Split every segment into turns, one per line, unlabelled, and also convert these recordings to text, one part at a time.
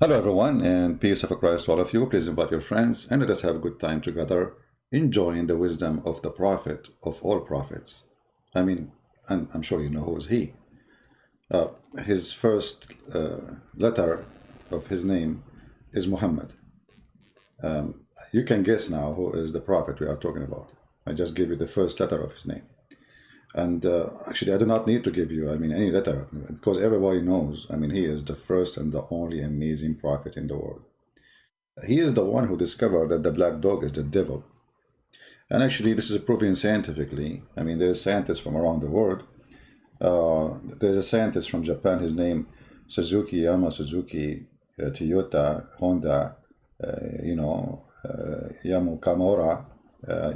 Hello, everyone, and peace of Christ to all of you. Please invite your friends and let us have a good time together, enjoying the wisdom of the prophet of all prophets. And I'm sure you know who is he. Uh, his first letter of his name is Muhammad. You can guess now who is the prophet we are talking about. I just gave you the first letter of his name. And actually, I do not need to give you, any letter, because everybody knows, he is the first and the only amazing prophet in the world. He is the one who discovered that the black dog is the devil. And actually, this is proven scientifically. There's scientists from around the world. There's a scientist from Japan, his name Suzuki, Suzuki, Toyota, Honda, Yamu Kamura,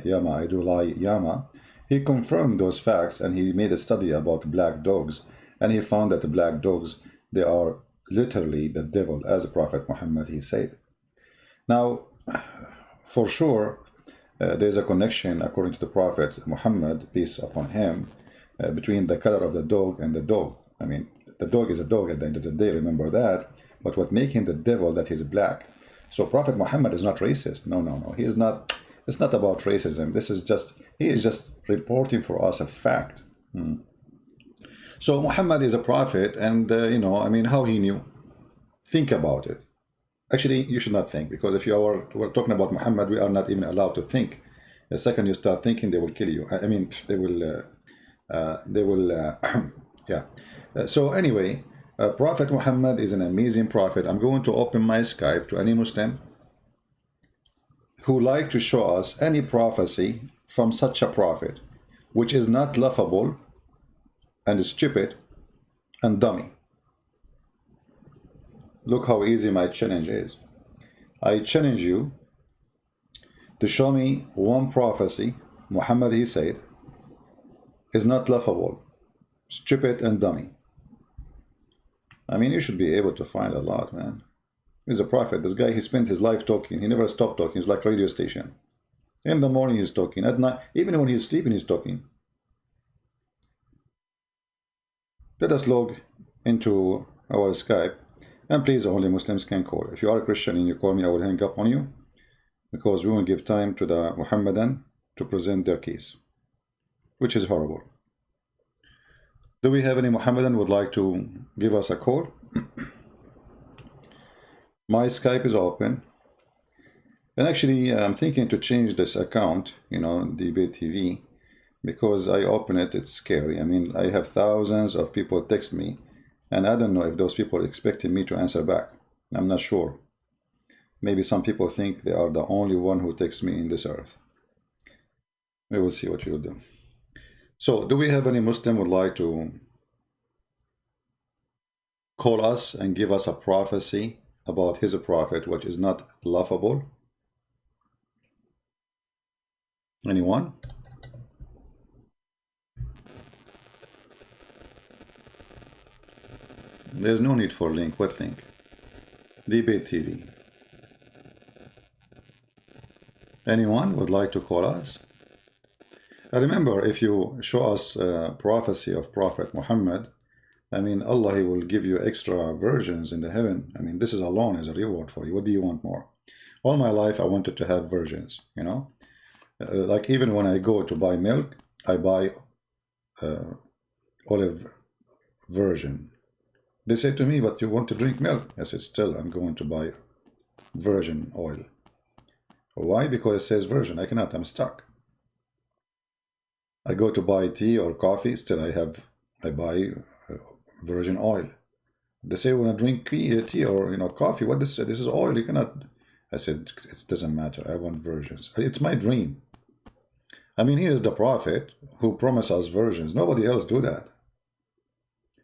Yama Idulai Yama. He confirmed those facts and he made a study about black dogs, and he found that the black dogs, they are literally the devil, as Prophet Muhammad he said. Now, for sure, there's a connection according to the Prophet Muhammad, peace upon him, between the color of the dog and the dog. The dog is a dog at the end of the day, remember that. But what makes him the devil, that he's black. So Prophet Muhammad is not racist. No. He is not. It's not about racism. He is just reporting for us a fact. So Muhammad is a prophet, and how he knew? Think about it. Actually, you should not think, because if we're talking about Muhammad, we are not even allowed to think. The second you start thinking, they will kill you. They will, yeah. So anyway, Prophet Muhammad is an amazing prophet. I'm going to open my Skype to any Muslim who like to show us any prophecy from such a prophet, which is not laughable and stupid and dummy. Look how easy my challenge is. I challenge you to show me one prophecy Muhammad he said is not laughable, stupid and dummy. You should be able to find a lot, man. He's a prophet. This guy, he spent his life talking. He never stopped talking. He's like a radio station. In the morning he's talking. At night, even when he's sleeping, he's talking. Let us log into our Skype. And please, only Muslims can call. If you are a Christian and you call me, I will hang up on you, because we won't give time to the Muhammadan to present their case, which is horrible. Do we have any Muhammadan who would like to give us a call? My Skype is open. And actually, I'm thinking to change this account, Debate TV, because I open it, it's scary. I have thousands of people text me, and I don't know if those people are expecting me to answer back. I'm not sure. Maybe some people think they are the only one who texts me in this earth. We will see what we will do. So, do we have any Muslim who would like to call us and give us a prophecy about his prophet, which is not laughable? Anyone? There's no need for link. What link? Debate TV. Anyone would like to call us? Remember, if you show us a prophecy of Prophet Muhammad, Allah, he will give you extra versions in the heaven. This is alone as a reward for you. What do you want more? All my life, I wanted to have versions, like even when I go to buy milk, I buy olive version. They say to me, but you want to drink milk? I said, still, I'm going to buy virgin oil. Why? Because it says virgin. I cannot, I'm stuck. I go to buy tea or coffee, still I buy virgin oil. They say when I drink tea or coffee, what this is oil, you cannot. I said, it doesn't matter, I want virgins. It's my dream. He is the prophet who promised us virgins. Nobody else do that.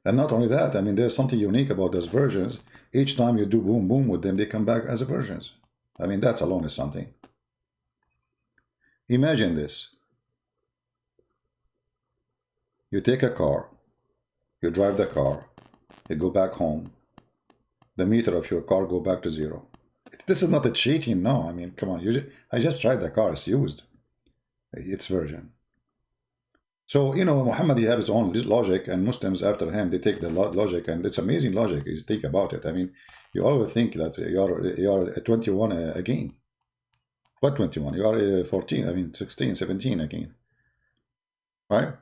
And not only that, there's something unique about those virgins. Each time you do boom boom with them, they come back as virgins. That's alone is something. Imagine this. You take a car, you drive the car, you go back home, the meter of your car go back to zero. This is not a cheating, no. Come on, I just tried the car, it's used. It's virgin. So, Muhammad, he has his own logic, and Muslims after him, they take the logic, and it's amazing logic. You think about it. I mean, you always think that you're 21 again. What 21? You are 14, I mean 16, 17 again. Right?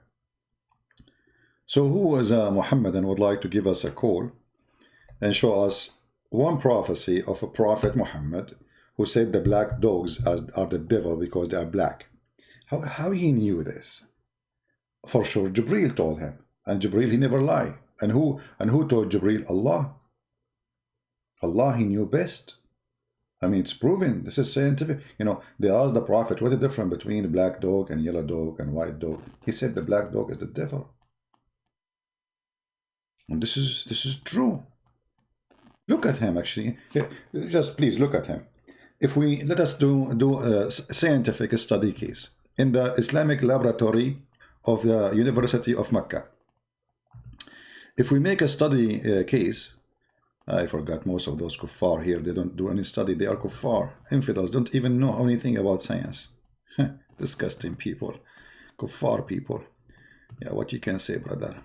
So who is Muhammad and would like to give us a call and show us one prophecy of a prophet Muhammad who said the black dogs are the devil because they are black? How he knew this? For sure, Jibril told him, and Jibril he never lie. And who told Jibril? Allah. Allah, he knew best. I mean, it's proven. This is scientific. They asked the prophet, what's the difference between a black dog and yellow dog and white dog? He said the black dog is the devil. And this is true. Look at him, actually. Here, just please look at him. If we let us do a scientific study case in the Islamic laboratory of the University of Mecca. If we make a study case, I forgot most of those kuffar here. They don't do any study. They are kuffar. Infidels don't even know anything about science. Disgusting people. Kuffar people. Yeah, what you can say, brother.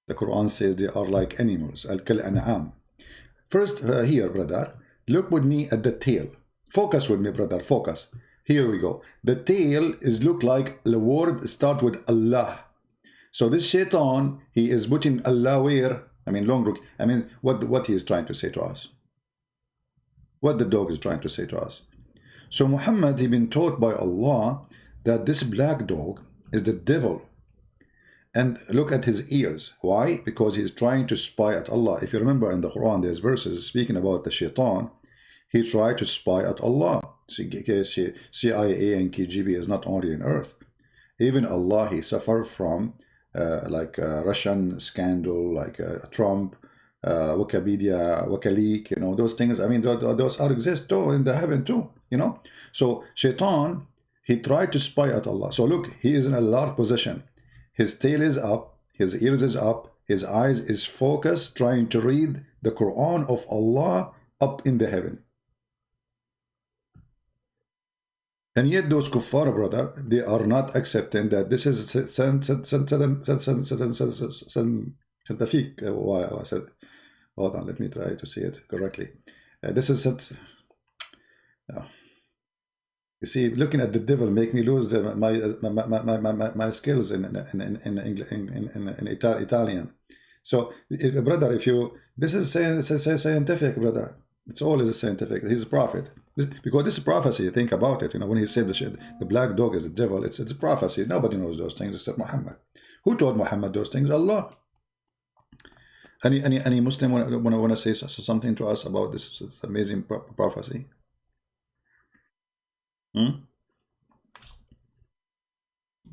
The Quran says they are like animals. Al-kal-an'am. First, here, brother, look with me at the tail. Focus with me, brother. Focus. Here we go. The tail is look like the word start with Allah. So this shaitan, he is putting Allah where? I mean, long look. I mean, what he is trying to say to us. What the dog is trying to say to us. So Muhammad, he been taught by Allah that this black dog is the devil. And look at his ears. Why? Because he is trying to spy at Allah. If you remember in the Quran, there's verses speaking about the shaitan. He tried to spy at Allah. CIA and KGB is not only on earth. Even Allah, he suffered from Russian scandal, like Trump, Wikipedia, WikiLeaks, those things. I mean, those are exist too in the heaven too, So shaitan, he tried to spy at Allah. So look, he is in a large position. His tail is up, his ears is up, his eyes is focused, trying to read the Quran of Allah up in the heaven. And yet those kuffar, brother, they are not accepting that this is scientific. Hold on, let me try to say it correctly. This is you see, looking at the devil make me lose my skills in Italian. So, brother, this is scientific, brother. It's all is scientific. He's a prophet. Because this is prophecy. Think about it. When he said the black dog is the devil, it's a prophecy. Nobody knows those things except Muhammad. Who told Muhammad those things? Allah. Any Muslim want to say something to us about this amazing prophecy?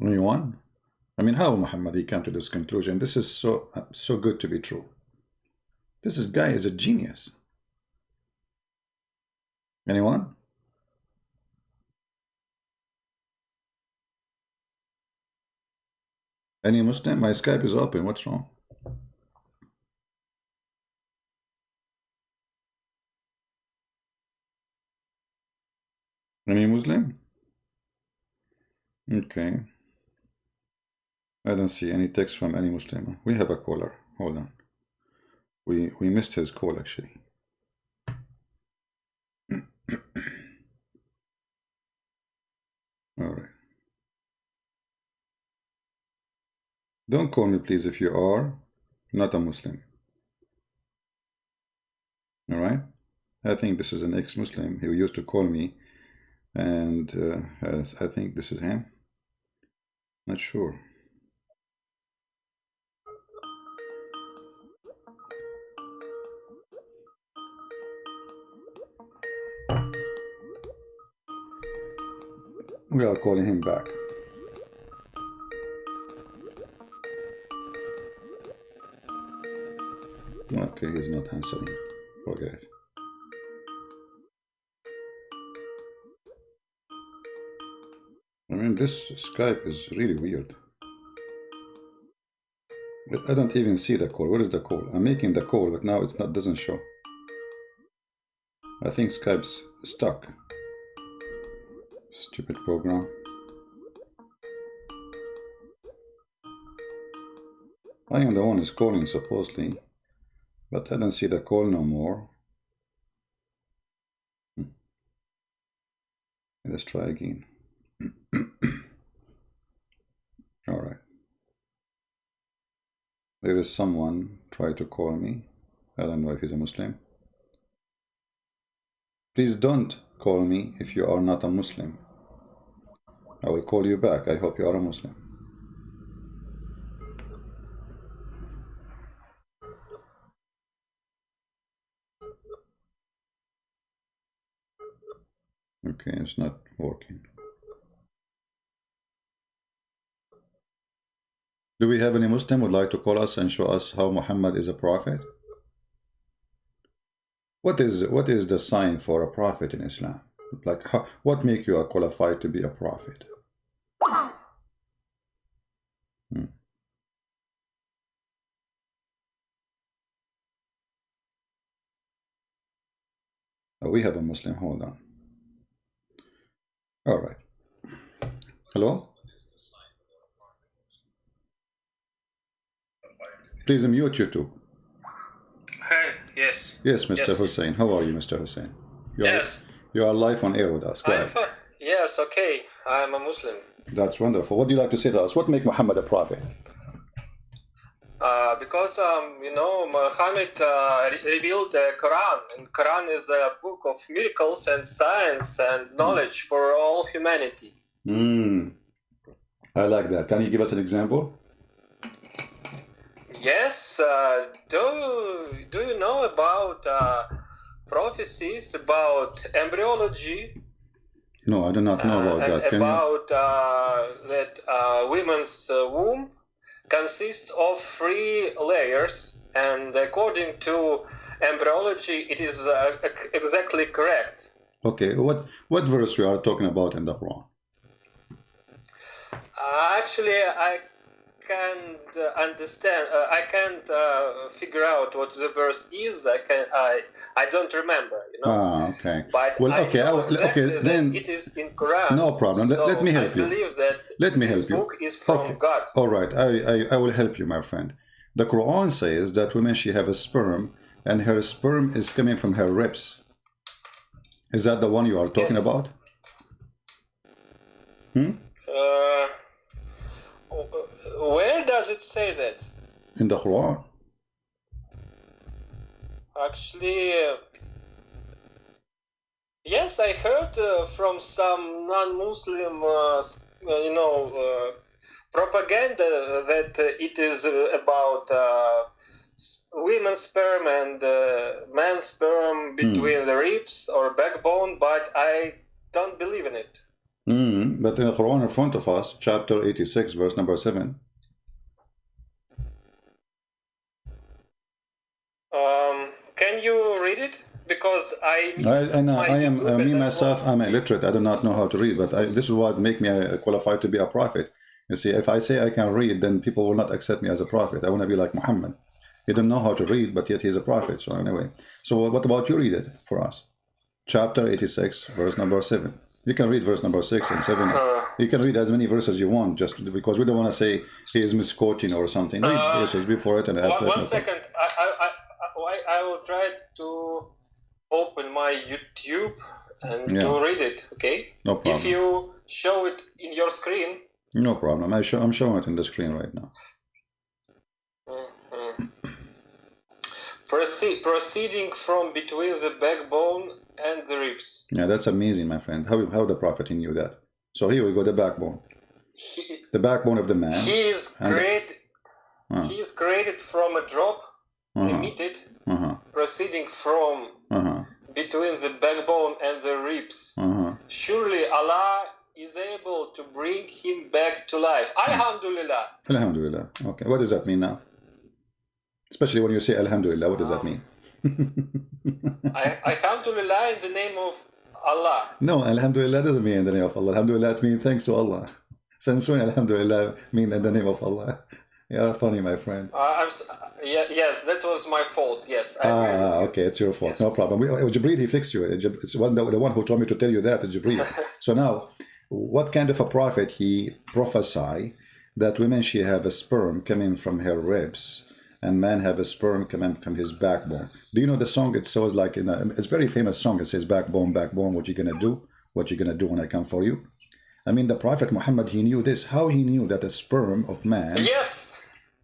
Anyone? I mean, how Muhammad he came to this conclusion? This is so good to be true. This guy is a genius. Anyone? Any Muslim? My Skype is open. What's wrong? Any Muslim? Okay. I don't see any text from any Muslim. We have a caller. Hold on. We missed his call actually. All right. Don't call me, please, if you are not a Muslim. All right? I think this is an ex-Muslim. He used to call me, and I think this is him. Not sure. We are calling him back. Okay, he's not answering. Forget it. I mean, this Skype is really weird. But I don't even see the call. Where is the call? I'm making the call, but now it's not. Doesn't show. I think Skype's stuck. Stupid program. I am the one who's calling supposedly, but I don't see the call no more. Let's try again. All right. There is someone try to call me. I don't know if he's a Muslim. Please don't call me if you are not a Muslim. I will call you back. I hope you are a Muslim. Okay, it's not working. Do we have any Muslim who would like to call us and show us how Muhammad is a prophet? What is the sign for a prophet in Islam? Like, what make you qualified to be a prophet? Oh, we have a Muslim. Hold on. All right. Hello? Please mute YouTube.
Hey, yes.
Yes, Mr.
Yes.
Hussein. How are you, Mr. Hussein?
Yes.
You are live on air with us. Go
I'm
ahead.
fine. Yes, okay. I'm a Muslim.
That's wonderful. What do you like to say to us? What makes Muhammad a prophet?
Because you know, Muhammad revealed the Quran, and Quran is a book of miracles and science and knowledge for all humanity.
I like that. Can you give us an example?
Yes. Do you know about prophecies about embryology?
No, I do not know about
and
that. Can
about that women's womb consists of 3 layers, and according to embryology, it is exactly correct.
Okay, what verse we are talking about in the Quran?
Actually, I can't understand. I can't figure out what the verse is. I don't remember. You know.
Ah, okay.
But
well,
I
okay,
know exactly
okay. Then
it is in Quran.
no problem.
So
let me help you.
I believe that
let me
this
help you.
book is from God.
All right, I will help you, my friend. The Quran says that women she have a sperm, and her sperm is coming from her ribs. Is that the one you are talking about?
Where does it say that?
In the Quran.
Actually, yes, I heard from some non-Muslim, propaganda that it is about women's sperm and man's sperm between the ribs or backbone, but I don't believe in it.
But in the Quran in front of us, chapter 86, verse number 7.
Can you read it? Because I
know I am me myself. I'm illiterate. I do not know how to read. But this is what make me qualified to be a prophet. You see, if I say I can read, then people will not accept me as a prophet. I want to be like Muhammad. He didn't know how to read, but yet he's a prophet. So anyway, so what about you read it for us? Chapter 86, verse number 7. You can read verse number 6 and 7. You can read as many verses you want, just because we don't want to say he is misquoting or something. Read verses before it and after.
One second. I will try to open my YouTube and to read it. Okay.
No problem.
If you show it in your screen.
No problem. I'm showing it in the screen right now.
Proceeding from between the backbone and the ribs.
Yeah, that's amazing, my friend. How the prophet knew that? So here we go, the backbone. The backbone of the man.
He is created from a drop emitted, proceeding from between the backbone and the ribs. Surely Allah is able to bring him back to life. Alhamdulillah.
Alhamdulillah. Okay, what does that mean now? Especially when you say Alhamdulillah, what does that mean?
Alhamdulillah in the name of Allah.
No, Alhamdulillah doesn't mean in the name of Allah. Alhamdulillah it means thanks to Allah. Since when Alhamdulillah mean in the name of Allah? You're funny, my friend.
Yes, that was my fault. Yes.
Okay, it's your fault. Yes. No problem. Jibreel, he fixed you. It's the one who told me to tell you that is Jibreel. So now, what kind of a prophet he prophesy that women, she have a sperm coming from her ribs, and man have a sperm coming from his backbone. Do you know the song? It says like it's a very famous song. It says, "Backbone, backbone, what you gonna do? What you gonna do when I come for you?" I mean, the Prophet Muhammad, he knew this. How he knew that the sperm of man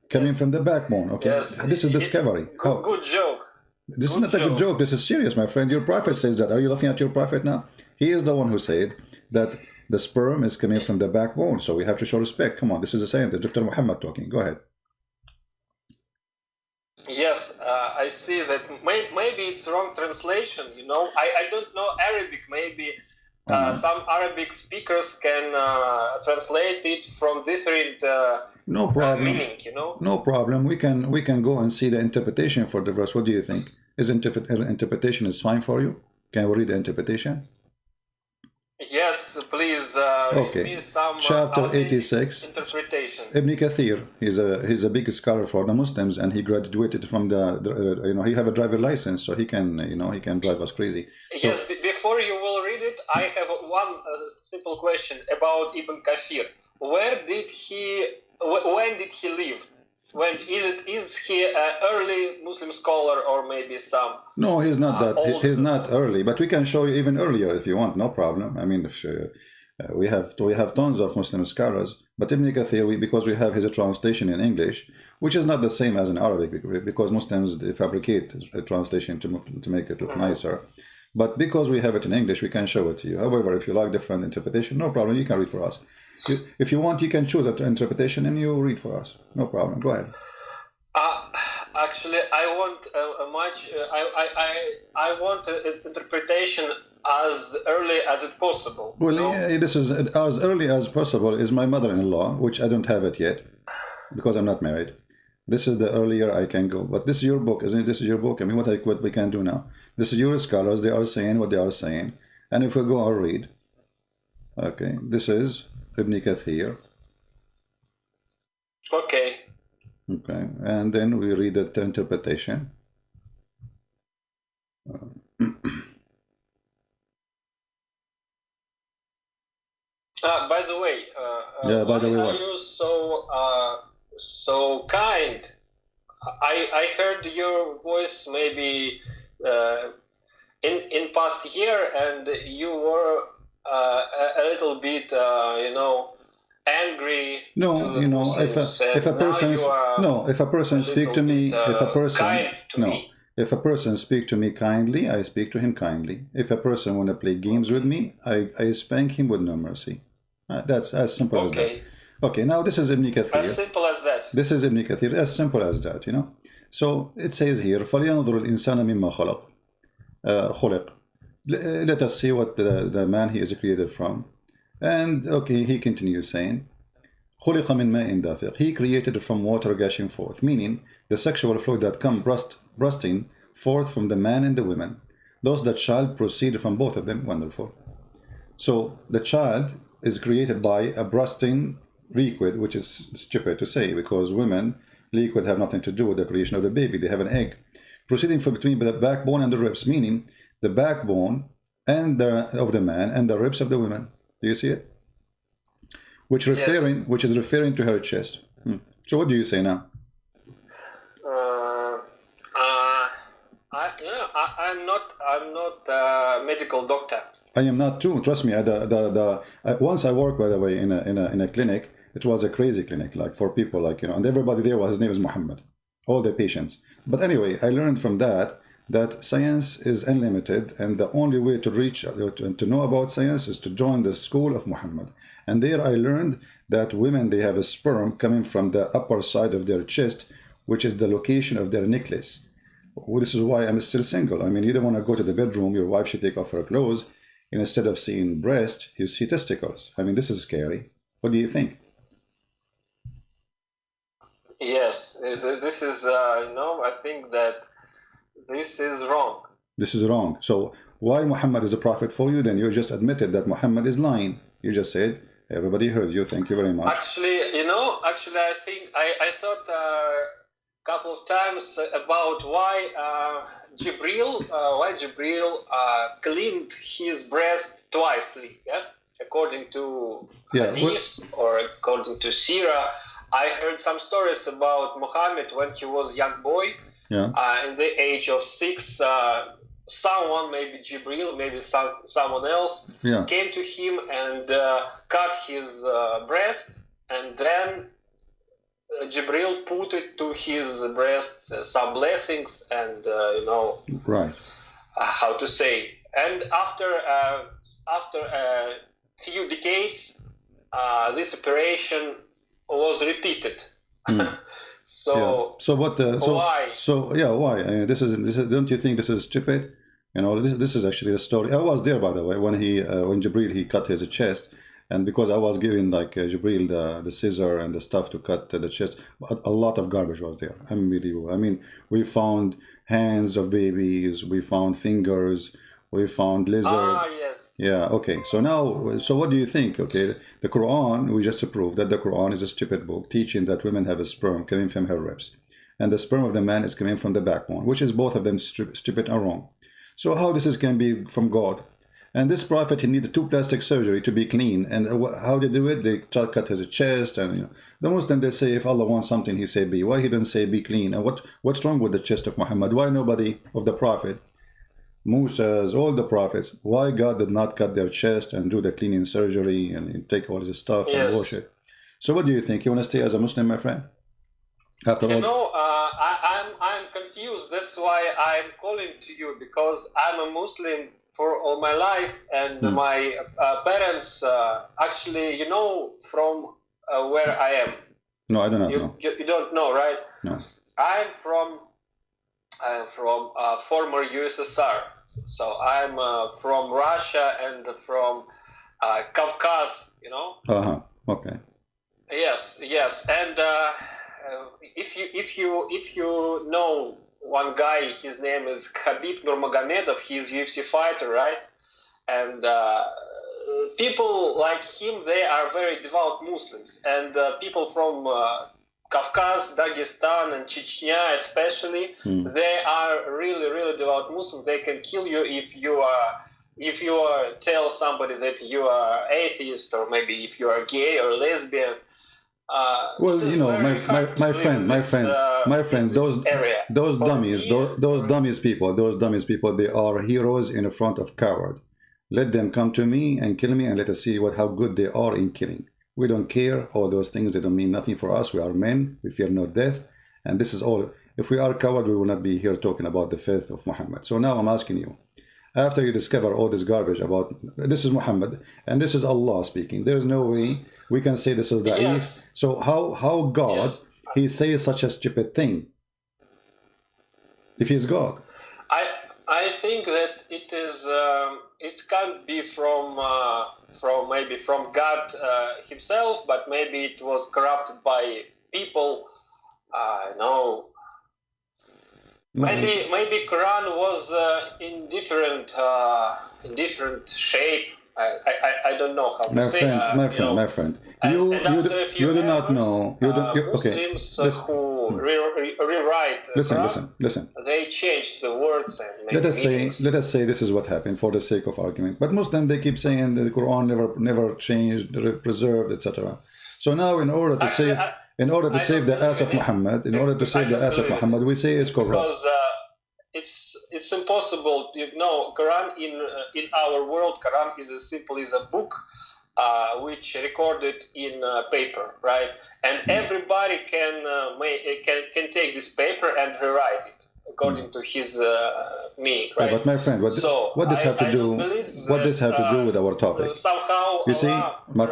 coming from the backbone? Okay, this is discovery.
Good joke.
This is not a good joke. This is serious, my friend. Your Prophet says that. Are you laughing at your Prophet now? He is the one who said that the sperm is coming from the backbone. So we have to show respect. Come on, this is a scientist, Dr. Muhammad talking. Go ahead.
Yes, I see that maybe it's wrong translation, you know. I don't know Arabic. Maybe some Arabic speakers can translate it from different
no problem.
Meaning, you know.
No problem. We can go and see the interpretation for the verse. What do you think? Is interpretation is fine for you? Can we read the interpretation?
Yes, please.
Okay.
Read me some
Chapter 86.
Interpretation.
Ibn Kathir. He's a big scholar for the Muslims, and he graduated from the he have a driver license, so he can he can drive us crazy. So,
yes. Before you will read it, I have one simple question about Ibn Kathir. When did he live? When is he an early Muslim scholar or maybe some?
No, he's not that.
Old...
He's not early, but we can show you even earlier if you want. No problem. I mean, if, we have tons of Muslim scholars, but Ibn Kathir, because we have his translation in English, which is not the same as in Arabic, because Muslims they fabricate a translation to make it look nicer. But because we have it in English, we can show it to you. However, if you like different interpretation, no problem. You can read for us. If you want, you can choose an interpretation and you read for us. No problem. Go ahead.
Actually, I want I want interpretation as early as it possible.
Well, yeah, this is as early as possible. Is my mother-in-law, which I don't have it yet because I'm not married. This is the earlier I can go. But this is your book, isn't it? This is your book. I mean, what we can do now. This is your scholars. They are saying what they are saying, and if we go, I'll read. Okay, this is Ibn Kathir.
Okay.
Okay, and then we read the interpretation.
By the way,
by the way,
are you so kind? I heard your voice maybe in past year, and you were a little bit, angry.
No, if a person speak to me, if a person speak to me kindly, I speak to him kindly. If a person want to play games with me, I spank him with no mercy. That's as simple as that. Okay, now this is Ibn Kathir.
As simple as that.
This is Ibn Kathir, as simple as that, So it says here, فَلْيَنْظُرُ الْإِنسَانَ مِمَّا خُلِقَ. Let us see what the man he is created from. And okay, he continues saying, خُلِقَ مِنْ مَاءٍ دَافِقٍ. He created from water gushing forth, meaning the sexual fluid that come bursting forth from the man and the women. Thus the child proceeded from both of them. Wonderful. So the child is created by a bursting liquid, which is stupid to say because women liquid have nothing to do with the creation of the baby. They have an egg proceeding from between the backbone and the ribs, meaning the backbone and of the man and the ribs of the woman. Do you see it? Which is referring to her chest. So what do you say now?
I'm not a medical doctor.
I am not too. Trust me. Once I worked, by the way, in a clinic. It was a crazy clinic, like for people, and everybody there his name is Muhammad, all the patients. But anyway, I learned from that science is unlimited, and the only way to reach and to know about science is to join the school of Muhammad. And there I learned that women, they have a sperm coming from the upper side of their chest, which is the location of their necklace. Well, this is why I'm still single. I mean, you don't want to go to the bedroom, your wife should take off her clothes, and instead of seeing breast, you see testicles. I mean, this is scary. What do you think?
Yes, this is, I think that this is wrong.
This is wrong. So why Muhammad is a prophet for you? Then you just admitted that Muhammad is lying. You just said, everybody heard you. Thank you very much.
Actually, I think I thought a couple of times about why Jibril cleaned his breast twicely. Yes, according to Hadith or according to Sirah, I heard some stories about Muhammad when he was a young boy. In the age of 6, someone, maybe Jibril, maybe someone else, came to him and cut his breast, and then Jibril put it to his breast some blessings and how to say. And after a few decades, this operation was repeated. So
what?
Why?
Why? This is. Don't you think this is stupid? This is actually a story. I was there, by the way, when Jibril he cut his chest, and because I was giving like Jibril the scissor and the stuff to cut the chest, a lot of garbage was there. Unbelievable. I mean, we found hands of babies, we found fingers, we found lizard.
Yes.
Yeah. Okay. So now, what do you think? Okay, the Quran. We just proved that the Quran is a stupid book teaching that women have a sperm coming from her ribs, and the sperm of the man is coming from the backbone, which is both of them stupid and wrong. So how this can be from God? And this prophet, he needed 2 plastic surgery to be clean. And how they do it? They cut his chest, and the Muslim, they say if Allah wants something, he say be. Why he didn't say be clean? And what's wrong with the chest of Muhammad? Why nobody of the prophet, Moses, all the prophets, why God did not cut their chest and do the cleaning surgery and take all this stuff and wash it? So what do you think? You want to stay as a Muslim, my friend? After all,
I'm confused. That's why I'm calling to you, because I'm a Muslim for all my life, and my parents actually, from where I am.
No, I do not know.
You don't know, right?
No.
I'm from former USSR. So I'm from Russia and from Caucasus,
Okay.
Yes, and if you know one guy, his name is Khabib Nurmagomedov. He's UFC fighter, right? And people like him, they are very devout Muslims, and people from Caucasus, Dagestan, and Chechnya especially, they are really, really devout Muslims. They can kill you if you tell somebody that you are atheist, or maybe if you are gay or lesbian.
Well, my friend, those dummies people, they are heroes in front of coward. Let them come to me and kill me, and let us see how good they are in killing. We don't care. All those things, they don't mean nothing for us. We are men. We fear no death. And this is all. If we are coward, we will not be here talking about the faith of Muhammad. So now I'm asking you, after you discover all this garbage about this is Muhammad and this is Allah speaking, there's no way we can say this is da'if.
Yes.
So how God, he says such a stupid thing if he's God?
I think that it is it can't be from God himself, but maybe it was corrupted by people. No. Maybe Quran was in different shape. I don't know how to say.
My friend. You do not know.
Muslims who rewrite.
Listen.
They change the words and make
let
meanings.
us say this is what happened for the sake of argument. But Muslims, they keep saying the Quran never changed, preserved, etc. So now, in order to save the ass of Muhammad, we say it's corrupt.
Because it's impossible. Quran in our world, Quran is as simple as a book which recorded in paper, right? And everybody can take this paper and rewrite it according to his meaning, right?
But my friend, what this have to do with our topic?
Somehow,
you see, my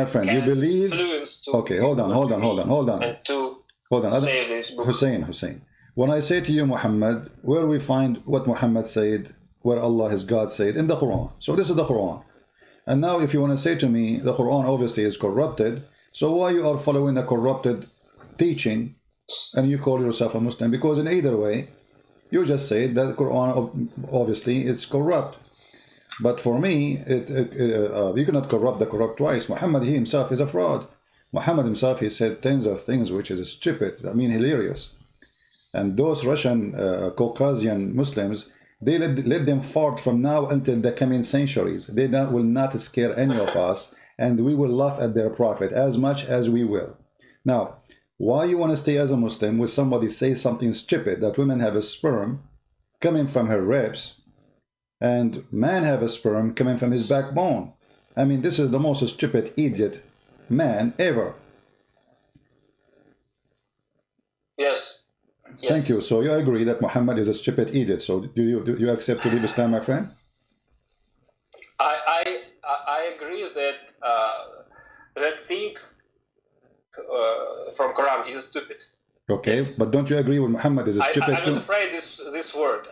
friend, you believe? Okay, hold on.
Save this book.
Hussein. When I say to you Muhammad, where we find what Muhammad said, where Allah, his God, said in the Quran. So this is the Quran. And now if you want to say to me, the Quran obviously is corrupted, so why you are following a corrupted teaching and you call yourself a Muslim? Because in either way, you just said that the Quran obviously it's corrupt. But for me, you cannot corrupt the corrupt twice. Muhammad, he himself is a fraud. Muhammad himself, he said tens of things which is stupid, hilarious. And those Russian Caucasian Muslims, They let them fart from now until the coming centuries. They will not scare any of us, and we will laugh at their prophet as much as we will. Now, why you want to stay as a Muslim with somebody say something stupid, that women have a sperm coming from her ribs and man have a sperm coming from his backbone? I mean, this is the most stupid idiot man ever.
Yes.
Thank you. So you agree that Muhammad is a stupid idiot. So do you accept to leave Islam, my friend?
I agree that that thing from Quran is stupid.
Okay, yes. But don't you agree with Muhammad is a stupid?
I'm not afraid this word.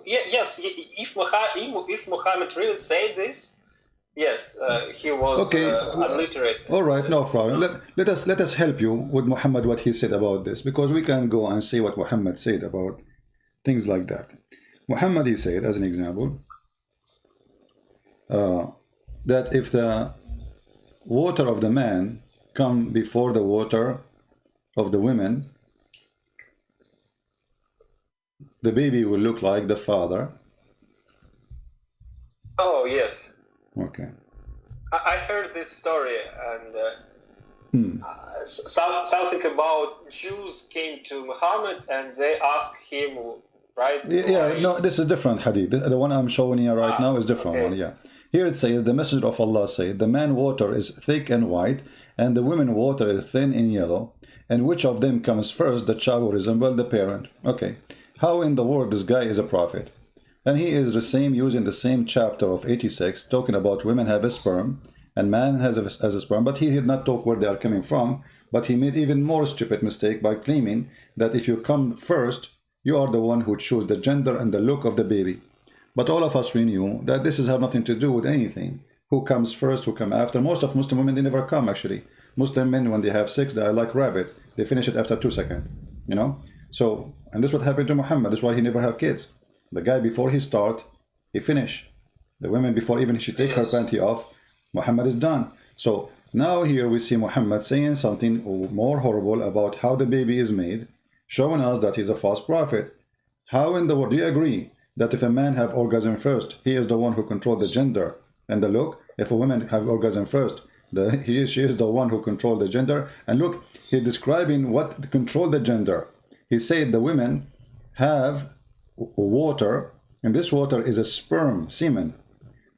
Yes, if Muhammad really said this, yes, he was
okay.
Illiterate.
All right, no problem. Let us help you with Muhammad, what he said about this, because we can go and see what Muhammad said about things like that. Muhammad, he said, as an example, that if the water of the man come before the water of the women, the baby will look like the father.
Oh, yes.
Okay.
I heard this story, and something about Jews came to Muhammad and they asked him, right?
Yeah, no, this is different hadith. The one I'm showing you right now is different one, yeah. Here it says, the Messenger of Allah said, the man water is thick and white, and the women water is thin and yellow, and which of them comes first, the child will resemble the parent. Okay. How in the world this guy is a prophet? And he is the same, using the same chapter of 86, talking about women have a sperm and man has a sperm, but he did not talk where they are coming from, but he made even more stupid mistake by claiming that if you come first, you are the one who choose the gender and the look of the baby. But all of us, we knew that this has nothing to do with anything. Who comes first, who come after? Most of Muslim women, they never come actually. Muslim men, when they have sex, they are like rabbit. They finish it after 2 seconds, you know? So, and this is what happened to Muhammad. That's why he never have kids. The guy, before he start, he finish. The women, before even she take her panty off, Muhammad is done. So now here we see Muhammad saying something more horrible about how the baby is made, showing us that he's a false prophet. How in the world do you agree that if a man have orgasm first, he is the one who control the gender and the look? If a woman have orgasm first, she is the one who control the gender. And look, he's describing what control the gender. He said the women have water, and this water is a sperm, semen.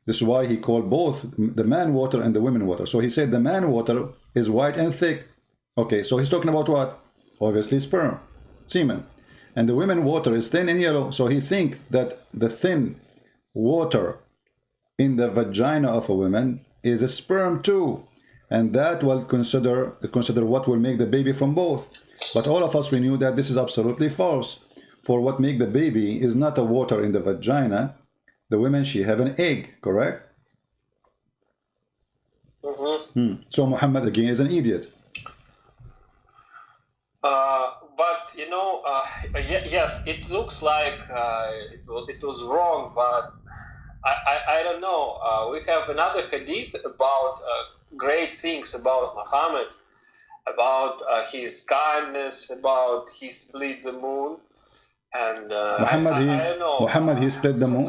This is why he called both the man water and the women water. So he said the man water is white and thick. Okay, so he's talking about what? Obviously sperm, semen. And the women water is thin and yellow. So he thinks that the thin water in the vagina of a woman is a sperm too. And that will consider what will make the baby from both. But all of us, we knew that this is absolutely false. For what make the baby is not a water in the vagina. The women, she have an egg, correct? So Muhammad again is an idiot.
But you know, yes, it looks like it was wrong, but I don't know. We have another hadith about great things about Muhammad, about his kindness, about he split the moon. And
Muhammad, he split the moon.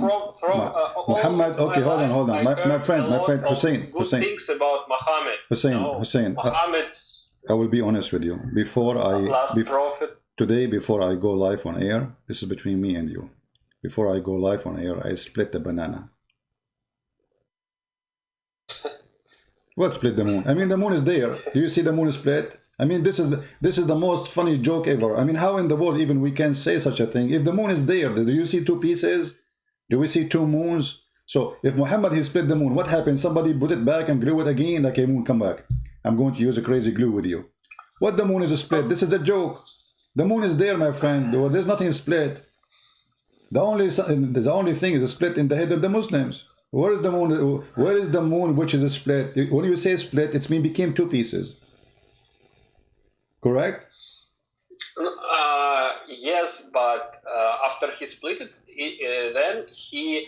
Muhammad, okay, hold on. My friend, Hussein.
Things about Muhammad.
Hussein. I will be honest with you. Before I go live on air, this is between me and you. Before I go live on air, I split the banana. What split the moon? I mean, the moon is there. Do you see the moon is split? I mean, this is the most funny joke ever. I mean, how in the world even we can say such a thing? If the moon is there, do you see two pieces? Do we see two moons? So if Muhammad, he split the moon, what happened? Somebody put it back and glue it again, like a moon come back. I'm going to use a crazy glue with you. What the moon is a split? This is a joke. The moon is there, my friend. There's nothing split. The only thing is a split in the head of the Muslims. Where is the moon? Where is the moon which is a split? When you say split, it means became two pieces. Correct?
Yes, but after he split it, then he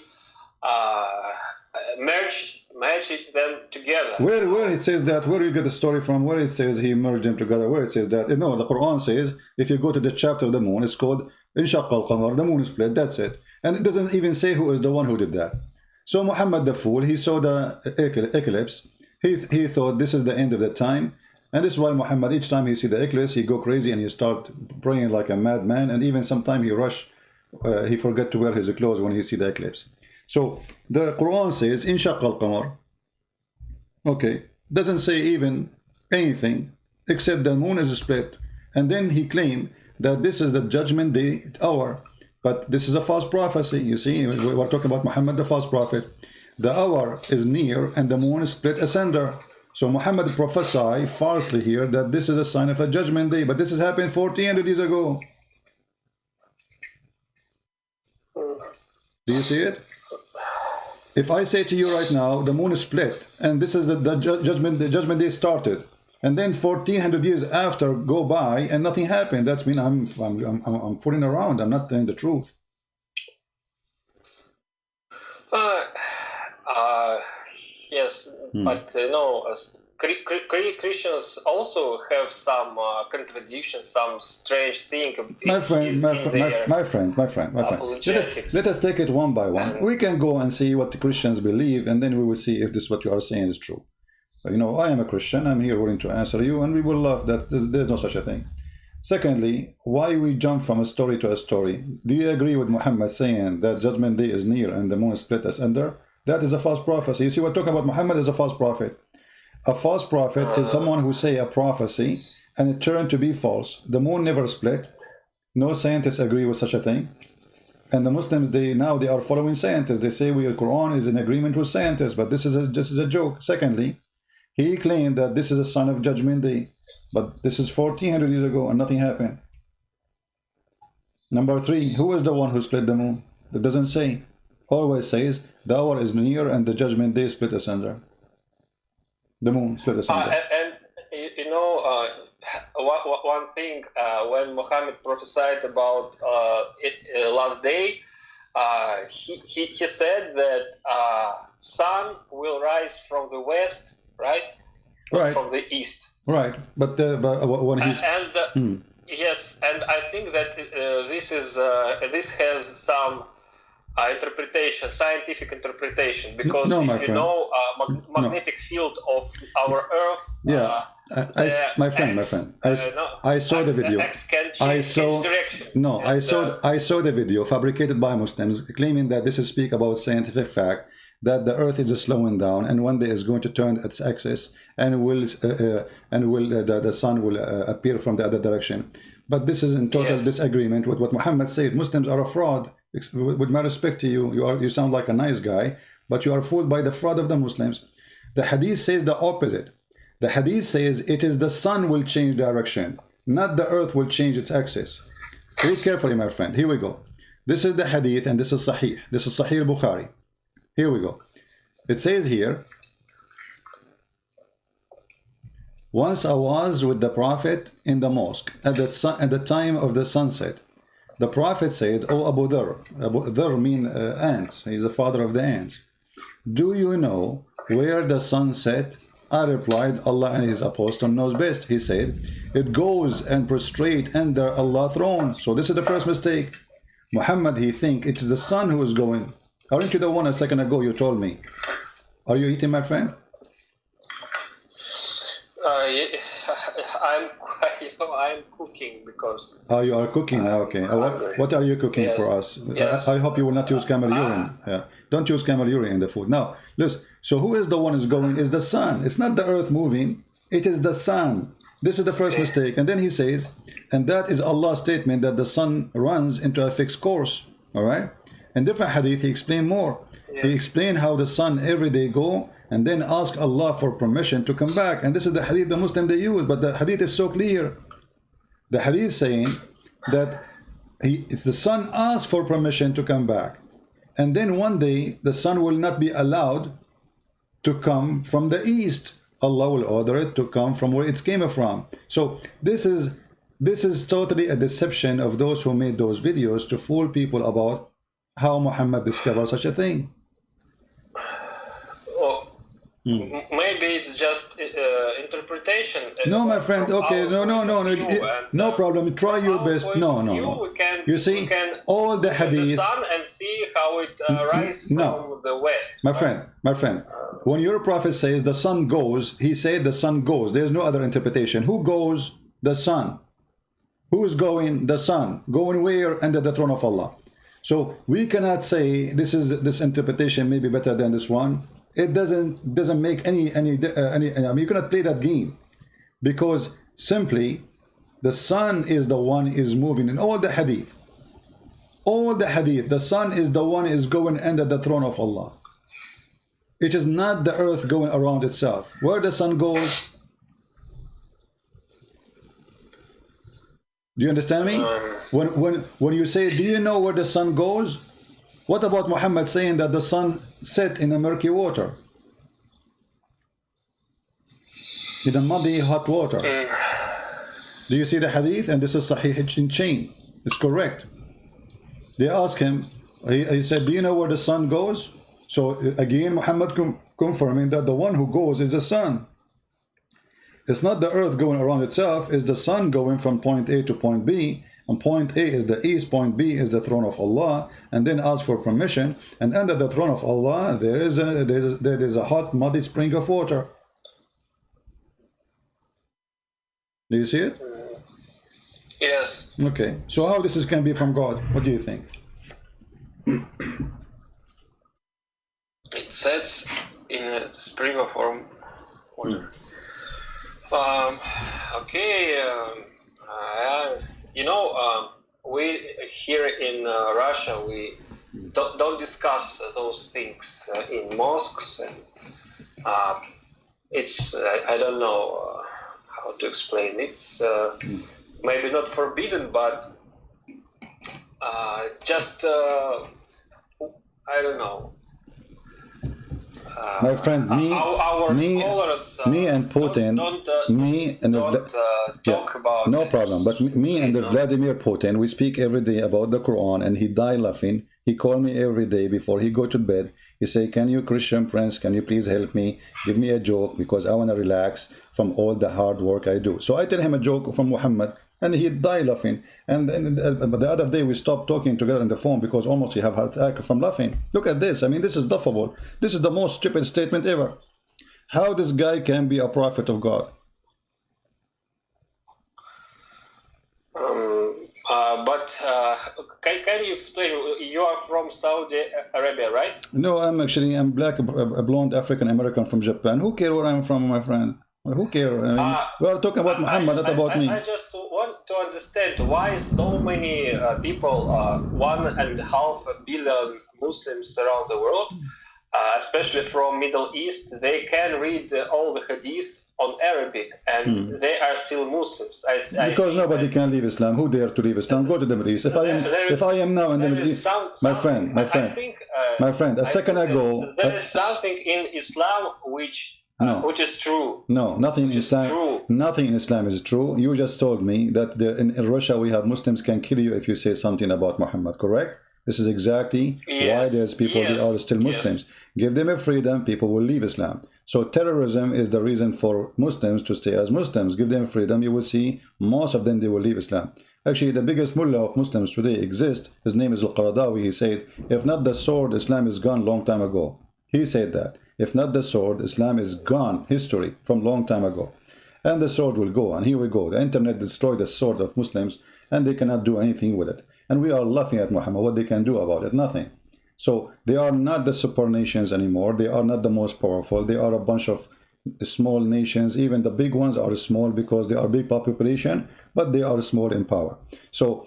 merged them together.
Where it says that? Where you get the story from? Where it says he merged them together? Where it says that? No, the Quran says if you go to the chapter of the moon, it's called Inshaqqa al-Qamar. The moon is split. That's it. And it doesn't even say who is the one who did that. So Muhammad the fool, he saw the eclipse. He thought this is the end of the time. And this is why Muhammad, each time he see the eclipse, he go crazy and he start praying like a madman. And even sometimes he rush, he forget to wear his clothes when he see the eclipse. So the Quran says, Inshaq al-Qamar. Okay, doesn't say even anything except the moon is split. And then he claimed that this is the judgment day hour. But this is a false prophecy. You see, we were talking about Muhammad, the false prophet. The hour is near and the moon is split asunder. So Muhammad prophesied falsely here that this is a sign of a judgment day. But this has happened 1400 years ago. Do you see it? If I say to you right now, the moon is split, and this is the judgment day started, and then 1400 years after go by and nothing happened, that's mean I'm fooling around. I'm not telling the truth.
Yes, but no, Christians also have some contradictions, some strange thing.
My friend. Let us take it one by one. We can go and see what the Christians believe, and then we will see if this what you are saying is true. You know, I am a Christian. I'm here willing to answer you, and we will love that. There's no such a thing. Secondly, why we jump from a story to a story? Do you agree with Muhammad saying that judgment day is near and the moon is split asunder? That is a false prophecy. You see, we're talking about Muhammad as a false prophet. A false prophet is someone who say a prophecy and it turned to be false. The moon never split. No scientists agree with such a thing. And the Muslims, they are following scientists. They say the Quran is in agreement with scientists, but this is a joke. Secondly, he claimed that this is a sign of judgment day, but this is 1400 years ago and nothing happened. Number three, who is the one who split the moon? It doesn't say. Always says the hour is near and the judgment day split asunder. The moon split asunder.
And you know, one thing, when Muhammad prophesied about last day, he said that sun will rise from the west, right?
Right.
From the east.
Right. But when he's
yes, and I think that this has some interpretation, scientific interpretation, because if you know magnetic field of our Earth.
Yeah, my friend, I saw the video. I saw the video fabricated by Muslims claiming that this is speak about scientific fact that the Earth is slowing down and one day is going to turn its axis and the sun will appear from the other direction. But this is in total disagreement with what Muhammad said. Muslims are a fraud. With my respect to you, you sound like a nice guy, but you are fooled by the fraud of the Muslims. The hadith says the opposite. The hadith says it is the sun will change direction, not the earth will change its axis. Read carefully, my friend. Here we go. This is the hadith and this is Sahih. This is Sahih Bukhari. Here we go. It says here, once I was with the Prophet in the mosque at the time of the sunset. The Prophet said, "Oh Abu Dharr," Abu Dharr mean ants. He's the father of the ants. "Do you know where the sun set?" I replied, "Allah and His Apostle knows best." He said, "It goes and prostrate under Allah's throne." So this is the first mistake. Muhammad, he think it is the sun who is going. Aren't you the one a second ago you told me? Are you eating, my friend?
I'm cooking because.
Oh, you are cooking. Okay. What are you cooking for us?
Yes.
I hope you will not use camel urine. Yeah. Don't use camel urine in the food. Now, listen. So who is the one who's going? Is the sun. It's not the earth moving. It is the sun. This is the first mistake. And then he says, and that is Allah's statement that the sun runs into a fixed course. All right. In different hadith, he explained more. Yes. He explained how the sun every day go and then ask Allah for permission to come back. And this is the hadith the Muslim they use, but the hadith is so clear. The hadith saying that if the sun asks for permission to come back, and then one day the sun will not be allowed to come from the east. Allah will order it to come from where it came from. So this is totally a deception of those who made those videos to fool people about how Muhammad discovered such a thing.
Maybe it's just interpretation.
No, my friend. Okay, no problem. Try your best. No. You see, all the hadith.
how it rises from the west.
My friend, when your prophet says the sun goes, he said the sun goes. There's no other interpretation. Who goes? The sun. Who is going? The sun. Going where? Under the throne of Allah. So we cannot say this interpretation may be better than this one. It doesn't make any I mean, you cannot play that game, because simply the sun is the one is moving in all the hadith. All the hadith, the sun is the one is going under the throne of Allah. It is not the earth going around itself. Where the sun goes, do you understand me? When you say, do you know where the sun goes? What about Muhammad saying that the sun set in the murky water? In the muddy hot water. Do you see the hadith? And this is Sahih in chain. It's correct. They asked him, he said, do you know where the sun goes? So again, Muhammad confirming that the one who goes is the sun. It's not the earth going around itself, it's the sun going from point A to point B, and point A is the east, point B is the throne of Allah, and then ask for permission, and under the throne of Allah there is a hot muddy spring of water. Do you see it?
Yes.
Okay, so how this can be from God? What do you think?
It sets in a spring of water. Okay, you know, we here in Russia, we don't discuss those things in mosques, and it's I don't know how to explain. It's maybe not forbidden, but just I don't know.
My friend, me and Putin,
talk about
no
this.
problem. But me and Vladimir Putin, we speak every day about the Quran, and he die laughing. He call me every day before he go to bed. He say, "Can you, Christian Prince? Can you please help me? Give me a joke because I want to relax from all the hard work I do." So I tell him a joke from Muhammad, and he die laughing. And but the other day we stopped talking together on the phone because almost he have heart attack from laughing. Look at this. I mean, this is laughable. This is the most stupid statement ever. How this guy can be a prophet of God?
Can you explain? You are from Saudi Arabia, right?
No, I'm black, a blonde African American from Japan. Who cares where I'm from, my friend? Who cares? I mean, we are talking about Muhammad, not about me.
I just want to understand why so many people, 1.5 billion Muslims around the world, especially from Middle East, they can read all the hadith on Arabic, and they are still Muslims.
Because nobody can leave Islam. Who dare to leave Islam? Go to the Middle East. If I am now in the Middle East, my friend, a second ago,
there is something in Islam which is true.
No, nothing in Islam. Nothing in Islam is true. You just told me that in Russia we have Muslims can kill you if you say something about Muhammad. Correct? This is exactly why there's people that are still Muslims. Give them a freedom, people will leave Islam. So terrorism is the reason for Muslims to stay as Muslims. Give them freedom, you will see most of them, they will leave Islam. Actually, the biggest mullah of Muslims today exists. His name is Al-Qaradawi. He said, if not the sword, Islam is gone long time ago. He said that. If not the sword, Islam is gone, history, from long time ago. And the sword will go, and here we go. The internet destroyed the sword of Muslims, and they cannot do anything with it. And we are laughing at Muhammad. What they can do about it? Nothing. So they are not the super nations anymore. They are not the most powerful. They are a bunch of small nations. Even the big ones are small because they are big population, but they are small in power. So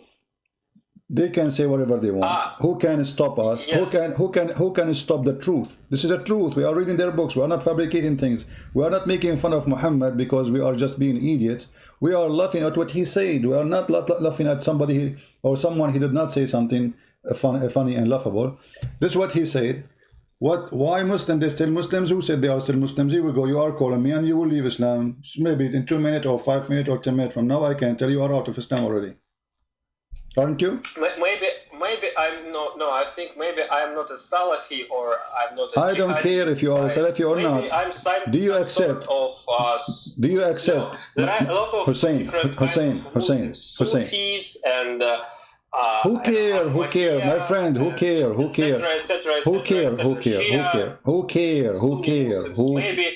they can say whatever they want. Who can stop us? Yes. Who can stop the truth? This is the truth. We are reading their books. We are not fabricating things. We are not making fun of Muhammad because we are just being idiots. We are laughing at what he said. We are not laughing at somebody or someone he did not say something funny and laughable. This is what he said. Why Muslims? They still Muslims. Who said they are still Muslims? Here we go. You are calling me and you will leave Islam. Maybe in 2 minutes or 5 minutes or 10 minutes from now, I can tell you are out of Islam already. Aren't you?
Maybe I'm not. No, I think maybe I'm not a Salafi or I'm not.
I don't care if you are a Salafi or not. Do you accept? Do you accept?
There are a lot of
Hussein,
Sufis and
Who care? Who care, my friend? Who care? Who care? Who care? Who care? Who care? Who care? Who care?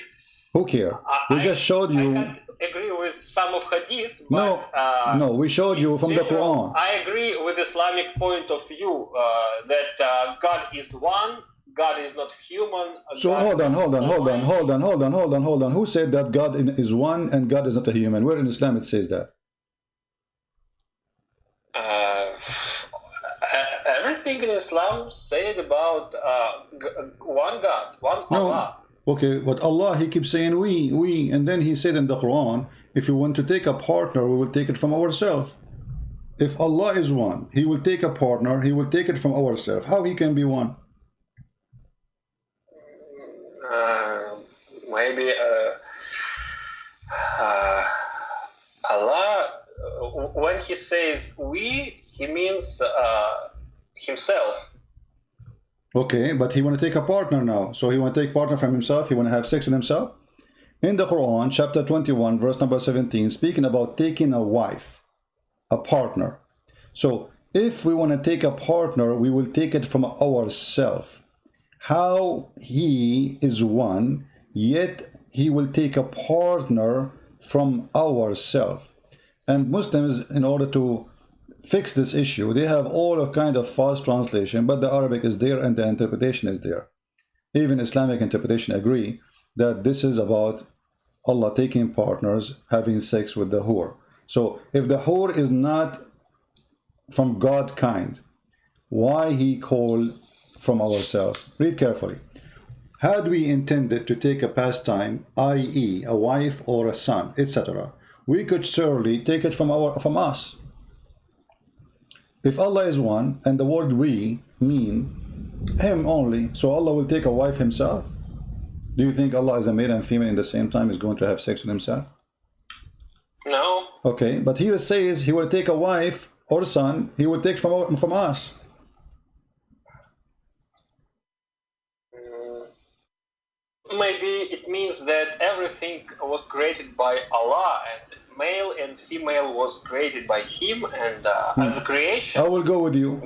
Who care? We just showed you.
I can't agree with some of hadith,
but no, we showed you from the Quran.
I agree with Islamic point of view that God is one. God is not human.
So hold on. Who said that God is one and God is not a human? Where in Islam it says that?
Everything in Islam said about one God, one Allah.
Okay, but Allah, he keeps saying we, and then he said in the Quran, if you want to take a partner, we will take it from ourselves. If Allah is one, he will take a partner, he will take it from ourselves. How he can be one?
Maybe Allah, when he says we, he means himself.
Okay, but he want to take a partner now. So he want to take partner from himself, he want to have sex with himself. In the Quran, chapter 21, verse number 17, speaking about taking a wife, a partner. So if we want to take a partner, we will take it from ourselves. How he is one, yet he will take a partner from ourselves. And Muslims, in order to fix this issue, they have all a kind of false translation, but the Arabic is there and the interpretation is there. Even Islamic interpretation agree that this is about Allah taking partners, having sex with the whore. So if the whore is not from God kind, why he called from ourselves? Read carefully. Had we intended to take a pastime, i.e. a wife or a son, etc., we could surely take it from us. If Allah is one and the word we mean him only, so Allah will take a wife himself? Do you think Allah is a male and female in the same time is going to have sex with himself?
No.
Okay, but here it says he will take a wife or son, he will take from us.
Maybe it means that everything was created by Allah and male and female was created by him, and as a creation.
I will go with you.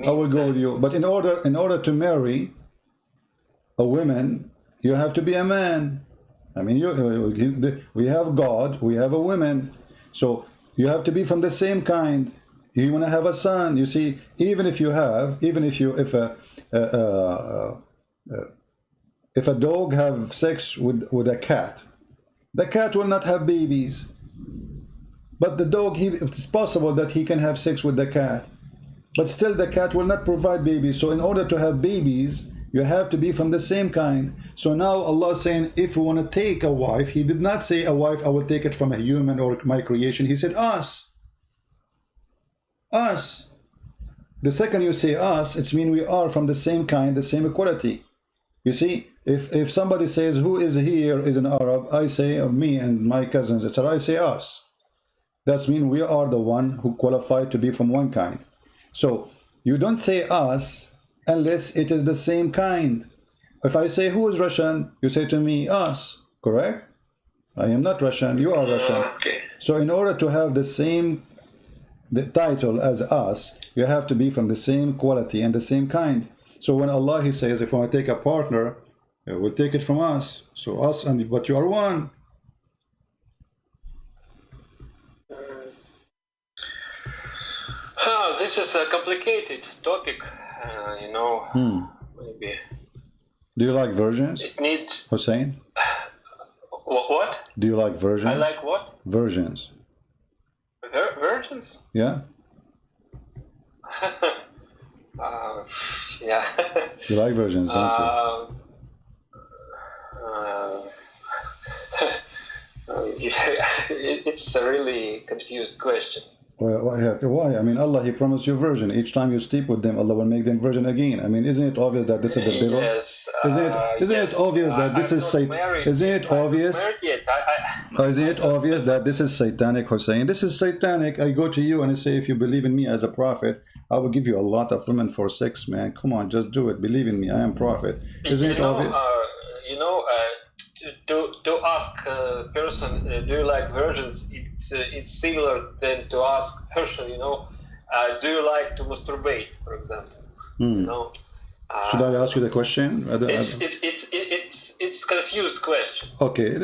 But in order to marry a woman, you have to be a man. I mean, we have God, we have a woman, so you have to be from the same kind. You want to have a son. You see, if a dog have sex with a cat, the cat will not have babies. But the dog, it's possible that he can have sex with the cat. But still the cat will not provide babies. So in order to have babies, you have to be from the same kind. So now Allah is saying, if you want to take a wife, he did not say a wife, I will take it from a human or my creation. He said us. Us. The second you say us, it means we are from the same kind, the same equality. You see, if somebody says who is here is an Arab, I say me and my cousins, etc. I say us. That means we are the one who qualify to be from one kind. So you don't say us unless it is the same kind. If I say who is Russian, you say to me us, correct? I am not Russian, you are Russian.
Okay.
So in order to have the title as us, you have to be from the same quality and the same kind. So when Allah, he says, if I want to take a partner, we'll take it from us. So us but you are one.
This is a complicated topic, maybe.
Do you like virgins?
It needs...
Hussein?
What?
Do you like virgins?
I like what?
Virgins.
Virgins?
Yeah.
Yeah.
You like virgins, don't
you? It's a really confused question.
Why? I mean, Allah, he promised you virgin. Each time you sleep with them, Allah will make them virgin again. I mean, isn't it obvious that this is the devil?
Yes.
Isn't it obvious that this is Satan? Isn't it obvious? Isn't it obvious that this is satanic, Hussein? This is satanic. I go to you and I say, if you believe in me as a prophet, I will give you a lot of women for sex, man. Come on, just do it. Believe in me, I am prophet. Isn't it obvious?
To ask a person, do you like virgins? It's similar than to ask person, do you like to masturbate, for example? You know.
Should I ask you the question?
It's confused question.
Okay,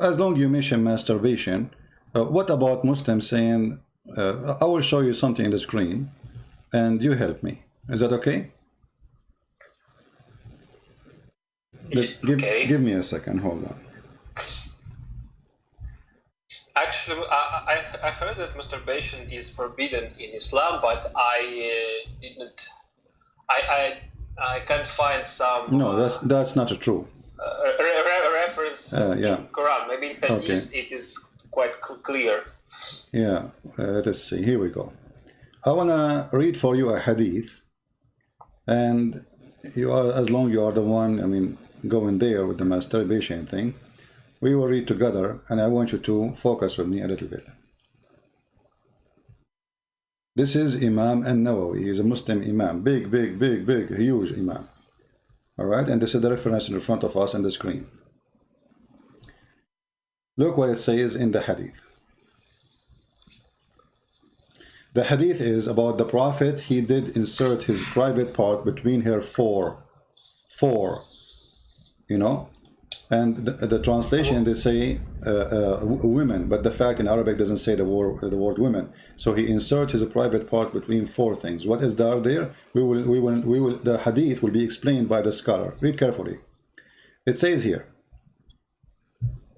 as long you mention masturbation, what about Muslims saying, I will show you something in the screen, and you help me. Is that okay? Give me a second, hold on.
Actually, I heard that masturbation is forbidden in Islam, but I can't find some.
No, that's not true.
Reference in Quran. Maybe in Hadith it is quite clear.
Yeah, let us see. Here we go. I wanna read for you a Hadith, and you are, as long you are the one, I mean, going there with the masturbation thing, we will read together, and I want you to focus with me a little bit. This is Imam An-Nawawi. He's a Muslim Imam. Big, huge Imam. Alright, and this is the reference in front of us on the screen. Look what it says in the Hadith. The Hadith is about the Prophet. He did insert his private part between her four, you know, and the translation, they say women, but the fact in Arabic doesn't say the word women. So he inserts his private part between four things. What is there? We will. The Hadith will be explained by the scholar. Read carefully. It says here.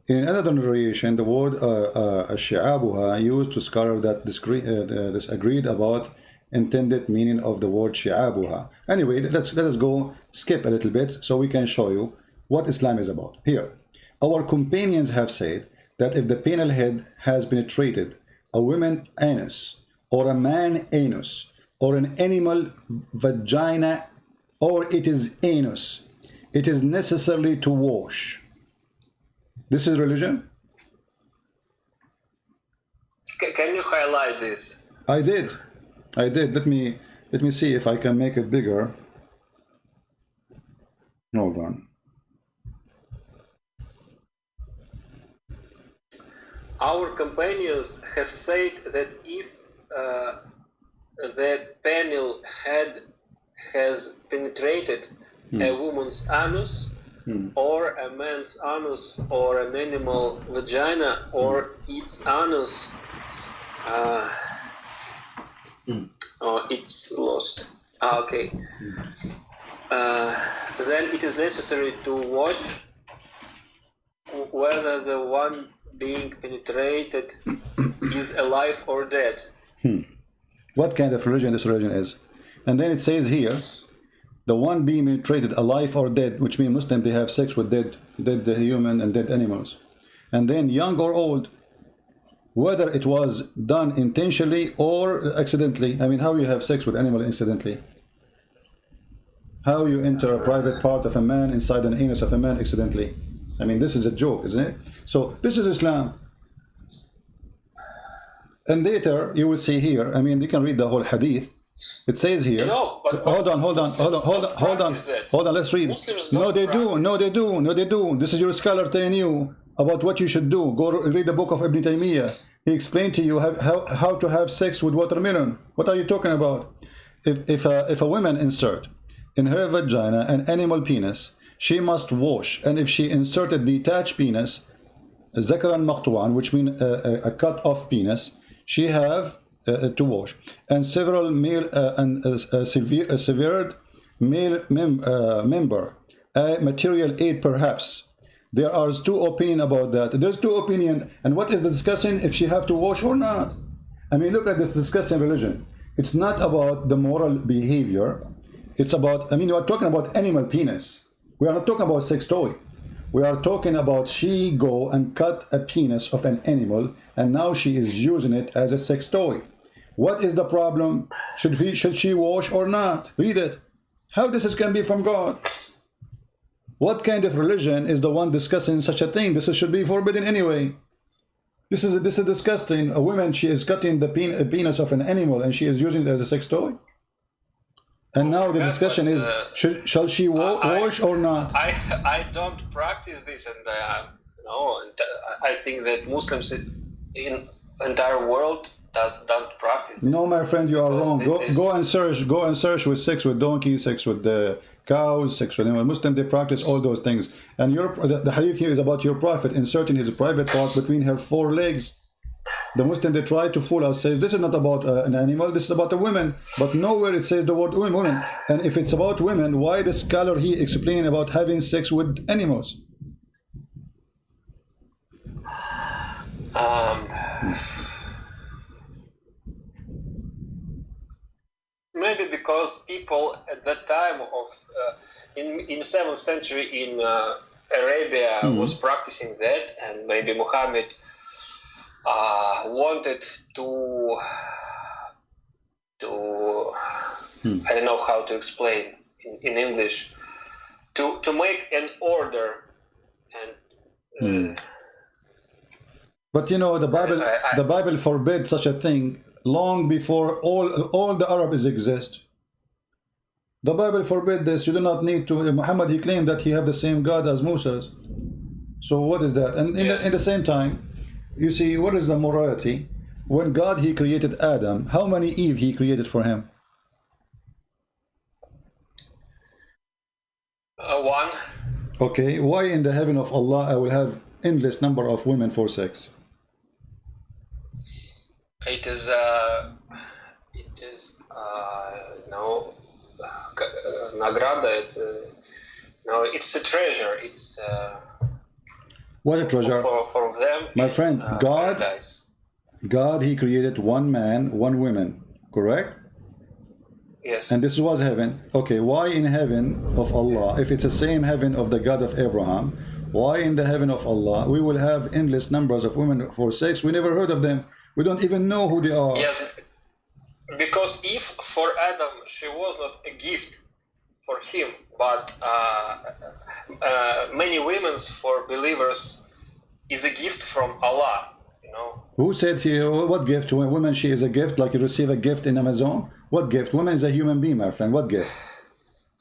In another narration, the word shi'abuha used to scholar that disagreed about intended meaning of the word shi'abuha. Anyway, let us go skip a little bit so we can show you what Islam is about. Here, our companions have said that if the penal head has penetrated a woman anus, or a man anus, or an animal vagina, or it is anus, it is necessary to wash. This is religion?
Can you highlight this?
I did. Let me see if I can make it bigger. Hold on.
Our companions have said that if the penal head has penetrated a woman's anus, or a man's anus, or an animal vagina, or its anus, it's lost. Okay. Then it is necessary to wash, whether the one being penetrated is alive or dead.
What kind of religion this religion is? And then it says here, the one being penetrated, alive or dead, which means Muslims, they have sex with dead human and dead animals. And then young or old, whether it was done intentionally or accidentally. I mean, how you have sex with animal incidentally? How you enter a private part of a man inside an anus of a man accidentally? I mean, this is a joke, isn't it? So this is Islam. And later you will see here, I mean, you can read the whole hadith. It says here,
no, but
hold on, let's read. No, they do. This is your scholar telling you about what you should do. Go read the book of Ibn Taymiyyah. He explained to you how to have sex with watermelon. What are you talking about? If a woman insert in her vagina an animal penis, she must wash. And if she inserted detached penis, zakaran maqtu'an, which means a cut off penis, she have to wash. And several male severed male member, a material aid perhaps. There are two opinions about that. There's two opinions. And what is the discussion if she have to wash or not? I mean, look at this discussion religion. It's not about the moral behavior. It's about, I mean, you are talking about animal penis. We are not talking about sex toy. We are talking about she go and cut a penis of an animal, and now she is using it as a sex toy. What is the problem? Should she wash or not? Read it. How this can be from God? What kind of religion is the one discussing such a thing? This should be forbidden anyway. This is disgusting. A woman, she is cutting the penis of an animal and she is using it as a sex toy. And now the discussion is, shall she wash or not?
I don't practice this, and I think that Muslims in entire world don't practice.
No, my friend, you are wrong. Go and search with sex with donkeys, sex with the cows, sex with animals. Muslim, they practice all those things. And the hadith here is about your prophet inserting his private part between her four legs. The Muslim, they try to fool us, says this is not about an animal, this is about a woman. But nowhere it says the word women. And if it's about women, why the scholar here explaining about having sex with animals?
Maybe because people at that time of in 7th century in Arabia was practicing that, and maybe Muhammad wanted to I don't know how to explain in English, to make an order and.
But you know, the Bible forbids such a thing long before all the Arabs exist. The Bible forbid this. You do not need to. Muhammad, he claimed that he had the same God as Moses. So what is that? And in the same time, you see, what is the morality? When God, he created Adam, how many Eve he created for him?
One.
Okay, why in the heaven of Allah I will have endless number of women for sex?
It is no nagrada. It's a treasure. It's
what a treasure
for them.
My friend,
Paradise.
God, he created one man, one woman, correct?
Yes.
And this was heaven. Okay, why in heaven of Allah, if it's the same heaven of the God of Abraham, why in the heaven of Allah we will have endless numbers of women for sex? We never heard of them. We don't even know who they are.
Yes, because if for Adam she was not a gift for him, but many women for believers is a gift from Allah. You know.
Who said here? What gift? When women, she is a gift, like you receive a gift in Amazon. What gift? Woman is a human being, my friend. What gift?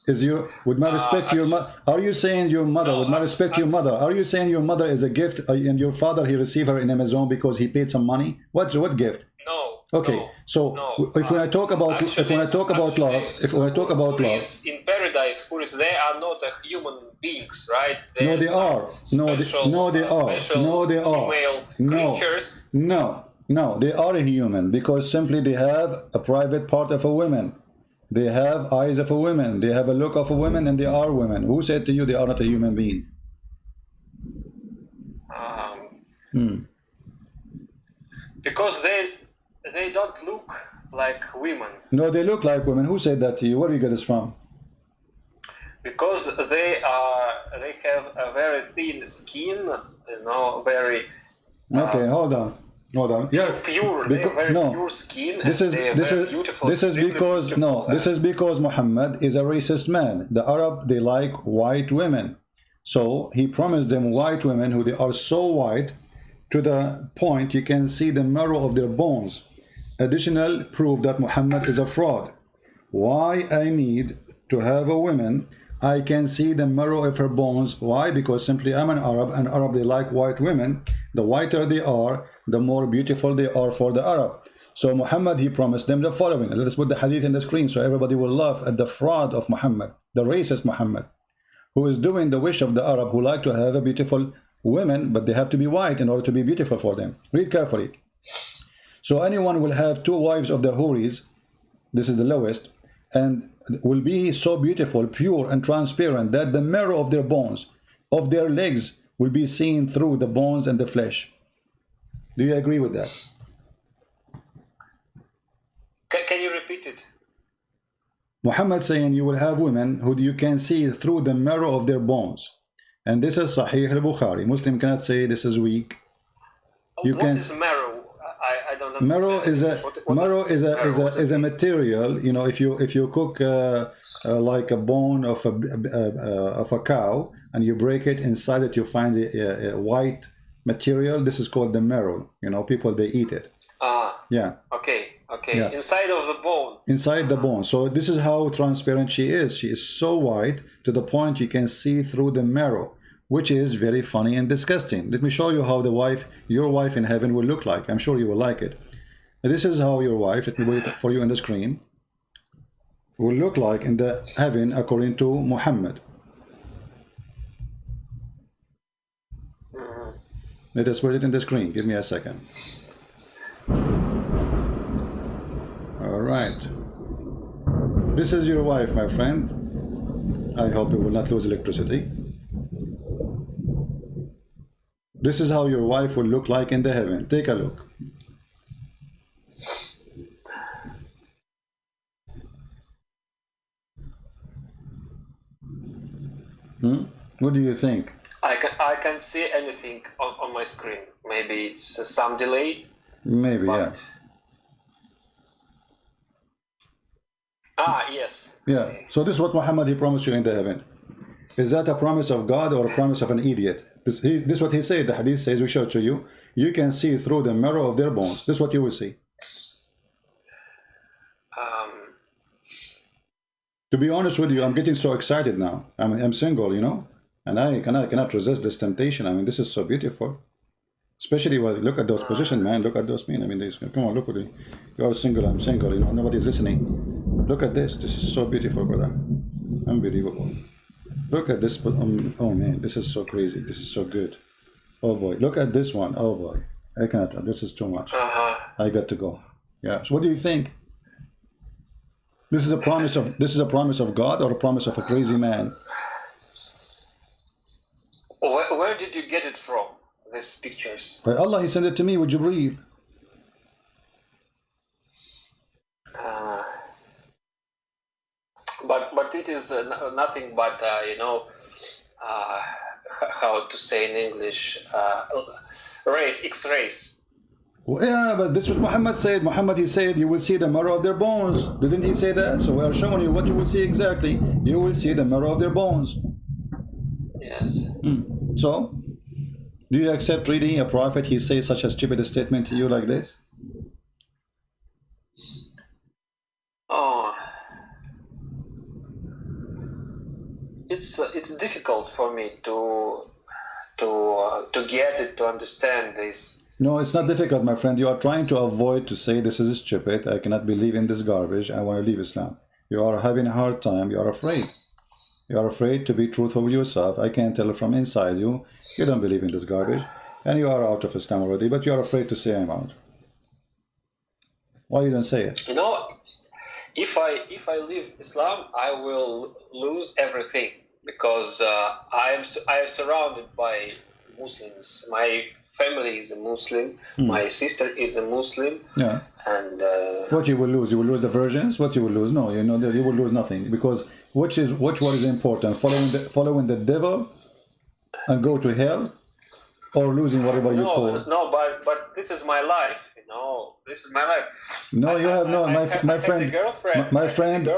Is you with my respect to your mother? Are you saying your mother? No, with my respect to your mother, are you saying your mother is a gift, and your father he received her in Amazon because he paid some money? What gift?
No.
Okay,
no,
so
no.
when I talk about love,
in paradise, who is they are not human beings, right?
No, they are. No, they are.
Creatures.
No, they are a human because simply they have a private part of a woman. They have eyes of a woman. They have a look of a woman, and they are women. Who said to you they are not a human being?
Because they don't look like women.
No, they look like women. Who said that to you? Where do you get this from?
Because they have a very thin skin, very.
Okay, hold on. Yeah,
pure. Pure skin. This is
because Muhammad is a racist man. The Arab, they like white women, so he promised them white women who they are so white to the point you can see the marrow of their bones. Additional proof that Muhammad is a fraud. Why I need to have a woman? I can see the marrow of her bones. Why? Because simply I'm an Arab, and Arab, they like white women. The whiter they are, the more beautiful they are for the Arab. So Muhammad, he promised them the following. Let us put the hadith in the screen so everybody will laugh at the fraud of Muhammad, the racist Muhammad, who is doing the wish of the Arab who like to have a beautiful women, but they have to be white in order to be beautiful for them. Read carefully. So anyone will have 2 wives of the Houris, this is the lowest, and will be so beautiful, pure and transparent that the marrow of their bones, of their legs, will be seen through the bones and the flesh. Do you agree with that?
Can you repeat it?
Muhammad saying you will have women who you can see through the marrow of their bones. And this is Sahih al-Bukhari. Muslim cannot say this is weak.
What is marrow? I don't know.
Marrow is a material. You know, if you cook like a bone of a cow and you break it, inside it you find a white material. This is called the marrow. You know, people, they eat it. Yeah.
Okay.
Yeah.
Inside of the bone.
Inside the bone. So this is how transparent she is. She is so white to the point you can see through the marrow, which is very funny and disgusting. Let me show you how your wife in heaven will look like. I'm sure you will like it. This is how your wife, let me put it for you on the screen, will look like in the heaven according to Muhammad. Let us put it in the screen. Give me a second. All right. This is your wife, my friend. I hope you will not lose electricity. This is how your wife will look like in the heaven. Take a look. What do you think?
I can see anything on my screen. Maybe it's some delay.
Maybe, yeah.
Yes.
Yeah. So this is what Muhammad, he promised you in the heaven. Is that a promise of God or a promise of an idiot? This is what he said. The hadith says, we show it to you. You can see through the marrow of their bones. This is what you will see. To be honest with you, I'm getting so excited now. I'm single, you know, and I cannot resist this temptation. I mean, this is so beautiful. Especially when look at those positions, man. Look at those men. I mean, come on, look at it. You are single, I'm single. You know, nobody's listening. Look at this. This is so beautiful, brother. Unbelievable. Look at this. Oh man, this is so crazy. This is so good. Oh boy, look at this one. Oh boy, I cannot. This is too much. I got to go. Yeah. So what do you think? This is a promise of God or a promise of a crazy man?
Where did you get it from? These pictures?
By Allah, He sent it to me with Jibreel.
But it is nothing but you know, how to say in English, X-rays.
Well, yeah, but this is what Muhammad said. Muhammad, he said, you will see the marrow of their bones. Didn't he say that? So we are showing you what you will see exactly. You will see the marrow of their bones.
Yes.
So, do you accept reading a prophet? He says such a stupid statement to you like this?
Oh, it's difficult for me to get it, to understand this.
No, it's not difficult, my friend. You are trying to avoid to say this is stupid. I cannot believe in this garbage. I want to leave Islam. You are having a hard time. You are afraid. You are afraid to be truthful with yourself. I can tell from inside you, you don't believe in this garbage. And you are out of Islam already, but you are afraid to say I'm out. Why you don't say it?
You know, if I leave Islam, I will lose everything because I am surrounded by Muslims. My family is a Muslim. My sister is a Muslim.
Yeah.
And
what you will lose? You will lose the virgins. What you will lose? No, you know that you will lose nothing because which one is important? Following the devil and go to hell, or losing whatever you call.
No, but this is my life. You know, this is my life.
No, you have no. My friend, my friend,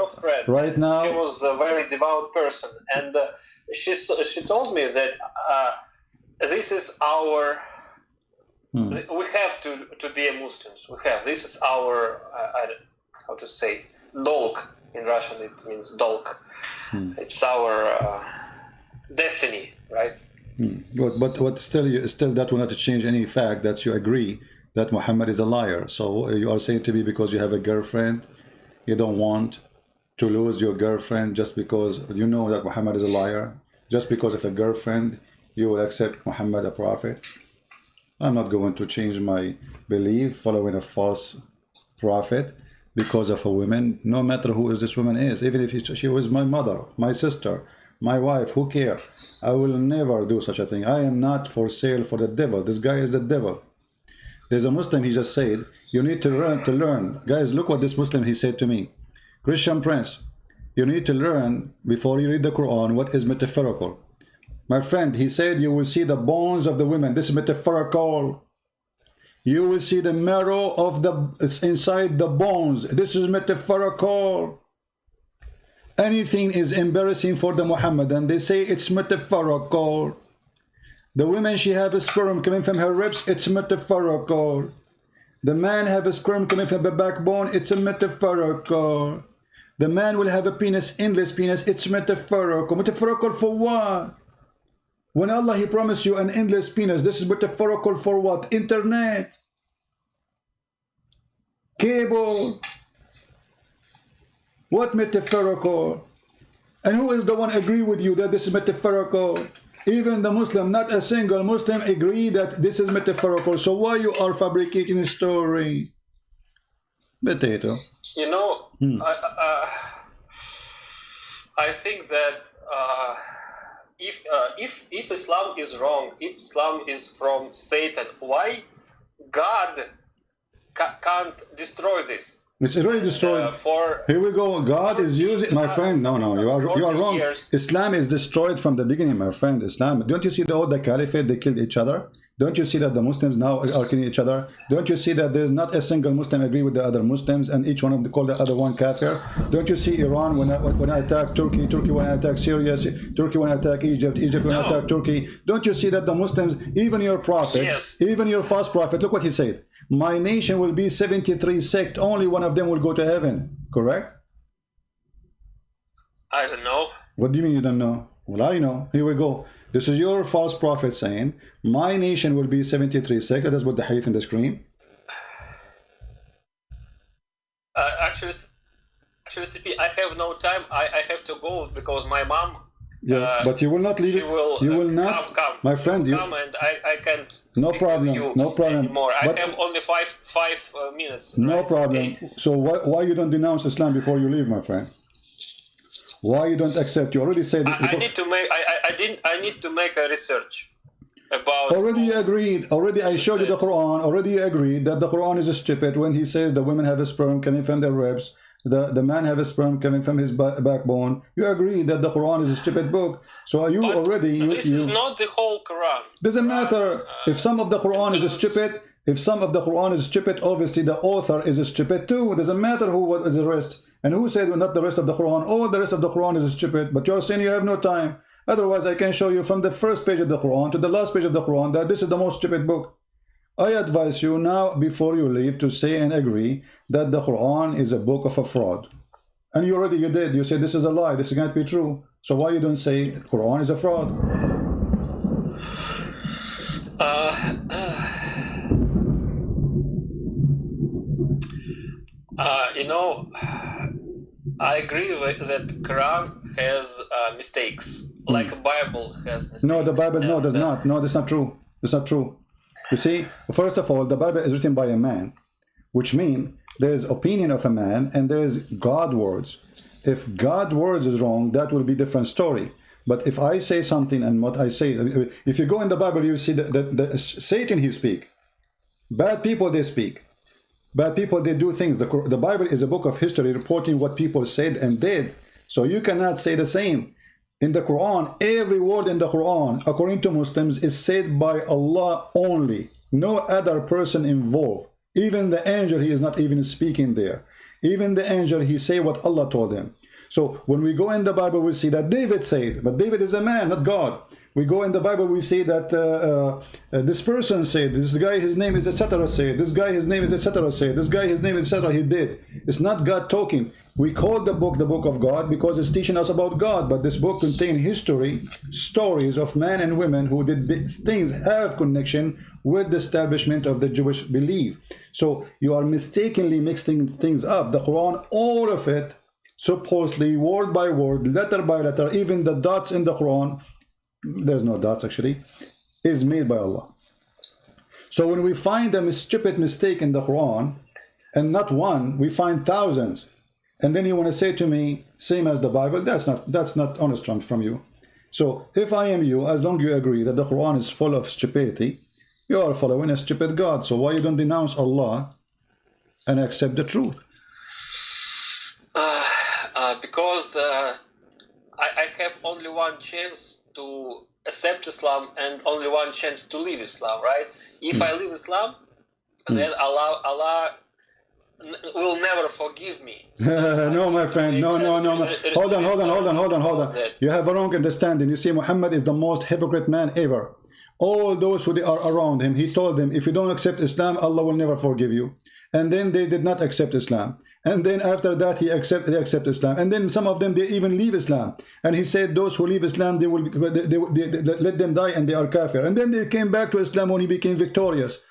right now.
She was a very devout person, and she told me that this is our. We have to be a Muslims. We have. This is our how to say dolg in Russian. It means dolg. It's our destiny, right?
But still that will not change any fact that you agree that Muhammad is a liar. So you are saying to me because you have a girlfriend, you don't want to lose your girlfriend just because you know that Muhammad is a liar. Just because of a girlfriend, you will accept Muhammad a prophet. I'm not going to change my belief following a false prophet because of a woman, no matter who this woman is. Even if she was my mother, my sister, my wife, who cares? I will never do such a thing. I am not for sale for the devil. This guy is the devil. There's a Muslim, he just said, you need to learn. Guys, look what this Muslim, he said to me. Christian Prince, you need to learn before you read the Quran what is metaphorical. My friend, he said, you will see the bones of the women. This is metaphorical. You will see the marrow of it's inside the bones. This is metaphorical. Anything is embarrassing for the Muhammadan. They say it's metaphorical. The women, she have a sperm coming from her ribs. It's metaphorical. The man have a sperm coming from the backbone. It's a metaphorical. The man will have a penis, endless penis. It's metaphorical. Metaphorical for what? When Allah, He promised you an endless penis, this is metaphorical for what? Internet. Cable. What metaphorical? And who is the one agree with you that this is metaphorical? Even the Muslim, not a single Muslim agree that this is metaphorical. So why you are fabricating a story? Potato.
You know, I think that if Islam is wrong, if Islam is from Satan, why God can't destroy this?
It's already destroyed. Here we go. God is using, my friend. No, you are wrong. Islam is destroyed from the beginning, my friend. Islam. Don't you see all the caliphate? They killed each other. Don't you see that the Muslims now are killing each other? Don't you see that there's not a single Muslim agree with the other Muslims, and each one of them call the other one kafir? Don't you see Iran when I attack Turkey, Turkey when I attack Syria, Turkey when I attack Egypt, Egypt when I attack Turkey? Don't you see that the Muslims, even your prophet, even your false prophet, look what he said. My nation will be 73 sect. Only one of them will go to heaven. Correct?
I don't know.
What do you mean you don't know? Well, I know. Here we go. This is your false prophet saying, my nation will be 73 sect. That is what the hadith in the screen.
Actually, CP, I have no time. I have to go because my mom.
Yeah, but you will not leave it. You will not,
come,
my friend. You
come, and I can't.
No
speak
problem.
With you
No problem.
Anymore.
But,
I have only five minutes.
No
right?
problem.
Okay.
So why you don't denounce Islam before you leave, my friend? Why you don't accept? You already said.
I need to make. I need to make a research about.
Already you agreed. Already I showed you the Quran. Already you agreed that the Quran is stupid when he says the women have a sperm coming from their ribs. The man have a sperm coming from his backbone. You agree that the Quran is a stupid book. So are you
but
already...
This is not the whole Quran.
Doesn't matter. If some of the Quran is stupid, obviously the author is stupid too. It doesn't matter who is the rest. And who said not the rest of the Quran? Oh, the rest of the Quran is stupid. But you're saying you have no time. Otherwise, I can show you from the first page of the Quran to the last page of the Quran that this is the most stupid book. I advise you now, before you leave, to say and agree that the Quran is a book of a fraud. And you did. You said this is a lie. This can't be true. So why you don't say Quran is a fraud?
You know, I agree that Quran has mistakes, like Bible has mistakes.
No, the Bible, no, does not. No, that's not true. That's not true. You see, first of all, the Bible is written by a man, which means there is opinion of a man and there is God words. If God words is wrong, that will be a different story. But if I say something and what I say, if you go in the Bible, you see that Satan, he speak. Bad people, they speak. Bad people, they do things. The Bible is a book of history reporting what people said and did. So you cannot say the same. In the Quran, every word in the Quran, according to Muslims, is said by Allah only. No other person involved. Even the angel, he is not even speaking there. Even the angel, he say what Allah told him. So when we go in the Bible, we see that David said, but David is a man, not God. We go in the Bible, we see that this person said, this guy, his name is etc. said, this guy, his name is etc. said, this guy, his name is etc. he did. It's not God talking. We call the book of God because it's teaching us about God, but this book contains history, stories of men and women who did things have connection with the establishment of the Jewish belief. So you are mistakenly mixing things up. The Quran, all of it, supposedly word by word, letter by letter, even the dots in the Quran, there's no dots actually, is made by Allah. So when we find a stupid mistake in the Quran, and not one, we find thousands, and then you want to say to me, same as the Bible, that's not honest from you. So if I am you, as long as you agree that the Quran is full of stupidity, you are following a stupid God. So why you don't denounce Allah and accept the truth?
Because I have only one chance to accept Islam and only one chance to leave Islam, right? If I leave Islam, then Allah will never forgive me.
No, my friend, no. Hold on. You have a wrong understanding. You see, Muhammad is the most hypocrite man ever. All those who are around him, he told them, if you don't accept Islam, Allah will never forgive you. And then they did not accept Islam. And then after that, they accept Islam. And then some of them, they even leave Islam. And he said, those who leave Islam, they let them die and they are kafir. And then they came back to Islam when he became victorious.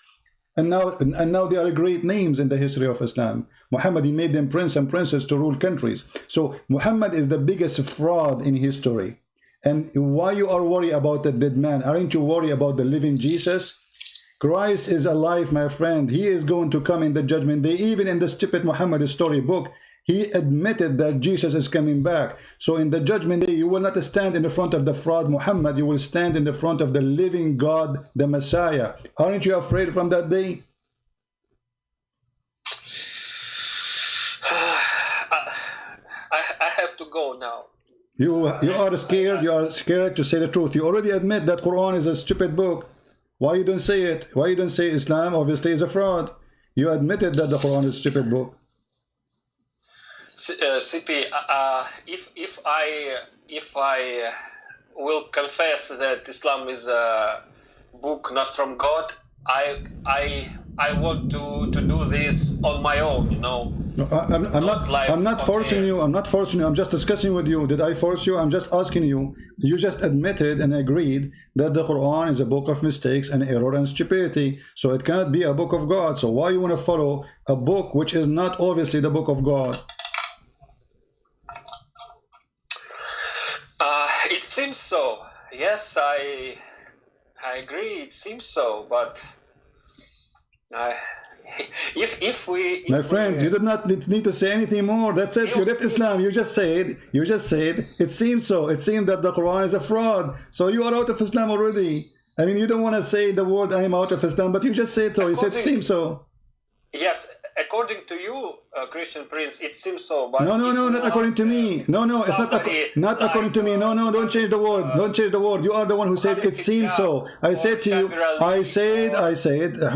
And now they are great names in the history of Islam. Muhammad, he made them prince and princess to rule countries. So Muhammad is the biggest fraud in history. And why you are worried about the dead man? Aren't you worried about the living Jesus? Christ is alive, my friend. He is going to come in the judgment day. Even in the stupid Muhammad storybook, he admitted that Jesus is coming back. So in the judgment day, you will not stand in the front of the fraud Muhammad. You will stand in the front of the living God, the Messiah. Aren't you afraid from that day?
I have to go now.
You are scared. You are scared to say the truth. You already admit that Quran is a stupid book. Why you don't say it? Why you don't say Islam obviously is a fraud? You admitted that the Quran is a stupid book.
CP, if I will confess that Islam is a book not from God, I want to do this on my own, you know.
No, I'm not forcing you. I'm not forcing you. I'm just discussing with you. Did I force you? I'm just asking you. You just admitted and agreed that the Quran is a book of mistakes and error and stupidity. So it cannot be a book of God. So why you want to follow a book which is not obviously the book of God?
It seems so. Yes, I agree. It seems so, but if we,
my friend, you did not need to say anything more. That's it. You left Islam. You just said. It seems so. It seems that the Quran is a fraud. So you are out of Islam already. I mean, you don't want to say the word "I am out of Islam," but you just said so. You said it seems so.
Yes, according to you, Christian Prince, it seems so. But
no, not according to me. No, it's not according to me. No, don't change the word. Don't change the word. You are the one who said it seems so. I said to you. I said,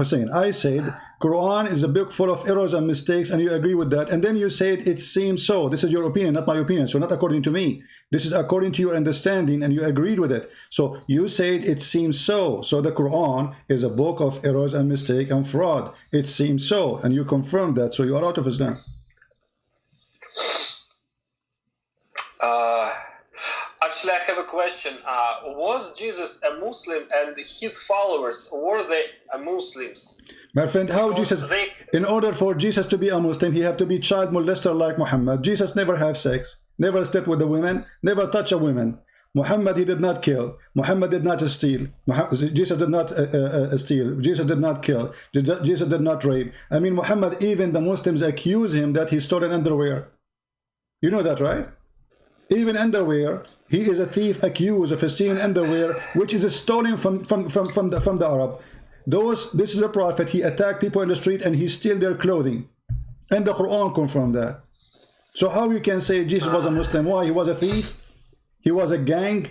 Hussein. I said, Quran is a book full of errors and mistakes, and you agree with that. And then you said it seems so. This is your opinion, not my opinion. So not according to me. This is according to your understanding, and you agreed with it. So you said it seems so. So the Quran is a book of errors and mistake and fraud. It seems so, and you confirmed that. So you are out of Islam.
Actually, I have a question. Was Jesus a Muslim, and his followers, were they Muslims?
My friend, how Jesus, in order for Jesus to be a Muslim, he have to be child molester like Muhammad. Jesus never have sex, never slept with a woman, never touch a woman. Muhammad, he did not kill. Muhammad did not steal. Jesus did not steal. Jesus did not kill. Jesus did not rape. I mean, Muhammad, even the Muslims accuse him that he stole an underwear. You know that, right? Even underwear, he is a thief accused of stealing underwear, which is stolen from the Arab. This is a prophet. He attacked people in the street and he steal their clothing, and the Quran confirmed that. So how you can say Jesus was a Muslim? Why? He was a thief, he was a gang,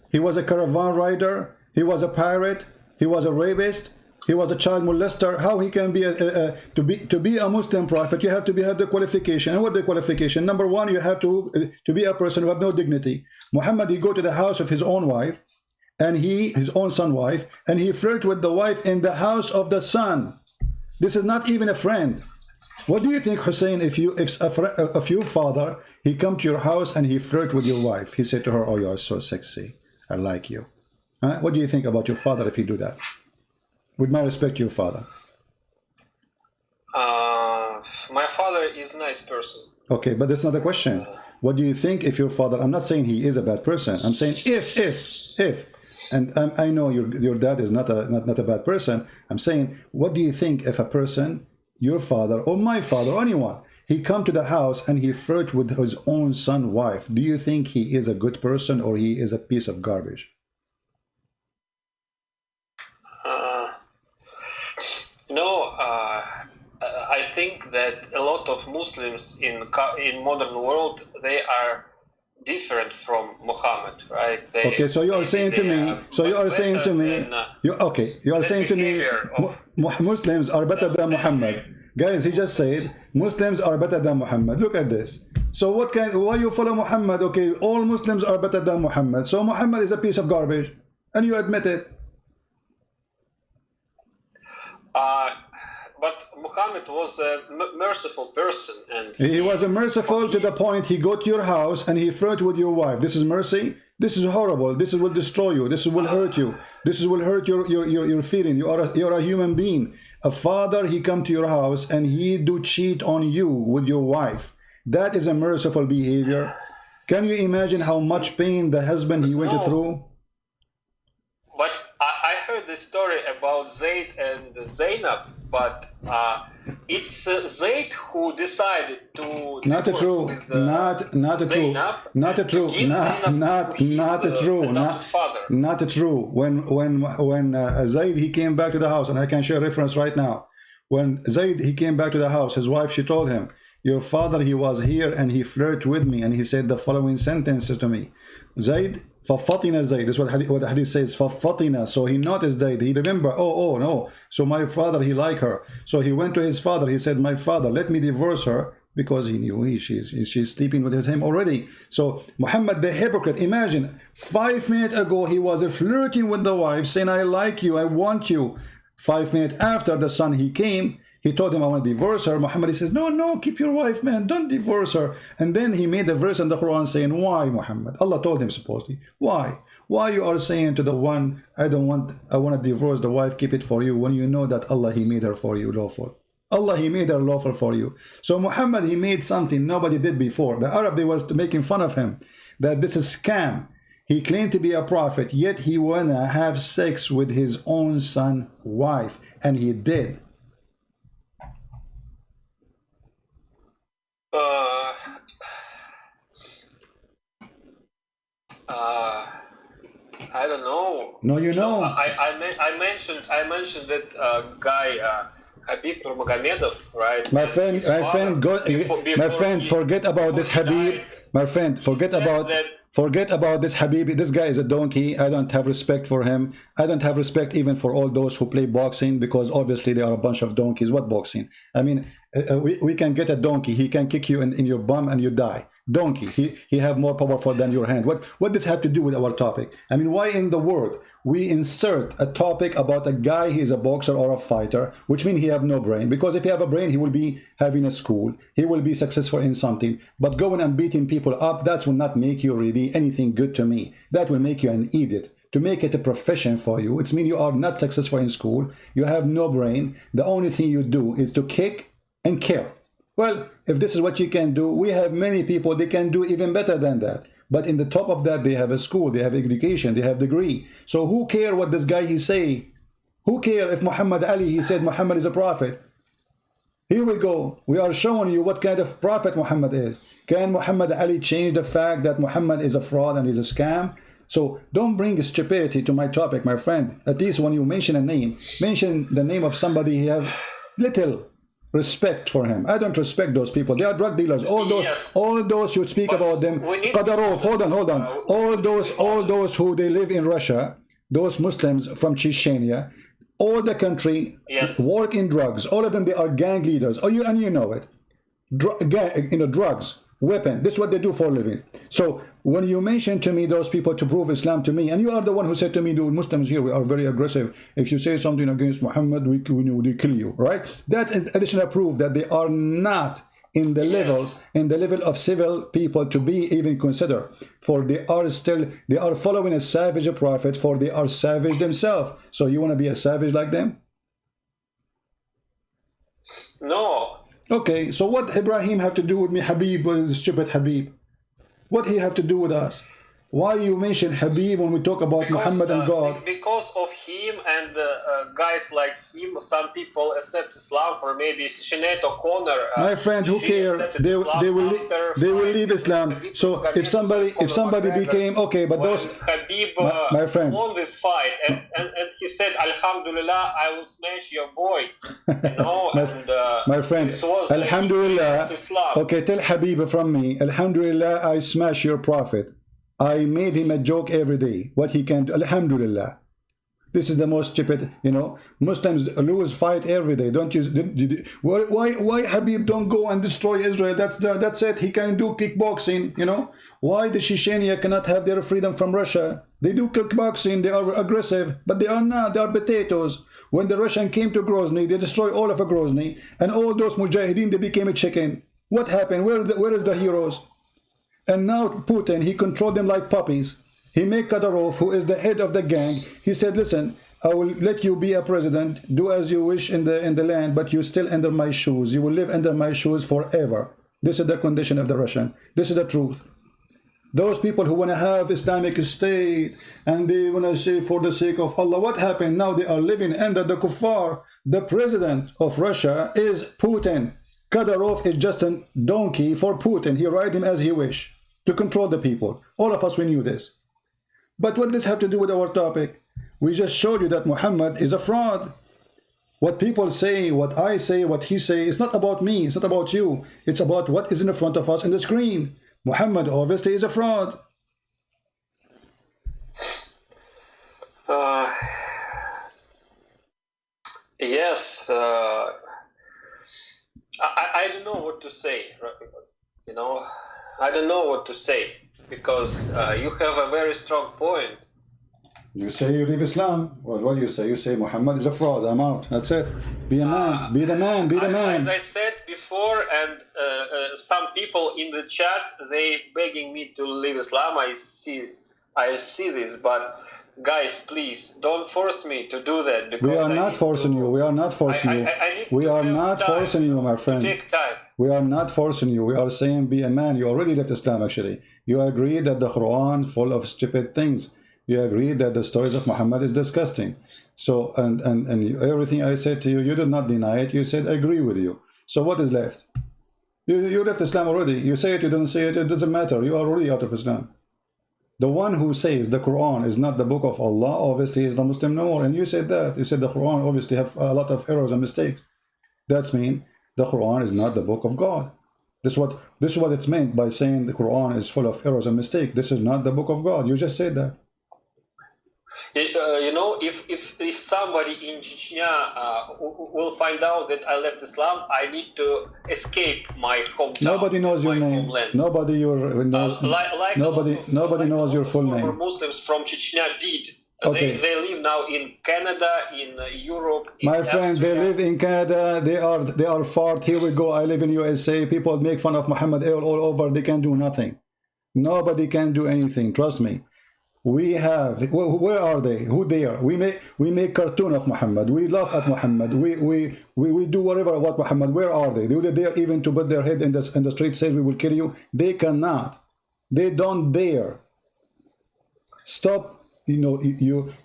he was a caravan rider, he was a pirate, he was a rapist, he was a child molester. How he can be to be a Muslim prophet? You have to have the qualification. And what the qualification? Number one, you have to be a person who have no dignity. Muhammad, he go to the house of his own wife, and his own son wife, and he flirt with the wife in the house of the son. This is not even a friend. What do you think, Hussein, if your father, he come to your house and he flirt with your wife? He said to her, "Oh, you are so sexy. I like you." Huh? What do you think about your father if he do that? With my respect to your father.
My father is a nice person.
Okay, but that's not the question. What do you think if your father, I'm not saying he is a bad person. I'm saying if. And I know your dad is not a bad person. I'm saying, what do you think if a person, your father or my father or anyone, he come to the house and he flirt with his own son wife? Do you think he is a good person or he is a piece of garbage?
No, I think that a lot of Muslims in modern world, they are different from Muhammad, right?
Okay, so you are saying to me, Muslims are better than Muhammad. Guys, he just said Muslims are better than Muhammad. Look at this. So why you follow Muhammad? Okay, all Muslims are better than Muhammad. So Muhammad is a piece of garbage, and you admit it.
But Muhammad was a merciful person, and
he was a merciful to the point he go to your house and he flirted with your wife. This is mercy. This is horrible. This will destroy you. This will hurt you. This will hurt your feeling. You are a human being. a father, he come to your house and he do cheat on you with your wife. That is a merciful behavior. Can you imagine how much pain the husband he went through?
But I heard the story about Zayd and Zainab, but it's Zayd who decided to
not true, not true, not true, not true. When Zayd he came back to the house, and I can share a reference right now. When Zayd he came back to the house, his wife, she told him, your father, he was here and he flirted with me and he said the following sentences to me. Zayd, فَفَطِنَ Zayd. This is what the hadith says, فَفَطِنَ. So he noticed Zayd. He remember, oh no. So my father, he like her. So he went to his father. He said, my father, let me divorce her, because he knew she's sleeping with him already. So Muhammad the hypocrite, imagine, 5 minutes ago he was flirting with the wife, saying, I like you, I want you. 5 minutes after the son he came, he told him, I want to divorce her. Muhammad, he says, no, keep your wife, man. Don't divorce her. And then he made a verse in the Quran saying, why, Muhammad? Allah told him supposedly, why? Why you are saying to the one, I want to divorce the wife, keep it for you, when you know that Allah, he made her for you lawful. Allah, he made her lawful for you. So Muhammad, he made something nobody did before. The Arab, they was making fun of him, that this is scam. He claimed to be a prophet, yet he wanna have sex with his own son, wife, and he did.
I don't know.
No, you know.
I mentioned that guy Habib Nurmagomedov, right?
My friend, forget about this Habib. My friend, forget about this Habib. This guy is a donkey. I don't have respect for him. I don't have respect even for all those who play boxing, because obviously they are a bunch of donkeys. What boxing? I mean, we can get a donkey. He can kick you in your bum and you die. Donkey. He have more powerful than your hand. What does have to do with our topic? I mean, why in the world we insert a topic about a guy, he is a boxer or a fighter, which means he have no brain? Because if he have a brain, he will be having a school, he will be successful in something. But going and beating people up, that will not make you really anything good to me. That will make you an idiot. To make it a profession for you, it means you are not successful in school, you have no brain, the only thing you do is to kick and kill. Well, if this is what you can do, we have many people, they can do even better than that. But in the top of that, they have a school, they have education, they have degree. So who care what this guy he say? Who care if Muhammad Ali, he said Muhammad is a prophet? Here we go. We are showing you what kind of prophet Muhammad is. Can Muhammad Ali change the fact that Muhammad is a fraud and is a scam? So don't bring stupidity to my topic, my friend. At least when you mention a name, mention the name of somebody you have little respect for him. I don't respect those people. They are drug dealers. All those you speak about them. Qadarov, hold on. All those who they live in Russia, those Muslims from Chechnya, all the country work in drugs. All of them, they are gang leaders. Oh, you know it. Drugs, weapon. This is what they do for a living. So when you mention to me those people to prove Islam to me, and you are the one who said to me, the Muslims here, we are very aggressive. If you say something against Muhammad, we kill you, right? That is additional proof that they are not in the level of civil people to be even considered. For they are following a savage prophet, for they are savage themselves. So you want to be a savage like them?
No.
Okay, so what Ibrahim have to do with me, Habib, with the stupid Habib? What he have to do with us? Why you mention Habib when we talk about Muhammad and God?
Because of him and guys like him, some people accept Islam for maybe Sinead O'Connor.
My friend, who care? They will leave Islam. So if somebody became okay, but those
Habib
my friend
won this fight, and he said, Alhamdulillah, I will smash your boy. You know,
my friend, Alhamdulillah. Okay, tell Habib from me, Alhamdulillah, I smash your prophet. I made him a joke every day. What he can do, Alhamdulillah. This is the most stupid, Muslims lose fight every day. Don't you? Why Habib don't go and destroy Israel? That's it. He can do kickboxing. Why the Chechnya cannot have their freedom from Russia? They do kickboxing. They are aggressive, but they are not. They are potatoes. When the Russian came to Grozny, they destroyed all of Grozny, and all those mujahideen, they became a chicken. What happened? Where is the heroes? And now Putin, he controlled them like puppies. He made Kadyrov, who is the head of the gang, he said, listen, I will let you be a president, do as you wish in the land, but you still under my shoes. You will live under my shoes forever. This is the condition of the Russian. This is the truth. Those people who want to have Islamic State and they want to say for the sake of Allah, what happened? Now they are living under the kuffar. The president of Russia is Putin. Kadyrov is just a donkey for Putin. He rides him as he wish to control the people. All of us, we knew this. But what does this have to do with our topic? We just showed you that Muhammad is a fraud. What people say, what I say, what he say, it's not about me, it's not about you. It's about what is in front of us in the screen. Muhammad obviously is a fraud.
Yes, I don't know what to say. You know, I don't know what to say because you have a very strong point.
You say you leave Islam. Well, what do you say? You say Muhammad is a fraud. I'm out. That's it. Be a man. Be the man. Be the man.
As I said before, and some people in the chat, they begging me to leave Islam. I see this, but guys, please don't force me to do that. Because
we are not forcing you. We are not forcing you. We are not forcing you, my friend.
Take time.
We are not forcing you. We are saying be a man. You already left Islam, actually. You agree that the Quran full of stupid things. You agree that the stories of Muhammad is disgusting. So, and everything I said to you, you did not deny it. You said, I agree with you. So what is left? You left Islam already. You say it, you don't say it, it doesn't matter. You are already out of Islam. The one who says the Quran is not the book of Allah, obviously is the Muslim no more. And you said that. You said the Quran obviously have a lot of errors and mistakes. That's mean the Quran is not the book of God. This is what it's meant by saying the Quran is full of errors and mistakes. This is not the book of God. You just said that.
You know, if somebody in Chechnya will find out that I left Islam, I need to escape my hometown.
Nobody knows your name.
Homeland.
Nobody knows your full name.
Muslims from Chechnya did.
Okay.
They live now in Canada, in Europe.
My friend, they live in Canada. They are far. Here we go. I live in USA. People make fun of Muhammad all over. They can do nothing. Nobody can do anything. Trust me. We have, where are they? Who they are? We make cartoon of Muhammad. We laugh at Muhammad. We do whatever about Muhammad. Where are they? Do they dare even to put their head in the street, say we will kill you? They cannot. They don't dare. Stop. You know,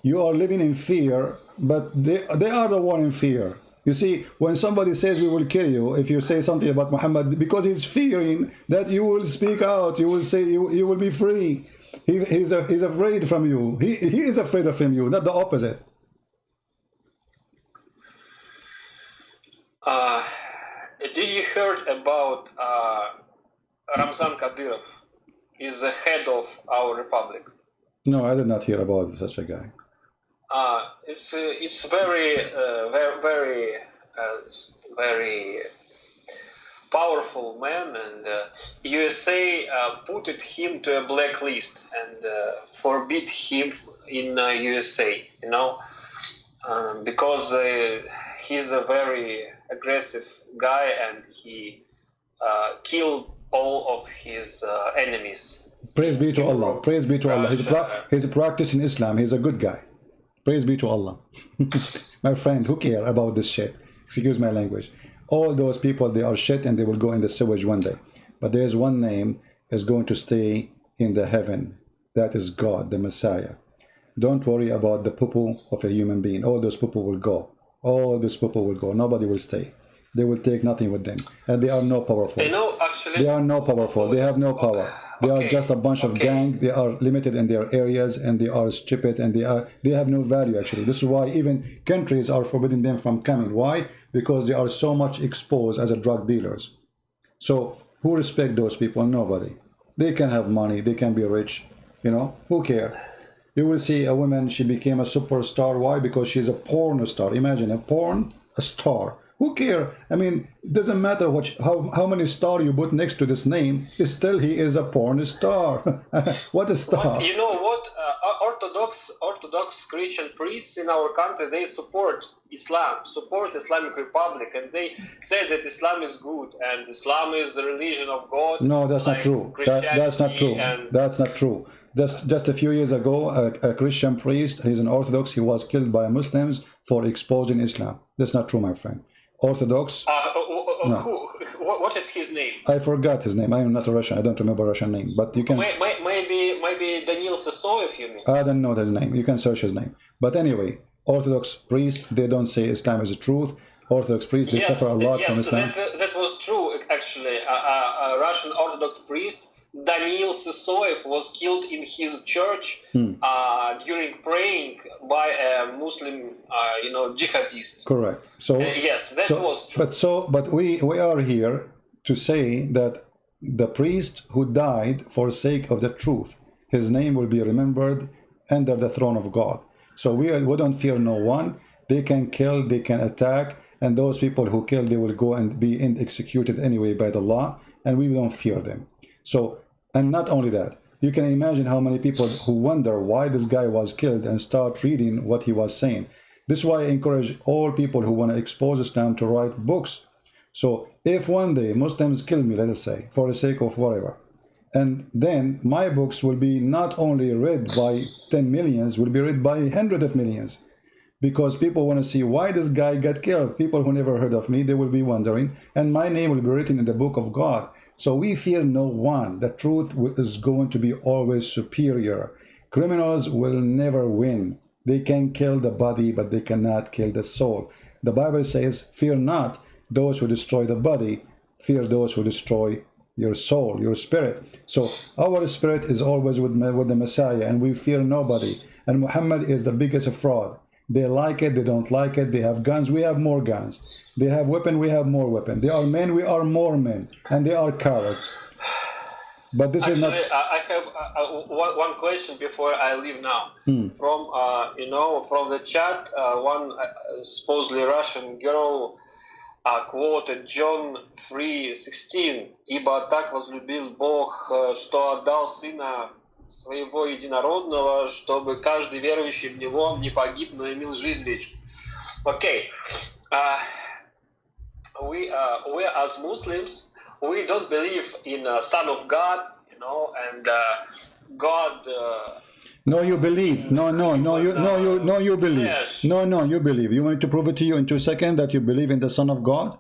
you are living in fear, but they are the one in fear. You see, when somebody says we will kill you, if you say something about Muhammad, because he's fearing that you will speak out, you will say you will be free. He's afraid from you. He is afraid of you, not the opposite.
Did you heard about Ramzan Kadyrov? He's the head of our republic.
No, I did not hear about such a guy.
It's very powerful man, and USA put him to a blacklist and forbid him in USA. You know, because he's a very aggressive guy and he killed all of his enemies.
Praise be to Allah. Praise be to Allah. He's practicing Islam. He's a good guy. Praise be to Allah. My friend, who cares about this shit? Excuse my language. All those people, they are shit and they will go in the sewage one day. But there's one name is going to stay in the heaven. That is God, the Messiah. Don't worry about the poo-poo of a human being. All those poo-poo will go. All those poo-poo will go. Nobody will stay. They will take nothing with them. And they are no powerful.
You know, actually,
they are no powerful. They have no power. They are just a bunch of gang. They are limited in their areas and they are stupid and they have no value actually. This is why even countries are forbidding them from coming. Why? Because they are so much exposed as a drug dealers. So who respect those people? Nobody. They can have money. They can be rich. You know, who care? You will see a woman, she became a superstar. Why? Because she's a porn star. Imagine a star. Who care? I mean, it doesn't matter how many stars you put next to this name. Still, he is a porn star. What a star!
But you know what? Orthodox Christian priests in our country, they support Islam, support Islamic Republic, and they say that Islam is good and Islam is the religion of God.
No, that's not true. That's not true. That's not true. Just a few years ago, a Christian priest, he's an Orthodox, he was killed by Muslims for exposing Islam. That's not true, my friend. Orthodox.
No. What is his name?
I forgot his name. I am not a Russian. I don't remember Russian name. But you can.
Maybe Daniil Sasoyev, you mean?
I don't know his name. You can search his name. But anyway, Orthodox priests, they don't say Islam is the truth. Orthodox priests, they suffer a lot from Islam.
That was true, actually. A Russian Orthodox priest, Daniil Sasoyev, was killed in his church during praying by a Muslim, jihadist.
Correct. So
yes, that was true.
But we are here to say that the priest who died for sake of the truth, his name will be remembered under the throne of God. So we don't fear no one. They can kill, they can attack, and those people who kill, they will go and be executed anyway by the law, and we don't fear them. So, and not only that, you can imagine how many people who wonder why this guy was killed and start reading what he was saying. This is why I encourage all people who want to expose Islam to write books. So if one day Muslims kill me, let us say, for the sake of whatever, and then my books will be not only read by 10 millions, will be read by hundreds of millions. Because people want to see why this guy got killed. People who never heard of me, they will be wondering, and my name will be written in the book of God. So we fear no one. The truth is going to be always superior. Criminals will never win. They can kill the body, but they cannot kill the soul. The Bible says, fear not those who destroy the body, fear those who destroy your soul, your spirit. So our spirit is always with the Messiah, and we fear nobody. And Muhammad is the biggest fraud. They like it, they don't like it. They have guns, we have more guns. They have weapon, we have more weapon. They are men, we are more men. And they are cowards. But this is not.
I have one question before I leave now. From the chat, one supposedly Russian girl quoted John 3:16. «Ибо так возлюбил Бог, что отдал Сына Своего Единородного, чтобы каждый верующий в Него не погиб, но имел жизнь вечную». Okay. We as Muslims, we don't believe in Son of God, and God.
No, you believe. No, you believe. Yes. No, you believe. You want me to prove it to you in 2 seconds that you believe in the Son of God?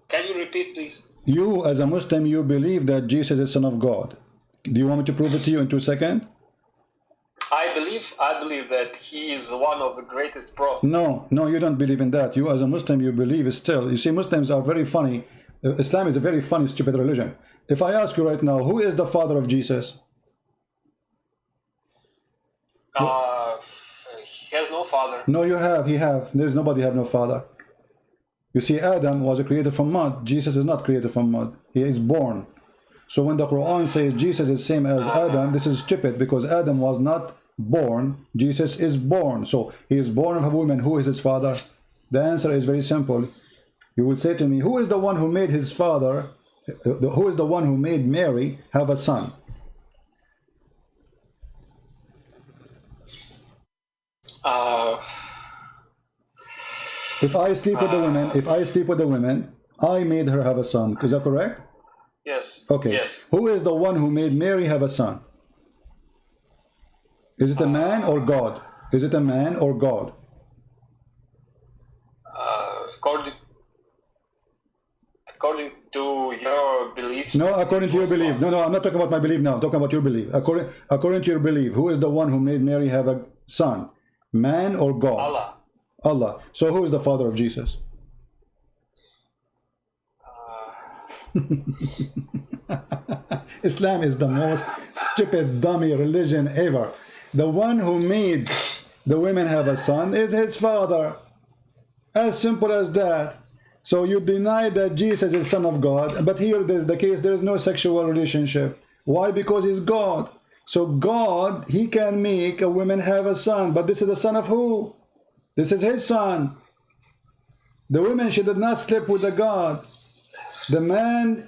Can you repeat, please?
You, as a Muslim, you believe that Jesus is Son of God. Do you want me to prove it to you in 2 seconds?
I believe that he is one of the greatest prophets.
No, you don't believe in that. You, as a Muslim, you believe still. You see, Muslims are very funny. Islam is a very funny, stupid religion. If I ask you right now, who is the father of Jesus?
He has no father.
No, you have. He have. There's nobody have no father. You see, Adam was created from mud. Jesus is not created from mud. He is born. So when the Quran says Jesus is same as Adam, this is stupid, because Adam was not born. Jesus is born. So he is born of a woman. Who is his father? The answer is very simple. You will say to me, who is the one who made his father, who is the one who made Mary have a son? If I sleep with the women, I made her have a son. Is that correct?
Yes.
Okay.
Yes.
Who is the one who made Mary have a son? Is it a man or God? Is it a man or God?
According to your beliefs.
No, according to your belief. No, I'm not talking about my belief now. I'm talking about your belief. According to your belief, who is the one who made Mary have a son? Man or God?
Allah.
Allah. So who is the father of Jesus? Islam is the most stupid, dummy religion ever. The one who made the women have a son is his father. As simple as that. So you deny that Jesus is Son of God, but here there's the case, there is no sexual relationship. Why? Because he's God. So God, he can make a woman have a son, but this is the son of who? This is his son. The woman, she did not sleep with the God. The man,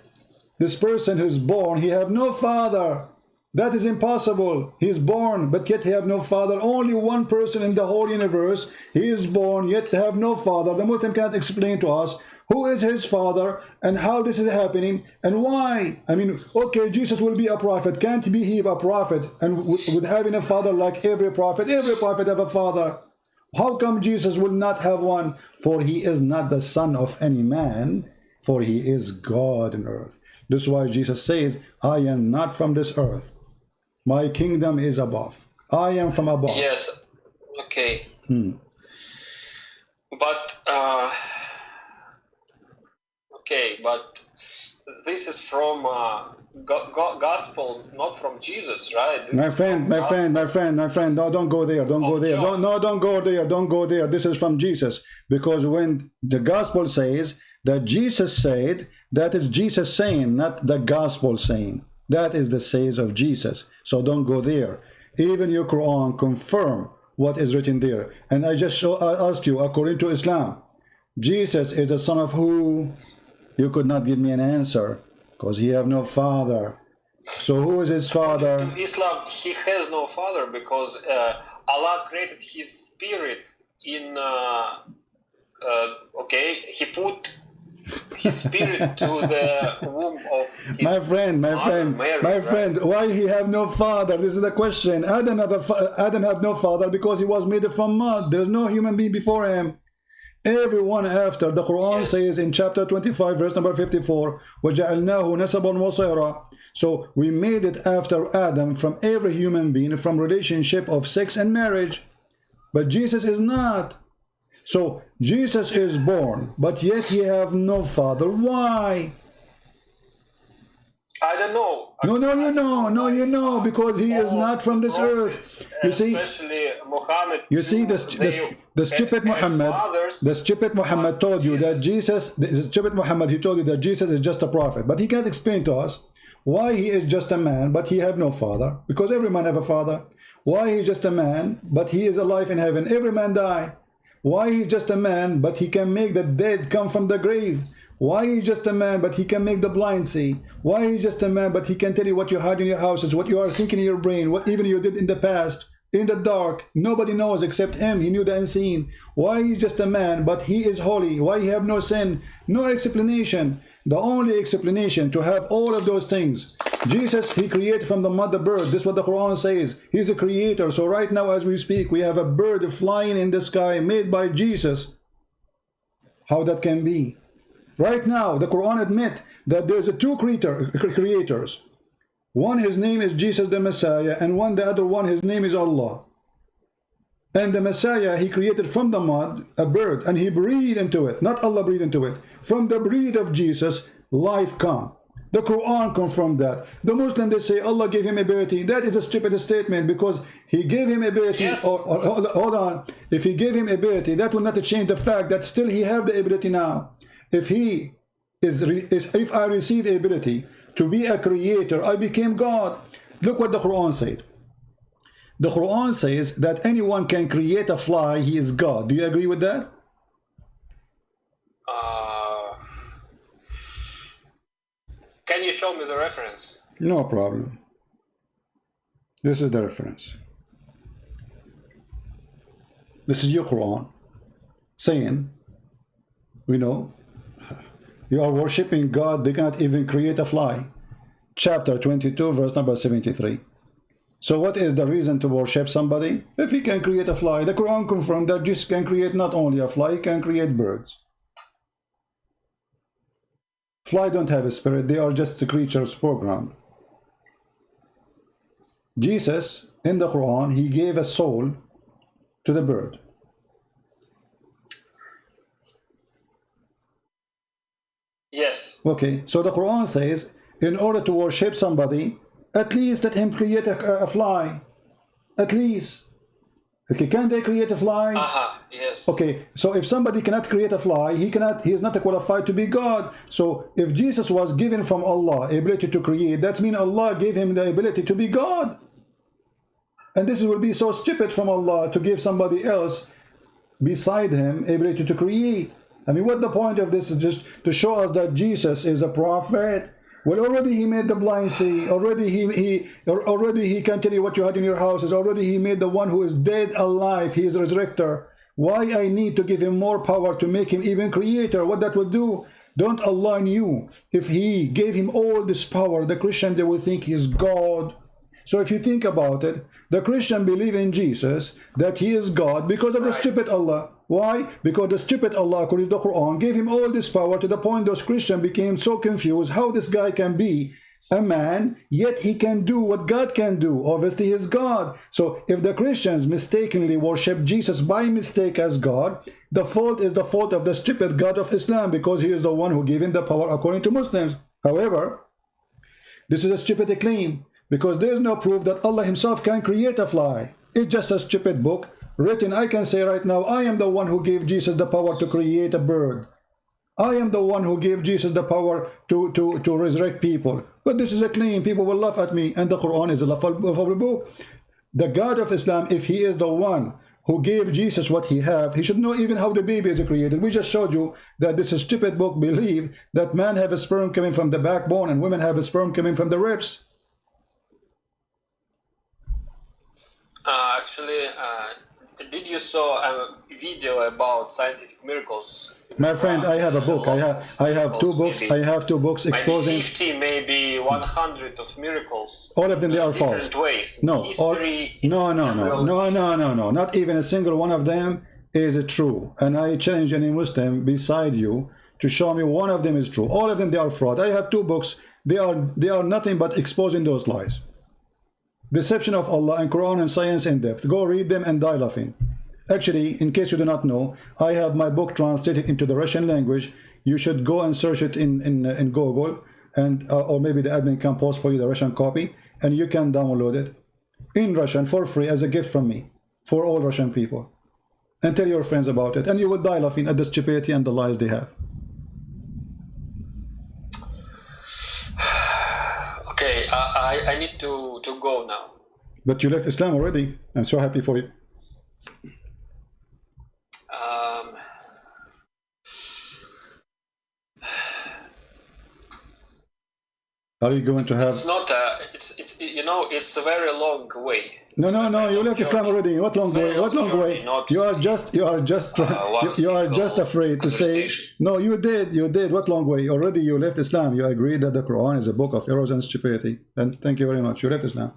this person who's born, he have no father. That is impossible. He is born, but yet he have no father. Only one person in the whole universe, he is born, yet have no father. The Muslim cannot explain to us who is his father, and how this is happening, and why. I mean, okay, Jesus will be a prophet. Can't be he a prophet and with having a father like every prophet? Every prophet have a father. How come Jesus will not have one? For he is not the son of any man, for he is God on earth. This is why Jesus says, I am not from this earth. My kingdom is above. I am from above.
Yes. Okay. But okay, but this is from gospel, not from Jesus, right?
My friend, no, don't go there, don't go there. Don't go there, don't go there. This is from Jesus. Because when the gospel says that Jesus said, that is Jesus saying, not the gospel saying. That is the says of Jesus. So don't go there. Even your Quran confirm what is written there. And I just asked you, according to Islam, Jesus is the son of who? You could not give me an answer because he have no father. So who is his father?
In Islam, he has no father because Allah created his spirit in. Okay, he put his spirit to the womb of his
my friend,
Mary,
why he have no father? This is the question. Adam have no father because he was made from mud. There is no human being before him. Everyone after. The Quran says in chapter 25 verse number 54, وَجَعَلْنَاهُ نَسَبًا وَصَيْرًا. So we made it after Adam from every human being, from relationship of sex and marriage. But Jesus is not. So Jesus is born, but yet he have no father. Why?
I don't know.
No, you know, because he is not from this earth. You see,
especially Muhammad.
You see, the stupid Muhammad told you that Jesus, the stupid Muhammad, he told you that Jesus is just a prophet, but he can't explain to us why he is just a man, but he have no father, because every man have a father. Why he just a man, but he is alive in heaven. Every man die. Why he just a man, but he can make the dead come from the grave. Why he just a man, but he can make the blind see? Why he just a man, but he can tell you what you had in your houses, what you are thinking in your brain, what even you did in the past, in the dark. Nobody knows except him. He knew the unseen. Why he just a man, but he is holy? Why he have no sin? No explanation. The only explanation to have all of those things. Jesus, he created from the mud the bird. This is what the Quran says. He's a creator. So right now as we speak, we have a bird flying in the sky made by Jesus. How that can be? Right now, the Quran admit that there's two creators. One, his name is Jesus the Messiah, and one, the other one, his name is Allah. And the Messiah, he created from the mud a bird, and he breathed into it. Not Allah breathed into it. From the breath of Jesus, life come. The Quran confirmed that. The Muslim, they say Allah gave him ability. That is a stupid statement, because he gave him ability.
Yes.
Hold on. If he gave him ability, that will not change the fact that still he have the ability now. If he if I receive ability to be a creator, I became God. Look what the Quran said. The Quran says that anyone can create a fly. He is God. Do you agree with that?
Can you show me the reference?
No problem. This is the reference. This is your Quran saying, you are worshipping God, they cannot even create a fly. Chapter 22, verse number 73. So what is the reason to worship somebody? If he can create a fly, the Quran confirmed that Jesus can create not only a fly, he can create birds. Fly don't have a spirit, they are just the creatures programmed. Jesus, in the Quran, he gave a soul to the bird.
Yes.
Okay, so the Quran says, in order to worship somebody, at least let him create a fly. At least. Okay, can they create a fly?
Yes.
Okay, so if somebody cannot create a fly, he is not qualified to be God. So if Jesus was given from Allah ability to create, that means Allah gave him the ability to be God. And this will be so stupid from Allah to give somebody else beside him ability to create. I mean, what the point of this is just to show us that Jesus is a prophet. Well, already he made the blind see. Already he can tell you what you had in your houses. Already he made the one who is dead alive. He is a resurrector. Why I need to give him more power to make him even creator? What that will do? Don't Allah knew if he gave him all this power, the Christian, they will think he is God. So if you think about it, the Christian believe in Jesus, that he is God, because of the stupid Allah. Why? Because the stupid Allah, according to the Quran, gave him all this power to the point those Christians became so confused how this guy can be a man, yet he can do what God can do. Obviously he is God. So if the Christians mistakenly worship Jesus by mistake as God, the fault is the fault of the stupid God of Islam, because he is the one who gave him the power according to Muslims. However, this is a stupid claim, because there is no proof that Allah himself can create a fly. It's just a stupid book written. I can say right now, I am the one who gave Jesus the power to create a bird. I am the one who gave Jesus the power to resurrect people. But this is a claim. People will laugh at me, and the Quran is a laughable book. The God of Islam, if he is the one who gave Jesus what he have, he should know even how the baby is created. We just showed you that this stupid book believe that man have a sperm coming from the backbone and women have a sperm coming from the ribs.
Actually, did you saw a video about scientific miracles?
My friend, I have a book. I have two books. I have two books exposing
maybe 50, maybe 100 of miracles.
All of them, they are false.
Ways.
No,
History,
no. Not even a single one of them is true. And I challenge any Muslim beside you to show me one of them is true. All of them, they are fraud. I have two books. They are nothing but exposing those lies. Deception of Allah and Quran and Science in Depth. Go read them and die laughing. Actually, in case you do not know, I have my book translated into the Russian language. You should go and search it in Google, and or maybe the admin can post for you the Russian copy, and you can download it in Russian for free as a gift from me for all Russian people. And tell your friends about it, and you will die laughing at the stupidity and the lies they have.
Okay, I need to go now.
But you left Islam already. I'm so happy for you. Are you going to have?
It's not a. It's you know, it's a very long way.
No. You left Islam already. What long way? What long way? You are just afraid to say. No, you did. What long way? Already you left Islam. You agree that the Quran is a book of errors and stupidity. And thank you very much. You left Islam.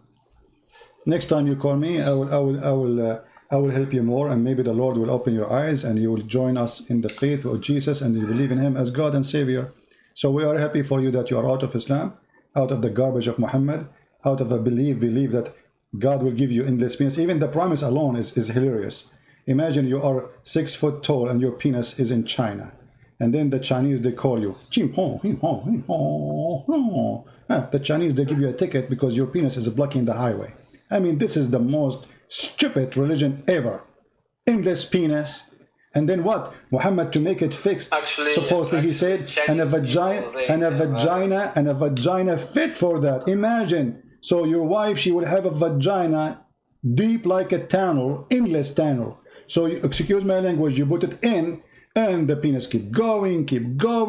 Next time you call me, I will help you more, and maybe the Lord will open your eyes, and you will join us in the faith of Jesus, and you believe in Him as God and Savior. So we are happy for you that you are out of Islam, out of the garbage of Muhammad, out of a believe that God will give you endless penis. Even the promise alone is hilarious. Imagine you are 6 foot tall and your penis is in China, and then the Chinese, they call you the Chinese, they give you a ticket because your penis is blocking the highway. I mean, this is the most stupid religion ever. Endless penis. And then what? Muhammad, to make it fixed, actually, supposedly he said, and a vagina fit for that. Imagine. So your wife, she will have a vagina deep like a tunnel, endless tunnel. So you, excuse my language, you put it in, and the penis keep going. You go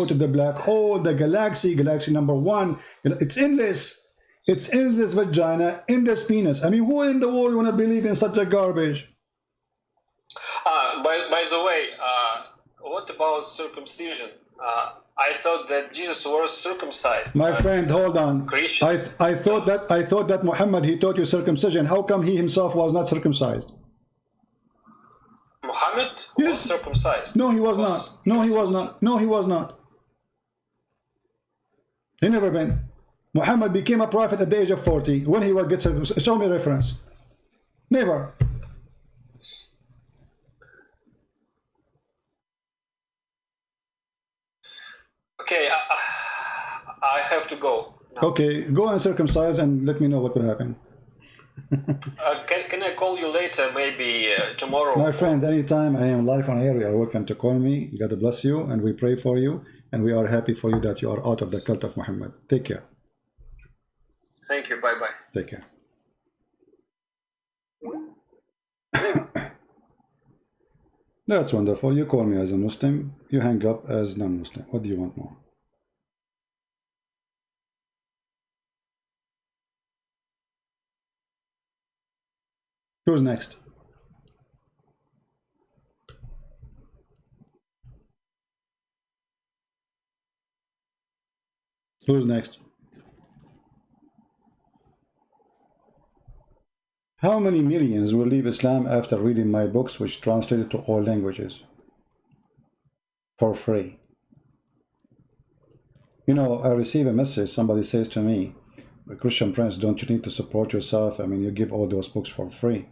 to the black hole, the galaxy number 1. It's endless. It's endless vagina, endless penis. I mean, who in the world want to believe in such a garbage?
By the way, what about circumcision? I thought that Jesus was circumcised.
My friend, hold on. I thought that Muhammad, he taught you circumcision. How come he himself was not circumcised?
Muhammad was circumcised.
No, he was not. No, he was not. No, he was not. He never been. Muhammad became a prophet at the age of 40. When he will get circumcised? Show me reference. Never.
Okay, I have to go now.
Okay, go and circumcise and let me know what will happen.
Can I call you later, maybe tomorrow?
My friend, anytime I am live on air, you are welcome to call me. God bless you, and we pray for you, and we are happy for you that you are out of the cult of Muhammad. Take care.
Thank you. Bye-bye.
Take care. That's wonderful. You call me as a Muslim, you hang up as non-Muslim. What do you want more? Who's next? Who's next? How many millions will leave Islam after reading my books, which translated to all languages for free? You know, I receive a message, somebody says to me, Christian Prince, don't you need to support yourself? I mean, you give all those books for free.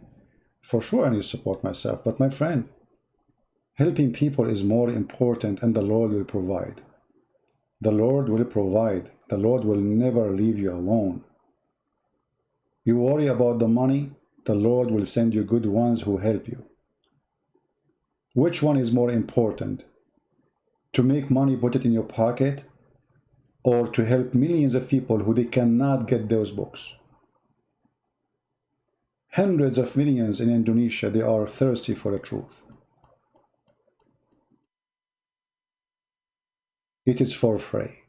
For sure I need to support myself, but my friend, helping people is more important, and the Lord will provide. The Lord will provide. The Lord will never leave you alone. You worry about the money, the Lord will send you good ones who help you. Which one is more important? To make money, put it in your pocket, or to help millions of people who they cannot get those books? Hundreds of millions in Indonesia, they are thirsty for the truth. It is for free,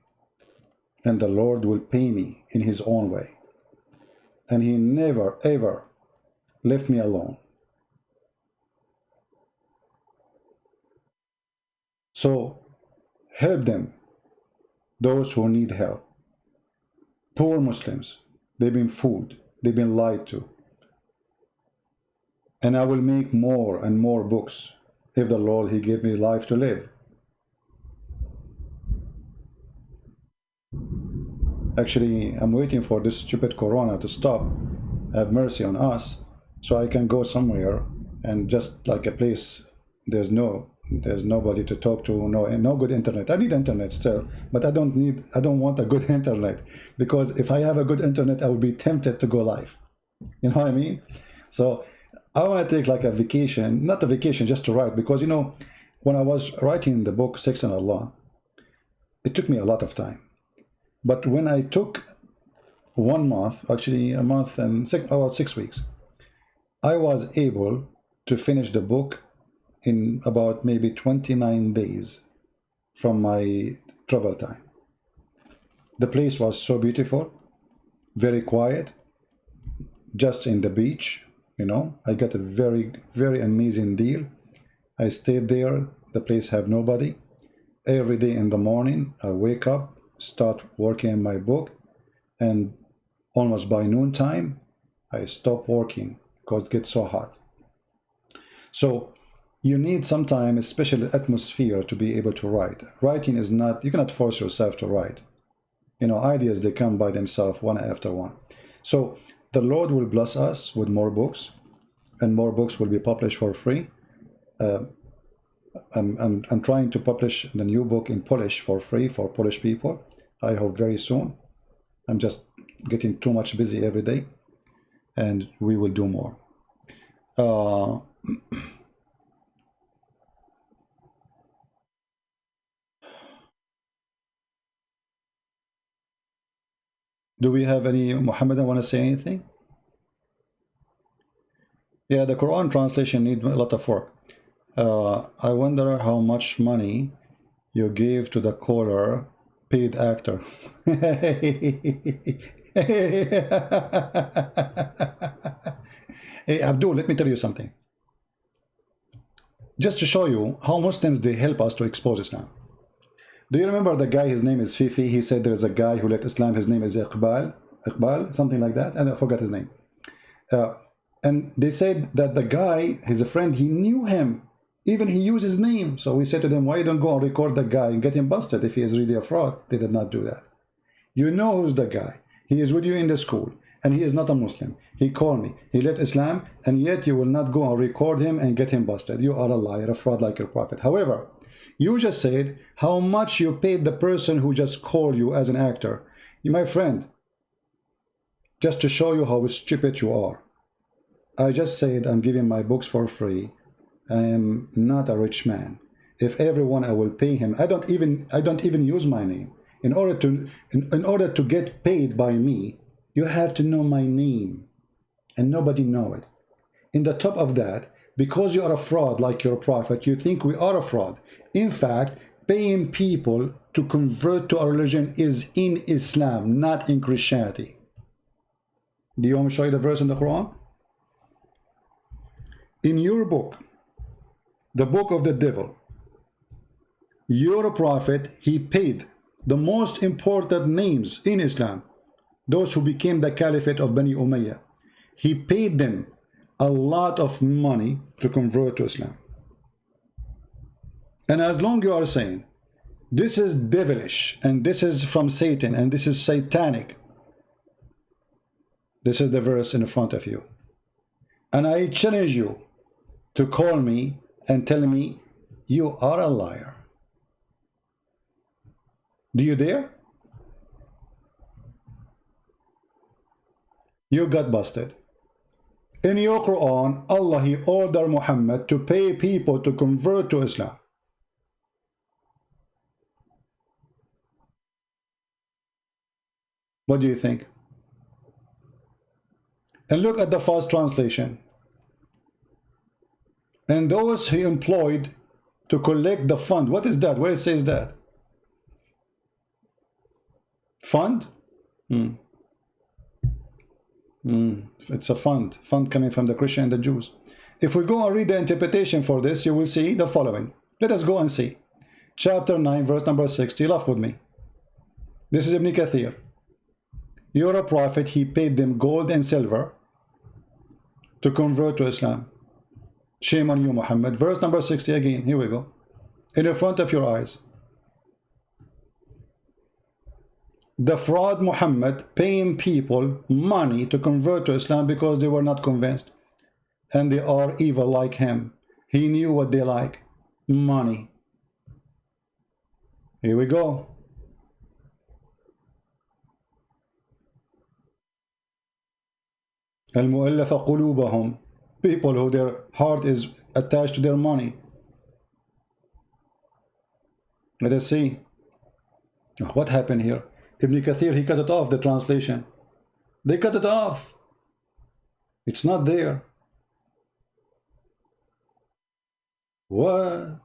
and the Lord will pay me in his own way. And he never ever left me alone. So help them, those who need help. Poor Muslims, they've been fooled, they've been lied to. And I will make more and more books if the Lord, he gave me life to live. Actually, I'm waiting for this stupid corona to stop, have mercy on us, so I can go somewhere and just like a place there's nobody to talk to, no good internet. I need internet still, but I don't want a good internet, because if I have a good internet, I will be tempted to go live. You know what I mean? So I want to take like a vacation, not a vacation, just to write, because you know, when I was writing the book Sex and Allah, it took me a lot of time. But when I took 1 month, actually a month and about 6 weeks, I was able to finish the book in about maybe 29 days from my travel time. The place was so beautiful, very quiet, just in the beach, you know. I got a very, very amazing deal. I stayed there, the place have nobody. Every day in the morning, I wake up, start working on my book, and almost by noontime, I stop working because it gets so hot. So you need sometimes a special atmosphere to be able to write. Writing is not, you cannot force yourself to write. You know, ideas, they come by themselves one after one. So the Lord will bless us with more books, and more books will be published for free. I'm trying to publish the new book in Polish for free for Polish people. I hope very soon. I'm just getting too much busy every day, and we will do more. Do we have any Muhammadan want to say anything? Yeah, the Quran translation needs a lot of work. I wonder how much money you gave to the caller, paid actor. Hey, Abdul, let me tell you something. Just to show you how Muslims, they help us to expose Islam. Do you remember the guy, his name is Fifi? He said there's a guy who left Islam, his name is Iqbal, something like that, and I forgot his name. And they said that the guy, he's a friend, he knew him. Even he used his name. So we said to them, why you don't go and record the guy and get him busted if he is really a fraud? They did not do that. You know who's the guy. He is with you in the school, and he is not a Muslim. He called me. He left Islam, and yet you will not go and record him and get him busted. You are a liar, a fraud like your prophet. However, you just said how much you paid the person who just called you as an actor. My friend, just to show you how stupid you are, I just said I'm giving my books for free. I am not a rich man. If everyone, I will pay him. I don't even use my name. In order to get paid by me, you have to know my name, and nobody know it. In the top of that, because you are a fraud like your prophet, you think we are a fraud. In fact, paying people to convert to our religion is in Islam, not in Christianity. Do you want me to show you the verse in the Quran? In your book, the book of the devil, your prophet, he paid the most important names in Islam, those who became the caliphate of Bani Umayyah, he paid them a lot of money to convert to Islam. And as long you are saying this is devilish and this is from Satan and this is satanic, this is the verse in front of you. And I challenge you to call me and tell me you are a liar. Do you dare? You got busted. In your Quran, Allah, he ordered Muhammad to pay people to convert to Islam. What do you think? And look at the first translation. And those he employed to collect the fund. What is that? Where it says that? Fund? It's a fund coming from the Christian and the Jews. If we go and read the interpretation for this, you will see the following. Let us go and see. Chapter 9, verse number 60. Laugh with me. This is Ibn Kathir. You're a prophet, he paid them gold and silver to convert to Islam. Shame on you, Muhammad. Verse number 60 again. Here we go. In the front of your eyes. The fraud Muhammad paying people money to convert to Islam because they were not convinced. And they are evil like him. He knew what they like. Money. Here we go. المؤلف قلوبهم, people who their heart is attached to their money. Let us see what happened here. Ibn Kathir, he cut it off, the translation. They cut it off. It's not there. What?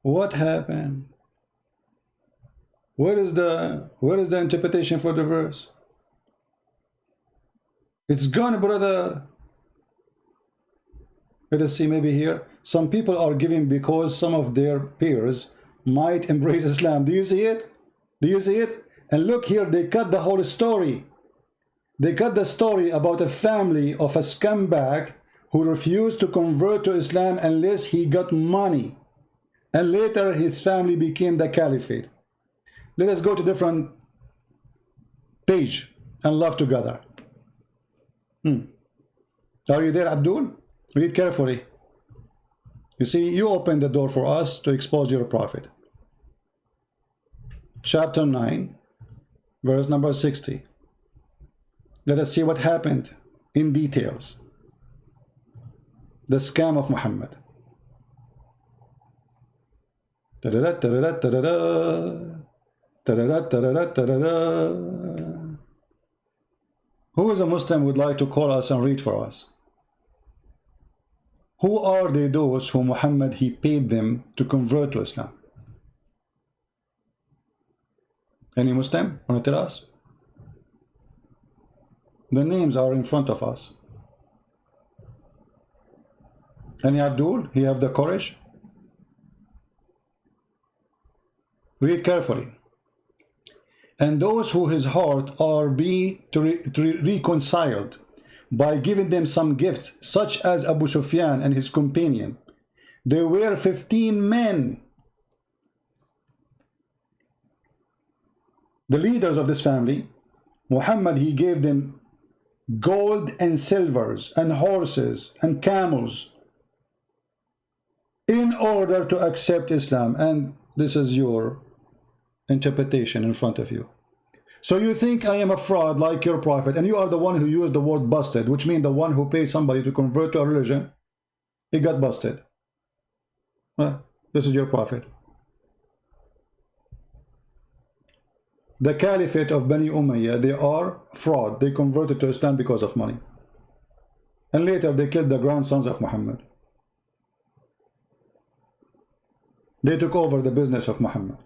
What happened? Where is the interpretation for the verse? It's gone, brother. Let us see, maybe here. Some people are giving because some of their peers might embrace Islam. Do you see it? Do you see it? And look here, they cut the whole story. They cut the story about a family of a scumbag who refused to convert to Islam unless he got money. And later his family became the caliphate. Let us go to different page and laugh together. Are you there, Abdul? Read carefully. You see, you opened the door for us to expose your prophet. Chapter 9, verse number 60. Let us see what happened in details. The scam of Muhammad. Ta-da-da, ta-da-da, ta-da-da. Ta-da-da, ta-da-da, ta-da-da. Who is a Muslim would like to call us and read for us? Who are they, those who Muhammad he paid them to convert to Islam? Any Muslim want to tell us? The names are in front of us. Any Abdul? He have the courage? Read carefully. And those who his heart are reconciled by giving them some gifts, such as Abu Sufyan and his companion. There were 15 men. The leaders of this family, Muhammad, he gave them gold and silvers and horses and camels in order to accept Islam. And this is your interpretation in front of you. So you think I am a fraud like your prophet, and you are the one who used the word busted, which means the one who pays somebody to convert to a religion, he got busted. Well, this is your prophet. The caliphate of Bani Umayyah, they are fraud. They converted to Islam because of money. And later they killed the grandsons of Muhammad. They took over the business of Muhammad.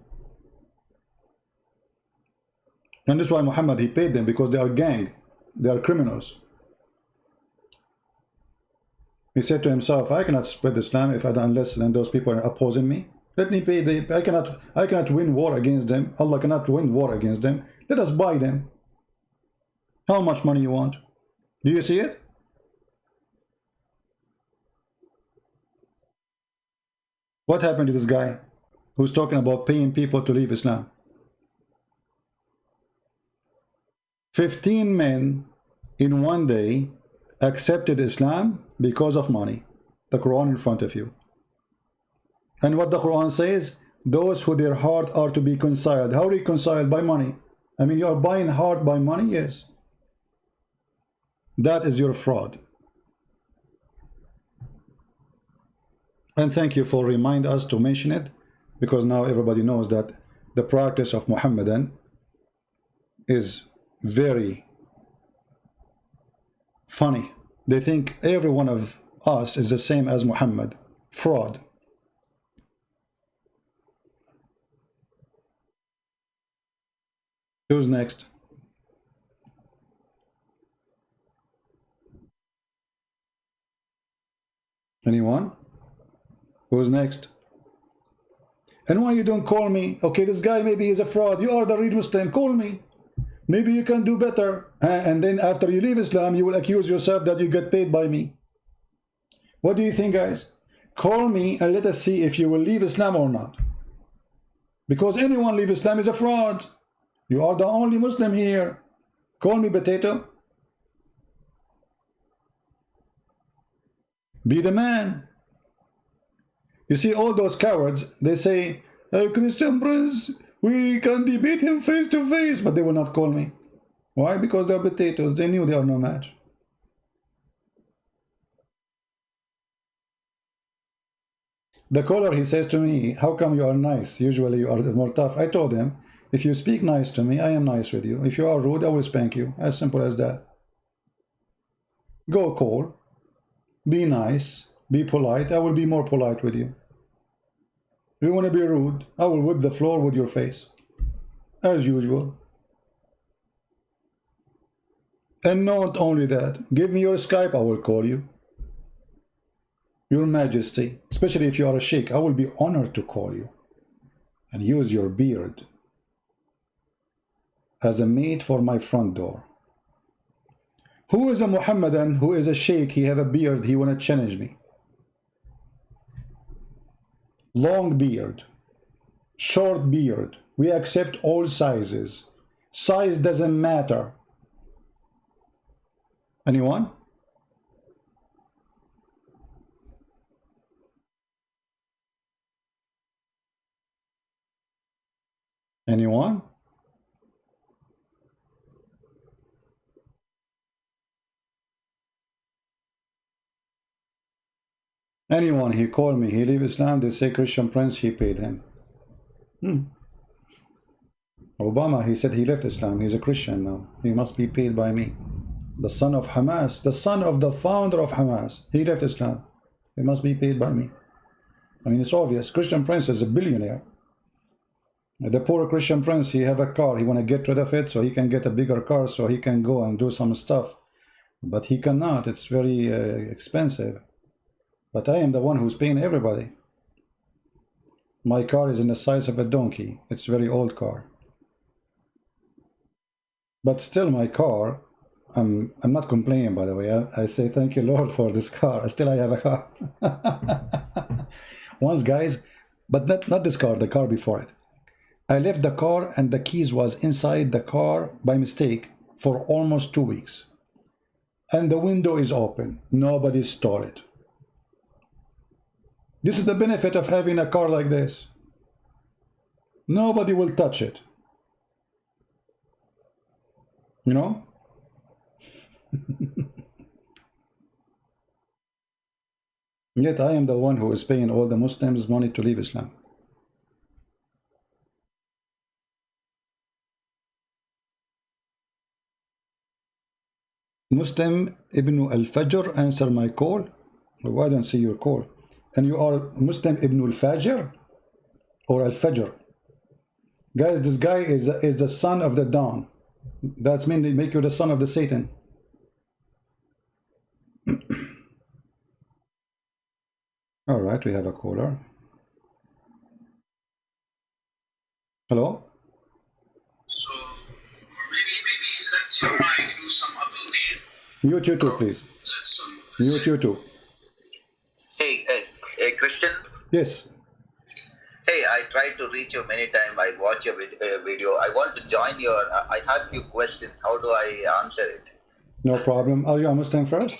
And this is why Muhammad, he paid them, because they are gang. They are criminals. He said to himself, I cannot spread Islam if I don't, unless and those people are opposing me. Let me pay them. I cannot win war against them. Allah cannot win war against them. Let us buy them. How much money you want? Do you see it? What happened to this guy who's talking about paying people to leave Islam? 15 men in one day accepted Islam because of money. The Quran in front of you. And what the Quran says, those who their heart are to be reconciled. How reconciled? By money. I mean, you are buying heart by money? Yes. That is your fraud. And thank you for reminding us to mention it, because now everybody knows that the practice of Muhammadan is very funny. They think every one of us is the same as Muhammad. Fraud. Who's next? Anyone? Who's next? And why you don't call me? Okay, this guy maybe is a fraud. You are the real Muslim. Call me. Maybe you can do better. And then after you leave Islam, you will accuse yourself that you get paid by me. What do you think, guys? Call me and let us see if you will leave Islam or not. Because anyone leave Islam is a fraud. You are the only Muslim here. Call me, potato. Be the man. You see, all those cowards, they say, hey, Christian Prince, we can debate him face to face, but they will not call me. Why? Because they're potatoes. They knew they are no match. The caller, he says to me, how come you are nice? Usually you are more tough. I told him, if you speak nice to me, I am nice with you. If you are rude, I will spank you. As simple as that. Go call. Be nice. Be polite. I will be more polite with you. If you want to be rude, I will whip the floor with your face. As usual. And not only that, give me your Skype, I will call you. Your Majesty, especially if you are a sheikh, I will be honored to call you. And use your beard as a mate for my front door. Who is a Muhammadan, who is a sheikh, he have a beard, he want to challenge me? Long beard, short beard, we accept all sizes. Size doesn't matter. Anyone? Anyone? Anyone, he called me, he leave Islam, they say Christian Prince, he paid him. Obama, he said he left Islam, he's a Christian now, he must be paid by me. The son of Hamas, the son of the founder of Hamas, he left Islam, he must be paid by me. I mean, it's obvious, Christian Prince is a billionaire. The poor Christian Prince, he have a car, he want to get rid of it so he can get a bigger car so he can go and do some stuff. But he cannot, it's very expensive. But I am the one who's paying everybody. My car is in the size of a donkey. It's a very old car. But still my car, I'm not complaining, by the way. I say thank you, Lord, for this car. Still I have a car. Once, guys, but not this car, the car before it. I left the car and the keys was inside the car by mistake for almost 2 weeks. And the window is open. Nobody stole it. This is the benefit of having a car like this. Nobody will touch it. You know? Yet I am the one who is paying all the Muslims money to leave Islam. Muslim Ibn al-Fajr, answer my call. Oh, I don't see your call. And you are Muslim Ibn al-Fajr or al-Fajr? Guys, this guy is the son of the dawn. That's mean they make you the son of the Satan. All right, we have a caller. Hello?
So maybe let your mic do some evolution.
Mute you too, please. Mute you too.
Hey, Christian.
Yes.
Hey, I tried to reach you many times. I watch your video. I want to join your. I have few questions. How do I answer it?
No problem. Are you a Muslim first?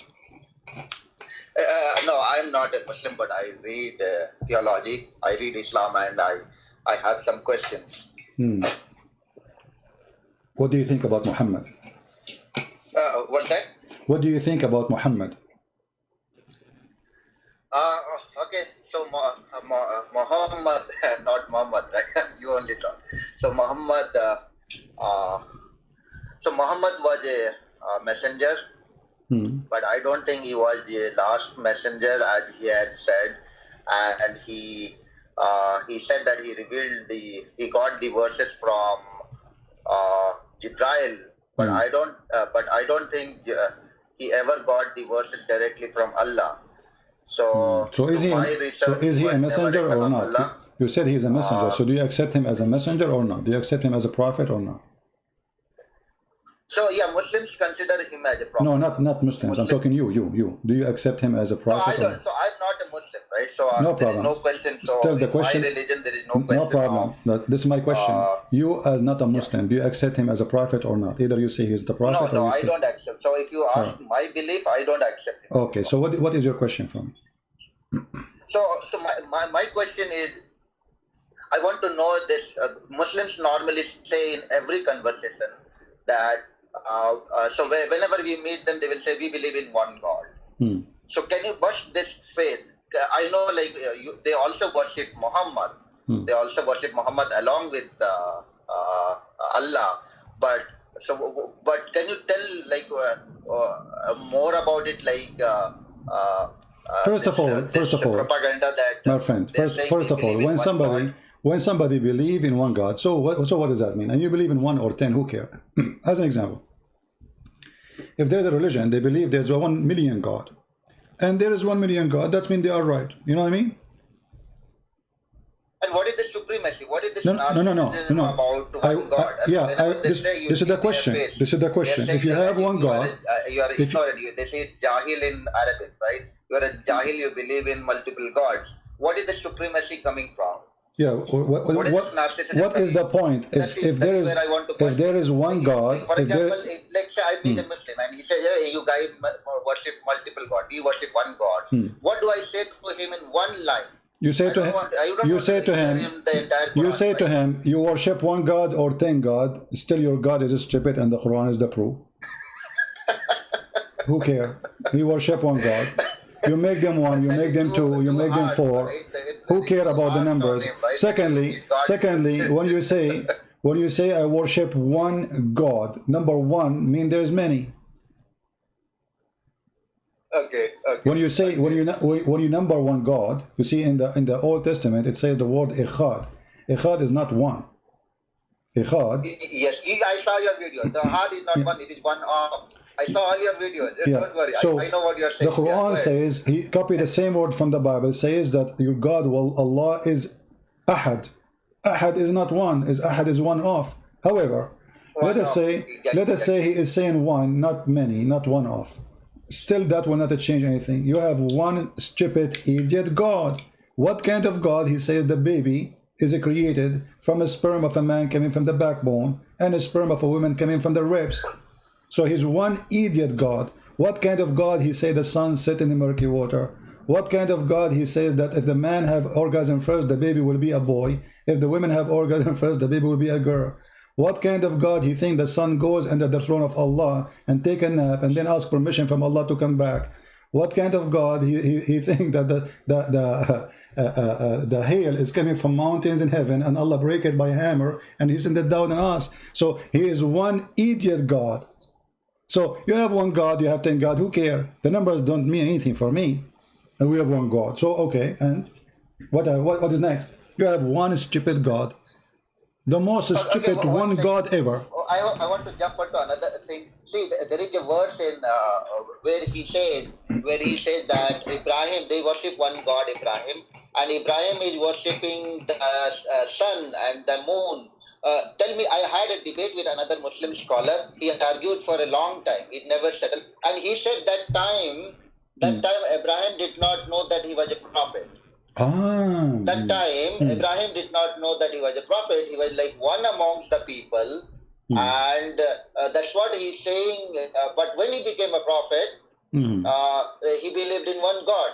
No, I'm not a Muslim, but I read theology. I read Islam, and I have some questions.
What do you think about Muhammad?
What's that?
What do you think about Muhammad?
Okay, so Muhammad, not Muhammad, right? You only talk. So Muhammad was a messenger, but I don't think he was the last messenger, as he had said. And he said that he got the verses from Jibril, but I don't think he ever got the verses directly from Allah. So
is he a messenger or not?
Allah.
You said he is a messenger. So do you accept him as a messenger or not? Do you accept him as a prophet or not?
So yeah, Muslims consider him as a prophet.
No, not Muslims. I'm talking you. Do you accept him as a prophet?
No, I don't. So I'm not a Muslim, right? So
no
there
problem.
is no question. So
still the
in
question.
my religion, there is no question.
No problem. This is my question. You as not a Muslim, do you accept him as a prophet or not? Either you say he's the prophet.
No, I don't accept. So if you ask my belief, I don't accept it.
Okay. So what is your question for me?
So my question is, I want to know this. Muslims normally say in every conversation that so whenever we meet them, they will say we believe in one God. So can you bust this faith? I know, like they also worship Muhammad. They also worship Muhammad along with Allah. But can you tell like more about it? Like
first of all,
propaganda that
my friend. First of all, when somebody believe in one God, so what does that mean? And you believe in 1 or 10, who cares? As an example, if there's a religion, they believe there's 1 million God, and there is 1 million God, that means they are right. You know what I mean?
And what is the supremacy? What is this
no.
about one God?
This is the question. This is the question. If you have one God,
you are ignorant. They say Jahil in Arabic, right? You are a Jahil. You believe in multiple gods. What is the supremacy coming from?
Yeah. What is the point? If there is one God,
for example, let's say I meet a Muslim and he says, hey, you guys worship multiple gods. We worship one God. What do I say to him in one line?
You say to him, you worship one God or 10 God, still your God is stupid and the Quran is the proof. Who cares? You worship one God. You make them 1, you make them 2, you make them 4. Who care about the numbers? Secondly, when you say I worship one God, number 1 mean there's many.
Okay.
When you number one God, you see in the Old Testament it says the word echad. Echad is not one. Echad.
Yes, I saw your video. The Echad is not one; it is one of. I saw all your videos.
Yeah.
Don't worry.
So
I know what you are saying.
The Quran says, he copied the same word from the Bible, says that your God, Allah is Ahad. Ahad is not one. Ahad is one of. However, let us say he is saying one, not many, not one of. Still, that will not change anything. You have one stupid idiot God. What kind of God? He says the baby is created from a sperm of a man coming from the backbone and a sperm of a woman coming from the ribs. So he's one idiot God. What kind of God? He says the sun set in the murky water. What kind of God? He says that if the man have orgasm first, the baby will be a boy. If the women have orgasm first, the baby will be a girl. What kind of God? He thinks the son goes under the throne of Allah and take a nap and then ask permission from Allah to come back. What kind of God? He thinks that the hail is coming from mountains in heaven and Allah break it by hammer and he send it down on us. So he is one idiot God. So you have one God, you have 10 God, who care? The numbers don't mean anything for me. And we have one God. So okay, and what is next? You have one stupid God. The most stupid one God ever.
I want to jump onto another thing. See, there is a verse in where he says that Ibrahim, they worship one God, Ibrahim, and Ibrahim is worshipping the sun and the moon. tell me, I had a debate with another Muslim scholar. He argued for a long time. It never settled. And he said that time Abraham did not know that he was a prophet. That time, Abraham did not know that he was a prophet. He was like one amongst the people. And that's what he's saying. But when he became a prophet, he believed in one God.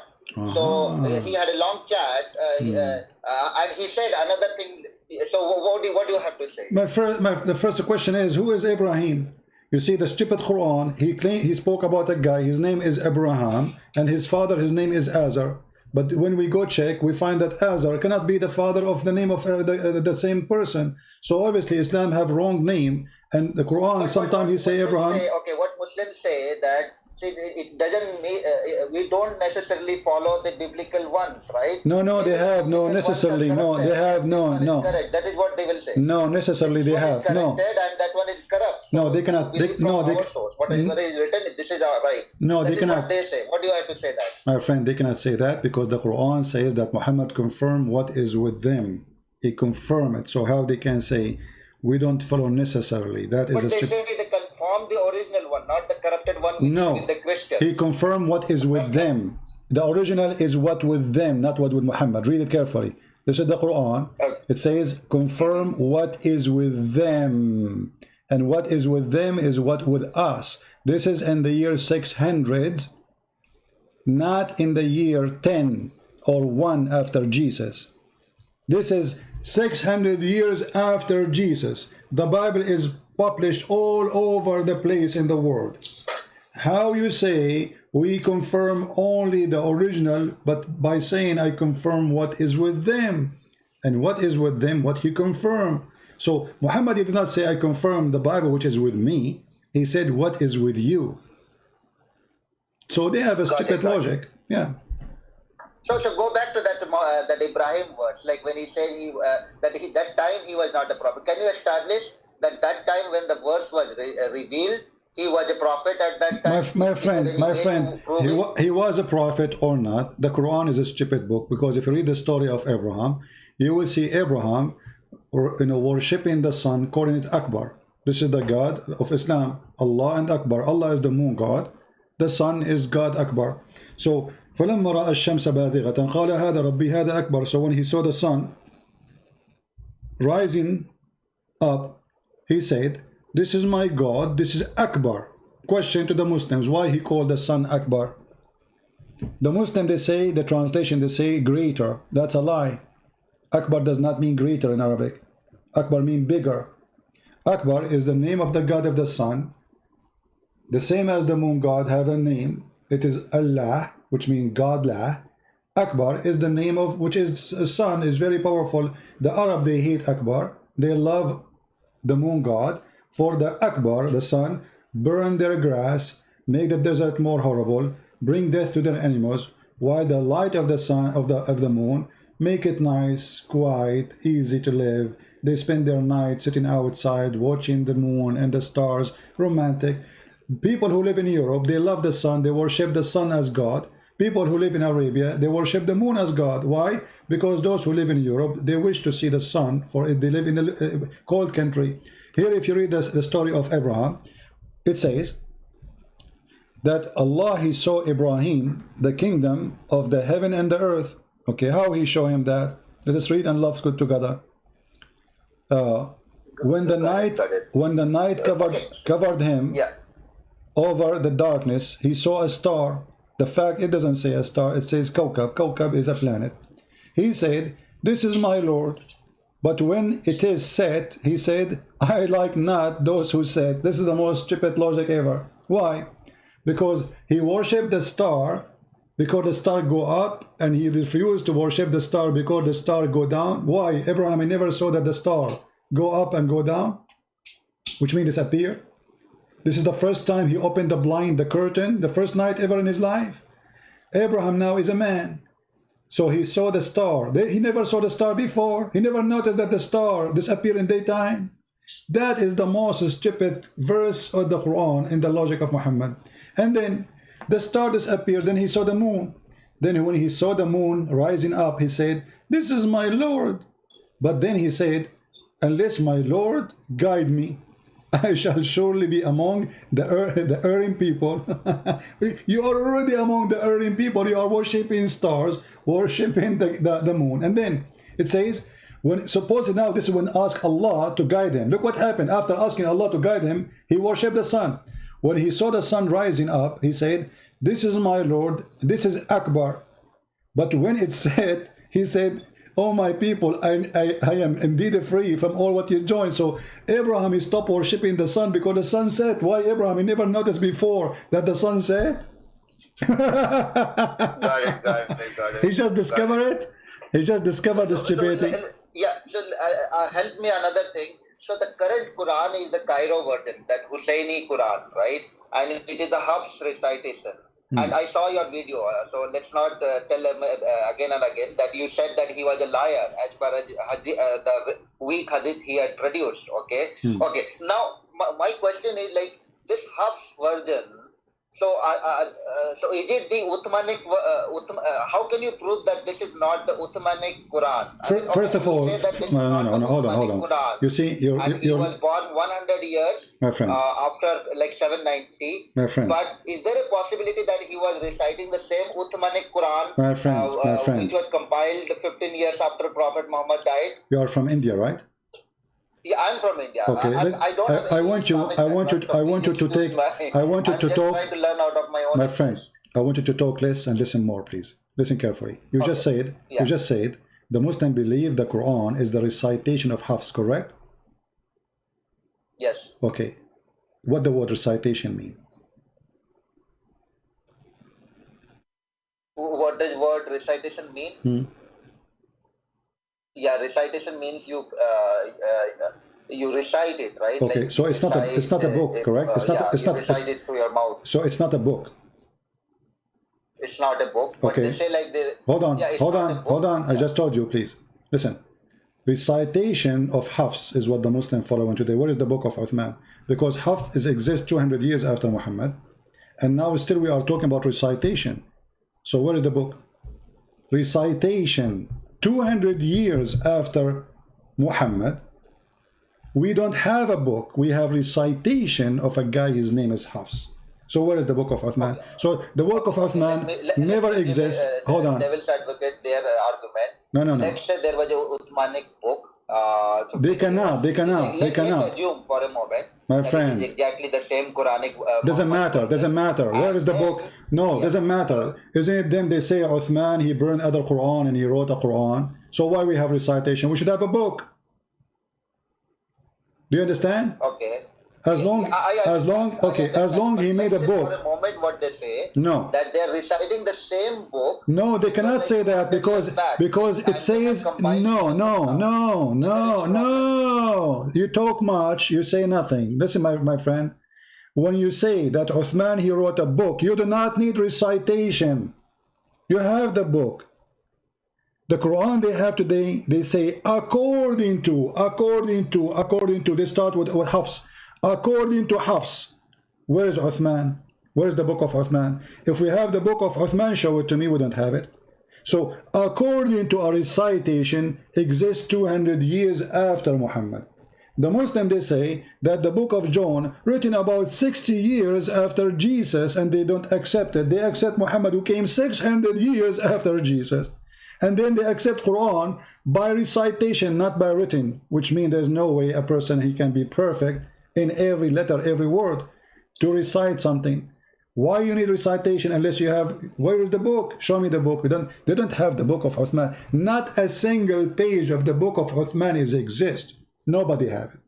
So he had a long chat, and he said another thing. So what do you have to say?
The first question is, who is Abraham? You see, the stupid Quran, he spoke about a guy, his name is Abraham, and his father, his name is Azar. But when we go check, we find that Azar cannot be the father of the name of the same person. So obviously Islam have wrong name, and the Quran sometimes he say Abraham.
Okay, what Muslims say that, see, it doesn't mean, we don't necessarily follow the biblical ones, right?
No, they have, no, necessarily, no, they have, no.
Correct. That is what they will say.
No, necessarily they have, no.
And that one is corrupt. So
no, they cannot,
whatever is written, this is our right.
No,
that
they cannot.
What they say. What do you have to say that?
My friend, they cannot say that because the Quran says that Muhammad confirmed what is with them. He confirmed it. So how they can say, we don't follow necessarily? That is
but they say they confirm the original one, not the corrupted one which
no,
is in the Christians.
He confirmed what is with them. The original is what with them, not what with Muhammad. Read it carefully. This is the Quran. It says, confirm what is with them. And what is with them is what with us. This is in the year 600, not in the year 10 or 1 after Jesus. This is 600 years after Jesus. The Bible is published all over the place in the world. How you say we confirm only the original, but by saying I confirm what is with them, and what is with them, what he confirmed. So Muhammad did not say I confirm the Bible which is with me. He said what is with you. So they have a stupid logic. Yeah.
So go back to that Ibrahim verse, like when he said that time he was not a prophet. Can you establish that time when the verse was revealed, he was a prophet at that time?
My friend, he was a prophet or not. The Quran is a stupid book, because if you read the story of Abraham, you will see Abraham worshipping the sun, calling it Akbar. This is the God of Islam, Allah and Akbar. Allah is the moon God, the sun is God Akbar. So فلما رأى الشمس باذغة قال هذا ربي هذا أكبر. So when he saw the sun rising up, he said, this is my God, this is Akbar. Question to the Muslims, why he called the sun Akbar? The Muslim, they say, the translation, they say greater. That's a lie. Akbar does not mean greater in Arabic. Akbar means bigger. Akbar is the name of the God of the sun. The same as the moon God have a name. It is Allah, which means God-la. Akbar is the name of, which is sun, is very powerful. The Arab, they hate Akbar. They love the moon God. For the Akbar, the sun, burn their grass, make the desert more horrible, bring death to their animals, while the light of the sun, of the moon, make it nice, quiet, easy to live. They spend their night sitting outside, watching the moon and the stars, romantic. People who live in Europe, they love the sun, they worship the sun as God. People who live in Arabia, they worship the moon as God. Why? Because those who live in Europe, they wish to see the sun, for they live in a cold country. Here, if you read the story of Abraham, it says that Allah, he saw Ibrahim, the kingdom of the heaven and the earth. Okay, how he show him that? Let us read and love good together. When the night covered him over the darkness, he saw a star. The fact, it doesn't say a star, it says Kawkab. Kawkab is a planet. He said, this is my Lord. But when it is set, he said, I like not those who said. This is the most stupid logic ever. Why? Because he worshipped the star, because the star go up, and he refused to worship the star because the star go down. Why? Abraham, he never saw that the star go up and go down, which means disappear. This is the first time he opened the blind, the curtain, the first night ever in his life. Abraham now is a man. So he saw the star. He never saw the star before. He never noticed that the star disappeared in daytime. That is the most stupid verse of the Quran in the logic of Muhammad. And then the star disappeared. Then he saw the moon. Then when he saw the moon rising up, he said, this is my Lord. But then he said, unless my Lord guide me, I shall surely be among the erring people. You are already among the erring people. You are worshipping stars, worshipping the moon. And then it says, when suppose now this is when ask Allah to guide him. Look what happened after asking Allah to guide him. He worshipped the sun. When he saw the sun rising up, he said, "This is my Lord. This is Akbar." But when it said, he said, "Oh my people, I am indeed free from all what you join." So Abraham, he stopped worshipping the sun because the sun set. Why Abraham? He never noticed before that the sun set.
Got it.
He just discovered it. He just discovered the stupidity.
So help me another thing. So the current Quran is the Cairo version, that Husseini Quran, right? And it is the Hafs recitation. And I saw your video, so let's not tell him again and again that you said that he was a liar as far as the weak hadith he had produced. Okay. Okay. Now my question is like this Hafs version. So so is it the Uthmanic? How can you prove that this is not the Uthmanic Quran?
First of all, no, hold on.
Quran.
You see,
he was born 100 years after like 790.
My friend.
But is there a possibility that he was reciting the same Uthmanic Quran,
my friend,
which was compiled 15 years after Prophet Muhammad died?
You are from India, right?
Yeah, I'm from India.
Okay, I want you to talk.
Trying to learn out of my own.
My friend, I want you to talk less and listen more, please. Listen carefully. You just said the Muslim believe the Quran is the recitation of Hafs, correct?
Yes.
Okay. What the word recitation mean?
What does word recitation mean? Yeah, recitation means you recite it, right?
Okay,
like
so it's not a book, correct?
It's not recite it through your mouth.
So it's not a book.
It's not a book. But
okay.
They say like they.
Hold on. I just told you, please listen. Recitation of Hafs is what the Muslims follow today. Where is the book of Uthman? Because Hafs exists 200 years after Muhammad, and now still we are talking about recitation. So where is the book? Recitation. 200 years after Muhammad, we don't have a book. We have recitation of a guy, his name is Hafs. So where is the book of Uthman? Okay. So the book of Uthman never exists. Hold on.
Devil's advocate their argument.
No.
Let's say there was a Uthmanic book.
They cannot.
Let's assume for a moment.
My friend.
It is exactly the same Quranic.
Doesn't matter. Where is the book? No, doesn't matter. Isn't it them? They say Uthman, he burned other Quran and he wrote a Quran. So why we have recitation? We should have a book. Do you understand?
Okay.
As long he made a book.
For a moment, what they say?
No.
That they are reciting the same book.
No, they cannot say that because it says no. You talk much, you say nothing. Listen, my friend. When you say that Uthman, he wrote a book, you do not need recitation. You have the book. The Quran they have today, they say according to. They start with Hafs. According to Hafs. Where is Uthman? Where is the book of Uthman? If we have the book of Uthman, show it to me. We don't have it. So according to a recitation exists 200 years after Muhammad. The Muslim, they say that the book of John written about 60 years after Jesus, and they don't accept it. They accept Muhammad, who came 600 years after Jesus. And then they accept Quran by recitation, not by written, which means there's no way a person, he can be perfect in every letter, every word, to recite something. Why you need recitation unless you have, where is the book? Show me the book. They don't have the book of Uthman. Not a single page of the book of Uthman exists. Nobody have it.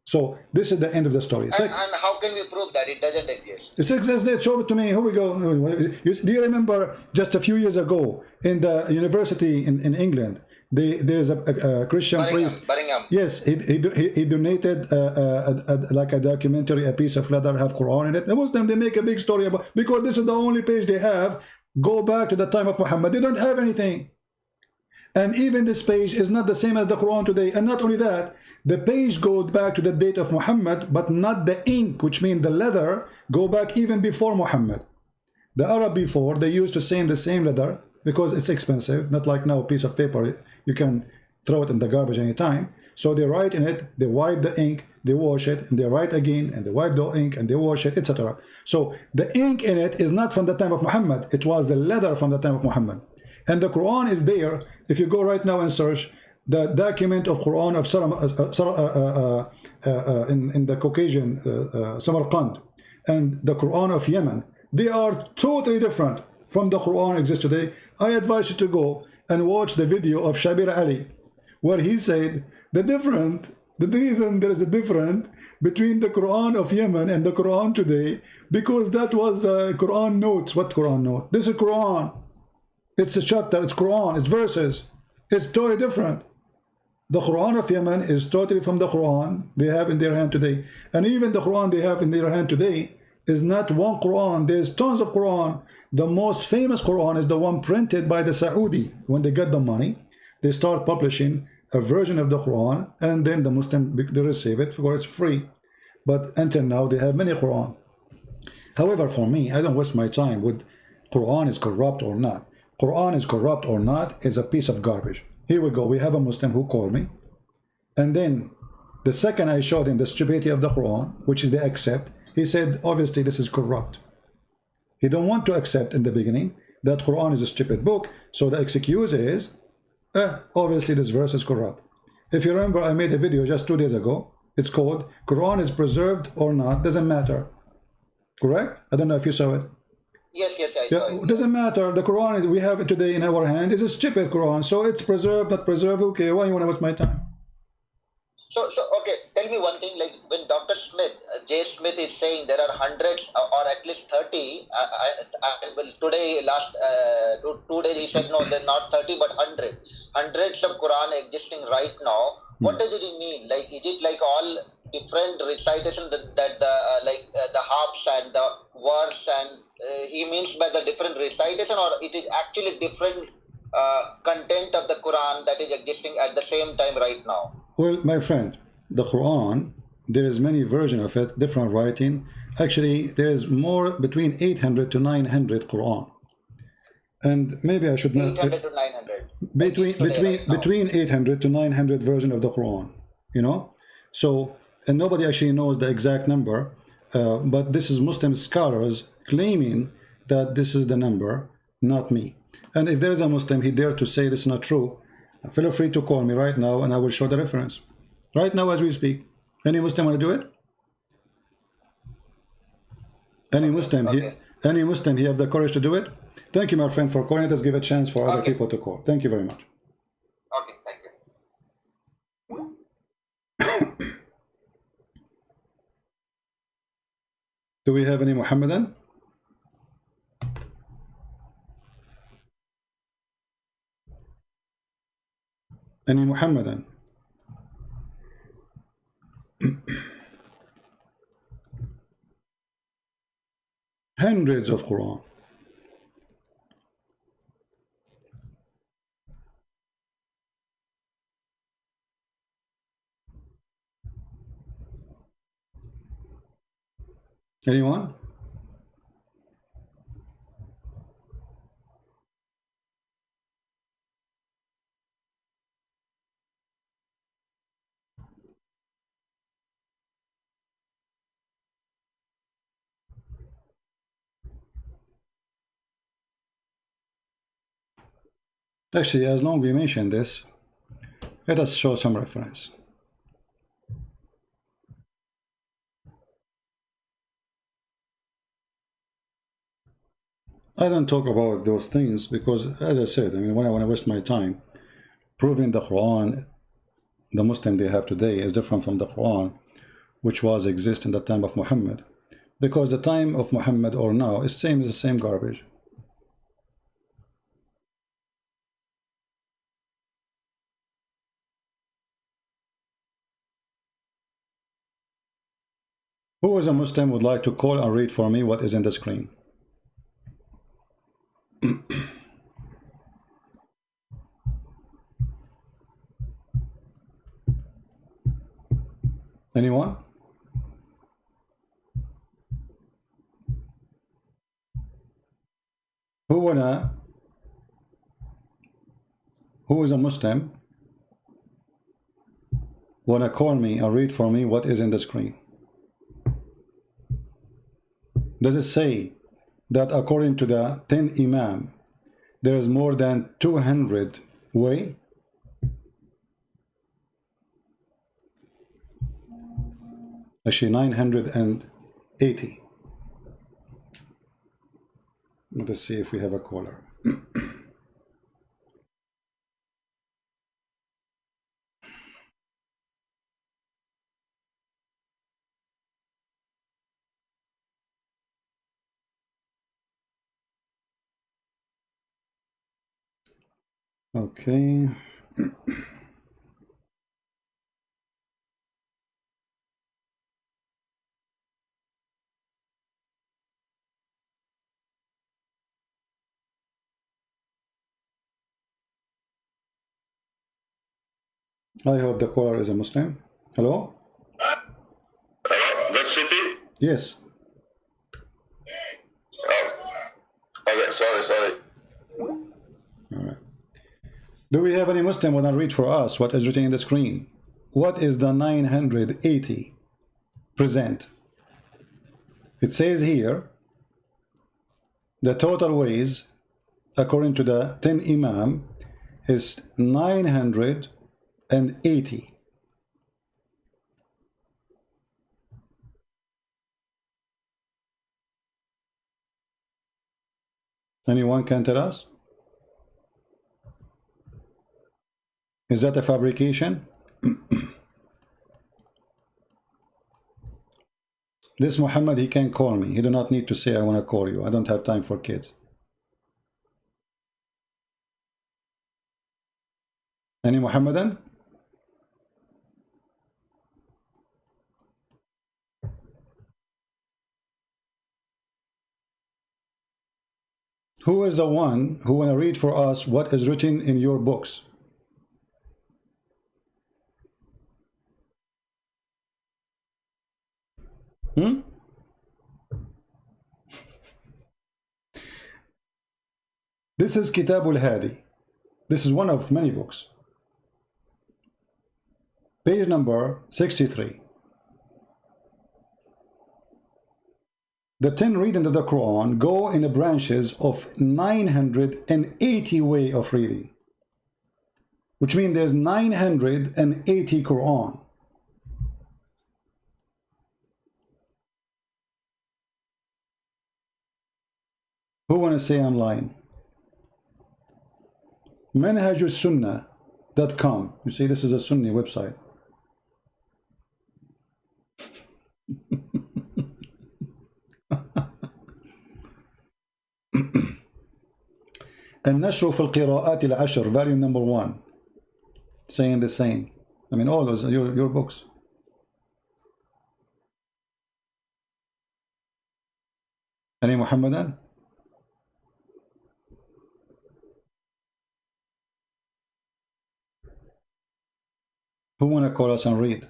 So this is the end of the story.
And how can we prove that it doesn't exist?
It exists. Show it to me. Here we go. Do you remember just a few years ago in the university in England, there's a Christian priest.
Birmingham.
Yes, he donated like a documentary, a piece of leather, have Quran in it. The Muslims, they make a big story about, because this is the only page they have. Go back to the time of Muhammad. They don't have anything. And even this page is not the same as the Quran today. And not only that, the page goes back to the date of Muhammad, but not the ink, which means the leather go back even before Muhammad. The Arab before, they used to say in the same leather because it's expensive, not like now a piece of paper, you can throw it in the garbage anytime. So they write in it, they wipe the ink, they wash it, and they write again, and they wipe the ink, and they wash it, etc. So the ink in it is not from the time of Muhammad. It was the leather from the time of Muhammad. And the Quran is there. If you go right now and search the document of Quran of in the Caucasian Samarkand and the Quran of Yemen, they are totally different from the Quran exists today. I advise you to go and watch the video of Shabir Ali, where he said the reason there is a difference between the Quran of Yemen and the Quran today, because that was Quran notes. What Quran note? This is Quran. It's a chapter, it's Quran, it's verses. It's totally different. The Quran of Yemen is totally from the Quran they have in their hand today. And even the Quran they have in their hand today is not one Quran. There's tons of Quran. The most famous Quran is the one printed by the Saudi. When they get the money, they start publishing a version of the Quran, and then the Muslim, they receive it for it's free. But until now, they have many Quran. However, for me, I don't waste my time with Quran is corrupt or not. Quran is corrupt or not is a piece of garbage. Here we go. We have a Muslim who called me, and then the second I showed him the stupidity of the Quran, which is they accept, he said, obviously this is corrupt. He don't want to accept in the beginning that Quran is a stupid book, so the excuse is, obviously this verse is corrupt. If you remember, I made a video just 2 days ago. It's called Quran is preserved or not, doesn't matter. Correct? I don't know if you saw it.
Yes, I saw it.
It doesn't matter. The Quran we have it today in our hand is a stupid Quran. So it's preserved, not preserved. Okay, why you want to waste my time?
So okay, tell me one thing. Like when Dr. Smith, J. Smith is saying there are hundreds or at least 30. Well, today, last 2 days, he said no, they're not 30 but 100. Hundreds of Quran existing right now. What does it mean? Like, is it like all different recitation that the harps and the verse and he means by the different recitation, or it is actually different content of the Quran that is existing at the same time right now?
Well, my friend, the Quran, there is many versions of it, different writing. Actually, there is more between 800 to 900 Quran. And maybe I should not...
800 to 900.
Between 800 to 900 version of the Quran, you know? So, and nobody actually knows the exact number, but this is Muslim scholars claiming that this is the number, not me. And if there is a Muslim, he dared to say this is not true, feel free to call me right now and I will show the reference. Right now as we speak. Any Muslim want to do it? Any Muslim he have the courage to do it? Thank you, my friend, for calling. Let us give a chance for other people to call. Thank you very much.
Okay, thank you.
Do we have any Muhammadan? Any Muhammadan? Hundreds of Quran. Anyone? Actually, as long as we mention this, let us show some reference. I don't talk about those things because, as I said, I mean, when I want to waste my time proving the Quran, the Muslim they have today is different from the Quran, which was exist in the time of Muhammad, because the time of Muhammad or now is the same garbage. Who is a Muslim would like to call and read for me what is in the screen? Anyone? Who is a Muslim want to call me or read for me what is in the screen? Does it say that according to the 10 Imam, there is more than 200 way? Actually, 980. Let us see if we have a caller. Okay. I hope the caller is a Muslim. Hello?
Hello? That city?
Yes.
Oh. Okay, sorry.
All right. Do we have any Muslim want to read for us what is written in the screen? What is the 980 present? It says here the total ways according to the 10 Imam is 980. Anyone can tell us? Is that a fabrication? This Muhammad, he can call me. He do not need to say, I want to call you. I don't have time for kids. Any Muhammadan? Who is the one who want to read for us what is written in your books? This is Kitabul Hadi. This is one of many books. Page number 63. The 10 readings of the Quran go in the branches of 980 way of reading, which means there's 980 Quran. Who want to say I'm lying? manhajussunnah.com. You see, this is a Sunni website. النشر في القراءات العشر, volume number 1, saying the same. I mean, all those your books. Any Muhammadan? Who want to call us and read?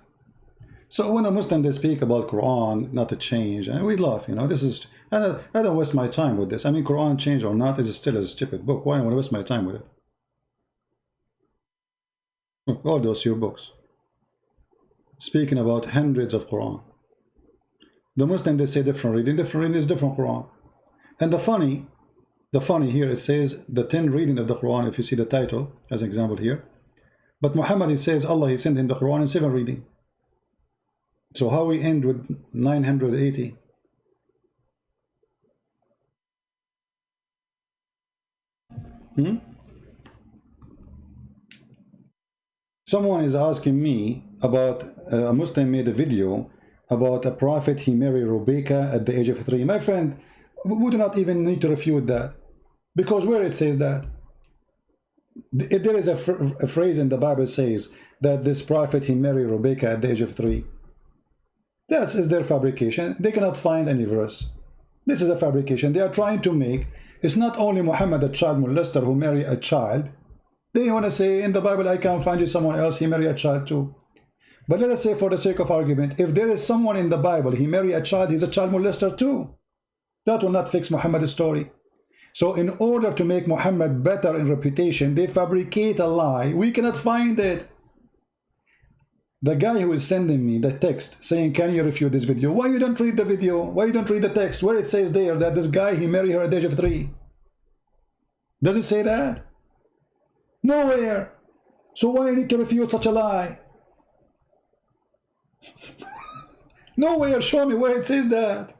So when a Muslim, they speak about Quran, not to change, and we laugh, you know, this is, I don't waste my time with this. I mean, Quran change or not is still a stupid book. Why do I want to waste my time with it? All those your books. Speaking about hundreds of Quran. The Muslim, they say different reading is different Quran. And the funny here, it says the 10 reading of the Quran, if you see the title, as an example here. But Muhammad, he says Allah, he sent him the Quran in 7 reading. So how we end with 980? Someone is asking me about a Muslim made a video about a prophet, he married Rebecca at the age of 3. My friend, we do not even need to refute that, because where it says that, there is a phrase in the Bible says that this prophet, he married Rebecca at the age of 3. That is their fabrication. They cannot find any verse. This is a fabrication. They are trying to make, it's not only Muhammad, a child molester, who married a child. They want to say in the Bible, I can't find you someone else, he married a child too. But let us say, for the sake of argument, if there is someone in the Bible, he married a child, he's a child molester too. That will not fix Muhammad's story. So in order to make Muhammad better in reputation, they fabricate a lie. We cannot find it. The guy who is sending me the text saying, can you refute this video? Why you don't read the video? Why you don't read the text? Where it says there that this guy, he married her at the age of 3. Does it say that? Nowhere. So why you need to refute such a lie? Nowhere. Show me where it says that.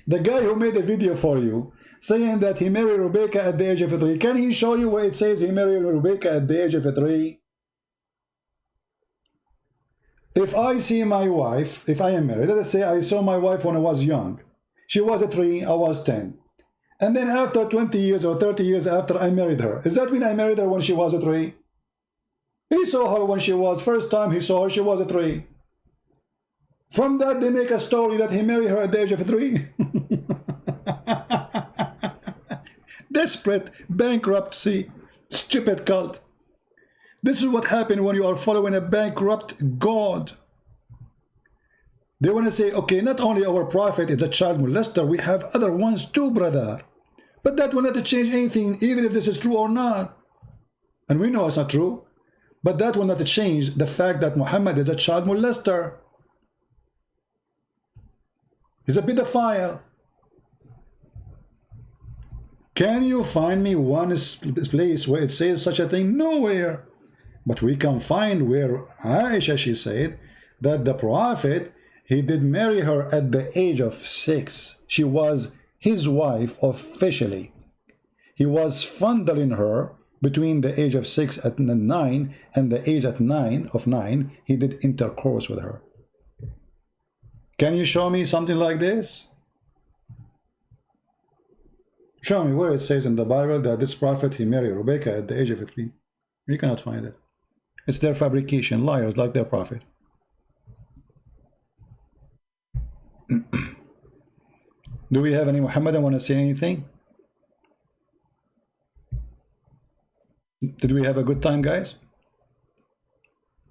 The guy who made a video for you saying that he married Rebecca at the age of 3. Can he show you where it says he married Rebecca at the age of 3? If I see my wife, if I am married, let's say I saw my wife when I was young. She was a 3, I was 10. And then after 20 years or 30 years after I married her, does that mean I married her when she was a 3? He saw her when she was, first time he saw her, she was a 3. From that they make a story that he married her at the age of 3. Desperate, bankruptcy, stupid cult. This is what happened when you are following a bankrupt God. They want to say, okay, not only our prophet is a child molester, we have other ones too, brother. But that will not change anything, even if this is true or not. And we know it's not true. But that will not change the fact that Muhammad is a child molester. He's a pedophile. Can you find me one place where it says such a thing? Nowhere. But we can find where Aisha, she said that the prophet, he did marry her at the age of 6. She was his wife officially. He was fondling her between the age of 6 and 9 and the age of 9. He did intercourse with her. Can you show me something like this? Show me where it says in the Bible that this prophet, he married Rebecca at the age of 3. You cannot find it. It's their fabrication, liars like their prophet. Do we have any Muhammadan want to say anything? Did we have a good time, guys?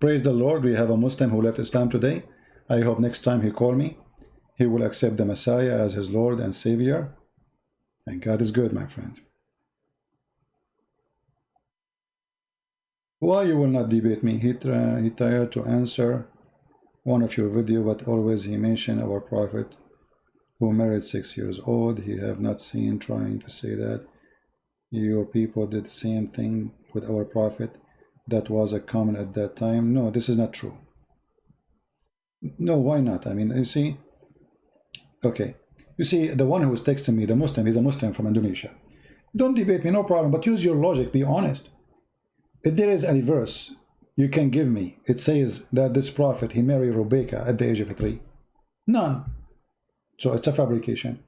Praise the Lord. We have a Muslim who left Islam today. I hope next time he call me, he will accept the Messiah as his Lord and Savior. And God is good, my friend. Why you will not debate me? He tried to answer one of your video, but always he mentioned our prophet who married 6 years old. He have not seen trying to say that your people did the same thing with our prophet. That was a common at that time. No, this is not true. No, why not? I mean, you see, okay. You see, the one who is texting me, the Muslim, he's a Muslim from Indonesia. Don't debate me, no problem, but use your logic, be honest. If there is any verse you can give me, it says that this prophet, he married Rebecca at the age of 3. None. So it's a fabrication.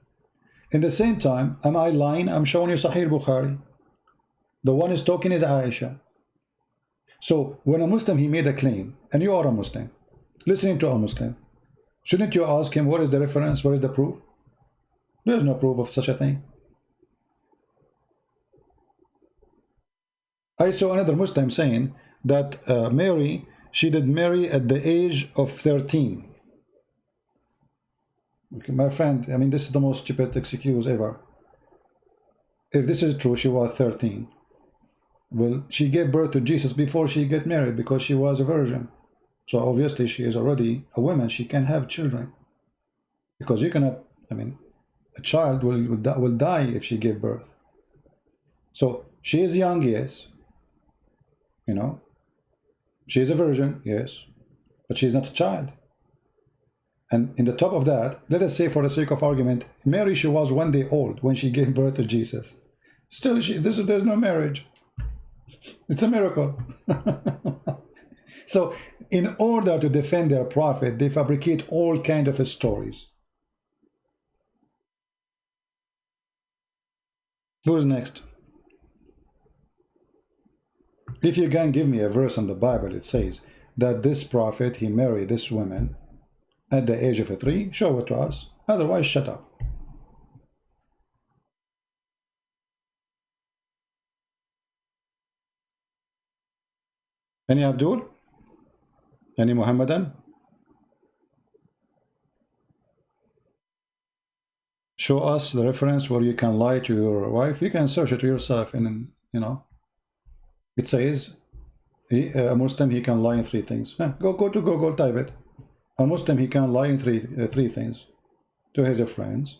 In the same time, am I lying? I'm showing you Sahih Bukhari. The one is talking is Aisha. So when a Muslim, he made a claim, and you are a Muslim, listening to a Muslim, shouldn't you ask him what is the reference, what is the proof? There is no proof of such a thing. I saw another Muslim saying that Mary, she did marry at the age of 13. Okay, my friend, I mean, this is the most stupid excuse ever. If this is true, she was 13. Well, she gave birth to Jesus before she get married because she was a virgin. So obviously she is already a woman. She can have children. Because you cannot, I mean, a child will die if she gave birth. So she is young, yes. You know, she is a virgin, yes, but she is not a child. And in the top of that, let us say for the sake of argument, Mary, she was 1 day old when she gave birth to Jesus. Still, there's no marriage. It's a miracle. So in order to defend their prophet, they fabricate all kinds of stories. Who's next? If you can give me a verse in the Bible, it says that this prophet, he married this woman at the age of 3, show it to us. Otherwise, shut up. Any Abdul? Any Muhammadan? Show us the reference where you can lie to your wife. You can search it yourself and, you know, it says A Muslim, he can lie in three things. Go to Google, type it. A Muslim, he can lie in three things: to his friends,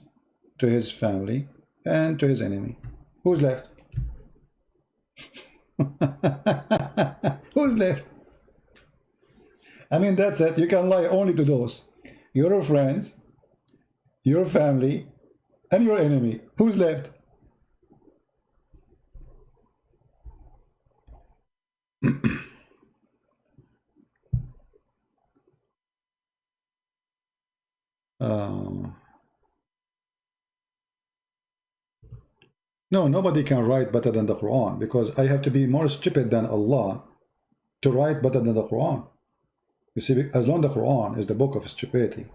to his family, and to his enemy. Who's left? Who's left? I mean, that's it. You can lie only to those: your friends, your family, and your enemy. Who's left? No, nobody can write better than the Quran, because I have to be more stupid than Allah to write better than the Quran. You see, as long as the Quran is the book of stupidity,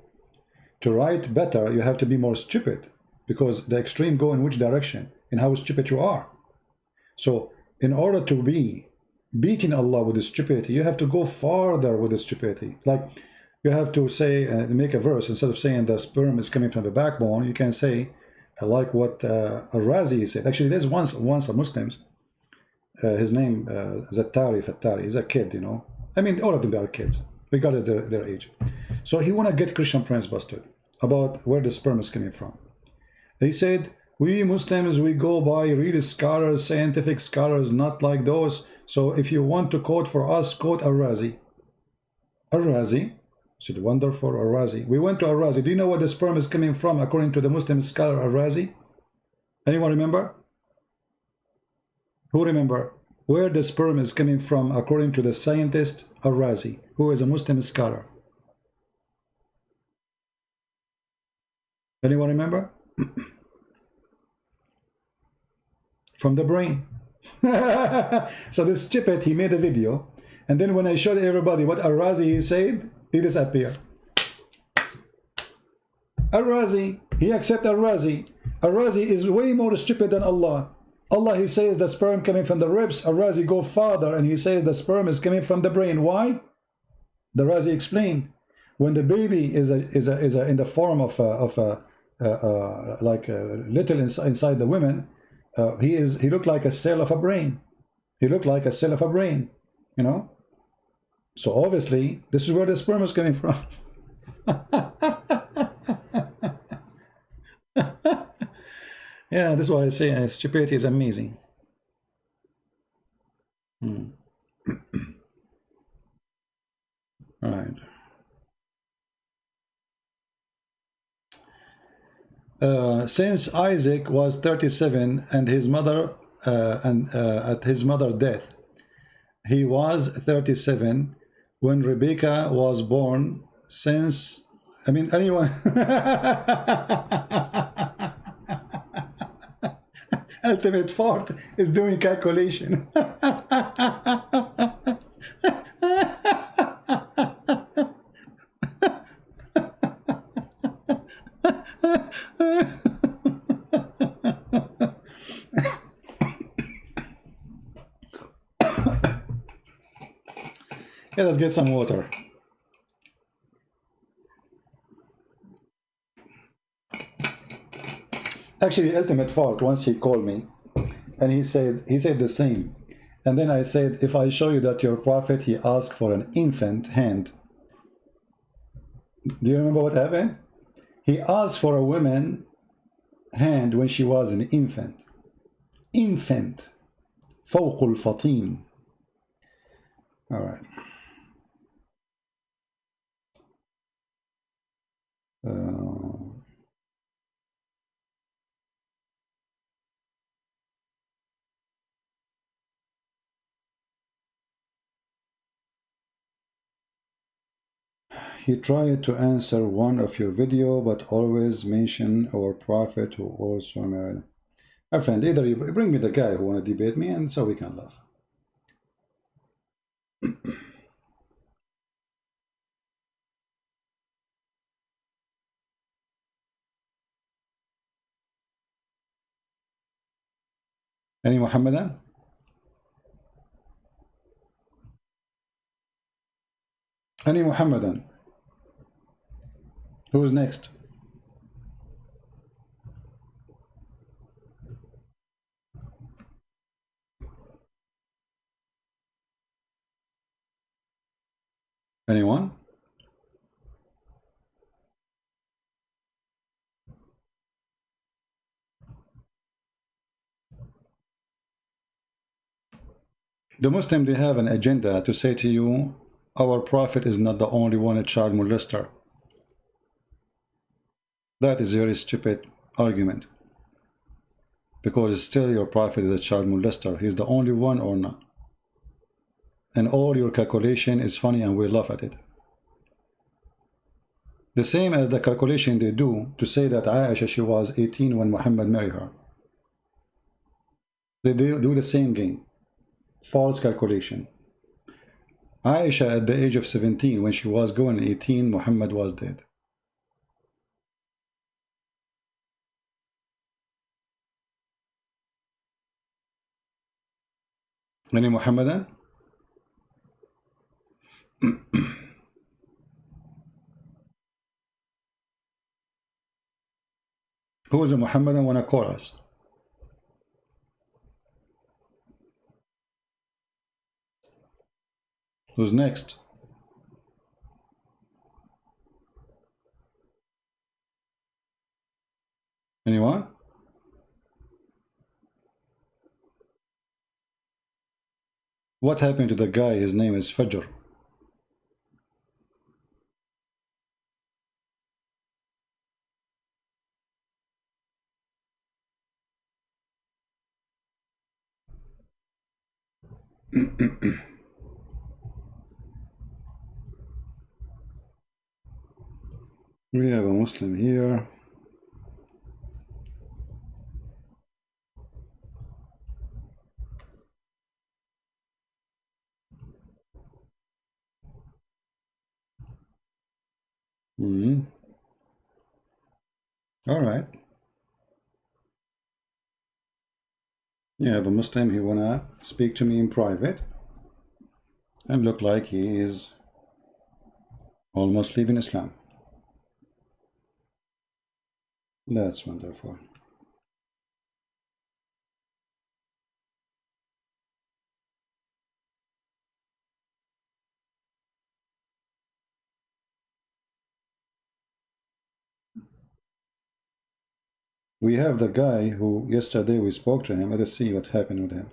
to write better, you have to be more stupid, because the extreme go in which direction, in how stupid you are. So, in order to be beating Allah with the stupidity, you have to go farther with the stupidity. Like, you have to say, make a verse, instead of saying the sperm is coming from the backbone, you can say, like what Al-Razi said. Actually, there's once a Muslim, his name Fattari, he's a kid, you know. I mean, all of them are kids, regardless their age. So he want to get Christian Prince busted about where the sperm is coming from. He said, we Muslims, we go by real scholars, scientific scholars, not like those. So if you want to quote for us, quote Al-Razi. Al-Razi, said, wonderful, Al-Razi. We went to Al-Razi. Do you know where the sperm is coming from according to the Muslim scholar Al-Razi? Anyone remember? Who remember where the sperm is coming from according to the scientist Al-Razi, who is a Muslim scholar? Anyone remember? From the brain. So this stupid, he made a video, and then when I showed everybody what Al-Razi said, he disappeared. Al-Razi, he accept Al-Razi. Al-Razi is way more stupid than Allah. Allah, he says the sperm coming from the ribs. Al-Razi go farther and he says the sperm is coming from the brain. Why? The Razi explained, when the baby is in the form of like a little inside the woman, he looked like a cell of a brain. He looked like a cell of a brain, you know. So obviously, this is where the sperm is coming from. Yeah, this is why I say stupidity is amazing. Right. Since Isaac was 37 and his mother at his mother's death, he was 37 when Rebecca was born. Since, I mean, anyone ultimate fart is doing calculation. Yeah, let's get some water. Actually, ultimate fart, once he called me and he said the same. And then I said, if I show you that your prophet, he asked for an infant hand. Do you remember what happened? He asked for a woman hand when she was an infant. Infant. فوق الفطيم. All right. He tried to answer one of your video, but always mention our prophet who also married. My friend, either you bring me the guy who want to debate me, and so we can laugh. Any Muhammadan? Any Muhammadan? Who's next? Anyone? The Muslim, they have an agenda to say to you, our Prophet is not the only one a child molester. That is a very stupid argument. Because still your Prophet is a child molester. He's the only one or not. And all your calculation is funny and we laugh at it. The same as the calculation they do to say that Aisha, she was 18 when Muhammad married her. They do the same game. False calculation. Aisha at the age of 17, when she was going 18, Muhammad was dead. Any Muhammadan? Who is a Muhammadan wanna call us? Who's next? Anyone? What happened to the guy? His name is Fajr. We have a Muslim here. All right. You have a Muslim, he wanna speak to me in private and look like he is almost leaving Islam. That's wonderful. We have the guy who yesterday we spoke to him. Let us see what happened with him.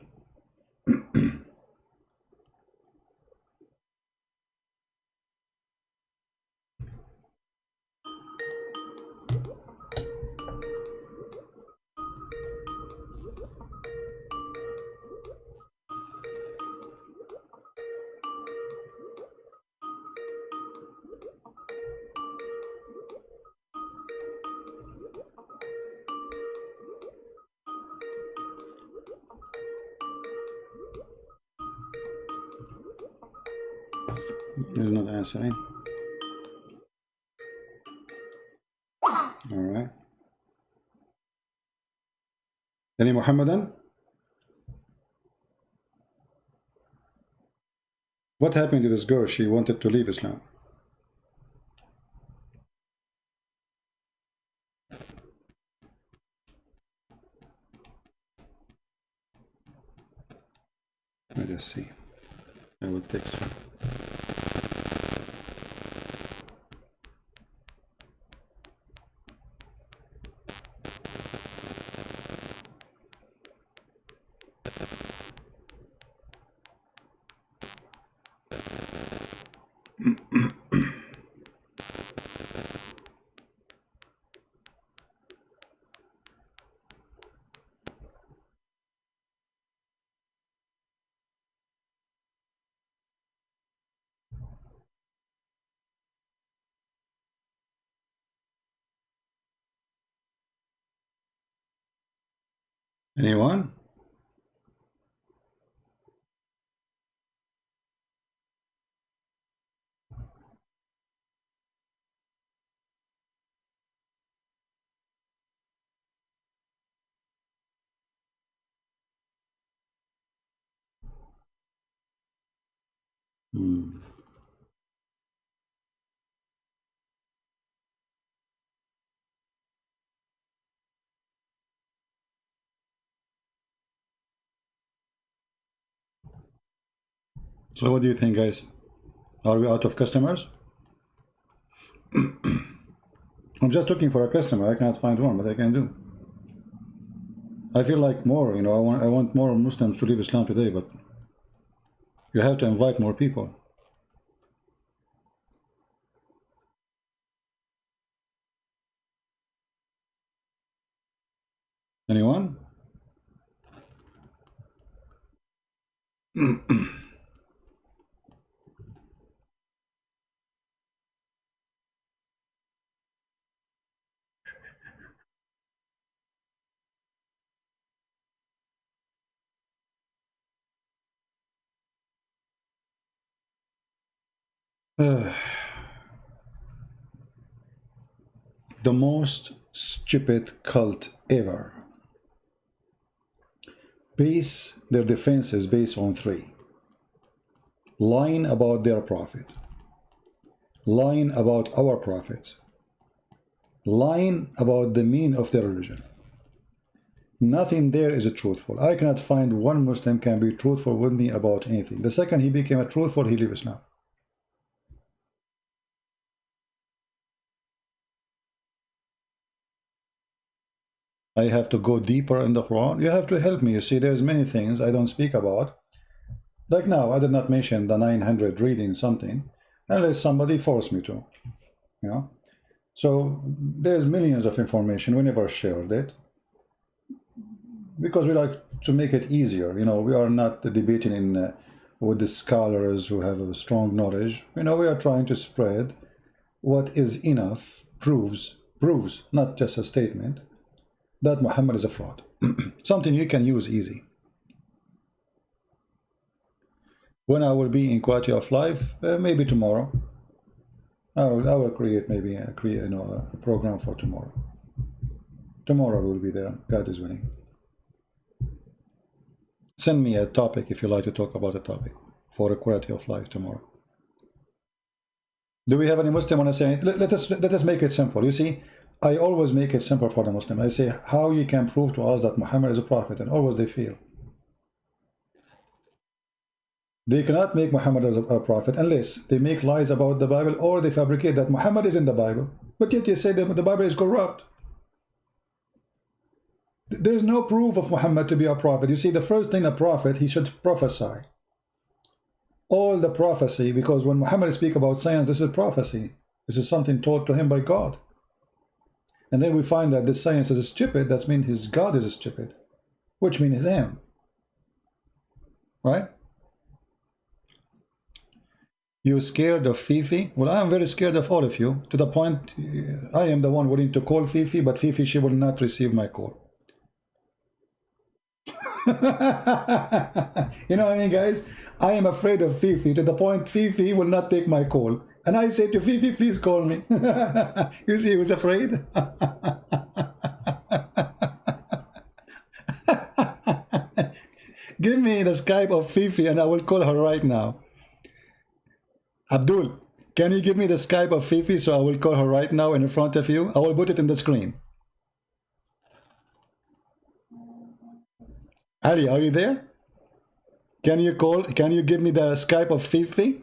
He's not answering. All right. Any Muhammadan? What happened to this girl? She wanted to leave Islam. Let us see. I will text her. Anyone? So what do you think, guys? Are we out of customers? I'm just looking for a customer. I cannot find one, but I can do. I feel like more, you know, I want more Muslims to leave Islam today, but you have to invite more people. Anyone? The most stupid cult ever. Base their defenses based on three: lying about their prophet, lying about our prophets, lying about the mean of their religion. Nothing there is truthful. I cannot find one Muslim can be truthful with me about anything. The second he became a truthful, he leaves Islam. I have to go deeper in the Quran. You have to help me. You see, there's many things I don't speak about. Like now, I did not mention the 900 reading something, unless somebody forced me to, you know. So there's millions of information. We never shared it because we like to make it easier. You know, we are not debating in with the scholars who have a strong knowledge. You know, we are trying to spread what is enough, proves, not just a statement, that Muhammad is a fraud. Something you can use easy. When I will be in quality of life, maybe tomorrow, I will create maybe a program for tomorrow. Tomorrow we will be there. God is winning. Send me a topic if you like to talk about a topic for a quality of life tomorrow. Do we have any Muslim want to say? Let us make it simple. You see, I always make it simple for the Muslim. I say how you can prove to us that Muhammad is a prophet, and always they fail. They cannot make Muhammad as a prophet unless they make lies about the Bible or they fabricate that Muhammad is in the Bible, but yet they say that the Bible is corrupt. There's no proof of Muhammad to be a prophet. You see, the first thing a prophet, he should prophesy. All the prophecy, because when Muhammad speaks about science, this is prophecy. This is something taught to him by God. And then we find that this science is stupid. That means his God is stupid, which means his aim. Right? You scared of Fifi? Well, I am very scared of all of you, to the point I am the one willing to call Fifi, but Fifi, she will not receive my call. You know what I mean, guys? I am afraid of Fifi to the point Fifi will not take my call. And I say to Fifi, please call me. You see, he was afraid. Give me the Skype of Fifi and I will call her right now. Abdul, can you give me the Skype of Fifi so I will call her right now in front of you? I will put it in the screen. Ali, are you there? Can you give me the Skype of Fifi?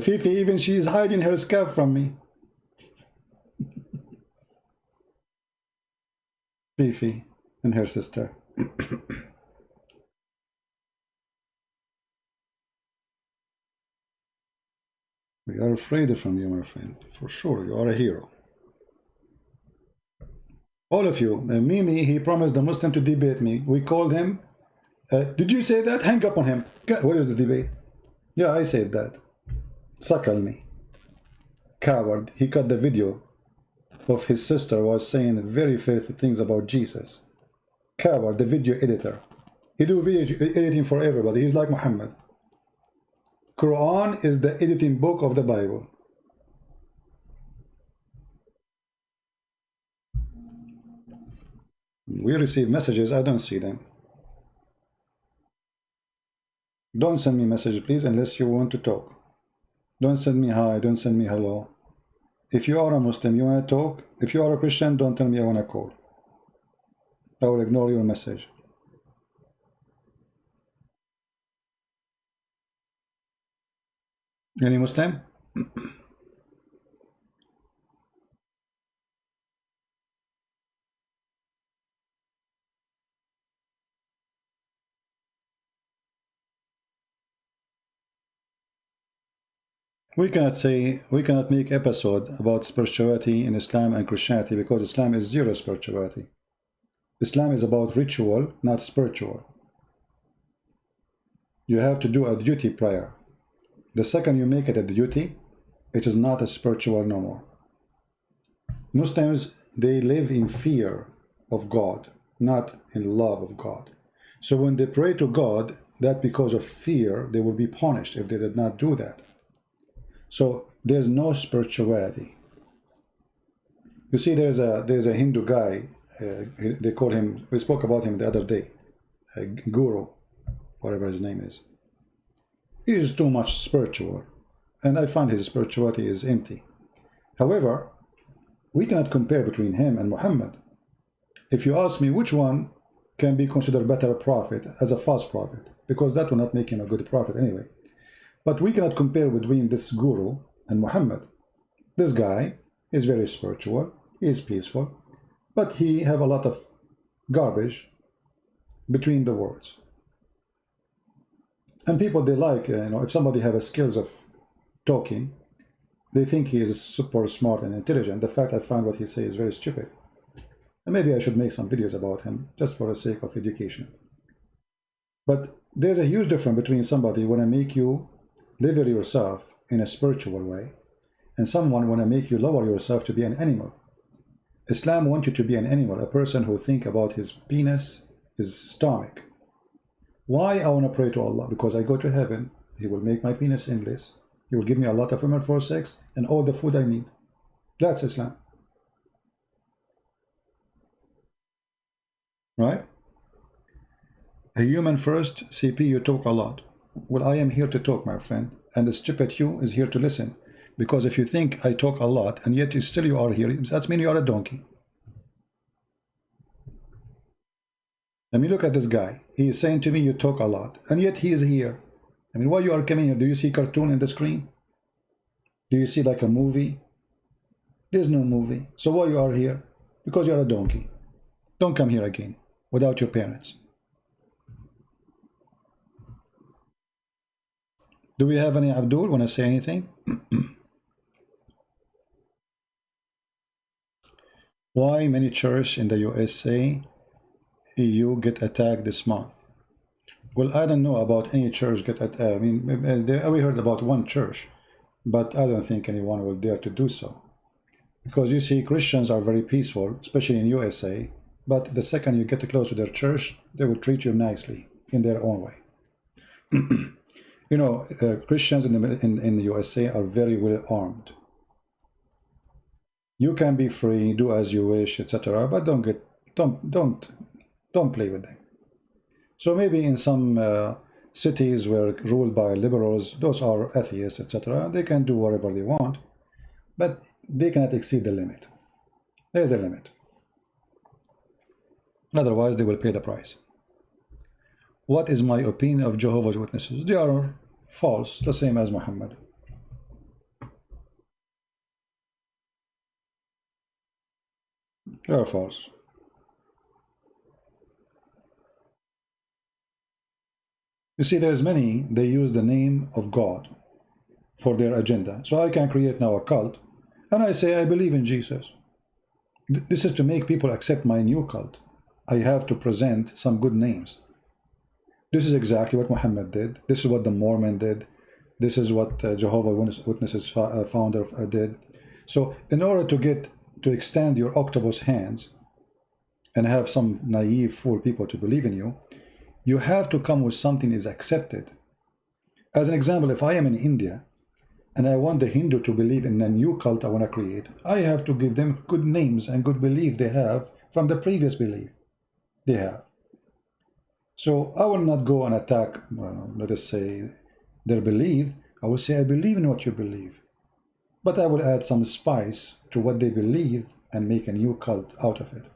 Fifi, even she is hiding her Skype from me. Fifi and her sister. We are afraid from you, my friend. For sure, you are a hero. All of you. Mimi, he promised the Muslim to debate me. We called him. Did you say that? Hang up on him. Where is the debate? Yeah, I said that. Suckle me. Coward. He cut the video of his sister was saying very filthy things about Jesus. Coward, the video editor. He do video editing for everybody. He's like Muhammad. Quran is the editing book of the Bible. We receive messages, I don't see them. Don't send me messages, please, unless you want to talk. Don't send me hi, don't send me hello. If you are a Muslim, you want to talk. If you are a Christian, don't tell me I want to call. I will ignore your message. Any Muslim? We cannot make episode about spirituality in Islam and Christianity because Islam is zero spirituality. Islam is about ritual, not spiritual. You have to do a duty prior. The second you make it a duty, it is not a spiritual no more. Muslims, they live in fear of God, not in love of God. So when they pray to God, that because of fear, they will be punished if they did not do that. So there's no spirituality. You see, there's a Hindu guy, they call him, we spoke about him the other day, Guru, whatever his name is. He is too much spiritual, and I find his spirituality is empty. However, we cannot compare between him and Muhammad. If you ask me which one can be considered better prophet as a false prophet, because that will not make him a good prophet anyway. But we cannot compare between this guru and Muhammad. This guy is very spiritual, he is peaceful, but he have a lot of garbage between the words. And people, they like, if somebody have a skills of talking, they think he is super smart and intelligent. The fact I find what he says is very stupid. And maybe I should make some videos about him, just for the sake of education. But there's a huge difference between somebody want to make you level yourself in a spiritual way, and someone want to make you lower yourself to be an animal. Islam wants you to be an animal, a person who think about his penis, his stomach. Why I want to pray to Allah? Because I go to heaven, He will make my penis endless, He will give me a lot of women for sex, and all the food I need. That's Islam. Right? A human first, CP, you talk a lot. Well, I am here to talk, my friend, and the stupid you is here to listen. Because if you think I talk a lot, and yet you are here, that means you are a donkey. Let me look at this guy. He is saying to me, you talk a lot, and yet he is here. I mean, why you are coming here? Do you see cartoon in the screen? Do you see like a movie? There's no movie. So why you are here? Because you are a donkey. Don't come here again without your parents. Do we have any Abdul want to say anything? Why many churches in the USA, EU get attacked this month? Well, I don't know about any church get attacked. I mean, we heard about one church, but I don't think anyone will dare to do so. Because you see, Christians are very peaceful, especially in USA, but the second you get close to their church, they will treat you nicely in their own way. You know, Christians in the USA are very well armed. You can be free, do as you wish, etc., but don't play with them. So maybe in some cities where ruled by liberals, those are atheists, etc., they can do whatever they want, but they cannot exceed the limit. There's a limit. Otherwise, they will pay the price. What is my opinion of Jehovah's Witnesses? They are false, the same as Muhammad. They are false. You see, there's many, they use the name of God for their agenda. So I can create now a cult, and I say I believe in Jesus. This is to make people accept my new cult. I have to present some good names. This is exactly what Muhammad did. This is what the Mormon did. This is what Jehovah's Witnesses founder did. So in order to extend your octopus hands and have some naive fool people to believe in you, you have to come with something is accepted. As an example, if I am in India and I want the Hindu to believe in a new cult I want to create, I have to give them good names and good belief they have from the previous belief they have. So I will not go and attack, let us say, their belief. I will say, I believe in what you believe. But I will add some spice to what they believe and make a new cult out of it.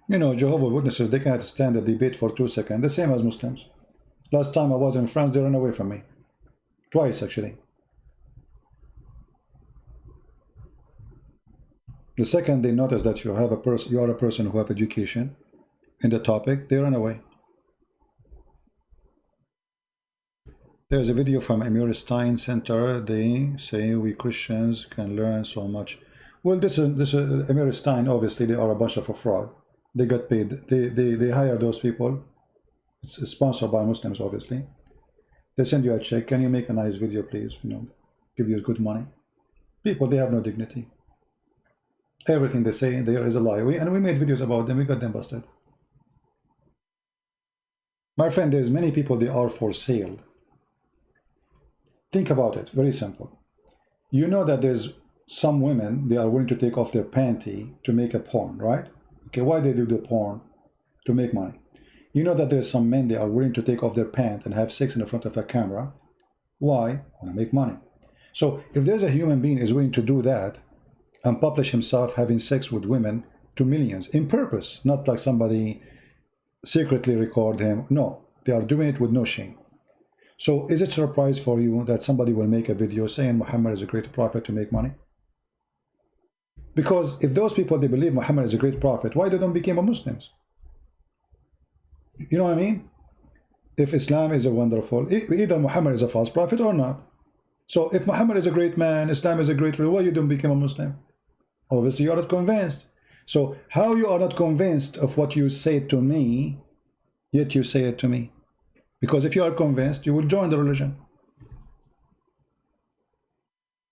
You know, Jehovah's Witnesses, they cannot stand a debate for 2 seconds. The same as Muslims. Last time I was in France, they ran away from me. Twice, actually. The second they notice that you have a person, you are a person who have education in the topic, they run away. There's a video from Amir Stein Center. They say we Christians can learn so much. Well, this is Amir Stein. Obviously, they are a bunch of a fraud. They got paid. They hire those people. It's sponsored by Muslims, obviously. They send you a check. Can you make a nice video, please? You know, give you good money. People, they have no dignity. Everything they say there is a lie. And we made videos about them. We got them busted. My friend, there's many people, they are for sale. Think about it. Very simple. You know that there's some women, they are willing to take off their panty to make a porn, right? Okay, why they do the porn? To make money. You know that there's some men, they are willing to take off their pants and have sex in the front of a camera. Why? Want to make money. So if there's a human being is willing to do that and publish himself having sex with women to millions in purpose, not like somebody secretly record him. No, they are doing it with no shame. So is it a surprise for you that somebody will make a video saying Muhammad is a great prophet to make money? Because if those people, they believe Muhammad is a great prophet, why they don't become a Muslims? You know what I mean? If Islam is a wonderful, either Muhammad is a false prophet or not. So if Muhammad is a great man, Islam is a great religion, why you don't become a Muslim? Obviously you are not convinced. So how you are not convinced of what you say to me, yet you say it to me? Because if you are convinced, you will join the religion.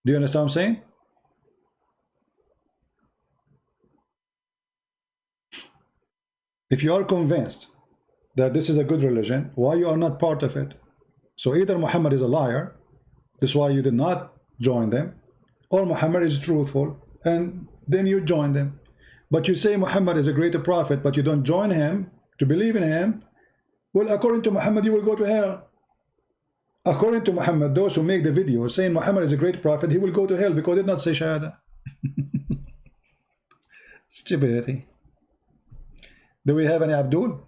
Do you understand what I'm saying? If you are convinced that this is a good religion, why you are not part of it? So either Muhammad is a liar, that's why you did not join them, or Muhammad is truthful, and then you join them. But you say Muhammad is a greater prophet, but you don't join him to believe in him. Well, according to Muhammad, you will go to hell. According to Muhammad, those who make the video saying Muhammad is a great prophet, he will go to hell because he did not say Shahada. Stupidity. Do we have any Abdul?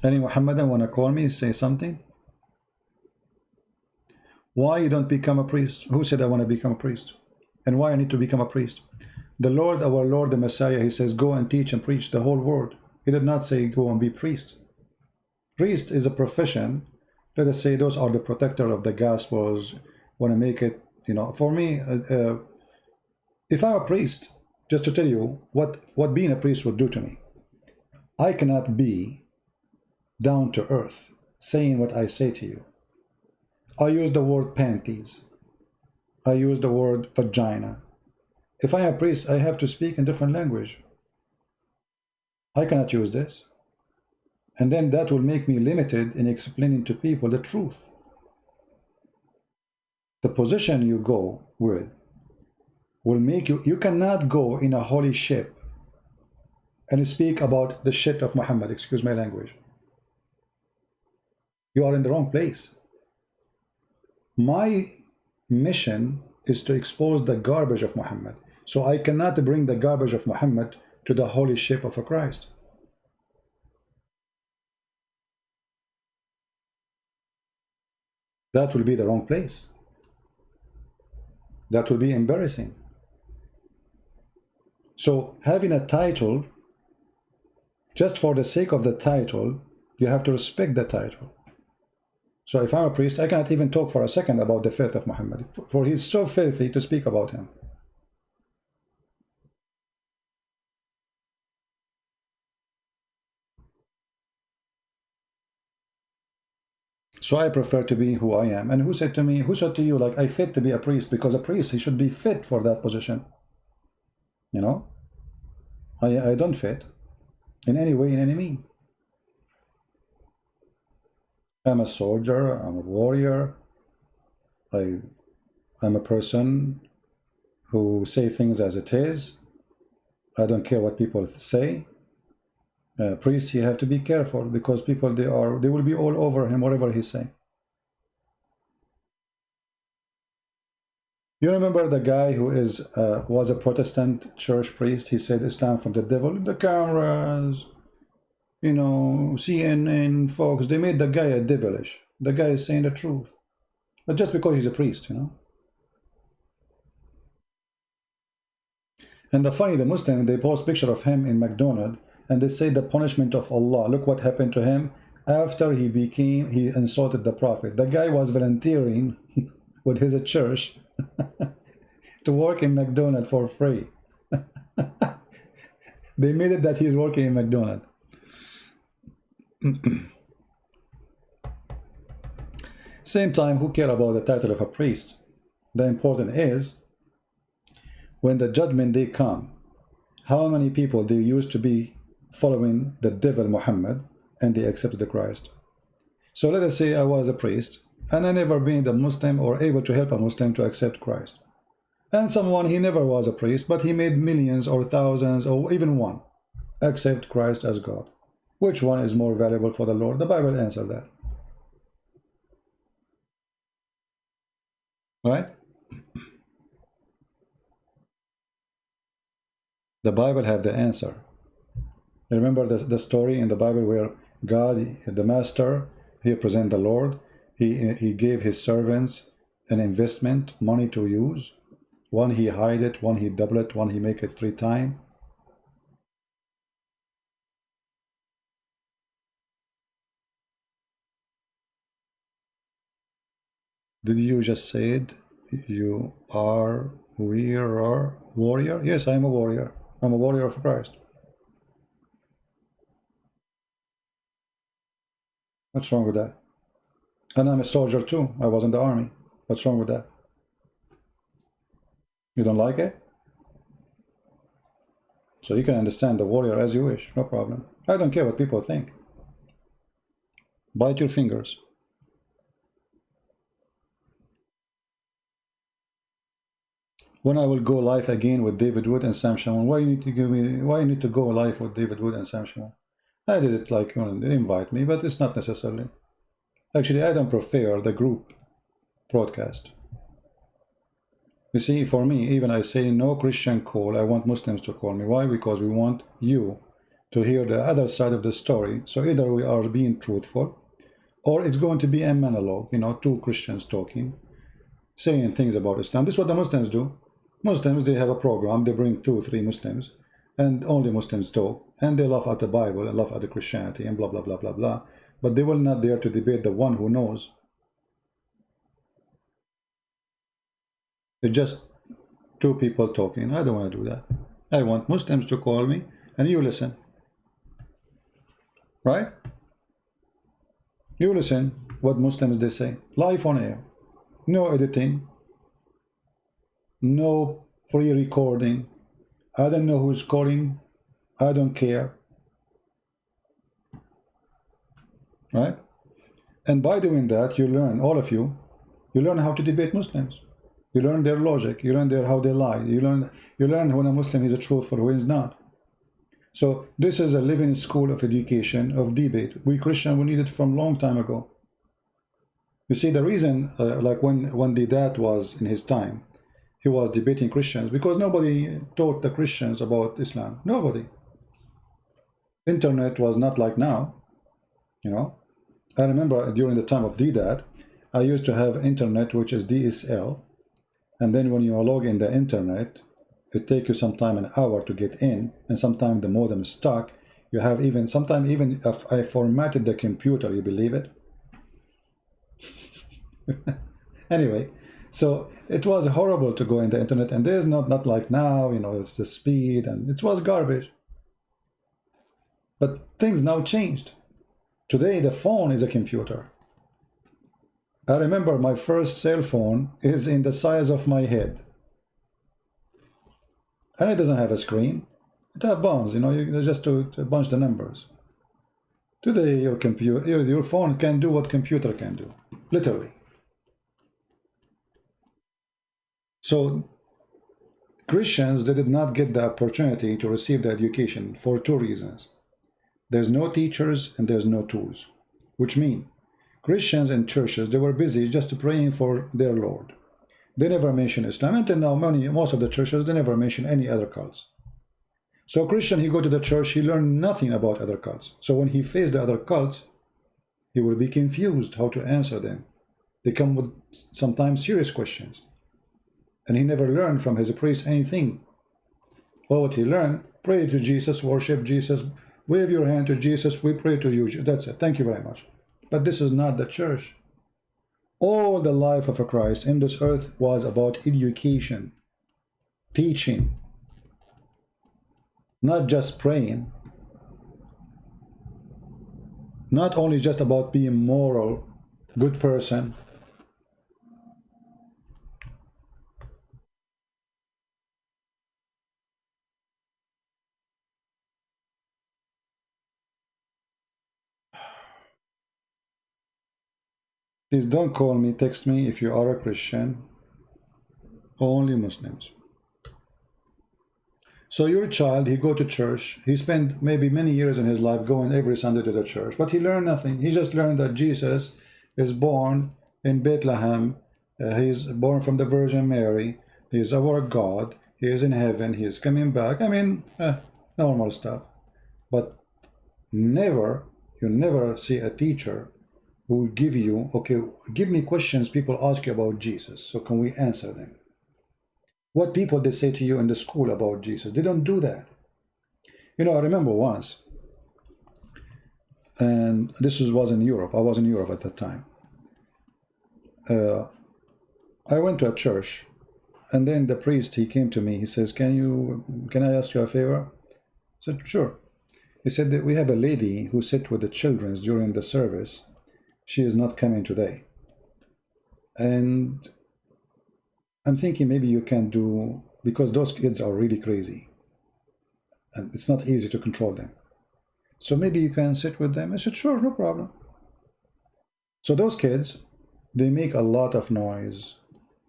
Any Muhammadan want to call me, say something? Why you don't become a priest? Who said I want to become a priest? And why I need to become a priest? The Lord, our Lord, the Messiah, he says, go and teach and preach the whole world. He did not say go and be priest. Priest is a profession. Let us say those are the protector of the gospels, want to make it, you know, for me, if I'm a priest, just to tell you what being a priest would do to me, I cannot be down to earth saying what I say to you. I use the word panties. I use the word vagina. If I am a priest, I have to speak in different language. I cannot use this. And then that will make me limited in explaining to people the truth. The position you go with will make you cannot go in a holy ship and speak about the shit of Muhammad, excuse my language. You are in the wrong place. My mission is to expose the garbage of Muhammad. So I cannot bring the garbage of Muhammad to the holy ship of a Christ. That will be the wrong place. That will be embarrassing. So having a title, just for the sake of the title, you have to respect the title. So if I'm a priest, I cannot even talk for a second about the faith of Muhammad, for he's so filthy to speak about him. So I prefer to be who I am. And who said to me, who said to you, like, I fit to be a priest? Because a priest, he should be fit for that position. You know? I don't fit in any way, in any mean. I'm a soldier, I'm a warrior. I'm a person who say things as it is. I don't care what people say. Priests, you have to be careful because people, they will be all over him, whatever he say. You remember the guy who was a Protestant church priest? He said Islam from the devil. The cameras, you know, CNN, Fox, they made the guy a devilish. The guy is saying the truth. But just because he's a priest, you know. And the funny, the Muslim, they post picture of him in McDonald's and they say the punishment of Allah. Look what happened to him after he insulted the Prophet. The guy was volunteering with his church to work in McDonald's for free. They made it that he's working in McDonald's. Same time, who care about the title of a priest? The important is when the judgment day come, how many people they used to be following the devil Muhammad and they accepted the Christ. So let us say I was a priest and I never been a Muslim or able to help a Muslim to accept Christ. And someone, he never was a priest, but he made millions or thousands or even one accept Christ as God. Which one is more valuable for the Lord? The Bible answers that. Right? The Bible have the answer. Remember the story in the Bible where God, the master, he represent the Lord. He gave his servants an investment, money to use. One he hide it, one he double it, one he make it 3 times. Did you just say it? You are, we are warrior? Yes, I am a warrior. I'm a warrior of Christ. What's wrong with that? And I'm a soldier too. I was in the army. What's wrong with that? You don't like it? So you can understand the warrior as you wish. No problem. I don't care what people think. Bite your fingers. When I will go live again with David Wood and Sam Shamoun, why you need to give me? Why you need to go live with David Wood and Sam Shamoun? I did it like when they invite me, but it's not necessarily. Actually, I don't prefer the group broadcast. You see, for me, even I say no Christian call. I want Muslims to call me. Why? Because we want you to hear the other side of the story. So either we are being truthful, or it's going to be a monologue. You know, 2 Christians talking, saying things about Islam. This is what the Muslims do. Muslims, they have a program, they bring 2 or 3 Muslims, and only Muslims talk, and they laugh at the Bible and laugh at the Christianity and blah, blah, blah, blah, blah. But they will not dare to debate the one who knows. It's just 2 people talking. I don't want to do that. I want Muslims to call me, and you listen. Right? You listen what Muslims they say. Live on air. No editing. No pre-recording. I don't know who's calling. I don't care. Right? And by doing that, you learn, all of you, you learn how to debate Muslims. You learn their logic. You learn how they lie. You learn when a Muslim is a truthful, who is not. So this is a living school of education, of debate. We Christians, we need it from a long time ago. You see, the reason, like when the dad was in his time, he was debating Christians because nobody taught the Christians about Islam. Nobody. Internet was not like now, you know. I remember during the time of DDAT, I used to have internet, which is DSL. And then when you log in the internet, it takes you sometime an hour to get in, and sometimes the modem is stuck. You have sometimes even if I formatted the computer, you believe it? Anyway, so it was horrible to go in the internet, and there's not like now, you know, it's the speed, and it was garbage. But things now changed. Today the phone is a computer. I remember my first cell phone is in the size of my head. And it doesn't have a screen. It has buttons, you know, just to bunch the numbers. Today your phone can do what computer can do, literally. So Christians, they did not get the opportunity to receive the education for 2 reasons. There's no teachers and there's no tools, which mean Christians and churches, they were busy just praying for their Lord. They never mention Islam. Until now, most of the churches, they never mention any other cults. So Christian, he go to the church, he learned nothing about other cults. So when he faced the other cults, he will be confused how to answer them. They come with sometimes serious questions. And he never learned from his priest anything. All what he learned, pray to Jesus, worship Jesus, wave your hand to Jesus, we pray to you. That's it. Thank you very much. But this is not the church. All the life of a Christ in this earth was about education, teaching, not just praying, not only just about being moral, good person. Please don't call me, text me if you are a Christian. Only Muslims. So your child, he go to church. He spent maybe many years in his life going every Sunday to the church, but he learned nothing. He just learned that Jesus is born in Bethlehem. He's born from the Virgin Mary. He is our God. He is in heaven. He is coming back. I mean, normal stuff. But you never see a teacher who will give you, okay, give me questions people ask you about Jesus, so can we answer them? What people they say to you in the school about Jesus, they don't do that. You know, I remember once, and this was in Europe. I was in Europe at that time. I went to a church, and then the priest, he came to me. He says, can I ask you a favor? I said, sure. He said that we have a lady who sits with the children during the service. She is not coming today. And I'm thinking maybe you can do, because those kids are really crazy. And it's not easy to control them. So maybe you can sit with them. I said, sure, no problem. So those kids, they make a lot of noise.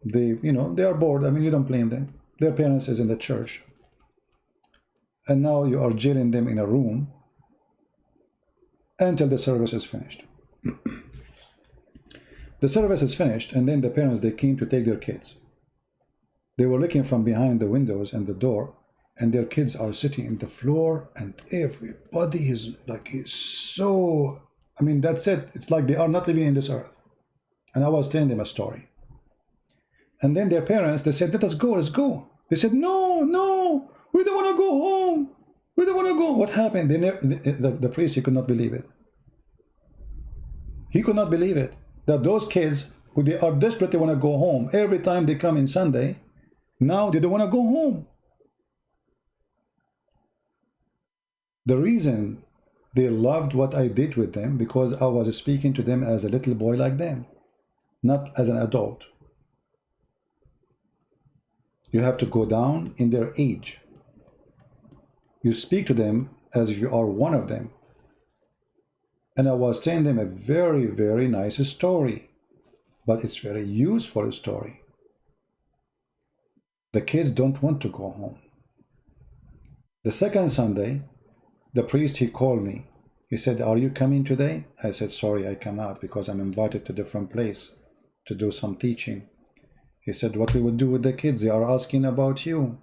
They are bored. I mean, you don't blame them. Their parents is in the church. And now you are jailing them in a room until the service is finished. The service is finished, and then the parents, they came to take their kids. They were looking from behind the windows and the door, and their kids are sitting in the floor, and everybody is so, I mean, that's it. It's like they are not living in this earth. And I was telling them a story. And then their parents, they said, let us go, let's go. They said, no, we don't want to go home. We don't want to go. What happened? The priest, he could not believe it. He could not believe it. That those kids, who they are desperate, they want to go home. Every time they come in Sunday, now they don't want to go home. The reason they loved what I did with them, because I was speaking to them as a little boy like them, not as an adult. You have to go down in their age. You speak to them as if you are one of them. And I was telling them a very, very nice story, but it's very useful story. The kids don't want to go home. The second Sunday, the priest, he called me. He said, are you coming today? I said, sorry, I cannot, because I'm invited to a different place to do some teaching. He said, what we will do with the kids? They are asking about you.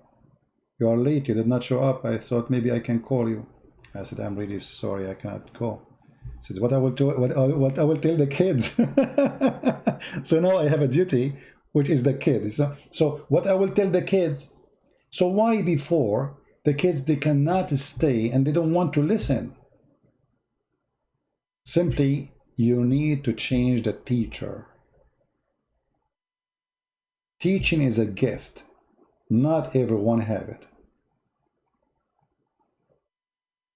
You are late, you did not show up. I thought maybe I can call you. I said, I'm really sorry, I cannot go. He said, what I will do, what I will tell the kids. So now I have a duty, which is the kid. So what I will tell the kids. So why before the kids, they cannot stay and they don't want to listen? Simply, you need to change the teacher. Teaching is a gift. Not everyone have it.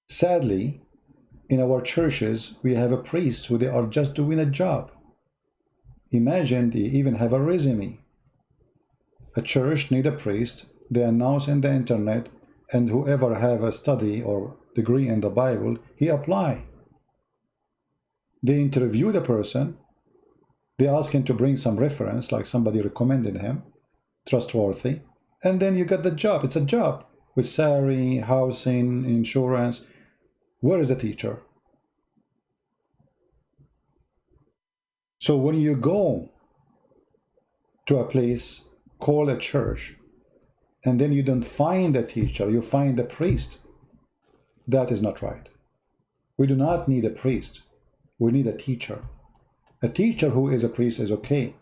Sadly, in our churches, we have a priest who they are just doing a job. Imagine they even have a resume. A church need a priest. They announce in the internet, and whoever have a study or degree in the Bible, he apply. They interview the person. They ask him to bring some reference, like somebody recommended him, trustworthy, and then you get the job. It's a job with salary, housing, insurance. Where is the teacher? So when you go to a place call a church and then you don't find a teacher, you find a priest. That is not right. We do not need a priest. We need a teacher. A teacher who is a priest is okay,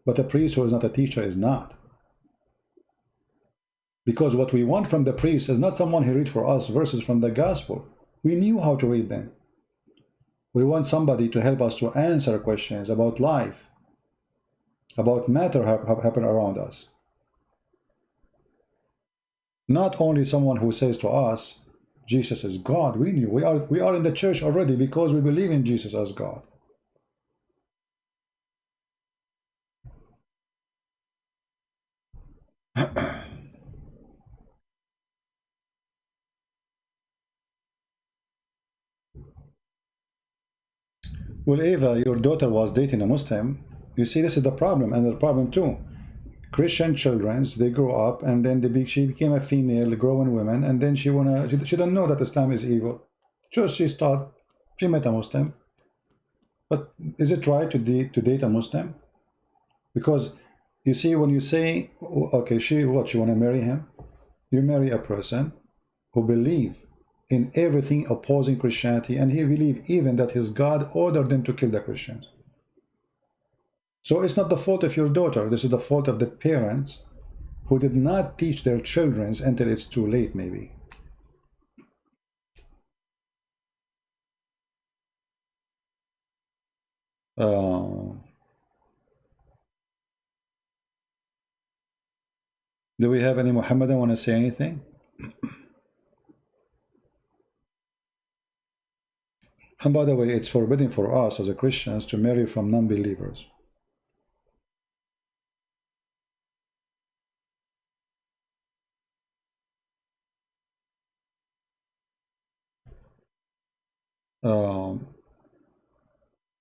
but a priest who is not a teacher is not. Because what we want from the priest is not someone who reads for us verses from the gospel. We knew how to read them. We want somebody to help us to answer questions about life, about matter happen around us. Not only someone who says to us, Jesus is God. We knew. We are in the church already because we believe in Jesus as God. Well, Eva, your daughter was dating a Muslim. You see, this is the problem, and the problem too. Christian children, they grow up, and then she became a female, growing woman, and then she don't know that Islam is evil. Just she met a Muslim. But is it right to date a Muslim? Because you see, when you say, okay, you want to marry him? You marry a person who believes in everything opposing Christianity, and he believes even that his God ordered them to kill the Christians. So it's not the fault of your daughter. This is the fault of the parents who did not teach their children until it's too late, maybe. Do we have any Muhammadan want to say anything? And by the way, it's forbidden for us as a Christians to marry from non-believers.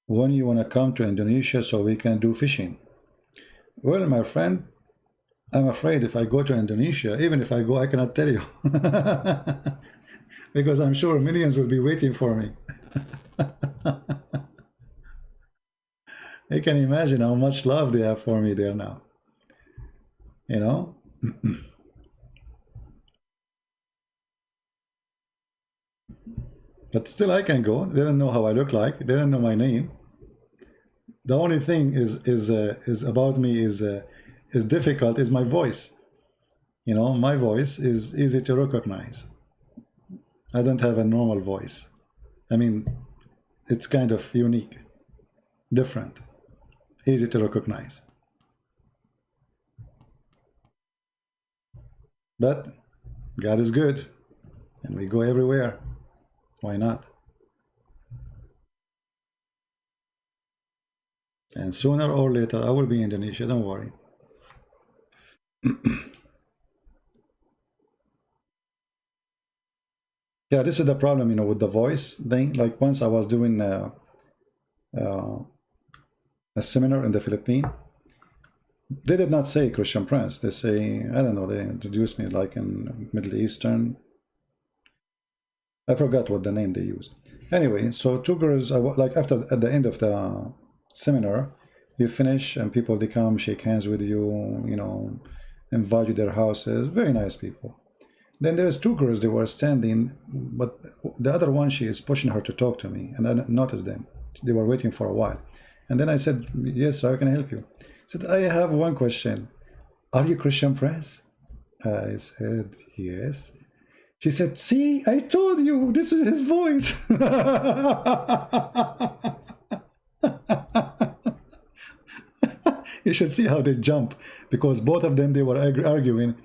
When you want to come to Indonesia so we can do fishing? Well, my friend, I'm afraid if I go to Indonesia, even if I go, I cannot tell you. Because I'm sure millions will be waiting for me. You can imagine how much love they have for me there now. You know? But still I can go. They don't know how I look like. They don't know my name. The only thing is about me is difficult is my voice. You know, my voice is easy to recognize. I don't have a normal voice. I mean, it's kind of unique, different, easy to recognize. But God is good, and we go everywhere. Why not? And sooner or later, I will be in Indonesia, don't worry. Yeah, this is the problem, you know, with the voice thing. Like once I was doing a seminar in the Philippines. They did not say Christian Prince. They say, I don't know, they introduced me like in Middle Eastern. I forgot what the name they used. Anyway, so two girls, like at the end of the seminar, you finish and people, they come, shake hands with you, you know, invite you to their houses. Very nice people. Then there's two girls, they were standing, but the other one, she is pushing her to talk to me, and I noticed them. They were waiting for a while. And then I said, yes, sir, can I help you? I said, I have one question. Are you Christian Prince? I said, yes. She said, see, I told you, this is his voice. You should see how they jump, because both of them, they were arguing,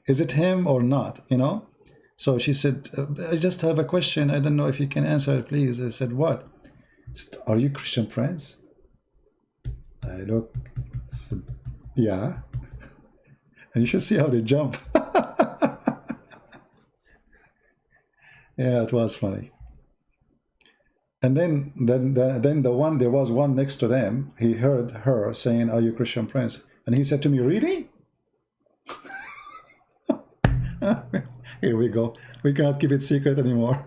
is it him or not, you know? So she said, I just have a question. I don't know if you can answer it, please. I said, what? I said, are you Christian Prince? I look, said, yeah. And you should see how they jump. Yeah, it was funny. And then the one, there was one next to them. He heard her saying, are you Christian Prince? And he said to me, really? Here we go. We can't keep it secret anymore.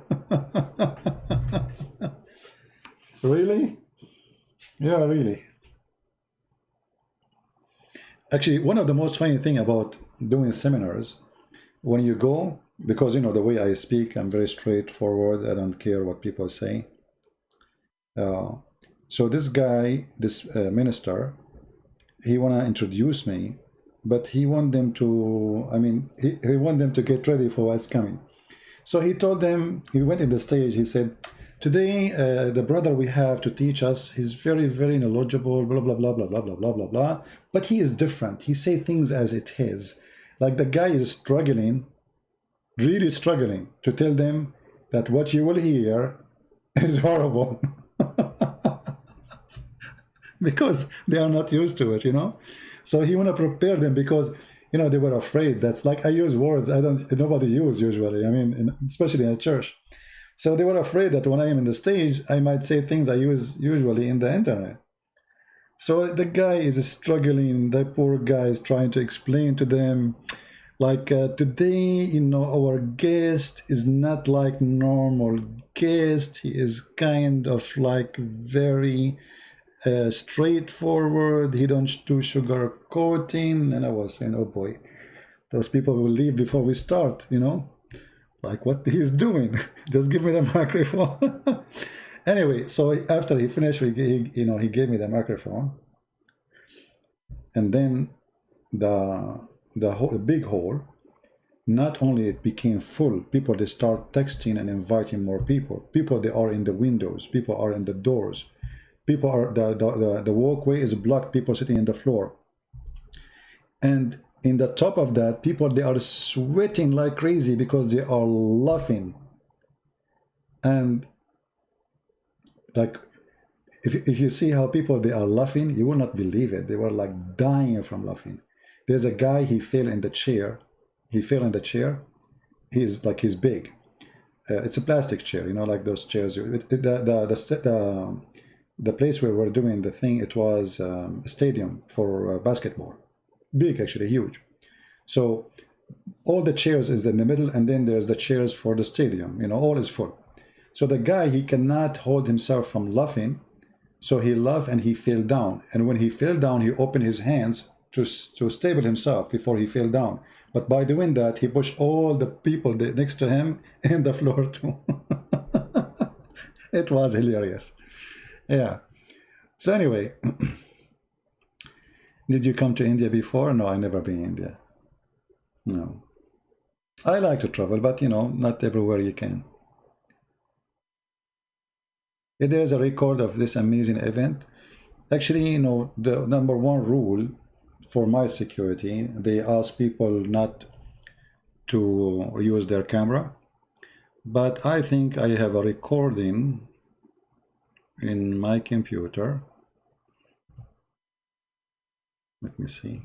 Really? Yeah, really. Actually, one of the most funny thing about doing seminars, when you go, because you know the way I speak, I'm very straightforward. I don't care what people say. So this guy, this minister, he wanna introduce me, but he want them to. I mean, he want them to get ready for what's coming. So he told them. He went in the stage. He said, "Today, the brother we have to teach us, he's very, very knowledgeable. Blah blah blah blah blah blah blah blah blah. But he is different. He say things as it is. Like the guy is struggling, really struggling to tell them that what you will hear is horrible." Because they are not used to it, you know. So he want to prepare them because you know they were afraid. That's like I use words nobody use usually. I mean, especially in a church. So they were afraid that when I am in the stage, I might say things I use usually in the internet. So the guy is struggling. The poor guy is trying to explain to them, like today, you know, our guest is not like normal guest. He is kind of like very straightforward. He don't do sugar coating. And I was saying, oh boy, those people will leave before we start, you know, like what he's doing. Just give me the microphone. Anyway, so after he finished, he gave me the microphone, and then the big hall, not only it became full, people they start texting and inviting more people. People they are in the windows, people are in the doors. People are the walkway is blocked. People sitting in the floor, and in the top of that, people they are sweating like crazy because they are laughing. And like, if you see how people they are laughing, you will not believe it. They were like dying from laughing. There's a guy, he fell in the chair. He fell in the chair. He's big. It's a plastic chair, you know, like those chairs. The place where we're doing the thing, it was a stadium for basketball. Big, actually, huge. So all the chairs is in the middle, and then there's the chairs for the stadium, you know, all is full. So the guy, he cannot hold himself from laughing. So he laughed and he fell down. And when he fell down, he opened his hands to stable himself before he fell down. But by doing that, he pushed all the people next to him in the floor too. It was hilarious. Yeah. So anyway, did you come to India before? No, I never been in India. No. I like to travel, but you know, not everywhere you can. If there is a record of this amazing event, actually, you know, the number one rule for my security, they ask people not to use their camera. But I think I have a recording in my computer. Let me see.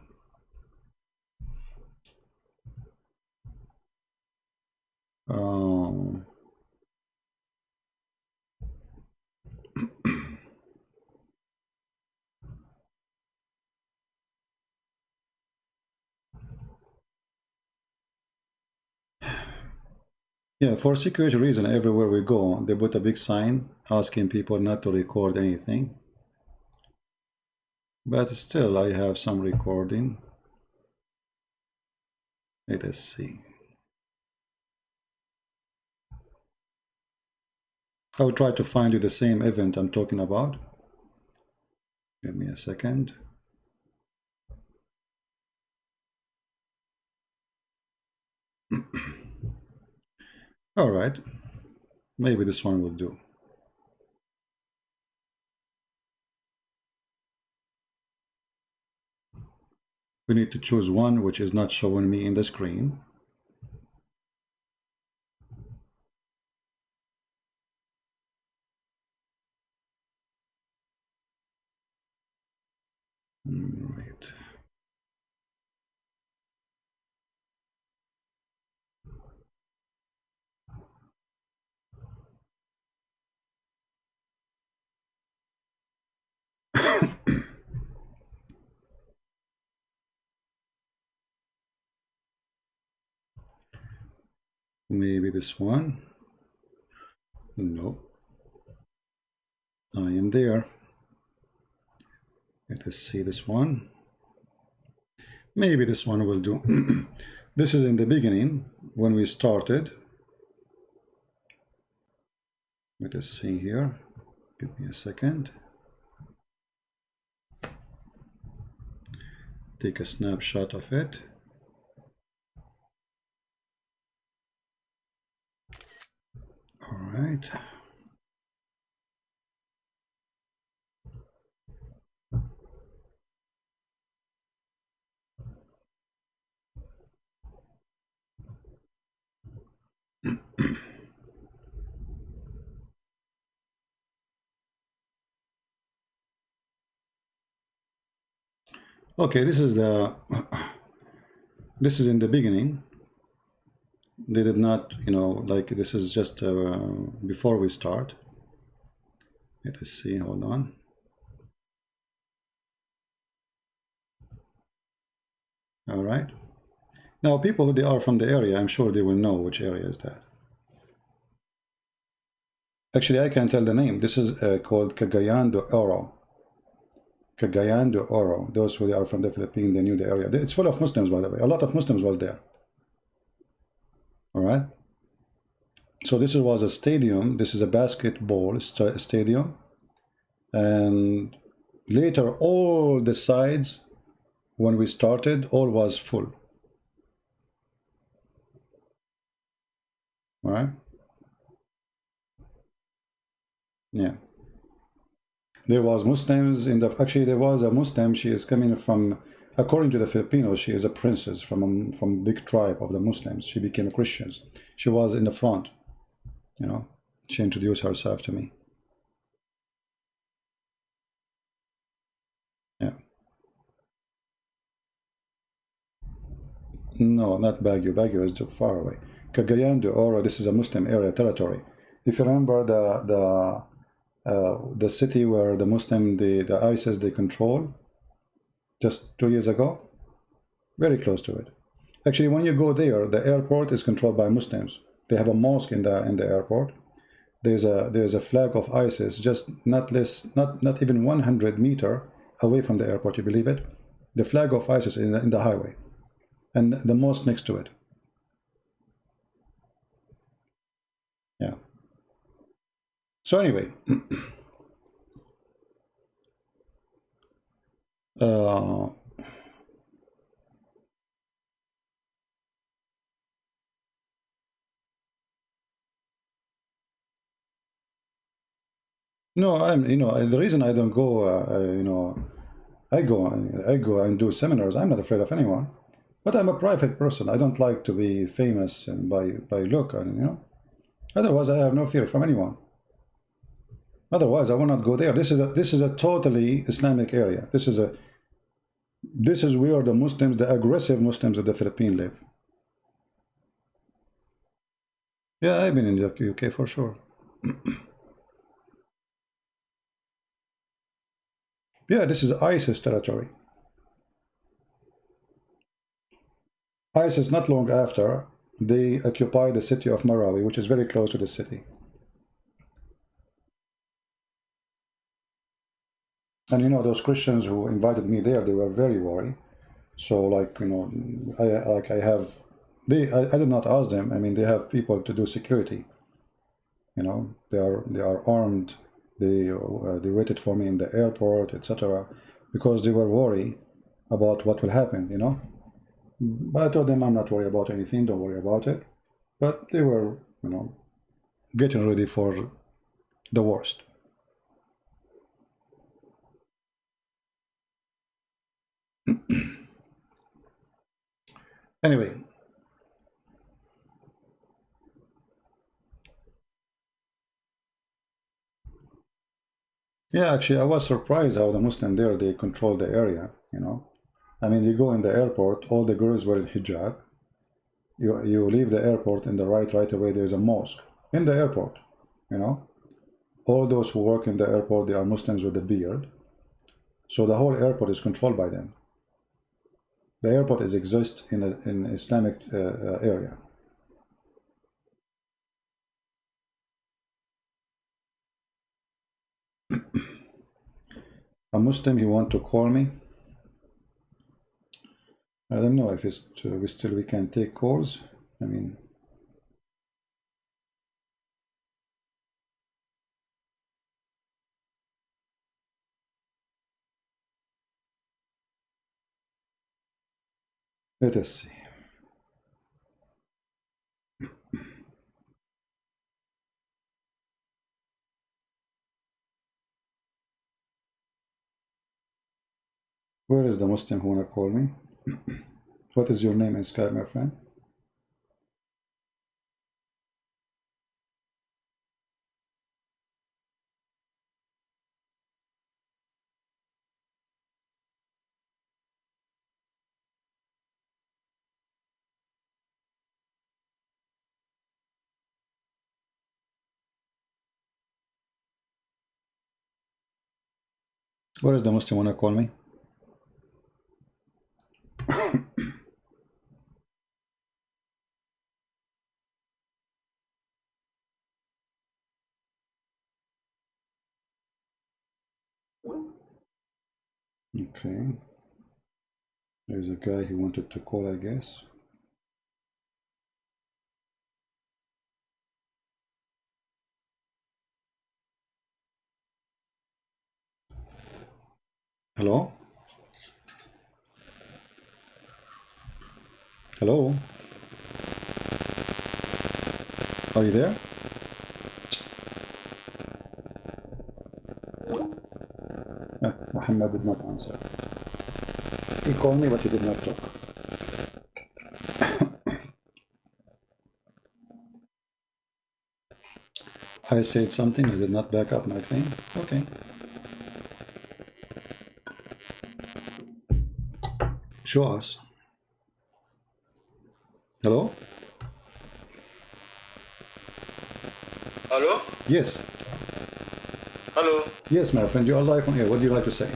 Yeah, for security reason, everywhere we go, they put a big sign asking people not to record anything. But still, I have some recording. Let us see. I'll try to find you the same event I'm talking about. Give me a second. All right, maybe this one will do. We need to choose one which is not showing me in the screen. Right. Maybe this one. No. I am there. Let us see this one. Maybe this one will do. This is in the beginning when we started. Let us see here. Give me a second. Take a snapshot of it. All right. Okay, this is the this is in the beginning. They did not, you know, like this is just before we start. Let us see, hold on. All right. Now, people, they are from the area. I'm sure they will know which area is that. Actually, I can tell the name. This is called Cagayan de Oro. Cagayan de Oro. Those who are from the Philippines, they knew the area. It's full of Muslims, by the way. A lot of Muslims was there. All right. So this was a stadium. This is a basketball stadium. And later, all the sides, when we started, all was full. All right. Yeah. There was Muslims in the, actually there was a Muslim, she is coming from, according to the Filipinos, she is a princess from big tribe of the Muslims. She became Christians. She was in the front, you know, she introduced herself to me. Yeah. No, not Baguio. Baguio is too far away. Cagayan de Oro, this is a Muslim area territory. If you remember the city where the Muslim, the ISIS, they control just 2 years ago, very close to it. Actually, when you go there, the airport is controlled by Muslims. They have a mosque in the airport. There's a flag of ISIS just not even 100 meters away from the airport. You believe it? The flag of ISIS in the highway, and the mosque next to it. Yeah. So anyway, no, the reason I don't go, I go and do seminars. I'm not afraid of anyone, but I'm a private person. I don't like to be famous and by look, and Otherwise, I have no fear from anyone. Otherwise, I will not go there. This is a totally Islamic area. This is where the Muslims, the aggressive Muslims of the Philippines live. Yeah, I've been in the UK for sure. Yeah, this is ISIS territory. ISIS, not long after, they occupied the city of Marawi, which is very close to the city. And those Christians who invited me there, they were very worried. So I did not ask them. I mean, they have people to do security. They are armed. They waited for me in the airport, etc., because they were worried about what will happen. But I told them I'm not worried about anything. Don't worry about it. But they were, getting ready for the worst. Anyway. Yeah, actually, I was surprised how the Muslim there, they control the area, I mean, you go in the airport, all the girls wear hijab. You leave the airport in the right away, there's a mosque in the airport, All those who work in the airport, they are Muslims with a beard. So the whole airport is controlled by them. The airport exists in an Islamic area. A Muslim, he want to call me. I don't know if it's we can take calls. I mean, let us see. Where is the Muslim who wanna call me? What is your name in Skype, my friend? Where is the Muslim wanna call me? Okay. There's a guy who wanted to call, I guess. Hello? Hello? Are you there? Muhammad did not answer. He called me, but he did not talk. I said something, he did not back up my claim. Okay. Show us. Hello?
Hello?
Yes.
Hello?
Yes, my friend, you are live on air. What do you like to say?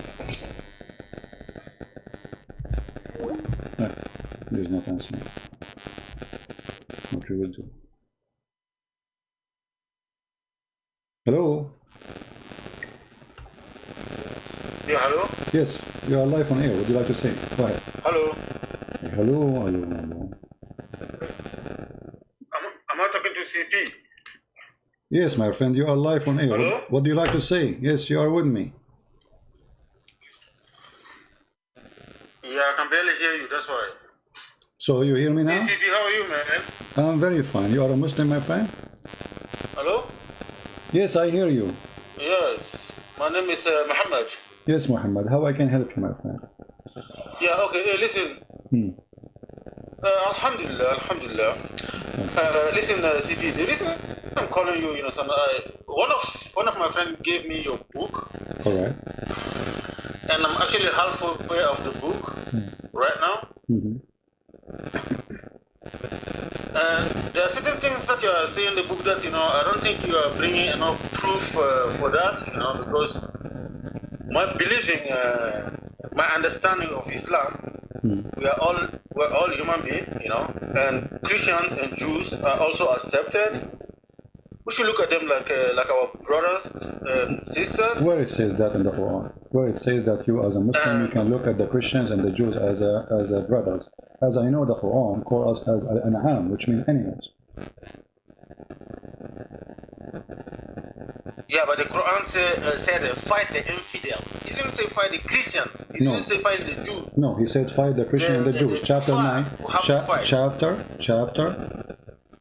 No, he is not answering. What we will do. Hello?
Yeah, hello?
Yes, you are live on air. What do you like to say? Go ahead.
Hello?
Hello, hello.
Am I talking to CP?
Yes, my friend, you are live on air.
Hello?
What do you like to say? Yes, you are with me.
Yeah, I can barely hear you, that's why.
So you hear me now?
Hey, CP, how are you, man?
I'm very fine. You are a Muslim, my friend?
Hello?
Yes, I hear you.
Yes, my name is Muhammad.
Yes, Muhammad. How I can help you, my friend?
Yeah, okay, hey, listen. Alhamdulillah, Alhamdulillah. Listen, CP, the reason I'm calling you, one of my friends gave me your book.
All right.
And I'm actually halfway of the book right now. There are certain things that you are saying in the book that, I don't think you are bringing enough proof for that, because my believing, my understanding of Islam, we're all human beings, and Christians and Jews are also accepted. We should look at them like our brothers and sisters.
Where it says that in the Quran? Where it says that you as a Muslim, you can look at the Christians and the Jews as a brothers. As I know, the Quran calls us as al-an'am, which means animals.
Yeah, but the Quran said fight the infidel. He didn't say fight the Christian. He didn't say fight the Jew.
No, he said fight the Christian and the Jews. Chapter 9. Chapter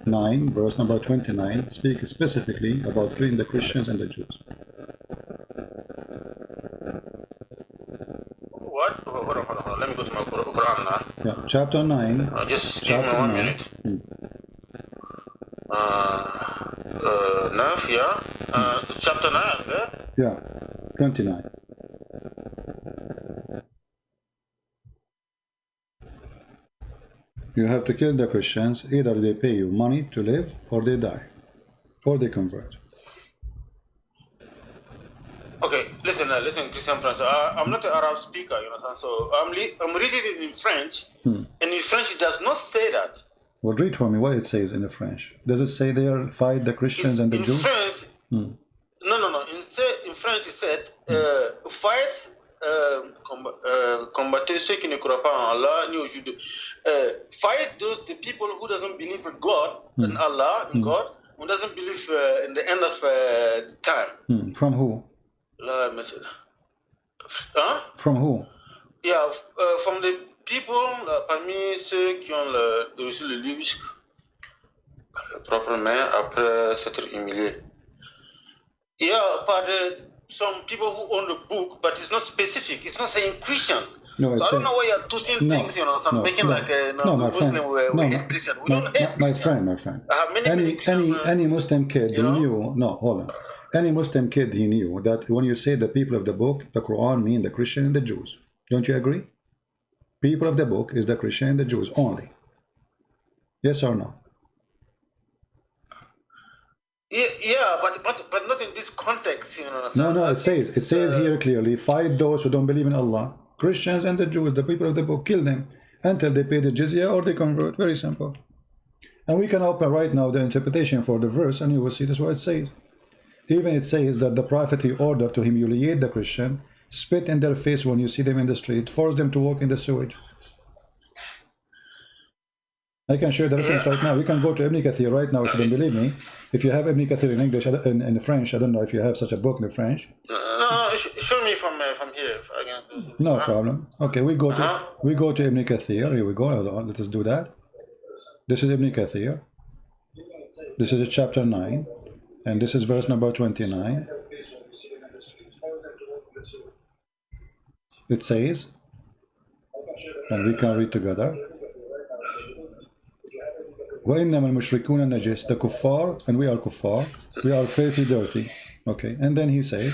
9, verse number 29, speaks specifically about killing the Christians and the Jews.
What? Hold on. Let me go to my Quran now.
Yeah, chapter 9.
Just give me 1 minute. 9, yeah? Chapter 9, yeah?
Yeah, 29. You have to kill the Christians. Either they pay you money to live, or they die, or they convert.
Okay, listen, Christian friends. I'm not an Arab speaker, you understand? So I'm reading it in French, and in French it does not say that.
Well, read for me what it says in the French. Does it say there, fight the Christians and the Jews?
French, no. In French it said, fight, combattez ceux qui ne croient pas en Allah ni au Jude. Fight the people who doesn't believe in God, in Allah, in God, who doesn't believe in the end of time.
From who? From who?
Yeah, from the people parmi ceux qui ont reçu le livre proprement après s'être humilié. Yeah, but some people who own the book, but it's not specific. It's not saying Christian.
No,
so I don't know why you're twisting things, you know, some making like a Muslim we hate Christian. We don't hate Christian.
My friend. Any Muslim kid he knew. No, hold on. Any Muslim kid he knew that when you say the people of the book, the Quran mean the Christian and the Jews. Don't you agree? People of the book is the Christian and the Jews only. Yes or no?
Yeah, but not in this context, you know.
No, it says here clearly, fight those who don't believe in Allah. Christians and the Jews, the people of the book, kill them until they pay the jizya or they convert. Very simple. And we can open right now the interpretation for the verse and you will see that's what it says. Even it says that the prophet he ordered to humiliate the Christian, spit in their face when you see them in the street, force them to walk in the sewage. I can share the reference right now. We can go to Ibn Kathir right now if you don't believe me. If you have Ibn Kathir in English, in French, I don't know if you have such a book in French.
No, show me from here. If I can.
No problem. Okay, we go to Ibn Kathir. Here we go. Hold on, let us do that. This is Ibn Kathir. This is chapter 9, and this is verse number 29. It says, and we can read together. وَإِنَّمَا الْمُشْرِكُونَ النَّجِسِ. The kuffar, and we are kuffar, we are filthy dirty. Okay, and then he says,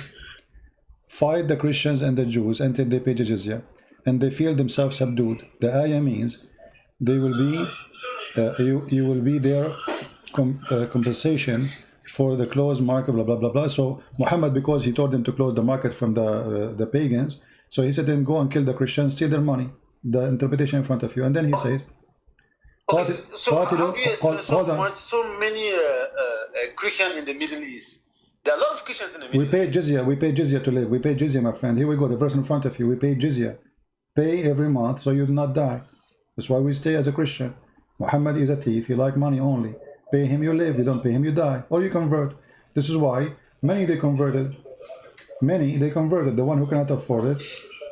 fight the Christians and the Jews until they pay the jizya, and they feel themselves subdued. The ayah means they will be, you will be their compensation for the closed market, blah, blah, blah, blah. So Muhammad, because he told them to close the market from the pagans, so he said, then go and kill the Christians, steal their money. The interpretation in front of you. And then he says,
okay, so how do you explain so many Christians in the Middle East? There are a lot of Christians in the Middle East.
We pay jizya to live. We pay jizya, my friend. Here we go, the verse in front of you. We pay jizya. Pay every month so you do not die. That's why we stay as a Christian. Muhammad is a thief. You like money only. Pay him, you live. You don't pay him, you die. Or you convert. This is why many they converted. Many they converted. The one who cannot afford it,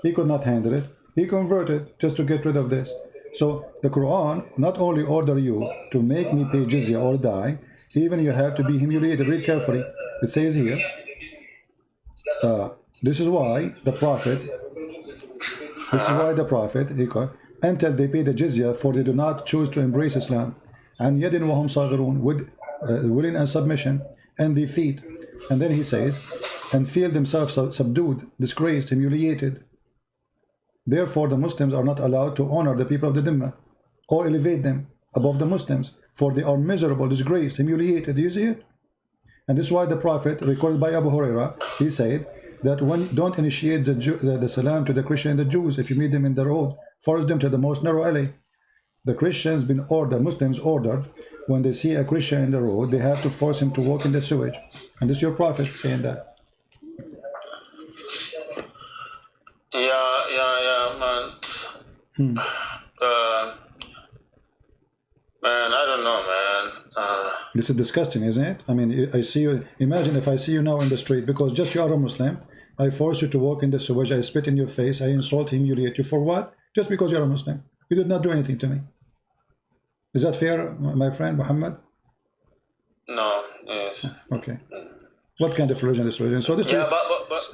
he could not handle it. He converted just to get rid of this. So the Quran not only order you to make me pay jizya or die, even you have to be humiliated. Read carefully. It says here, this is why the Prophet, until they pay the jizya, for they do not choose to embrace Islam, and yadin wahum saghirun, with willing and submission, and defeat. And then he says, and feel themselves subdued, disgraced, humiliated. Therefore, the Muslims are not allowed to honor the people of the Dhimma or elevate them above the Muslims, for they are miserable, disgraced, humiliated. Do you see it? And this is why the Prophet, recorded by Abu Huraira, he said that when don't initiate the salam to the Christian and the Jews if you meet them in the road, force them to the most narrow alley. The Christians been ordered, Muslims ordered, when they see a Christian in the road, they have to force him to walk in the sewage. And this is your Prophet saying that.
Yeah, man. Man, I don't know, man.
This is disgusting, isn't it? I mean, I see you. Imagine if I see you now in the street, because just you are a Muslim, I force you to walk in the sewage, I spit in your face, I insult, humiliate you. For what? Just because you're a Muslim. You did not do anything to me. Is that fair, my friend Muhammad?
No, yes.
Okay. What kind of religion is religion? So this
but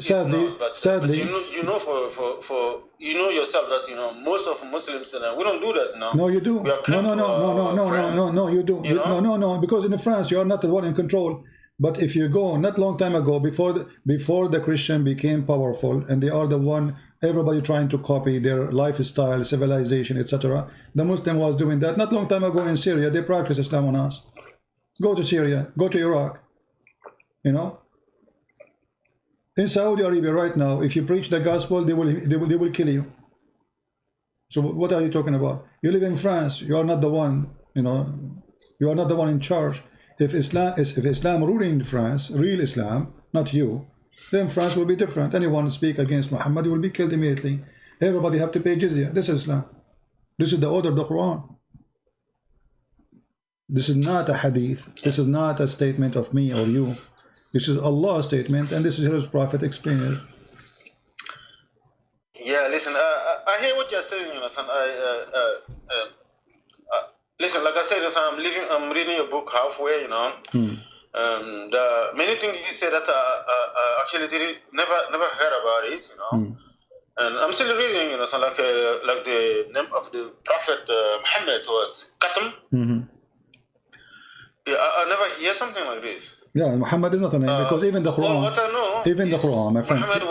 sadly,
you know, for you know yourself that most of Muslims we don't do that now.
No, you do. No, you do. No, because in France you are not the one in control. But if you go not long time ago, before the Christian became powerful, and they are the one everybody trying to copy their lifestyle, civilization, etc. The Muslim was doing that not long time ago in Syria. They practice Islam on us. Go to Syria, go to Iraq. In Saudi Arabia right now, if you preach the gospel, they will kill you. So what are you talking about? You live in France. You are not the one. You are not the one in charge. If Islam ruling France, real Islam, not you, then France will be different. Anyone speak against Muhammad will be killed immediately.
everybody have to pay jizya. This is Islam. This is the order of the Quran. This is not a hadith. This is not a statement of me or you. This is Allah's statement, and this is His Prophet explaining it.
Yeah, listen, I hear what you're saying, you know, son. Listen, like I said, I'm reading your book halfway, you know. Many things you said that I actually never heard about it, you know. And I'm still reading, you know, so like the name of the Prophet Muhammad was Qatam. Yeah, I never hear something like this.
Yeah, Muhammad is not a name, because even the Quran,
what I know,
even the Quran, my friend.
Muhammad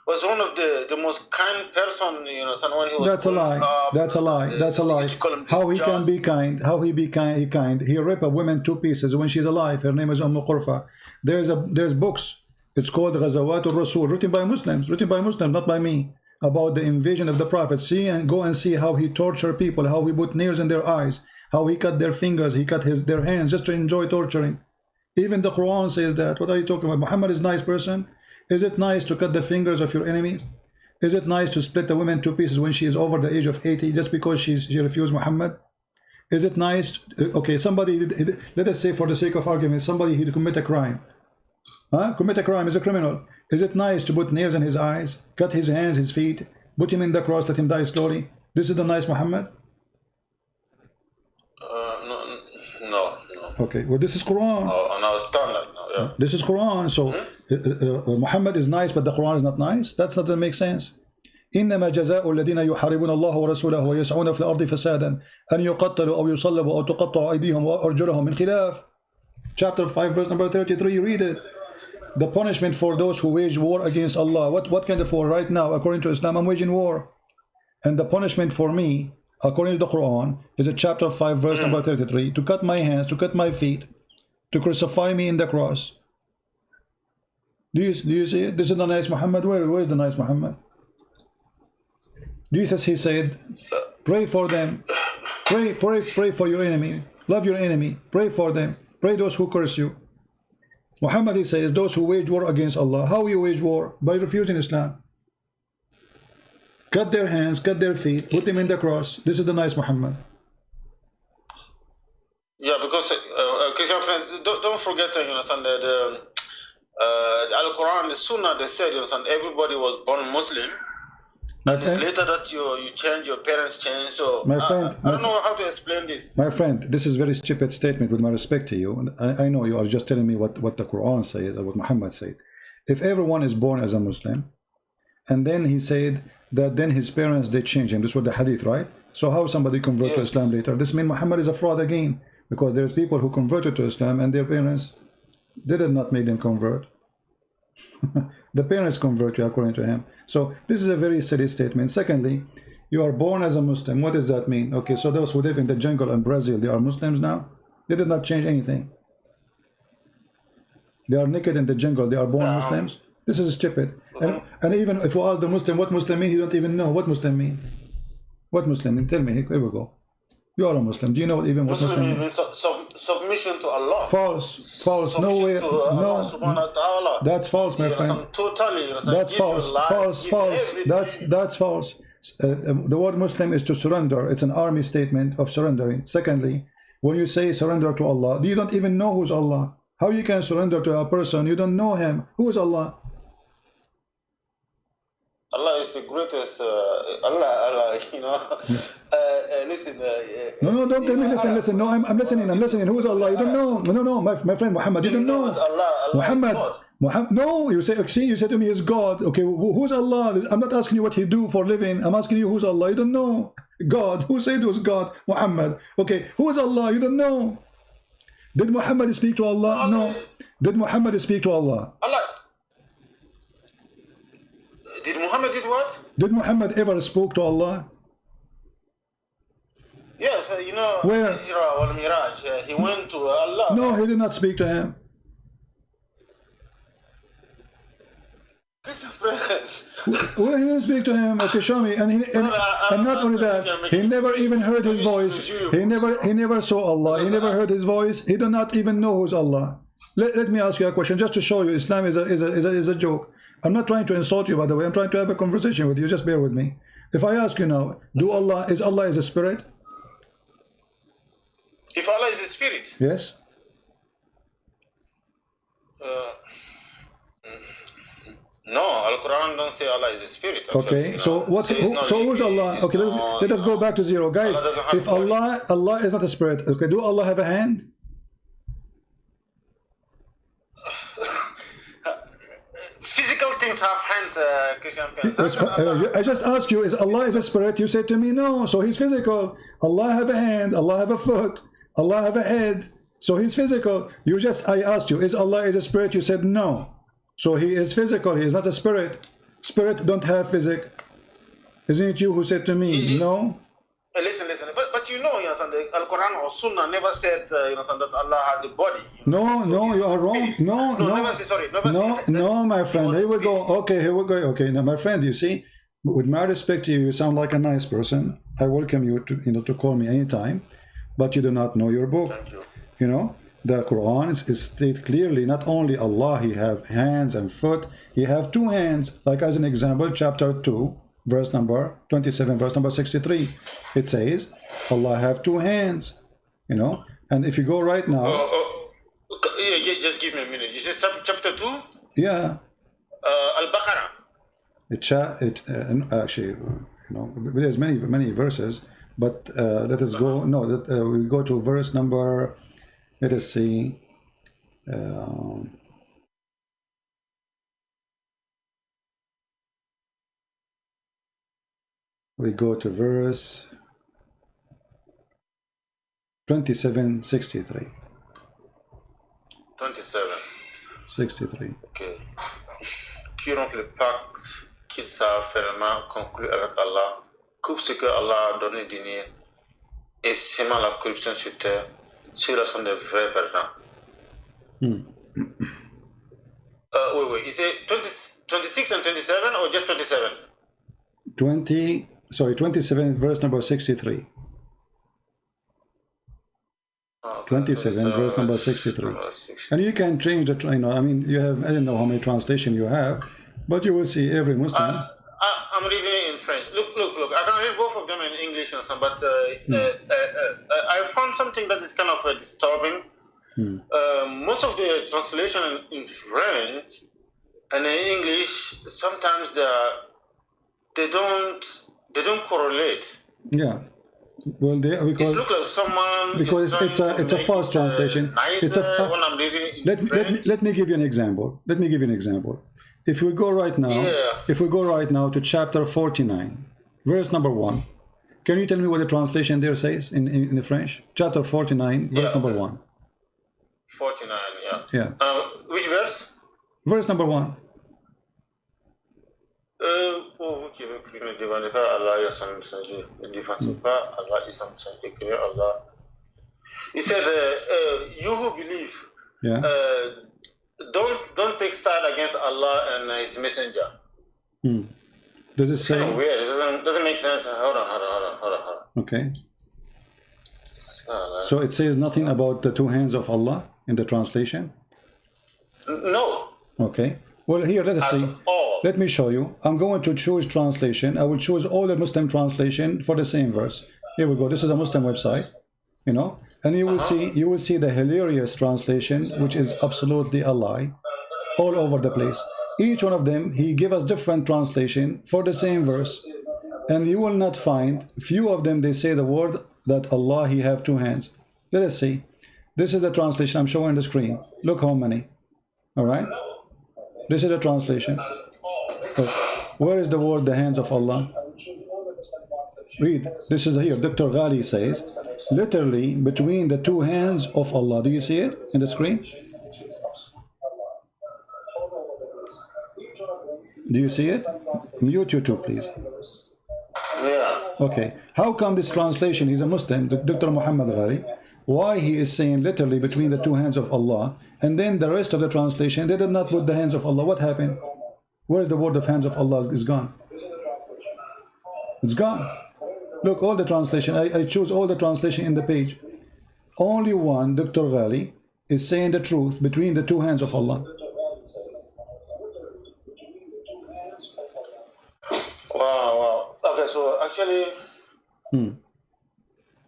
was one of the most kind person, you know. Someone who was
that's a lie. That's a lie. That's a lie. How he can be kind? How he be kind? He kind. He rip a woman to pieces when she's alive. Her name is Qurfa. There's books. It's called Ghazawat al-Rasul, written by Muslims, not by me, about the invasion of the Prophet. See and go and see how he tortured people, how he put nails in their eyes, how he cut their fingers, he cut their hands just to enjoy torturing. Even the Quran says that. What are you talking about? Muhammad is a nice person. Is it nice to cut the fingers of your enemies? Is it nice to split a woman to pieces when she is over the age of 80 just because she refused Muhammad? Is it nice? Okay, somebody, let us say for the sake of argument, somebody who commit a crime. Commit a crime, is a criminal. Is it nice to put nails in his eyes, cut his hands, his feet, put him in the cross, let him die slowly? This is the nice Muhammad?
No.
Okay, well this is Quran.
Oh, now it's done like now, yeah.
This is Quran, so Muhammad is nice, but the Quran is not nice? That doesn't make sense. إنما جزاء الذين يحاربون الله ورسوله ويسعون في الأرض فسادا أن يقتلوا أو يصلبوا أو تقطع أيديهم وأرجلهم من خلاف. Chapter 5, verse number 33, read it. The punishment for those who wage war against Allah. What kind of war? Right now, according to Islam, I'm waging war. And the punishment for me, according to the Quran, is in chapter 5, verse number 33, to cut my hands, to cut my feet, to crucify me in the cross. Do you see it? This is the nice Muhammad. Where is the nice Muhammad? Jesus, he said, pray for them. Pray for your enemy. Love your enemy. Pray for them. Pray those who curse you. Muhammad, he says, those who wage war against Allah. How you wage war? By refusing Islam. Cut their hands, cut their feet, put them in the cross. This is the nice Muhammad.
Yeah, because don't forget, you know, the Al-Quran, the Sunnah, they said, you know, everybody was born Muslim. And it's later that you change, your parents change. So
my friend,
I don't know how to explain this.
My friend, this is a very stupid statement with my respect to you. I know you are just telling me what the Quran said or what Muhammad said. If everyone is born as a Muslim, and then he said that then his parents, they change him. This was the hadith, right? So how somebody convert to Islam later? This means Muhammad is a fraud again, because there's people who converted to Islam and their parents did not make them convert. The parents convert you according to him. So this is a very silly statement. Secondly, you are born as a Muslim. What does that mean? Okay, so those who live in the jungle in Brazil, they are Muslims now? They did not change anything. They are naked in the jungle. They are born Muslims. This is stupid. And even if you ask the Muslim what Muslim mean, he don't even know what Muslim mean. What Muslim mean? Tell me. Here we go. You are a Muslim. Do you know even what Muslim means?
Submission to Allah.
False. No way. No. That's false, my friend.
Totally.
That's false. That's false. The word Muslim is to surrender. It's an army statement of surrendering. Secondly, when you say surrender to Allah, you don't even know who's Allah. How you can surrender to a person you don't know him? Who is Allah?
Allah is the greatest. Allah, you know. Listen.
No, don't tell me. Listen. No, I'm listening. Who is Allah? You don't know. No. My friend Muhammad, you don't know.
Allah
Muhammad. No, you say to me, is God. Okay, who's Allah? I'm not asking you what he do for living. I'm asking you who's Allah. You don't know. God. Who said who's God? Muhammad. Okay, who is Allah? You don't know. Did Muhammad speak to Allah? No. Did Muhammad speak to Allah?
Allah. Did Muhammad did what?
Did Muhammad ever spoke to Allah?
Yes, you know,
where?
Isra wal Miraj. He went to Allah.
No, he did not speak to him. Well, he didn't speak to him. Okay, show me. And not only that, he never even heard his voice. He never saw Allah. He never heard his voice. He did not even know who's Allah. Let me ask you a question, just to show you Islam is a joke. I'm not trying to insult you, by the way. I'm trying to have a conversation with you. Just bear with me. If I ask you now, Allah is a spirit?
If Allah is a spirit?
Yes.
No, Al-Quran don't say Allah is a spirit.
Okay, so what? So who's Allah? Okay, let us go back to zero, guys. If Allah is not a spirit, okay, do Allah have a hand?
Physical things have hands, Christian.
I just asked you, is Allah is a spirit? You said to me, no. So he's physical. Allah have a hand. Allah have a foot. Allah have a head. So he's physical. I asked you, is Allah is a spirit? You said no. So he is physical. He is not a spirit. Spirit don't have physics. Isn't it you who said to me, no?
Listen. But you know, the Al-Quran or Sunnah never said, that Allah has a body.
No, you are wrong. No, my friend. Here we go. Okay, here we go. Okay, now, my friend, you see, with my respect to you, you sound like a nice person. I welcome you to call me anytime, but you do not know your book.
Thank you.
You know, the Quran is stated clearly, not only Allah, he have hands and foot, he have two hands. Like as an example, chapter 2, verse number 27, verse number 63. It says, Allah have two hands, you know. And if you go right now...
Yeah, just give me a minute. You said chapter 2?
Yeah.
Al-Baqarah.
Actually, you know, there's many verses, but let us go... No, we go to verse number... Let us see. We go to verse 27:63. 63.
Ok. Qui rompt le pacte qu'il s'est fermement conclu avec Allah, coupe ce que Allah a donné d'unir et sème la corruption sur terre, ceux-là sont des vrais perdants. Wait. Is it 26 and 27 or just 27?
27, verse number 63. 27, verse number 63. And you can change the, you know, I mean, you have, I don't know how many translation you have, but you will see every Muslim.
I'm reading in French. Look. I can read both of them in English and some, but I found something that is kind of disturbing. Most of the translation in French and in English, sometimes they don't correlate.
Yeah. Well, because
it looks like someone
it's a false translation. It's a
when I'm reading
let me give you an example. If we go right now, to chapter 49, verse number 1. Can you tell me what the translation there says in the French? Chapter 49, verse number 1.
49,
yeah.
Which verse?
Verse number 1.
He said, you who believe,
yeah.
Don't take side against Allah and His Messenger.
Does it say?
It's weird. It doesn't make sense. Hold on.
Okay. So it says nothing about the two hands of Allah in the translation?
No.
Okay. Well, here, let us see. Let me show you. I'm going to choose translation. I will choose all the Muslim translation for the same verse. Here we go. This is a Muslim website, you know, and you will see the hilarious translation, which is absolutely a lie, all over the place. Each one of them, he give us different translation for the same verse, and you will not find few of them. They say the word that Allah he have two hands. Let us see. This is the translation I'm showing on the screen. Look how many. All right. This is the translation. Where is the word the hands of Allah? Read. This is here. Dr. Ghali says, literally between the two hands of Allah. Do you see it in the screen? Do you see it? Mute YouTube, please.
Yeah.
Okay. How come this translation? He's a Muslim, Dr. Muhammad Ghali. Why he is saying literally between the two hands of Allah, and then the rest of the translation they did not put the hands of Allah? What happened? Where's the word of hands of Allah is gone? It's gone. Look, all the translation. I choose all the translation in the page. Only one, Dr. Ghali, is saying the truth between the two hands of Allah.
Yeah, so actually,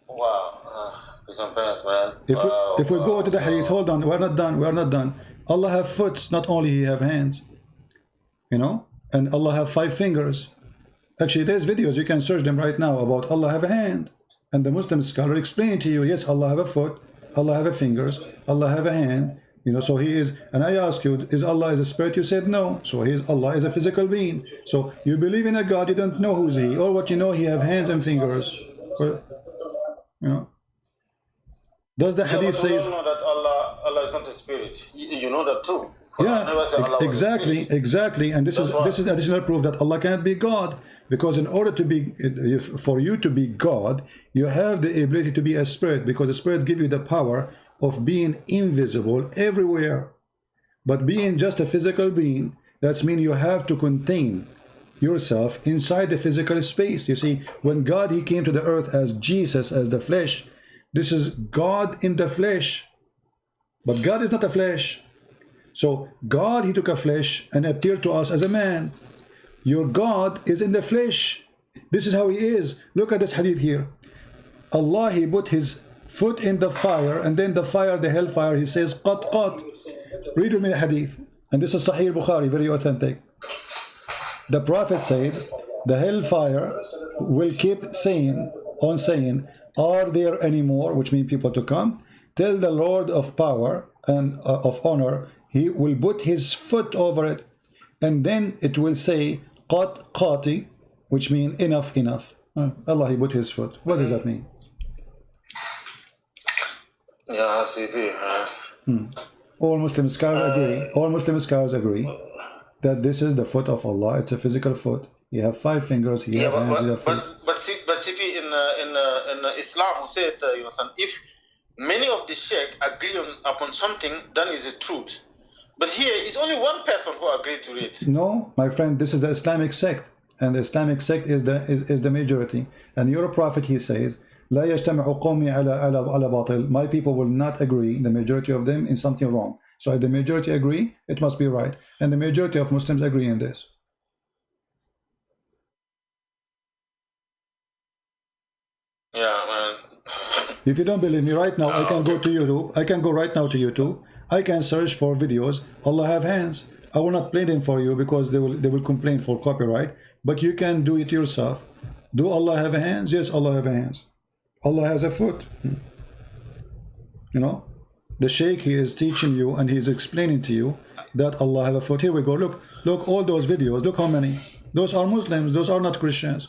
wow, sometimes, man.
If we go to the hadith, hold on, we're not done, we're not done. Allah have foots, not only He have hands, you know, and Allah have 5 fingers. Actually, there's videos, you can search them right now about Allah have a hand. And the Muslim scholar explain to you, yes, Allah have a foot, Allah have a fingers, Allah have a hand, you know, so He is, and I ask you, is Allah is a spirit? You said no, so Allah is a physical being. So you believe in a God, you don't know who's He, or what you know, He have hands and fingers. Or, you know. Does the hadith say?
You know that Allah is not a spirit. You know that too.
Yeah, exactly, and this is additional proof that Allah cannot be God, because in order to be, for you to be God, you have the ability to be a spirit, because the spirit gives you the power of being invisible everywhere. But being just a physical being, that means you have to contain yourself inside the physical space. You see, when God, He came to the earth as Jesus, as the flesh, this is God in the flesh, but God is not a flesh. So God, He took a flesh and appeared to us as a man. Your God is in the flesh. This is how He is. Look at this hadith here. Allah, He put His foot in the fire, and then the fire, the hellfire, He says, qat qat. Read with me the hadith. And this is Sahih Bukhari, very authentic. The Prophet said, the hellfire will keep saying, are there any more, which means people to come? Tell the Lord of power and of honor, He will put His foot over it, and then it will say qat qati, which means enough. Allah, He put His foot. What does that mean?
Yeah, see.
All Muslim scholars agree that this is the foot of Allah. It's a physical foot. He have 5 fingers. He have hands. He have feet.
But in Islam, we say if many of the sheikh agree upon something, then is the truth. But here, it's only one person who agreed to it.
No, my friend, this is the Islamic sect, and the Islamic sect is the majority. And your prophet, he says, لا يجتمع قومي على باطل. My people will not agree, the majority of them, in something wrong. So if the majority agree, it must be right. And the majority of Muslims agree in this.
Yeah, man.
If you don't believe me right now, I can go to YouTube. I can go right now to YouTube. I can search for videos. Allah have hands. I will not play them for you because they will complain for copyright. But you can do it yourself. Do Allah have hands? Yes, Allah have hands. Allah has a foot. You know, the Sheikh, he is teaching you and he is explaining to you that Allah have a foot. Here we go. Look, all those videos. Look how many. Those are Muslims. Those are not Christians.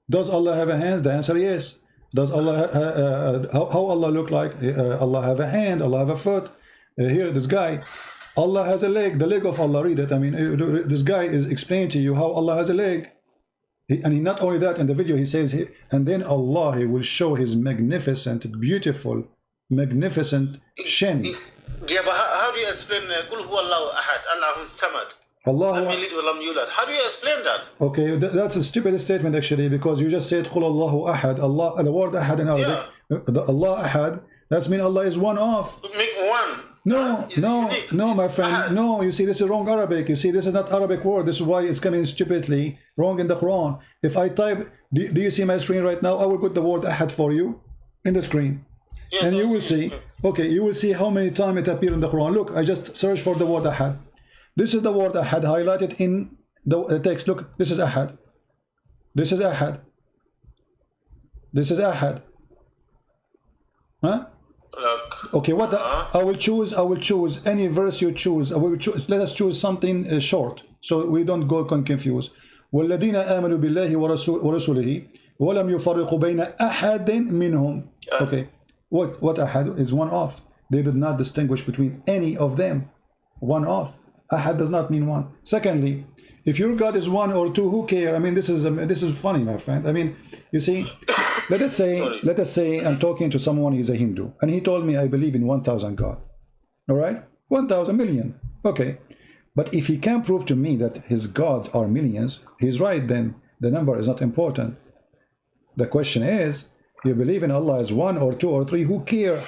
Does Allah have a hands? The answer is yes. Does Allah how Allah look like? Allah have a hand. Allah have a foot. Here, this guy, Allah has a leg. The leg of Allah. Read it. I mean, this guy is explaining to you how Allah has a leg. And not only that, in the video he says, and then Allah, He will show His magnificent, beautiful, magnificent shin.
Yeah, but how do you explain Qul huwa Allahu ahad, Allahu samad? How do you explain that?
Okay, that's a stupid statement actually, because you just said Qul Allahu ahad. Allah, the word ahad in Arabic, Allah ahad, that means Allah is one off.
Make one.
No, my friend. No, you see, this is wrong Arabic. You see, this is not Arabic word. This is why it's coming stupidly wrong in the Quran. If I type, do you see my screen right now? I will put the word ahad for you in the screen. Yes, and you will see, okay, you will see how many times it appears in the Quran. Look, I just searched for the word ahad. This is the word ahad highlighted in the text. Look, this is ahad. This is ahad. This is ahad. Huh? Okay, what I will choose any verse you choose. Let us choose something short, so we don't go confused. والذين آمنوا بالله ورسوله ولم يفرقوا بين أحد منهم. Okay, what أحد is one off. They did not distinguish between any of them. One off. Ahad does not mean one. Secondly, if your God is one or two, who care? I mean, this is funny, my friend. I mean, you see, let us say I'm talking to someone, he's a Hindu, and he told me I believe in 1,000 God. All right, 1,000 million. Okay, but if he can prove to me that his gods are millions, he's right. Then the number is not important. The question is, you believe in Allah as one or two or three? Who care?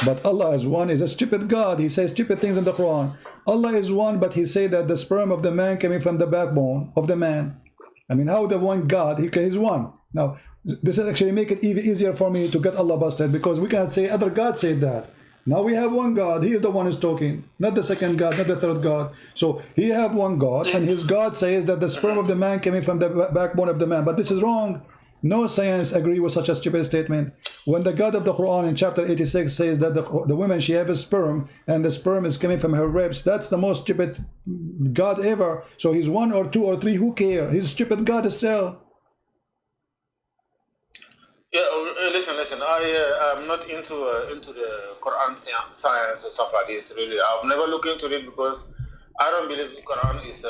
But Allah as one is a stupid God. He says stupid things in the Quran. Allah is one, but He said that the sperm of the man coming from the backbone of the man. I mean, how the one God, he's one. Now, this is actually make it even easier for me to get Allah busted, because we cannot say other God said that. Now we have one God. He is the one who's talking, not the second God, not the third God. So he have one God, and his God says that the sperm of the man came in from the backbone of the man. But this is wrong. No science agree with such a stupid statement. When the God of the Quran in chapter 86 says that the woman, she have a sperm, and the sperm is coming from her ribs, that's the most stupid God ever. So he's one or two or three, who care? He's a stupid God still.
Yeah, listen. I'm not into the Quran science and stuff like this. Really, I've never looked into it because I don't believe the Quran is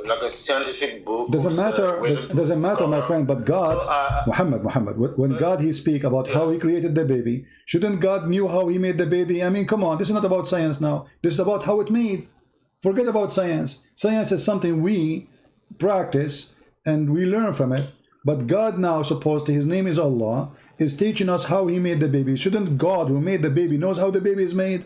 like a scientific book.
Doesn't matter. Doesn't matter, my friend. But God, so, Muhammad, when God he speak about how he created the baby, shouldn't God knew how he made the baby? I mean, come on. This is not about science now. This is about how it made. Forget about science. Science is something we practice and we learn from it. But God now, supposed to, his name is Allah, is teaching us how he made the baby. Shouldn't God who made the baby knows how the baby is made?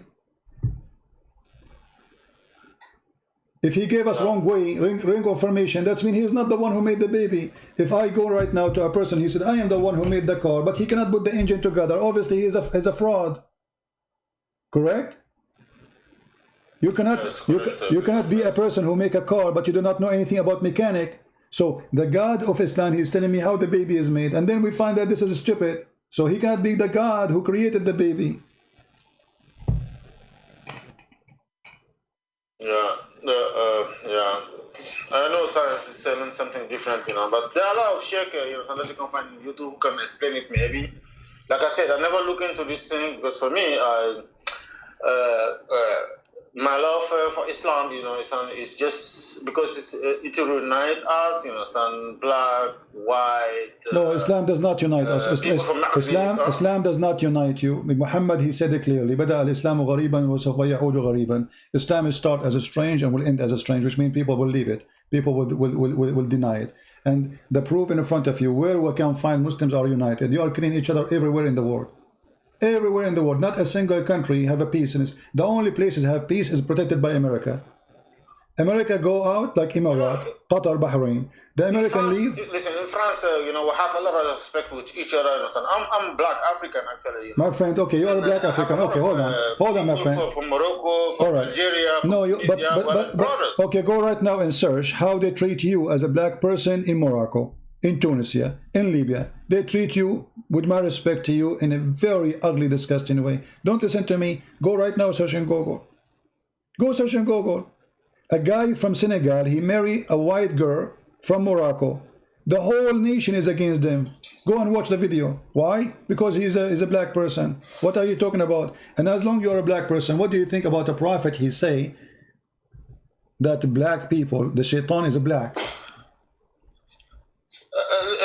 If he gave us wrong way, ring confirmation, that means he is not the one who made the baby. If I go right now to a person, he said, I am the one who made the car, but he cannot put the engine together. Obviously, he is a fraud. Correct? You cannot be a person who make a car, but you do not know anything about mechanic. So the God of Islam, he's telling me how the baby is made, and then we find that this is stupid. So he cannot be the God who created the baby.
Yeah. I know science is telling something different, but there are a lot of sheikh, sometimes you can find on YouTube who can explain it maybe. Like I said, I never look into this thing because for me, my love for Islam, is just because it unite us, some black, white.
No, Islam does not unite us. Islam does not unite you. Muhammad, he said it clearly. بدأ الإسلام غريبا وسوف يعود غريبا. Islam will start as a strange and will end as a strange, which means people will leave it. People will deny it. And the proof in front of you, where we can find Muslims are united. You are killing each other everywhere in the world. Everywhere in the world, not a single country have a peace. And the only places have peace is protected by America. America go out like Emirat, Qatar, Bahrain. The American leave.
Listen, in France, we have a lot of respect with each other. I'm black African actually.
My friend, okay, you are a black African. Okay, hold on, my friend.
From Morocco, from Algeria.
No, but okay, go right now and search how they treat you as a black person in Morocco, in Tunisia, in Libya. They treat you, with my respect to you, in a very ugly, disgusting way. Don't listen to me. Go right now, search in Google. Go search in Google. A guy from Senegal, he married a white girl from Morocco. The whole nation is against him. Go and watch the video. Why? Because he's a black person. What are you talking about? And as long as you're a black person, what do you think about the prophet? He say that black people, the shaitan is black.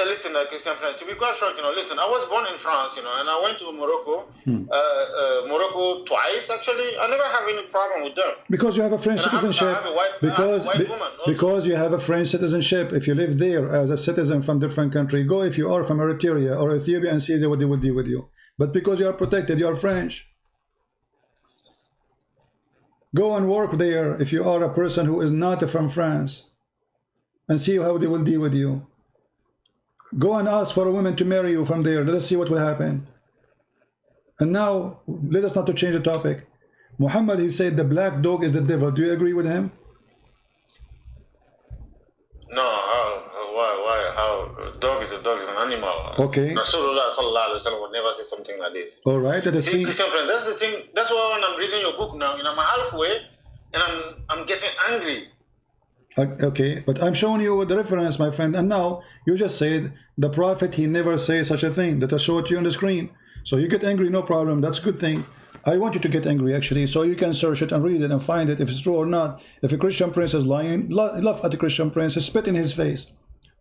Listen, Christian friend, to be quite frank, listen, I was born in France, and I went to Morocco, Morocco twice, actually. I never have any problem with them.
Because you have a French citizenship. Because you have a French citizenship. If you live there as a citizen from different country, go if you are from Eritrea or Ethiopia and see what they will do with you. But because you are protected, you are French. Go and work there if you are a person who is not from France and see how they will deal with you. Go and ask for a woman to marry you from there. Let us see what will happen. And now, let us not to change the topic. Muhammad, he said the black dog is the devil. Do you agree with him?
No, why? How? Dog is an animal.
Okay.
Rasulullah sallallahu alaihi wasallam would never say something like this.
All right.
See, Christian friend, that's the thing. That's why when I'm reading your book now, I'm halfway, and I'm getting angry.
Okay, but I'm showing you the reference, my friend, and now you just said the prophet, he never says such a thing that I showed you on the screen. So you get angry, no problem. That's a good thing. I want you to get angry, actually, so you can search it and read it and find it if it's true or not. If a Christian prince is lying, laugh at the Christian prince, spit in his face.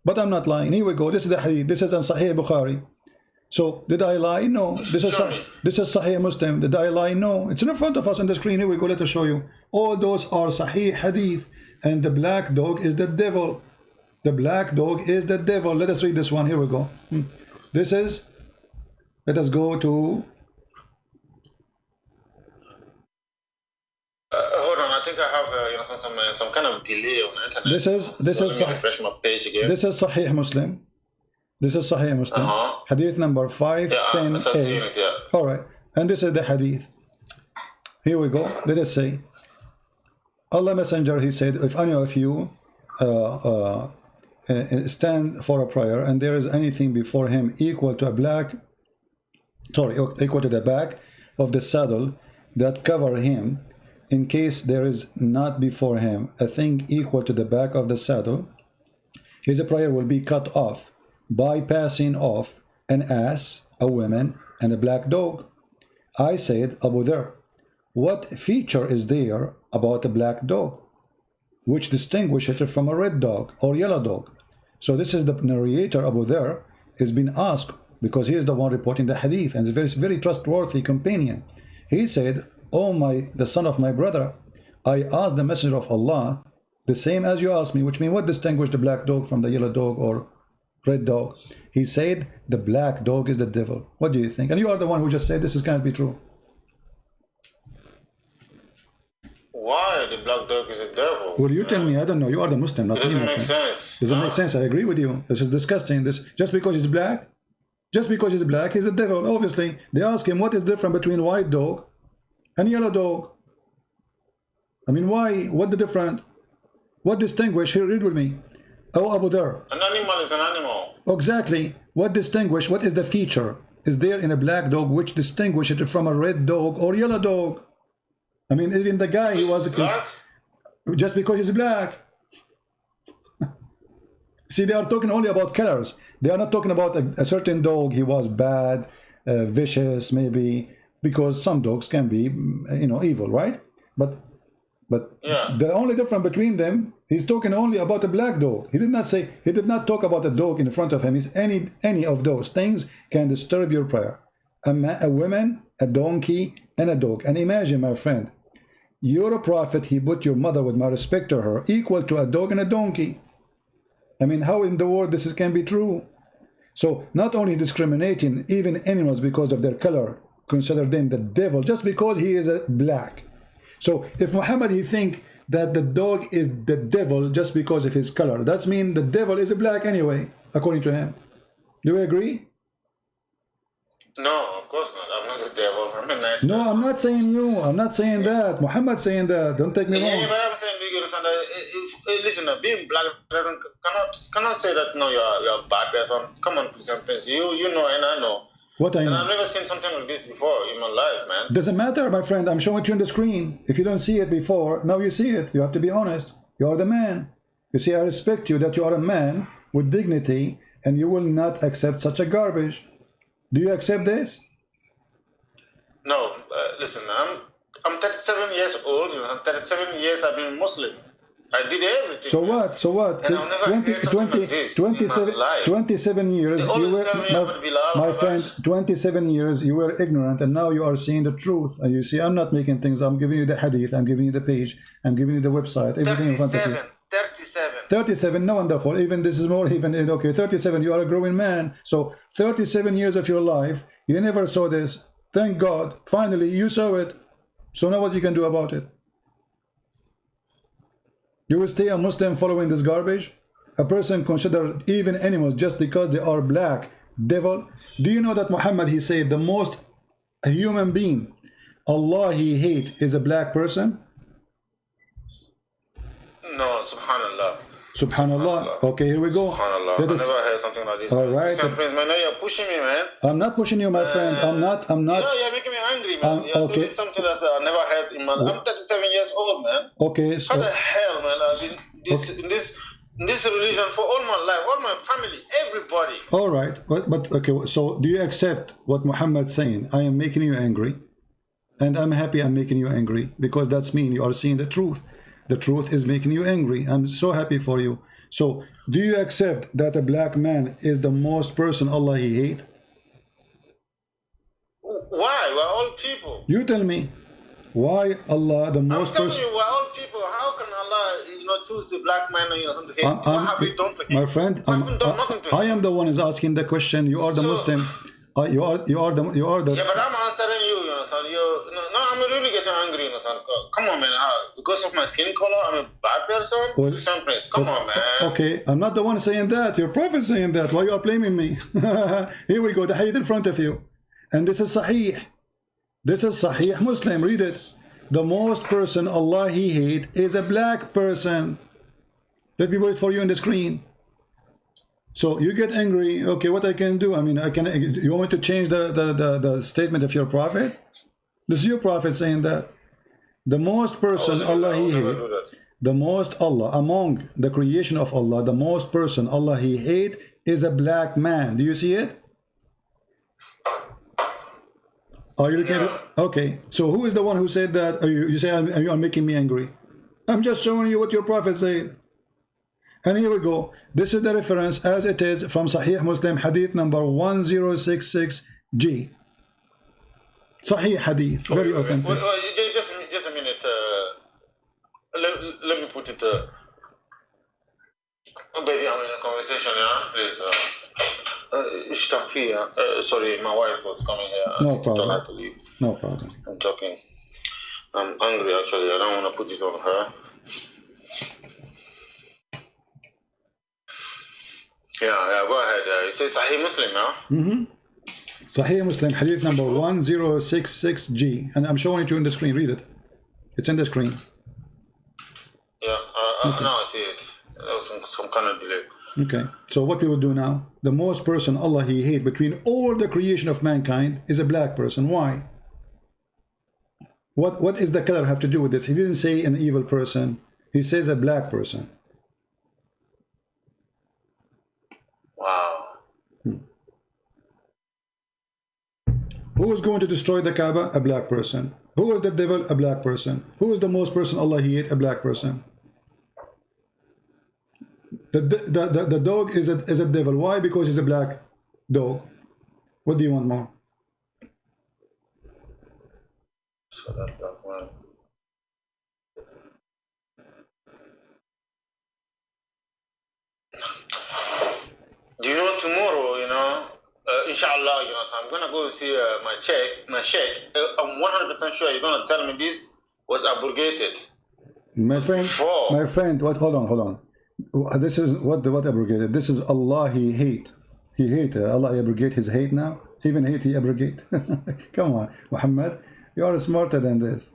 But I'm not lying. Here we go. This is the hadith. This is on Sahih Bukhari. So did I lie? No. This is Sahih Muslim. Did I lie? No. It's in front of us on the screen. Here we go. Let us show you. All those are Sahih hadith. And the black dog is the devil. The black dog is the devil. Let us read this one. Here we go. This is, let us go to.
Hold on. I think I have some kind of delay on the internet.
This is
let me refresh my page again.
This is Sahih Muslim. This is Sahih Muslim. Hadith number 510A.
Yeah.
All right, and this is the hadith. Here we go. Let us say, Allah Messenger, he said, if any of you stand for a prayer and there is anything before him equal to equal to the back of the saddle that cover him, in case there is not before him a thing equal to the back of the saddle, his prayer will be cut off by passing off an ass, a woman, and a black dog. I said, Abu Dharr, what feature is there about a black dog which distinguishes it from a red dog or yellow dog? So this is the narrator, Abu Dharr, is being asked, because he is the one reporting the hadith and is a very, very trustworthy companion. He said, oh the son of my brother, I asked the messenger of Allah the same as you asked me, which means what distinguishes the black dog from the yellow dog or red dog? He said the black dog is the devil. What do you think? And you are the one who just said this can't be true.
Why the black dog is a devil?
Well, you tell me. I don't know. You are the Muslim, not me.
It doesn't make sense.
Doesn't make sense. I agree with you. This is disgusting. This just because he's black, he's the devil. Obviously, they ask him what is different between white dog and yellow dog. I mean, why? What the different? What distinguish? Here, read with me. Oh, Abu Dharr.
An animal is an animal.
Exactly. What distinguish? What is the feature? Is there in a black dog which distinguishes it from a red dog or yellow dog? I mean, even the guy, he was
black?
Just because he's black. See, they are talking only about colors. They are not talking about a certain dog. He was bad, vicious, maybe, because some dogs can be, evil, right? But
yeah.
The only difference between them, he's talking only about a black dog. He did not talk about a dog in front of him. It's any of those things can disturb your prayer. A woman, a donkey, and a dog. And imagine, my friend, you're a prophet. He put your mother, with my respect to her, equal to a dog and a donkey. I mean, how in the world this can be true? So not only discriminating even animals because of their color, consider them the devil just because he is a black. So if Muhammad, he think that the dog is the devil just because of his color, that means the devil is a black anyway, according to him. Do you agree?
No, of course not. I'm not the devil. I'm a nice
No,
person.
I'm not saying you. I'm not saying that. Muhammad saying that. Don't take me wrong.
Yeah, but I'm saying, you understand that, listen, being black cannot say that, no, you're a bad person. Come on, please. You know and I know.
What I
And
know.
I've never seen something like this before in my life, man.
Doesn't matter, my friend. I'm showing it to you on the screen. If you don't see it before, now you see it. You have to be honest. You are the man. You see, I respect you that you are a man with dignity and you will not accept such a garbage. Do you accept this?
No, listen, I'm 37 years old. 37 years I've been Muslim. I did everything.
So what? So what?
And I've never heard something like this in my life.
27 years,
They
you
always
were,
tell me I'm gonna be loud,
my
but-
friend, 27 years you were ignorant and now you are seeing the truth. And you see, I'm not making things, I'm giving you the hadith, I'm giving you the page, I'm giving you the website, everything in front of you.
37.
37, no, wonderful. Even this is more, okay, 37, you are a growing man. So 37 years of your life, you never saw this. Thank God, finally you saw it. So now what you can do about it? You will stay a Muslim following this garbage? A person considered even animals just because they are black, devil. Do you know that Muhammad, he said the most human being Allah he hate is a black person?
No, subhanallah.
Subhanallah. Okay, here we go.
Subhanallah.
Let
I
us-
never heard something like this.
All right.
Listen, Prince, man, now you're pushing me, man.
I'm not pushing you, my friend. I'm not.
Yeah, you're making me angry, man. You're
okay.
doing something that I never heard in my life. I'm 37 years old, man.
Okay,
How
so
the hell, man? I've been in this religion for all my life, all my family, everybody.
all right, but okay. So do you accept what Muhammad's saying? I am making you angry, and I'm happy I'm making you angry because that's mean you are seeing the truth. The truth is making you angry. I'm so happy for you. So do you accept that a black man is the most person Allah he hate?
Why? We're all people.
You tell me why Allah the
I'm
most
telling
person.
you, we're all people. How can Allah, choose the black man and to hate? What have we done to him?
My friend,
We haven't done nothing to him.
I am the one is asking the question. You are the
So-
Muslim. You are the.
Yeah, but I'm answering you, son. No, I'm really getting angry, son. come on, man. Because of my skin color, I'm a bad person?
Well,
Christian Prince, come on, man.
Okay, I'm not the one saying that. Your prophet saying that. Why you are blaming me? Here we go, the hadith in front of you. And this is Sahih. This is Sahih Muslim. Read it. The most person Allah He hate is a black person. Let me wait for you on the screen. So you get angry. Okay, what I can do? I mean, I can. You want me to change the statement of your prophet? This is your prophet saying that. The most person Allah He hate. The most Allah among the creation of Allah. The most person Allah He hate is a black man. Do you see it? Are you looking at it? Okay. So who is the one who said that? You say you are making me angry. I'm just showing you what your prophet said. And here we go. This is the reference as it is from Sahih Muslim, hadith number 1066G. Sahih hadith, very authentic.
Just a minute. Let me put it. Baby, I'm in a conversation, yeah? Please. Sorry, my wife was coming here.
No problem.
I have to leave.
No problem.
I'm talking. I'm angry, actually. I don't want to put it on her. Yeah, go ahead. It says Sahih Muslim, yeah?
Sahih Muslim, hadith number 1066G. And I'm showing it to you on the screen. Read it. It's in the screen.
Yeah, now I see it. There was some kind of delay.
Okay, so what we will do now, the most person Allah He hate between all the creation of mankind is a black person. Why? What is the color have to do with this? He didn't say an evil person. He says a black person.
Wow.
Who is going to destroy the Kaaba? A black person. Who is the devil? A black person. Who is the most person Allah He hate? A black person. The dog is a devil. Why? Because he's a black dog. What do you want more?
So that's that one. Do you know tomorrow, inshallah, I'm going to go see my sheikh. I'm 100% sure you're going to tell me this was abrogated.
My friend, what? Hold on. This is what abrogated. This is Allah He hate. He hate. Allah abrogate His hate now. Even hate He abrogate. Come on, Muhammad, you are smarter than this.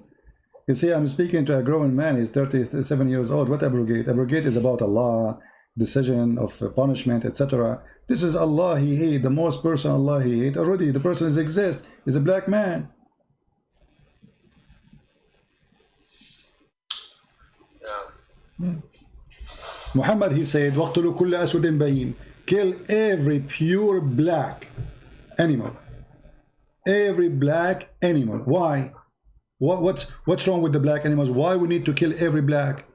You see, I'm speaking to a grown man. He's 37 years old. What abrogate? Abrogate is about Allah, decision of punishment, etc. This is Allah He hate. The most person Allah He hate. Already the person exists. Is a black man.
Yeah.
Muhammad, he said, وَقْتُلُوا كُلَّ أَسْوَدٍ بَهِيمٍ. Kill every pure black animal. Every black animal. Why? What's wrong with the black animals? Why we need to kill every black?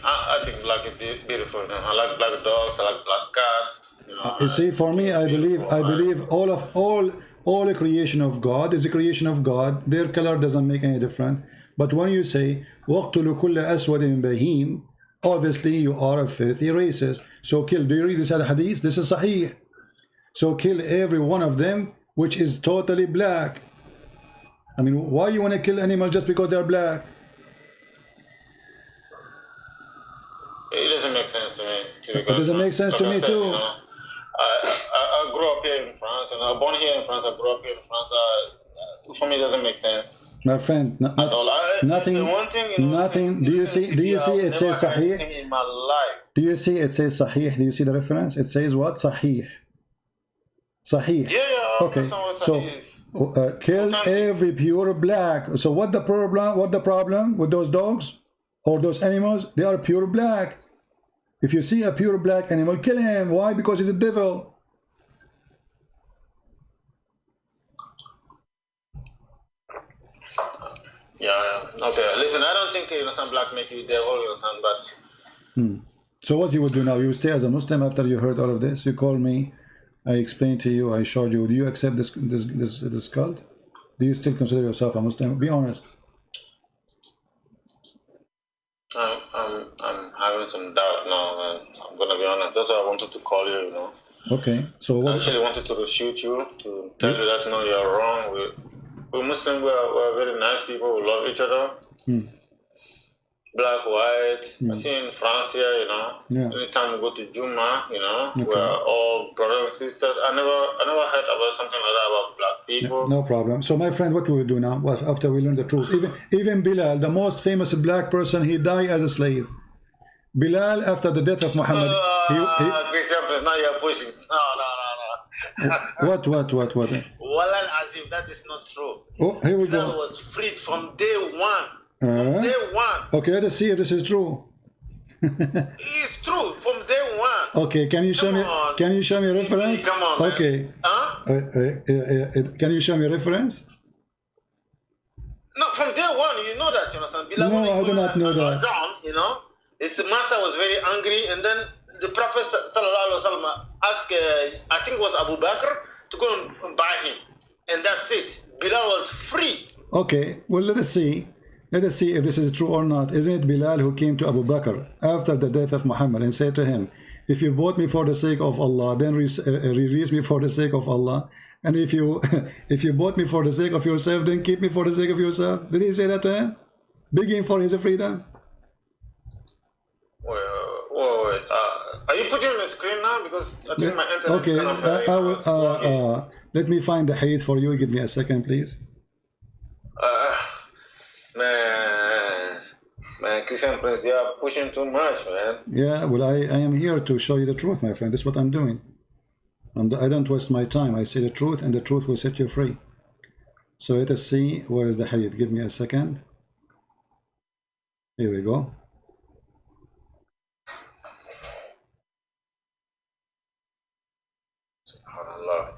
I think black is beautiful. I like black dogs. I like black cats.
You see, for me, I believe all a creation of God is a creation of God. Their color doesn't make any difference. But when you say وَقْتُلُوا كُلَّ أَسْوَدٍ بَهِيمٍ, obviously you are a filthy racist. So kill. Do you read this hadith? This is Sahih. So kill every one of them which is totally black. I mean, why you want to kill animals just because they're black?
It doesn't make sense to me.
It doesn't make sense to me too.
I grew up here in France, and I was born here in France. I grew up here in France. For me, it doesn't make sense.
My friend, nothing. Do you see? It says Sahih.
In my life.
Do you see? It says Sahih. Do you see the reference? It says what? Sahih. Sahih.
Yeah.
Okay. So kill every pure black. So what the problem? What the problem with those dogs or those animals? They are pure black. If you see a pure black animal, kill him. Why? Because he's a devil.
Yeah. Okay. Listen, I don't think some black make you devil, but.
So what you would do now? You would stay as a Muslim after you heard all of this. You call me. I explained to you. I showed you. Do you accept this cult? Do you still consider yourself a Muslim? Be honest.
I'm having some doubt now, and I'm gonna be honest. That's why I wanted to call you.
Okay. So what?
I actually wanted to refute you, to tell you that you're wrong we Muslims were very nice people. We love each other. Black, white. I see in France here, you know.
Yeah.
Anytime we go to Juma, you know, we're all brothers and sisters. I never heard about something like that about black people.
No problem. So my friend, what we will do now was after we learn the truth. Even Bilal, the most famous black person, he died as a slave. Bilal, after the death of Muhammad,
now you're pushing. No.
What?
Wallah Azim, that is not true.
Oh, here we
Bilal
go.
was freed from day one. Day one.
Okay, let us see if this is true.
It's true from day one.
Okay, can you show me? Can you show me a reference?
Come on, man.
Okay.
Huh?
Can you show me a reference?
No, from day one, you know that, you understand? Bilal,
No, I do not know that.
You know, his master was very angry, and then the Prophet sallallahu alaihi wasallam asked, I think it was Abu Bakr, to go and buy him, and that's it. Bilal was free.
Okay, well, let us see. Let us see if this is true or not. Isn't it Bilal who came to Abu Bakr after the death of Muhammad and said to him, if you bought me for the sake of Allah, then release me for the sake of Allah. And if you if you bought me for the sake of yourself, then keep me for the sake of yourself. Did he say that to him? Begging for his freedom?
Wait. Are you putting on the screen now? Because I think my internet
okay,
is kind of
let me find the hadith for you. Give me a second, please.
Man, Christian Prince, you are pushing too much, man.
Yeah, well, I am here to show you the truth, my friend. That's what I'm doing. I don't waste my time. I say the truth, and the truth will set you free. So let us see, where is the hadith? Give me a second. Here we go.
SubhanAllah.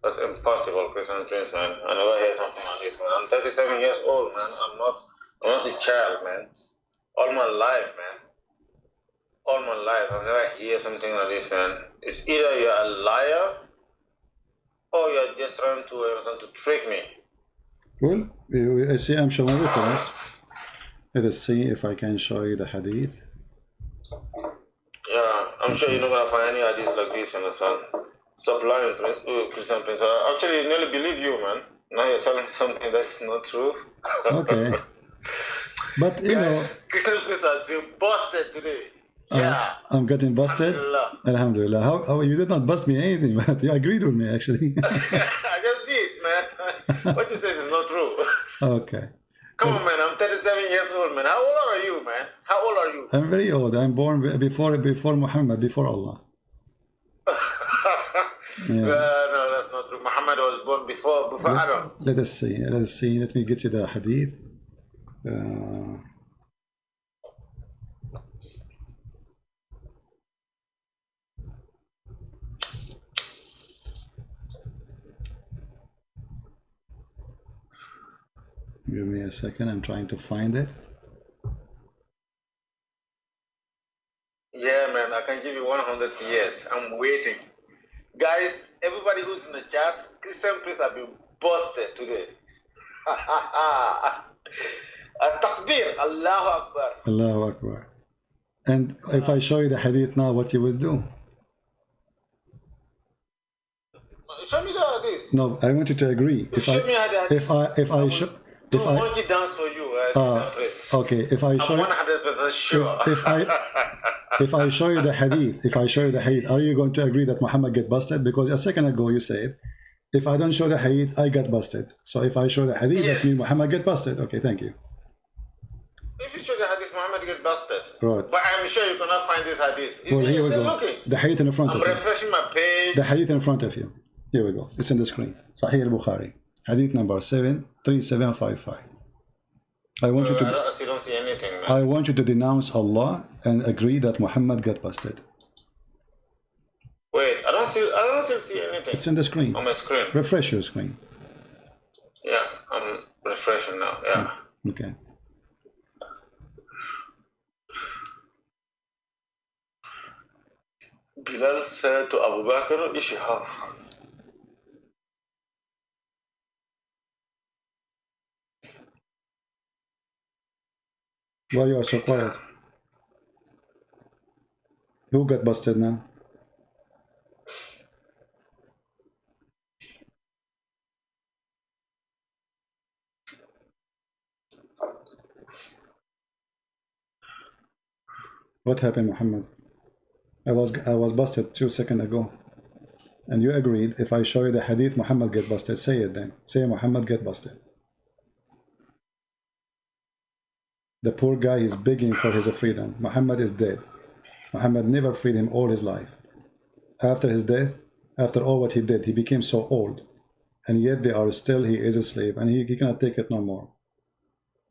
That's impossible, Christian Prince, man. I never heard something like this, man. I'm 37 years old, man. I'm not a child, man. All my life, man. All my life, I've never heard something like this, man. It's either you're a liar or you're just trying to trick me.
Well, I see I'm showing reference. Let us see if I can show you the hadith.
Yeah, I'm sure you're not gonna find any hadiths like this, you understand? Sublime, Christian Prince. I actually nearly believe you, man. Now you're telling me something that's not true.
Okay. But you know,
Christian Prince has been busted today. Yeah.
I'm getting busted. Alhamdulillah. How you did not bust me anything, but you agreed with me actually.
I just did, man. What you said is not true.
Okay.
Come on, man. I'm 37 years old, man. How old are you, man? How old are you?
I'm very old. I'm born before Muhammad, before Allah. Yeah.
No, that's not true. Muhammad was born before Adam.
Let us see. Let me get you the hadith. Give me a second. I'm trying to find it.
Yeah, man. I can give you 100 years. I'm waiting. Guys, everybody who's in the chat, Christian Prince have been busted today. Takbir, Allahu Akbar.
Allahu Akbar. And if I show you the hadith now, what you will do?
Show me the hadith.
No, I want you to agree. If I show, if I
monkey dance for you,
okay, if I show,
I'm 100% sure.
If I show you the hadith, are you going to agree that Muhammad get busted? Because a second ago you said, if I don't show the hadith, I got busted. So if I show the hadith, that means Muhammad get busted. Okay, thank you.
If you show the hadith, Muhammad get busted.
Right.
But I'm sure you cannot find this hadith.
Well, here we go.
Looking?
The hadith in front of you.
I'm refreshing my page.
The hadith in front of you. Here we go. It's in the screen. Sahih al-Bukhari. Hadith number 73755. I want you to.
I don't see anything, man.
I want you to denounce Allah and agree that Muhammad got busted.
Wait, I don't see anything.
It's in the screen.
On my screen.
Refresh your screen.
Yeah, I'm refreshing now. Yeah.
Okay.
Bilal said to Abu Bakr, Ishihaf.
Why you are so quiet? Who got busted now? What happened, Muhammad? I was busted 2 seconds ago. And you agreed if I show you the hadith, Muhammad get busted. Say it then. Say Muhammad get busted. The poor guy is begging for his freedom. Muhammad is dead. Muhammad never freed him all his life. After his death, after all what he did, he became so old. And yet they are still, he is a slave, and he cannot take it no more.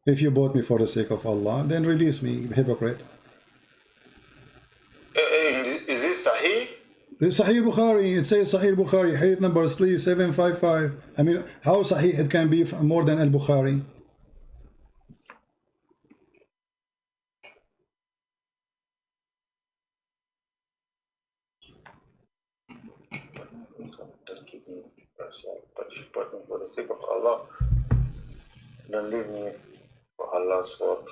If you bought me for the sake of Allah, then release me, hypocrite.
Is this Sahih?
It's Sahih Bukhari. It says Sahih Bukhari, hadith number 3755. I mean, how Sahih it can be more than Al-Bukhari?
For the sake of Allah, don't leave me for Allah's work.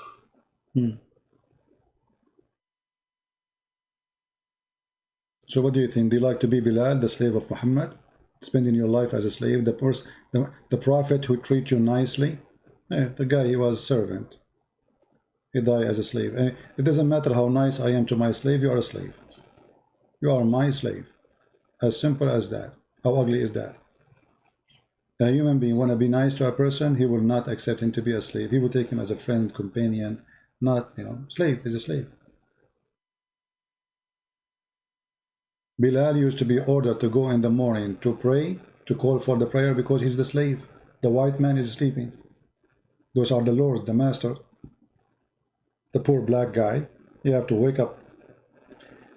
So what do you think? Do you like to be Bilal, the slave of Muhammad? Spending your life as a slave, the prophet who treat you nicely? The guy, he was a servant. He died as a slave. It doesn't matter how nice I am to my slave, you are a slave. You are my slave. As simple as that. How ugly is that? A human being want to be nice to a person, he will not accept him to be a slave. He will take him as a friend, companion, not, slave is a slave. Bilal used to be ordered to go in the morning to pray, to call for the prayer because he's the slave. The white man is sleeping. Those are the lords, the master. The poor black guy, you have to wake up.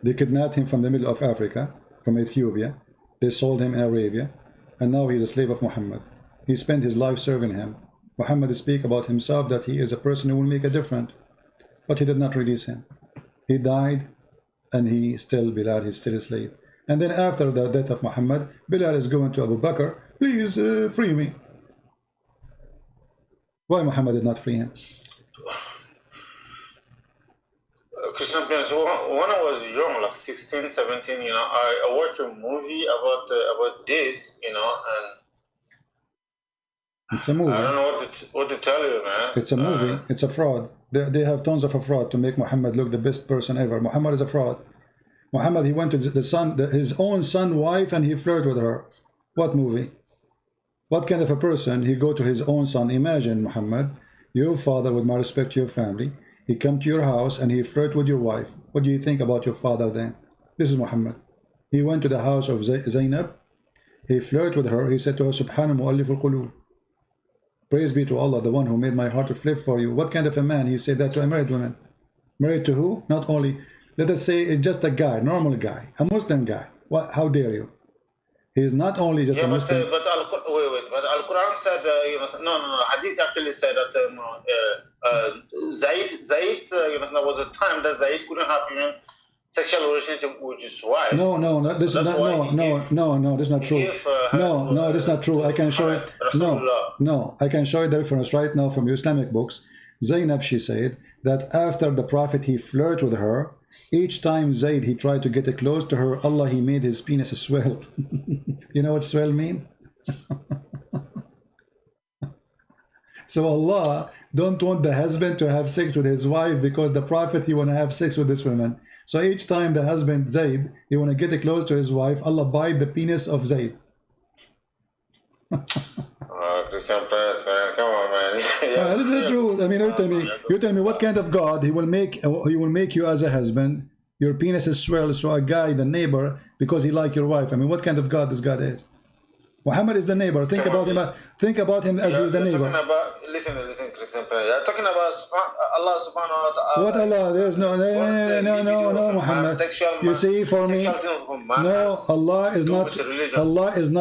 They kidnapped him from the middle of Africa, from Ethiopia. They sold him in Arabia. And now he's a slave of Muhammad. He spent his life serving him. Muhammad speaks about himself that he is a person who will make a difference. But he did not release him. He died, and he still, Bilal, he's still a slave. And then after the death of Muhammad, Bilal is going to Abu Bakr, please free me. Why Muhammad did not free him?
Christian Prince, when I was young, like 16, 17, I watched a movie about this, and
it's a movie.
I don't know what to tell you, man.
It's a movie. It's a fraud. They have tons of a fraud to make Muhammad look the best person ever. Muhammad is a fraud. Muhammad, he went to his own son's wife and he flirted with her. What movie? What kind of a person? He go to his own son. Imagine, Muhammad, your father, with my respect to your family, he come to your house and he flirt with your wife. What do you think about your father then? This is Muhammad. He went to the house of Zainab. He flirted with her. He said to her, Subhana mu'allif al-qulub. Praise be to Allah, the one who made my heart to flip for you. What kind of a man? He said that to a married woman. Married to who? Not only, let us say, just a guy, normal guy, a Muslim guy. What? How dare you? He is not only just a Muslim.
But Al-Quran said, no. Hadith actually said that Zayd, there was a time that Zayd couldn't have sexual relationship with his wife.
No, this is not, this is not true. No, this is not true. I can show it. No, I can show you the reference right now from your Islamic books. Zainab, she said that after the Prophet, he flirted with her. Each time Zayd, he tried to get close to her, Allah, he made his penis swell. You know what swell mean? So Allah don't want the husband to have sex with his wife because the Prophet, he want to have sex with this woman. So each time the husband, Zayd, he want to get close to his wife, Allah bite the penis of Zayd.
Christian Prince, man, come on, man.
This is the truth. I mean, you tell me what kind of God he will make you as a husband. Your penis is swelled, so a guy, the neighbor, because he like your wife. I mean, what kind of God this God is? Muhammad is the neighbor. Think about him as he's the neighbor.
Listen, Christian Prince. You're talking about Allah subhanahu wa ta'ala.
What Allah? There's no, Muhammad. You see, for me, no, Allah is not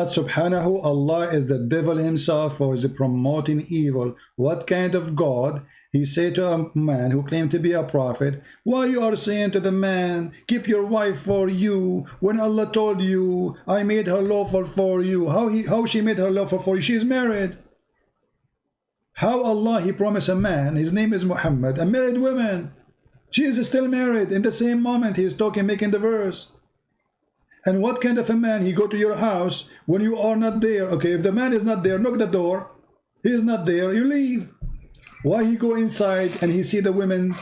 subhanahu. Allah is the devil himself, for is promoting evil. What kind of God? He said to a man who claimed to be a prophet, why you are saying to the man, keep your wife for you, when Allah told you, I made her lawful for you. How she made her lawful for you? She is married. How Allah, he promised a man, his name is Muhammad, a married woman. She is still married. In the same moment he is talking, making the verse. And what kind of a man, he go to your house when you are not there? Okay, if the man is not there, knock the door. He is not there, you leave. Why he go inside and he see the women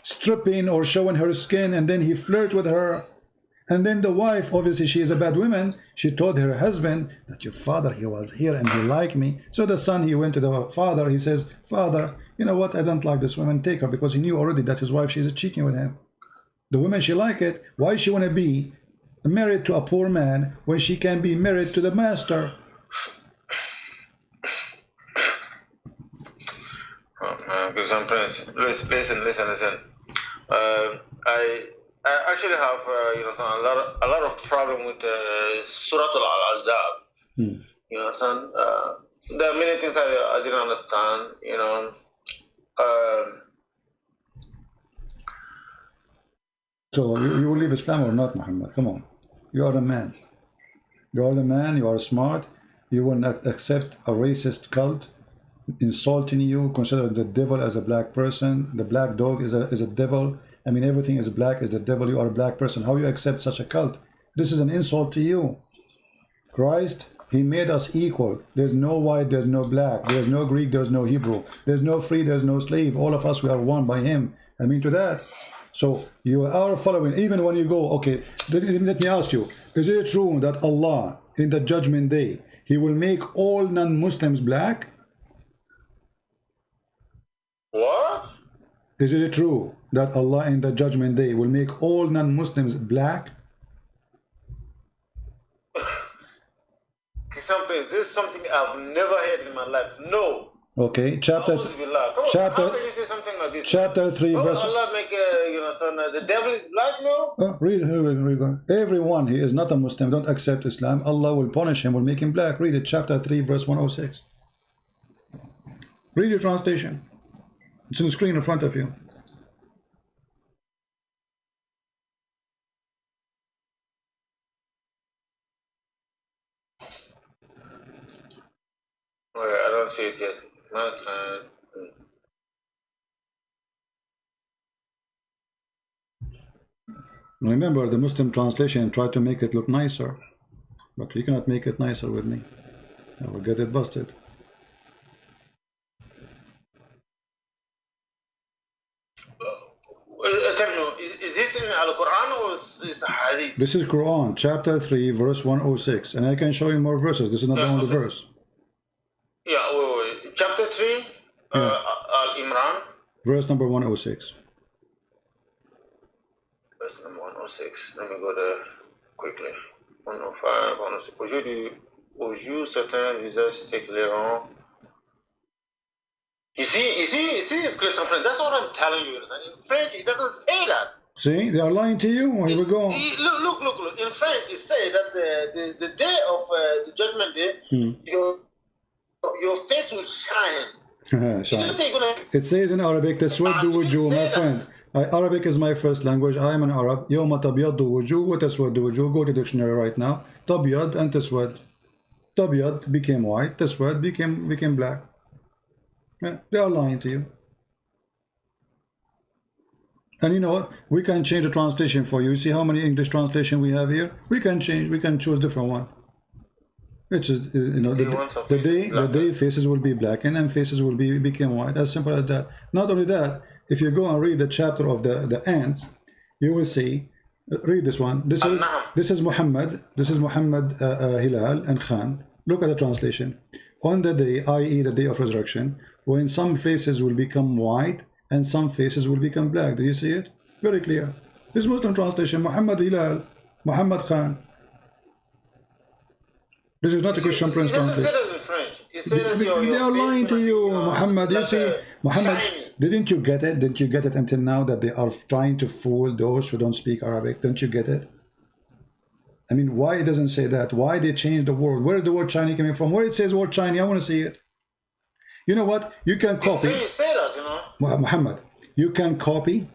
stripping or showing her skin, and then he flirt with her. And then the wife, obviously she is a bad woman, she told her husband that your father, he was here and he liked me. So the son, he went to the father, he says, father, you know what, I don't like this woman, take her, because he knew already that his wife, she's cheating with him. The woman, she like it. Why she want to be married to a poor man when she can be married to the master?
Christian Prince, listen. I actually have a lot of problem with Surah Al-Azab. You know, son. There are many things I didn't understand. You know.
So you will leave Islam or not, Muhammad? Come on, you are a man. You are the man. You are smart. You will not accept a racist cult insulting you, consider the devil as a black person. The black dog is a devil. I mean, everything is black is the devil. You are a black person. How you accept such a cult? This is an insult to you. Christ, he made us equal. There's no white, there's no black, there's no Greek, there's no Hebrew, there's no free, there's no slave. All of us, we are one by him. I mean to that. So you are following, even when you go, okay, let me ask you, is it true that Allah, in the judgment day, he will make all non-Muslims black?
What?
Is it true that Allah in the judgment day will make all non-Muslims black?
This is something I've never heard in my life. No.
Okay, chapter 3 verse.
Allah make the devil is black now?
Read. Everyone he is not a Muslim, don't accept Islam, Allah will punish him, will make him black. Read it, chapter 3 verse 106. Read your translation. It's on the screen in front of you.
I don't see it yet.
Remember, the Muslim translation tried to make it look nicer, but you cannot make it nicer with me. I will get it busted.
Tell me, is this in Al-Quran or is it Hadith?
This is Quran, chapter 3, verse 106, and I can show you more verses. This is not the only verse.
Yeah, chapter 3, Al-Imran.
Verse number 106.
Verse number 106. Let me go there quickly. 105, 106. Aux jours, certains visages s'éclairant. You see, Christian Prince, that's what I'm telling you. In French, it doesn't say that.
See, they are lying to you. Here we go.
Look. In French, it says that the day of the judgment day, your face will shine.
Shine. It says in Arabic, تسود وجوه, my friend. Arabic is my first language. I am an Arab. يوم تبيض وجوه وتسود وجوه. Go to dictionary right now. تبيض and تسود. تبيض became white. تسود became black. Yeah, they are lying to you. And you know what? We can change the translation for you. You see how many English translation we have here? We can change. We can choose different one. Which is, you know, the day faces will be blackened and faces will become white. As simple as that. Not only that, if you go and read the chapter of the ants, you will see. Read this one. This is Muhammad. This is Muhammad Hilal and Khan. Look at the translation. On the day, i.e., the day of resurrection, when some faces will become white and some faces will become black. Do you see it? Very clear. This Muslim translation, Muhammad Hilal, Muhammad Khan. This is not a Christian Prince translation. They are lying to you, Muhammad. You see, Muhammad, didn't you get it? Didn't you get it until now that they are trying to fool those who don't speak Arabic? Don't you get it? I mean, why it doesn't say that? Why they changed the word? Where is the word Chinese coming from? Where it says word Chinese? I want to see it. You know what? You can copy.
You say that, you know.
Muhammad, you can copy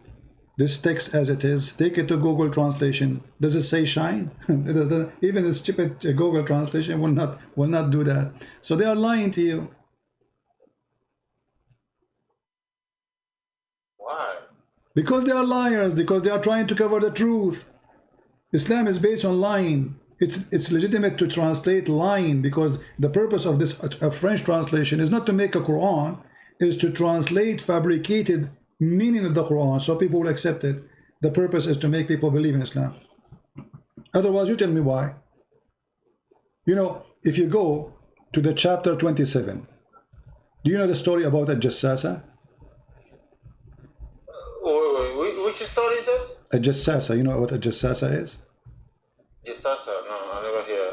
this text as it is. Take it to Google Translation. Does it say shine? Even the stupid Google Translation will not do that. So they are lying to you.
Why?
Because they are liars. Because they are trying to cover the truth. Islam is based on lying. It's legitimate to translate lying, because the purpose of this French translation is not to make a Quran, is to translate fabricated meaning of the Quran so people will accept it. The purpose is to make people believe in Islam. Otherwise, you tell me why. You know, if you go to the chapter 27, do you know the story about a Jassasa?
Which story is it?
A Jassasa, you know what a Jassasa is?
Jassasa, no, I never hear.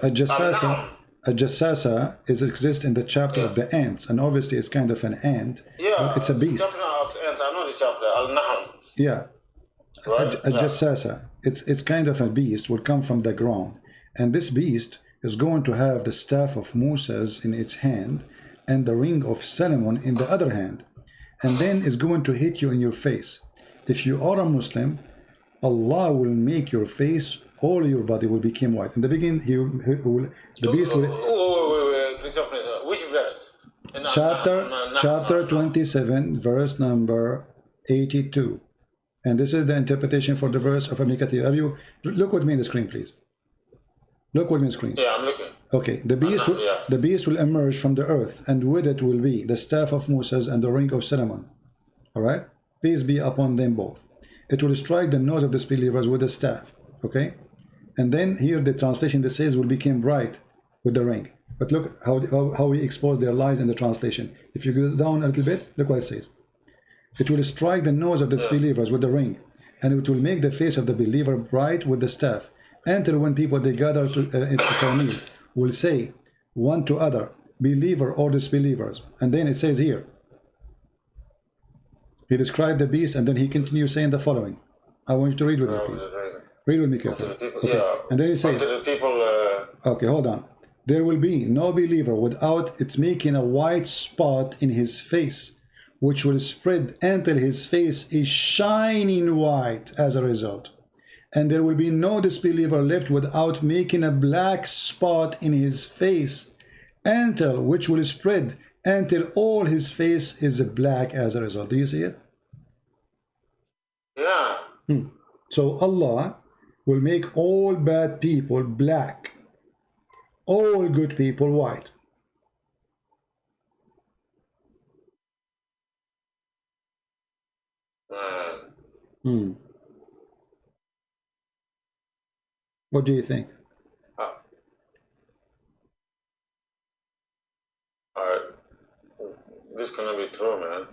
A Jassasa exists in the chapter of the ants, and obviously it's kind of an ant.
Yeah,
it's a beast.
Chapter of ants, I know the chapter, Al-Nahm.
Yeah.
Right?
A Jassasa, it's kind of a beast, will come from the ground. And this beast is going to have the staff of Moses in its hand and the ring of Solomon in the other hand. And then it's going to hit you in your face. If you are a Muslim, Allah will make your face, all your body will become white. In the beginning, the beast will...
Please, which verse?
Chapter 27, verse number 82. And this is the interpretation for the verse of Ibn Kathir. Look with me in the screen, please. Look with me in the screen.
Yeah, I'm looking.
Okay, the beast will emerge from the earth, and with it will be the staff of Moses and the ring of Solomon. All right? Peace be upon them both. It will strike the nose of disbelievers with the staff. Okay? And then here the translation that says will become bright with the ring. But look how we expose their lies in the translation. If you go down a little bit, look what it says. It will strike the nose of the disbelievers with the ring, and it will make the face of the believer bright with the staff, until when people they gather for a meal will say one to other, believer or disbelievers. And then it says here, he described the beast, and then he continues saying the following. I want you to read with me, please. Read with me carefully. Okay. And then he says, okay, hold on. There will be no believer without it making a white spot in his face, which will spread until his face is shining white as a result. And there will be no disbeliever left without making a black spot in his face, which will spread until all his face is black as a result. Do you see it?
Yeah.
So Allah will make all bad people black, all good people white. What do you think?
This cannot be true, man.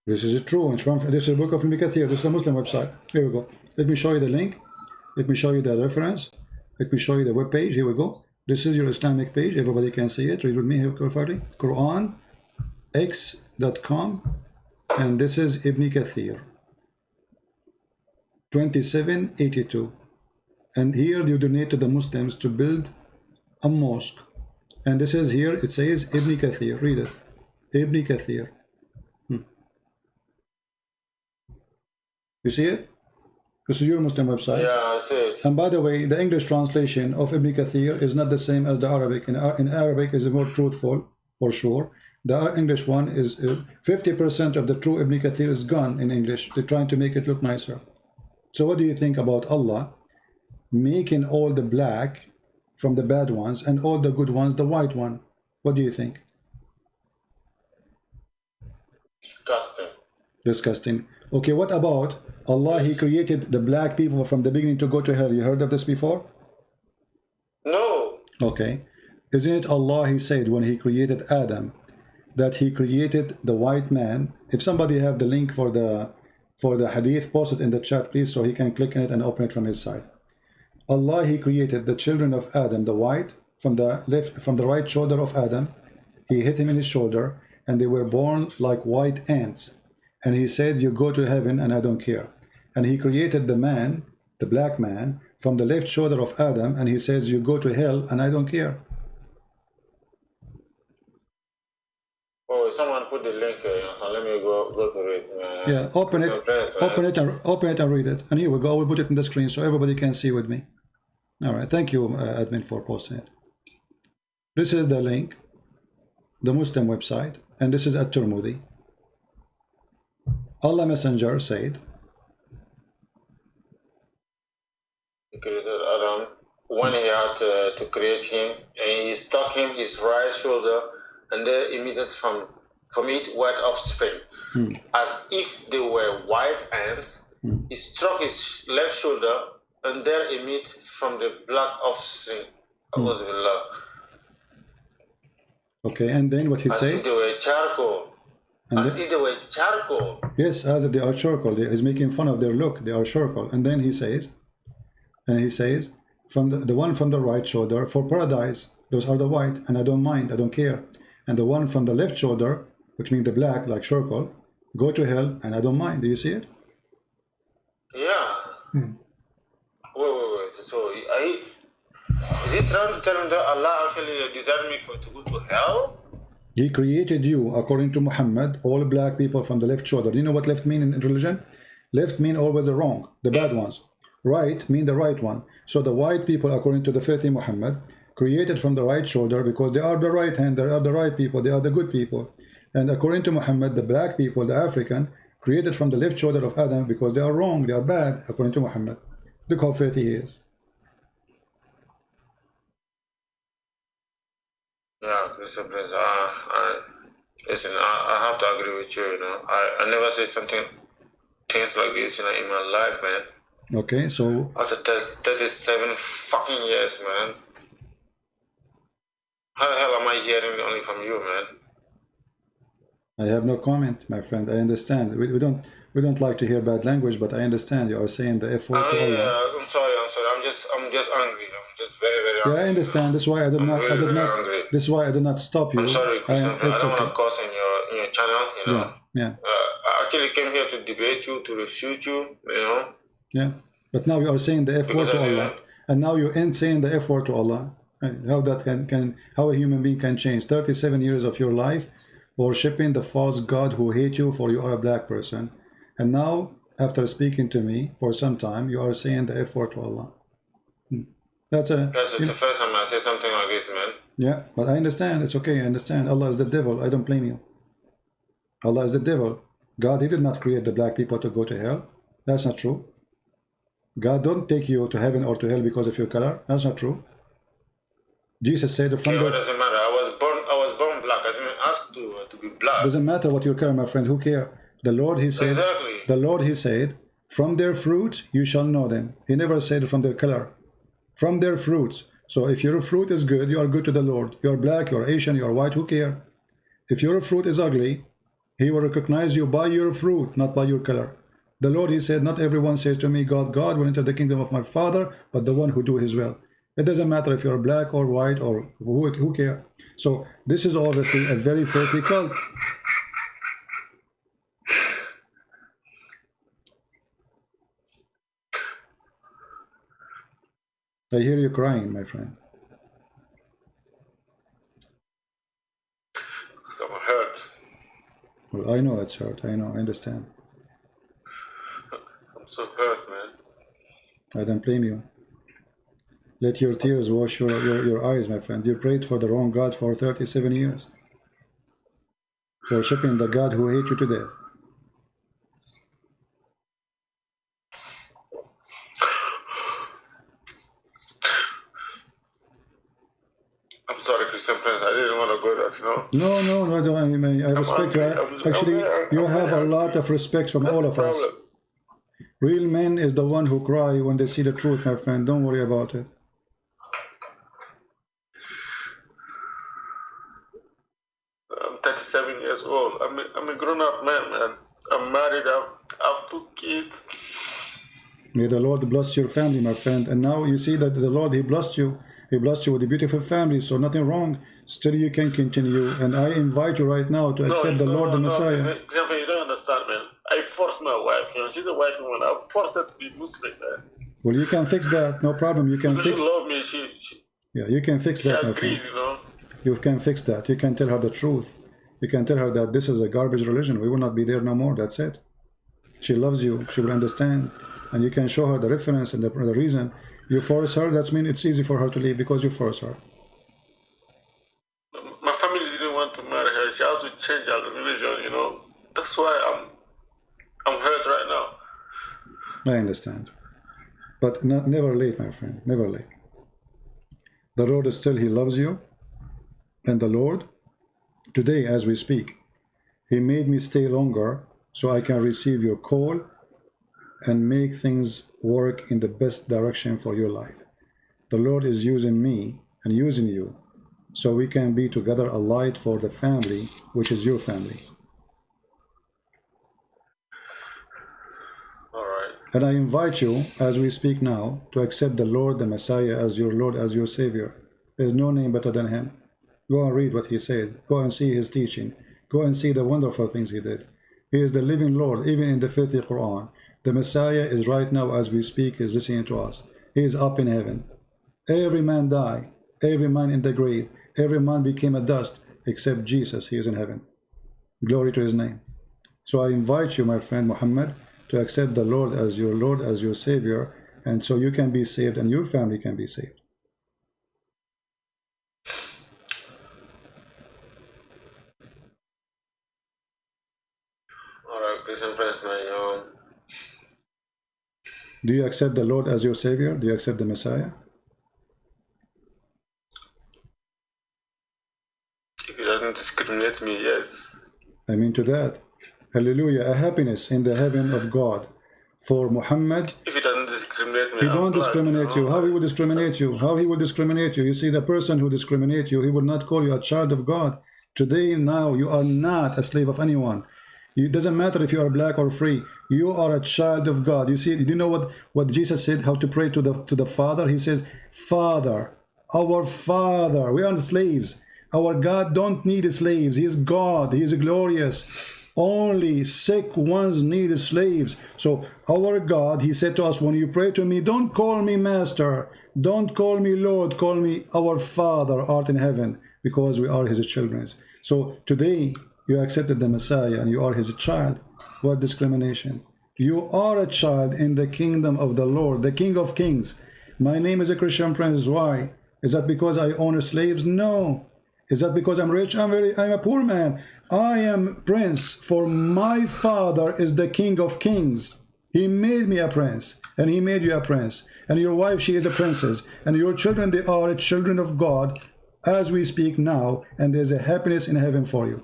This is true. This is the book of Ibn Kathir. This is a Muslim website. Here we go. Let me show you the link. Let me show you the reference. Let me show you the web page. Here we go. This is your Islamic page. Everybody can see it. Read with me here carefully. QuranX.com. And this is Ibn Kathir. 2782. And here you donate to the Muslims to build a mosque. And this is here, it says Ibn Kathir. Read it. Ibn Kathir. You see it? This is your Muslim website.
Yeah, I see it.
And by the way, the English translation of Ibn Kathir is not the same as the Arabic. In Arabic is more truthful, for sure. The English one is 50% of the true Ibn Kathir is gone in English. They're trying to make it look nicer. So what do you think about Allah making all the black from the bad ones and all the good ones the white one? What do you think?
Disgusting.
Disgusting. Okay, what about Allah? He created the black people from the beginning to go to hell. You heard of this before?
No.
Okay. Isn't it Allah, he said when he created Adam, that he created the white man? If somebody have the link for the hadith, post it in the chat, please, so he can click on it and open it from his side. Allah, he created the children of Adam, the white, from the right shoulder of Adam. He hit him in his shoulder, and they were born like white ants. And he said, you go to heaven and I don't care. And he created the man, the black man, from the left shoulder of Adam, and he says, you go to hell and I don't care.
Oh, someone put the link here, so let me go to it.
Yeah, open it and read it. And here we go, we'll put it in the screen so everybody can see with me. All right, thank you, admin, for posting it. This is the link, the Muslim website, and this is at-Tirmidhi. Allah Messenger said,
he created Adam when he had to create him, and he stuck him his right shoulder, and there emitted from commit white offspring, as if they were white ants. He struck his left shoulder, and there emit from the black offspring.
Okay, and then what he
As
said?
if they were charcoal. As if they were charcoal.
Yes, as if they are charcoal. He's making fun of their look. They are charcoal. And then he says, from the one from the right shoulder, for paradise, those are the white, and I don't mind, I don't care. And the one from the left shoulder, which means the black, like charcoal, go to hell, and I don't mind. Do you see it?
Yeah. Wait. So, is he trying to tell me that Allah actually designed me to go to hell?
He created you, according to Muhammad, all black people from the left shoulder. Do you know what left mean in religion? Left mean always the wrong, the bad ones. Right mean the right one. So the white people, according to the faith in Muhammad, created from the right shoulder because they are the right hand, they are the right people, they are the good people. And according to Muhammad, the black people, the African, created from the left shoulder of Adam because they are wrong, they are bad, according to Muhammad. Look how faith he is.
Yeah, Mr. Prince, listen, I have to agree with you, you know. I never say things like this, you know, in my life, man.
Okay, so...
After 37 fucking years, man. How the hell am I hearing only from you, man?
I have no comment, my friend. I understand. We don't like to hear bad language, but I understand you are saying the F word to Allah.
Yeah, I'm sorry. I'm just angry. I'm just very, very angry.
Yeah, I understand. That's why I did not. This is why I did not stop you.
I'm sorry, Christian. I don't want to cause in your channel. You know.
Yeah.
I actually came here to debate you, to refute you. You know.
Yeah, but now you are saying the F word to Allah, and now you ain't saying the F word to Allah. How that how a human being can change 37 years of your life worshipping the false God who hate you for you are a black person, and now after speaking to me for some time you are saying the F word to Allah. That's the
first time I say something like this, man.
Yeah, but I understand. It's okay. I understand. Allah is the devil. I don't blame you. Allah is the devil. God, he did not create the black people to go to hell. That's not true. God don't take you to heaven or to hell because of your color. That's not true. Jesus said from
what does it matter? I was born black. I didn't ask to be black.
Doesn't matter what your color, my friend. Who cares? The Lord, he said.
Exactly.
The Lord, he said, from their fruits you shall know them. He never said from their color. From their fruits. So if your fruit is good, you are good to the Lord. You are black, you are Asian, you are white. Who cares? If your fruit is ugly, he will recognize you by your fruit, not by your color. The Lord, he said, not everyone says to me, God will enter the kingdom of my Father, but the one who do his will. It doesn't matter if you're black or white or who cares. So this is obviously a very filthy cult. I hear you crying, my friend.
I'm hurt.
Well, I know it's hurt. I know. I understand.
I'm so hurt, man.
I don't blame you. Let your tears wash your eyes, my friend. You prayed for the wrong God for 37 years. Worshipping the God who hates you to death.
I'm sorry, Christian Prince. I didn't want to go there, you know.
No. I respect you. Actually, you have a lot of respect from all of us. Real men is the one who cry when they see the truth, my friend. Don't worry about it.
I'm 37 years old. I'm a grown-up man. I'm married. I have 2 kids.
May the Lord bless your family, my friend. And now you see that the Lord, he blessed you. He blessed you with a beautiful family, so nothing wrong. Still you can continue. And I invite you right now to accept the Lord and Messiah.
Exactly, you don't understand, man. I forced my wife, you know, she's a white woman. I forced her to be Muslim, man.
Well, you can fix that, no problem. You can fix.
She loved me.
Yeah, you can fix that, my friend.
You know.
You can fix that. You can tell her the truth. You can tell her that this is a garbage religion. We will not be there no more. That's it. She loves you. She will understand. And you can show her the reference and the reason. You force her, that means it's easy for her to leave because you force her.
My family didn't want to marry her. She had to change her religion, you know. That's why I'm hurt right now.
I understand. But never late, my friend. Never late. The Lord is still, he loves you. And the Lord, today as we speak, He made me stay longer so I can receive your call and make things work in the best direction for your life. The Lord is using me and using you so we can be together a light for the family, which is your family.
All right.
And I invite you, as we speak now, to accept the Lord, the Messiah, as your Lord, as your Savior. There's no name better than him. Go and read what he said. Go and see his teaching. Go and see the wonderful things he did. He is the living Lord, even in the filthy Quran. The Messiah is right now, as we speak, is listening to us. He is up in heaven. Every man died. Every man in the grave. Every man became a dust, except Jesus. He is in heaven. Glory to his name. So I invite you, my friend Muhammad, to accept the Lord, as your Savior, and so you can be saved and your family can be saved.
All right, peace and praise, man.
Do you accept the Lord as your Savior? Do you accept the Messiah?
If he doesn't discriminate me, yes.
I mean to that. Hallelujah. A happiness in the heaven of God for Muhammad.
If he doesn't discriminate me,
he don't discriminate you. How he will discriminate you? How he will discriminate you? You see, the person who discriminates you, he will not call you a child of God. Today, now, you are not a slave of anyone. It doesn't matter if you are black or free. You are a child of God. You see, do you know what Jesus said, how to pray to the Father? He says, Father, our Father. We are slaves. Our God don't need slaves. He is God. He is glorious. Only sick ones need slaves. So our God, he said to us, when you pray to me, don't call me master. Don't call me Lord. Call me our Father art in heaven, because we are his children. So today, you accepted the Messiah and you are his child. What discrimination? You are a child in the kingdom of the Lord, the King of Kings. My name is a Christian Prince. Why? Is that because I own slaves? No. Is that because I'm rich? I'm a poor man. I am prince, for my Father is the King of Kings. He made me a prince, and he made you a prince. And your wife, she is a princess. And your children, they are children of God as we speak now. And there's a happiness in heaven for you.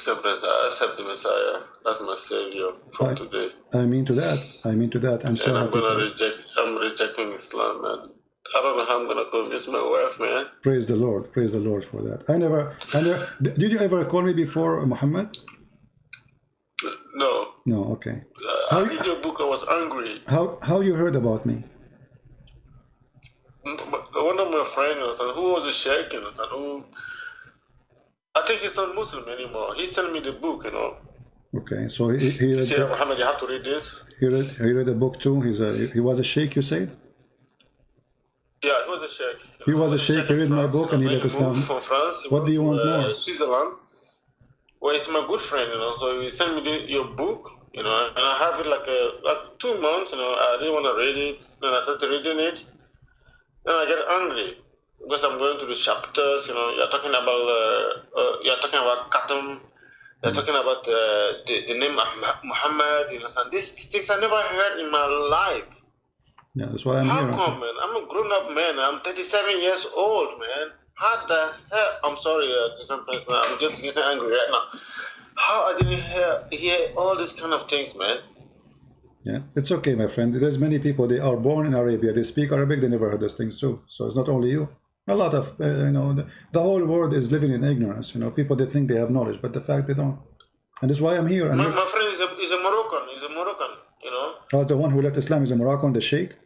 I accept the Messiah as my Savior from today.
I mean to that. I mean to that. I'm so happy.
I'm rejecting Islam, man. I don't know how I'm gonna convince my wife, man.
Praise the Lord. Praise the Lord for that. I never. Did you ever call me before, Muhammad?
No.
No. Okay.
I read your book. I was angry.
How you heard about me?
One of my friends, who was a sheikh, who I think he's not Muslim anymore. He sent me the book,
Okay, so he read.
Yeah, Muhammad, you have to read this.
He read the book too. He was a sheikh, you said?
Yeah, he was a sheikh.
He was a sheikh. He read my book and he left Islam.
From France.
What do you want more?
Switzerland. Well, he's my good friend, So he sent me your book, and I have it like 2 months. I didn't want to read it. Then I started reading it. Then I get angry. Because I'm going through the chapters, you're talking about Khatam, you're talking about the name of Muhammad, and these things I never heard in my life.
Yeah, that's why I'm here.
How come, man? I'm a grown-up man. I'm 37 years old, man. How the hell? I'm sorry, I'm just getting angry right now. How I didn't hear all these kind of things, man?
Yeah, it's okay, my friend. There's many people, they are born in Arabia, they speak Arabic, they never heard those things too. So it's not only you. A lot of, the whole world is living in ignorance. People, they think they have knowledge, but the fact they don't. And that's why I'm here. And
my friend is a Moroccan. He's a Moroccan,
Oh, the one who left Islam is a Moroccan, the sheikh?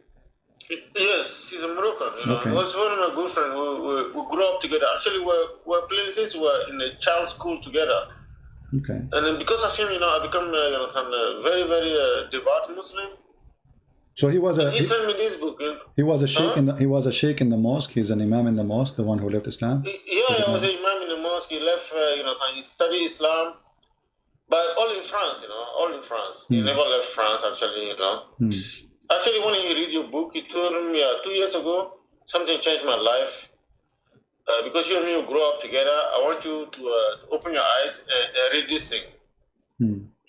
Yes, he's a Moroccan.
Okay.
He was one of my good friends. We grew up together. Actually, we're playing since we were in a child school together.
Okay.
And then because of him, I become a very, very devout Muslim.
So he was
he sent me this book.
He was a sheikh he was a sheikh in the mosque. He's an imam in the mosque, the one who left Islam.
Yeah, he was an imam in the mosque. He left, he studied Islam, but all in France, all in France. He never left France, actually, Actually, when he read your book, he told me 2 years ago, something changed my life. Because you and me grew up together, I want you to open your eyes and read this thing.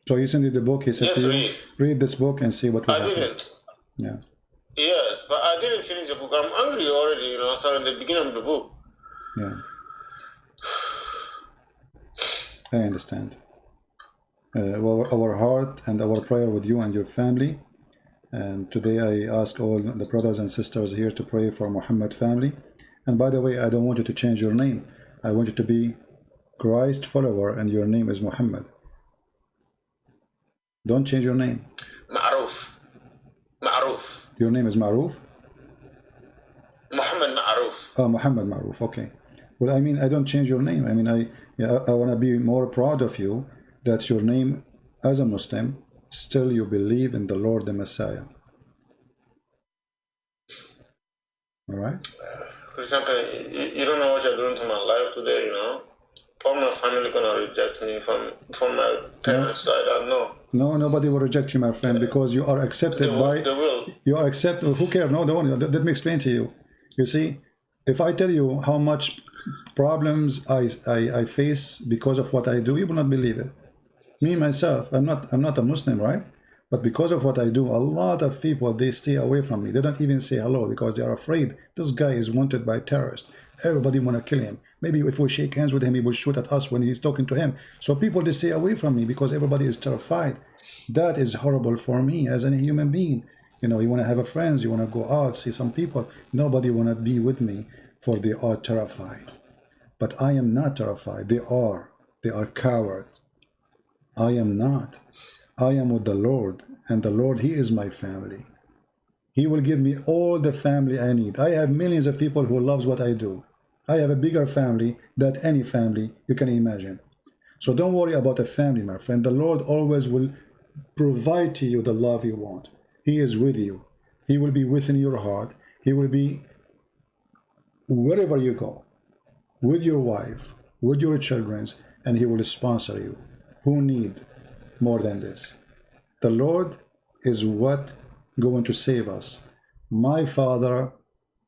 So he sent you the book. He said to you, read this book and see what will happen.
I didn't.
Yeah.
Yes, but I didn't finish the book. I'm angry already, so in the beginning of the book.
Yeah. I understand. Our heart and our prayer with you and your family. And today I ask all the brothers and sisters here to pray for Muhammad family. And by the way, I don't want you to change your name. I want you to be Christ follower and your name is Muhammad. Don't change your name.
Ma'ruf. Ma'ruf.
Your name is Ma'ruf?
Muhammad Ma'ruf.
Oh, Muhammad Ma'ruf, okay. Well, I mean, I don't change your name. I mean, I want to be more proud of you that your name as a Muslim, still you believe in the Lord the Messiah. All right?
For example, you don't know what you're doing to my life today, you know? All my family gonna reject me from my parents' side, I know.
No, nobody will reject you, my friend, because you are accepted by...
They will.
You are accepted... Who cares? No, don't. Let me explain to you. You see, if I tell you how much problems I face because of what I do, you will not believe it. Me, myself, I'm not a Muslim, right? But because of what I do, a lot of people, they stay away from me. They don't even say hello because they are afraid. This guy is wanted by terrorists. Everybody want to kill him. Maybe if we shake hands with him, he will shoot at us when he's talking to him. So people, they stay away from me because everybody is terrified. That is horrible for me as a human being. You know, you want to have a friends, you want to go out, see some people. Nobody want to be with me for they are terrified. But I am not terrified. They are cowards. I am not. I am with the Lord, and the Lord, He is my family. He will give me all the family I need. I have millions of people who loves what I do. I have a bigger family than any family you can imagine. So don't worry about a family, my friend. The Lord always will provide to you the love you want. He is with you. He will be within your heart. He will be wherever you go, with your wife, with your children, and He will sponsor you. Who need more than this? The Lord is what going to save us. My father,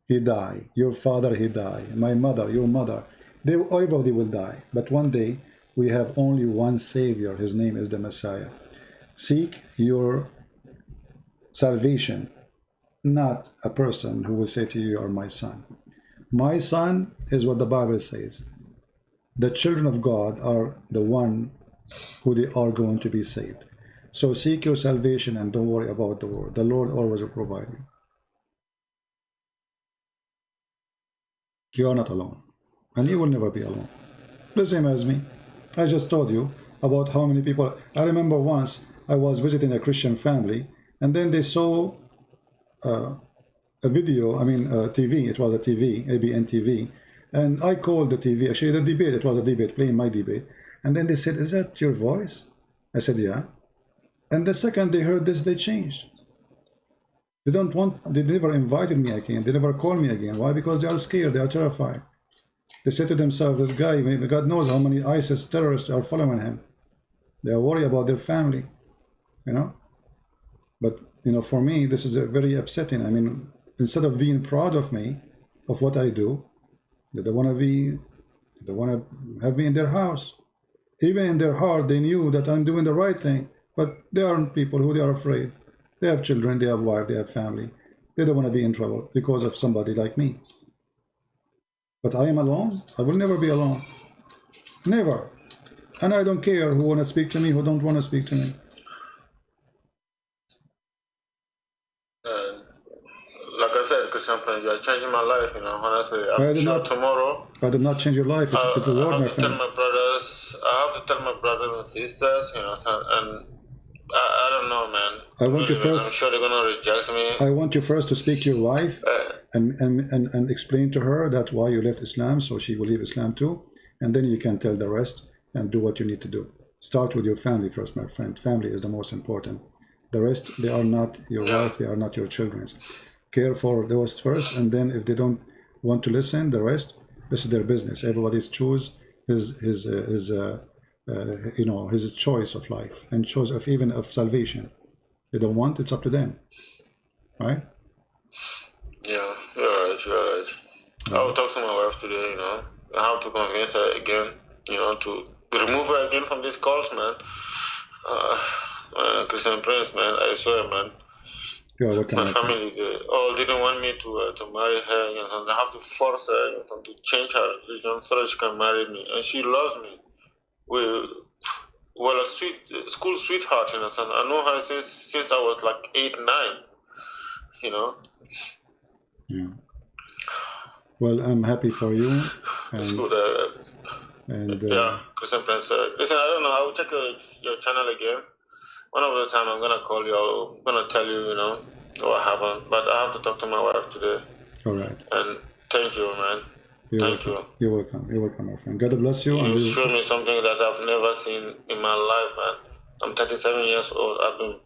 he died. Your father, he died. My mother, your mother, everybody will die. But one day we have only one Savior. His name is the Messiah. Seek your salvation, not a person who will say to you, you are my son. My son is what the Bible says. The children of God are the one who they are going to be saved. So seek your salvation and don't worry about the world. The Lord always will provide you. You are not alone, and you will never be alone. The same as me. I just told you about how many people. I remember once I was visiting a Christian family, and then they saw a video, TV, it was a TV, ABN TV, and I called the TV, actually the debate, it was a debate, playing my debate, and then they said, is that your voice? I said, yeah. And the second they heard this, they changed. They never invited me again, they never called me again. Why? Because they are scared, they are terrified. They said to themselves, this guy, maybe God knows how many ISIS terrorists are following him. They are worried about their family, you know. But, you know, for me, this is very upsetting. I mean, instead of being proud of me, of what I do, they want to have me in their house. Even in their heart, they knew that I'm doing the right thing, but there are people who they are afraid. They have children, they have wife, they have family. They don't want to be in trouble because of somebody like me. But I am alone. I will never be alone. Never. And I don't care who want to speak to me, who don't want to speak to me.
Like I said, Christian friend, you are changing my life, you know. Honestly, I'm sure tomorrow.
I did not change your life. It's the Lord, my friend.
I have to tell my brothers and sisters, you know, and I don't know, man.
I want you first.
I'm sure they're gonna reject me.
I want you first to speak to your wife and explain to her that why you left Islam, so she will leave Islam too, and then you can tell the rest and do what you need to do. Start with your family first, my friend. Family is the most important. The rest, they are not your wife, they are not your children. Care for those first, and then if they don't want to listen, the rest, this is their business. Everybody's choose his choice of life and choice of even of salvation. They don't want, it's up to them, right?
Yeah, you're right. I will talk to my wife today, you know. I have to convince her again, you know, to remove her again from these calls, man. Christian Prince, man, I swear, man.
You are welcome.
My family, they all didn't want me to marry her. You know, they have to force her, you know, to change her religion so that she can marry me. And she loves me. We're like school sweetheart, you know. So I know her since I was like 8, 9. You know.
Yeah. Well, I'm happy for you.
It's good. Yeah, Christian Prince. Listen, I don't know. I will check your channel again. One of the time I'm gonna call you. I'm gonna tell you, you know, what happened. But I have to talk to my wife today.
All right.
And thank you, man. Thank you.
You're welcome. You're welcome, my friend. God bless you.
You showed me something that I've never seen in my life, man. I'm 37 years old. I've been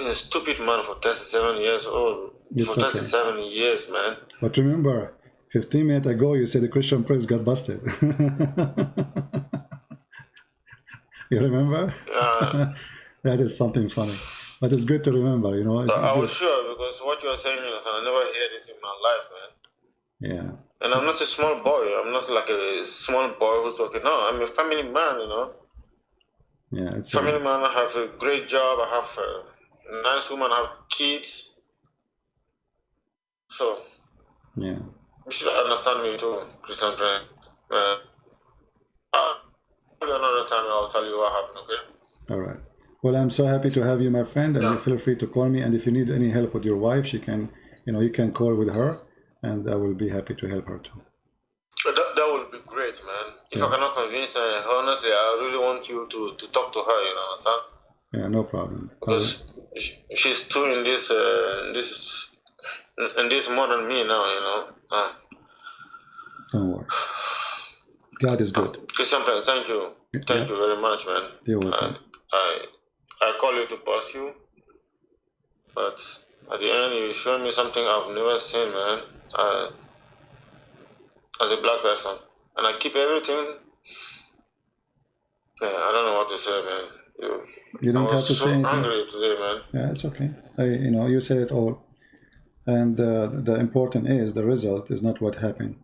a stupid man for 37 years old.
It's
for 37 years, man.
But remember, 15 minutes ago, you said the Christian Prince got busted. You remember?
Yeah.
That is something funny. But it's good to remember, you know.
I was sure, because what you are saying, I never heard it in my life, man.
Yeah.
And I'm not a small boy. I'm not like a small boy who's working. No, I'm a family man, you know.
Yeah, it's
family man. I have a great job. I have a nice woman. I have kids. So,
yeah.
You should understand me too, Christian friend. Another time I'll tell you what happened, okay?
All right. Well, I'm so happy to have you, my friend, and you feel free to call me. And if you need any help with your wife, she can, you know, you can call with her, and I will be happy to help her too.
That would be great, man. If I cannot convince her, honestly, I really want you to talk to her, you know, understand?
Yeah, no problem.
Because she's too in this more than me now, you know.
Don't worry. God is good.
Christian, thank you. Thank you very much, man.
You're welcome.
I call you to pass you, but at the end, you showed me something I've never seen, man. As a black person, and I keep everything. Yeah, I don't know what to say, man.
You don't have to say anything.
I'm hungry today, man.
Yeah, it's okay. You know, you said it all. And the important is the result is not what happened.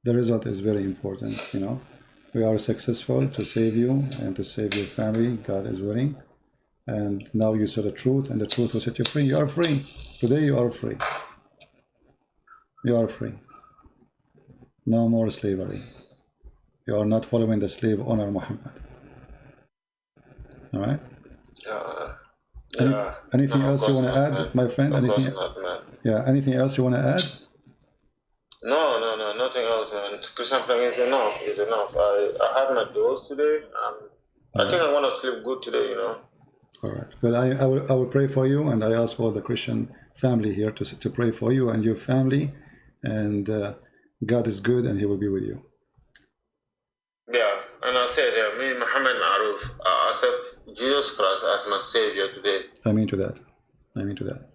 The result is very important, you know. We are successful to save you and to save your family. God is willing. And now you saw the truth, and the truth will set you free. You are free. Today you are free. You are free. No more slavery. You are not following the slave owner Muhammad. All right? Anything else you want to add, my friend? Anything? Yeah, anything else you want to add?
No, nothing else, man. Christian is enough. It's enough. I had my dose today. I think I want to sleep good today, you know.
All right. Well, I will pray for you, and I ask all the Christian family here to pray for you and your family, and God is good, and He will be with you.
Yeah, and I said, me, Muhammad Maruf, I accept Jesus Christ as my Savior today.
I mean to that. I mean to that.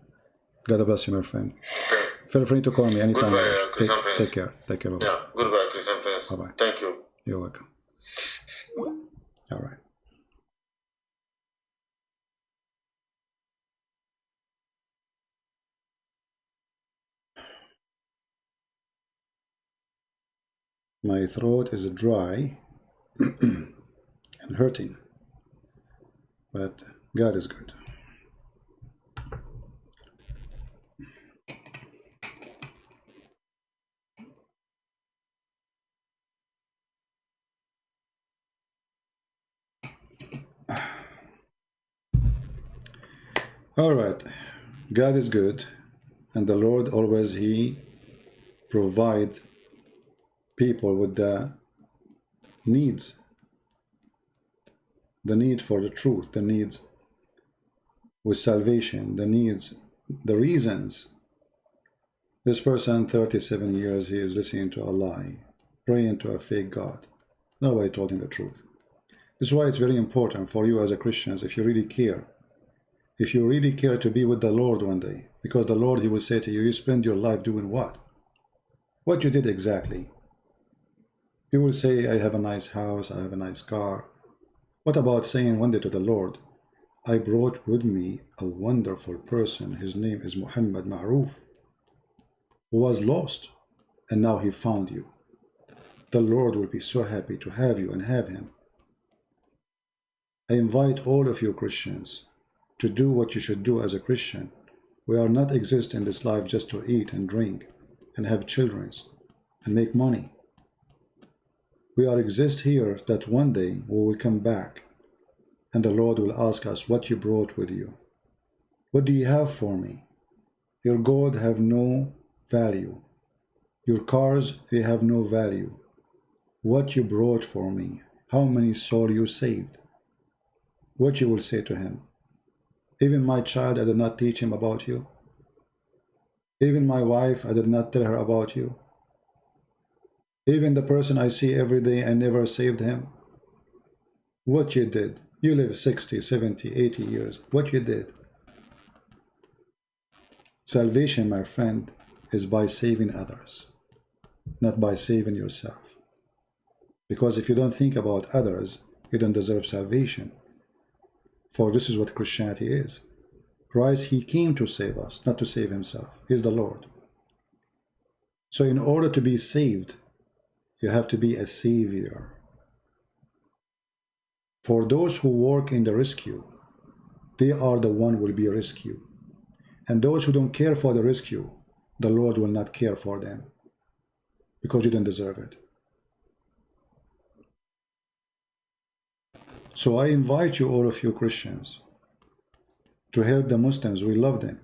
God bless you, my friend.
Okay.
Feel free to call me anytime.
Goodbye, Christian Prince.
Take care. Take care. Bye-bye.
Yeah, goodbye, Christian Prince.
Bye-bye.
Thank you.
You're welcome. All right. My throat is dry and hurting, but God is good. All right, God is good, and the Lord always He provide people with the needs, the need for the truth, the needs with salvation, the needs, the reasons. This person, 37 years, he is listening to a lie, praying to a fake God. Nobody told him the truth. This is why it's very important for you as a Christian, if you really care, to be with the Lord one day, because the Lord, He will say to you, you spend your life doing what? What you did exactly? You will say, I have a nice house, I have a nice car. What about saying one day to the Lord, I brought with me a wonderful person, his name is Muhammad Maruf, who was lost, and now he found you. The Lord will be so happy to have you and have him. I invite all of you Christians to do what you should do as a Christian, We are not exist in this life just to eat and drink and have children and make money. We are exist here that one day we will come back and the Lord will ask us what you brought with you. What do you have for me? Your gold have no value. Your cars, they have no value. What you brought for me? How many souls you saved? What you will say to him? Even my child, I did not teach him about you. Even my wife, I did not tell her about you. Even the person I see every day, I never saved him. What you did? You live 60, 70, 80 years. What you did? Salvation, my friend, is by saving others, not by saving yourself. Because if you don't think about others, you don't deserve salvation. For this is what Christianity is. Christ, he came to save us, not to save himself. He is the Lord. So in order to be saved, you have to be a savior. For those who work in the rescue, they are the one who will be rescued. And those who don't care for the rescue, the Lord will not care for them because you don't deserve it. So I invite you, all of you Christians, to help the Muslims. We love them.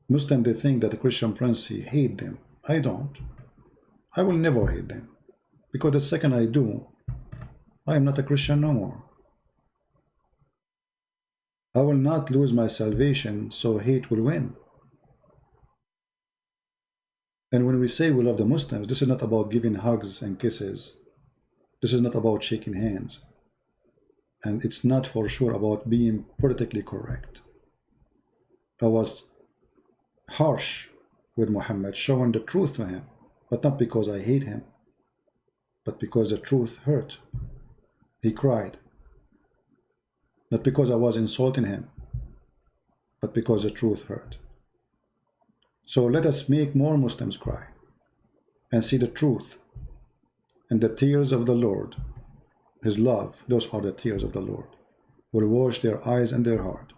Muslims, they think that the Christian Prince, he hate them. I don't. I will never hate them. Because the second I do, I am not a Christian no more. I will not lose my salvation, so hate will win. And when we say we love the Muslims, this is not about giving hugs and kisses. This is not about shaking hands. And it's not for sure about being politically correct. I was harsh with Muhammad, showing the truth to him, but not because I hate him, but because the truth hurt. He cried. Not because I was insulting him, but because the truth hurt. So let us make more Muslims cry and see the truth. And the tears of the Lord, his love, those are the tears of the Lord, will wash their eyes and their heart,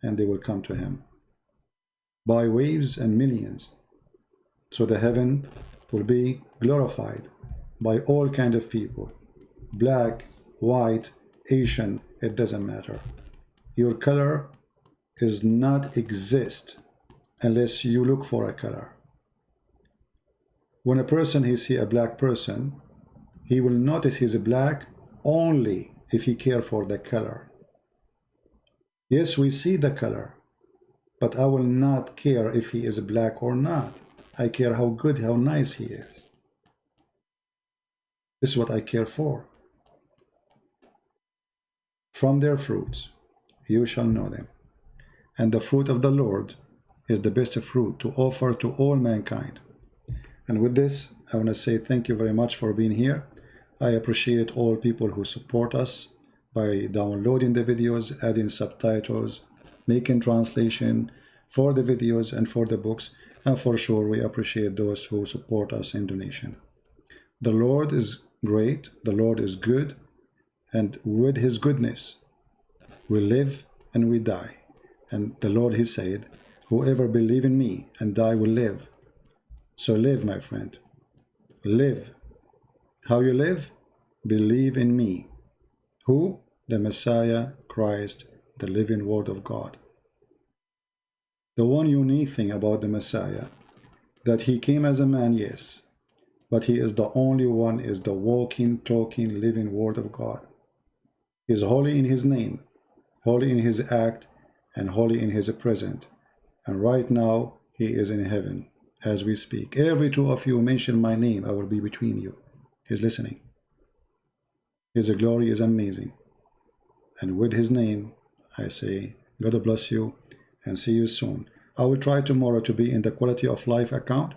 and they will come to him by waves and millions. So the heaven will be glorified by all kinds of people, black, white, Asian, it doesn't matter. Your color does not exist unless you look for a color. When a person he see a black person, he will notice he's black only if he cares for the color. Yes, we see the color, but I will not care if he is black or not. I care how good, how nice he is. This is what I care for. From their fruits you shall know them. And the fruit of the Lord is the best fruit to offer to all mankind. And with this, I want to say thank you very much for being here. I appreciate all people who support us by downloading the videos, adding subtitles, making translation for the videos and for the books. And for sure, we appreciate those who support us in donation. The Lord is great. The Lord is good. And with his goodness, we live and we die. And the Lord, he said, whoever believes in me and die will live. So live, my friend. Live. How you live? Believe in me. Who? The Messiah, Christ, the living Word of God. The one unique thing about the Messiah, that he came as a man, yes, but he is the only one, is the walking, talking, living Word of God. He is holy in his name, holy in his act, and holy in his present. And right now, he is in heaven as we speak. Every two of you mention my name, I will be between you. He's listening. His glory is amazing. And with his name, I say, God bless you and see you soon. I will try tomorrow to be in the Quality of Life account.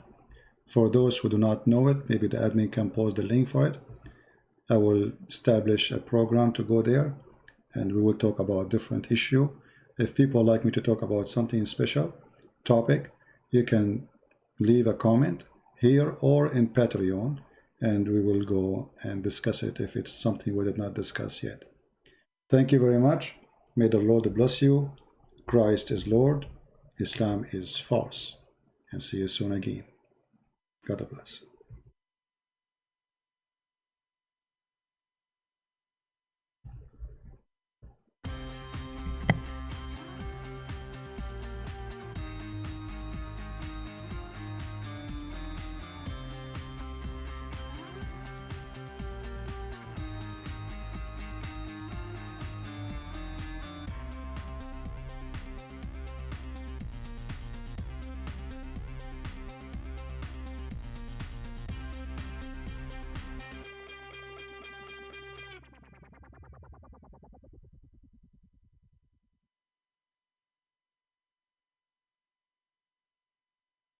For those who do not know it, maybe the admin can post the link for it. I will establish a program to go there, and we will talk about different issue. If people like me to talk about something special topic, you can leave a comment here or in Patreon, and we will go and discuss it if it's something we did not discuss yet. Thank you very much. May the Lord bless you. Christ is Lord, Islam is false. And see you soon again. God bless.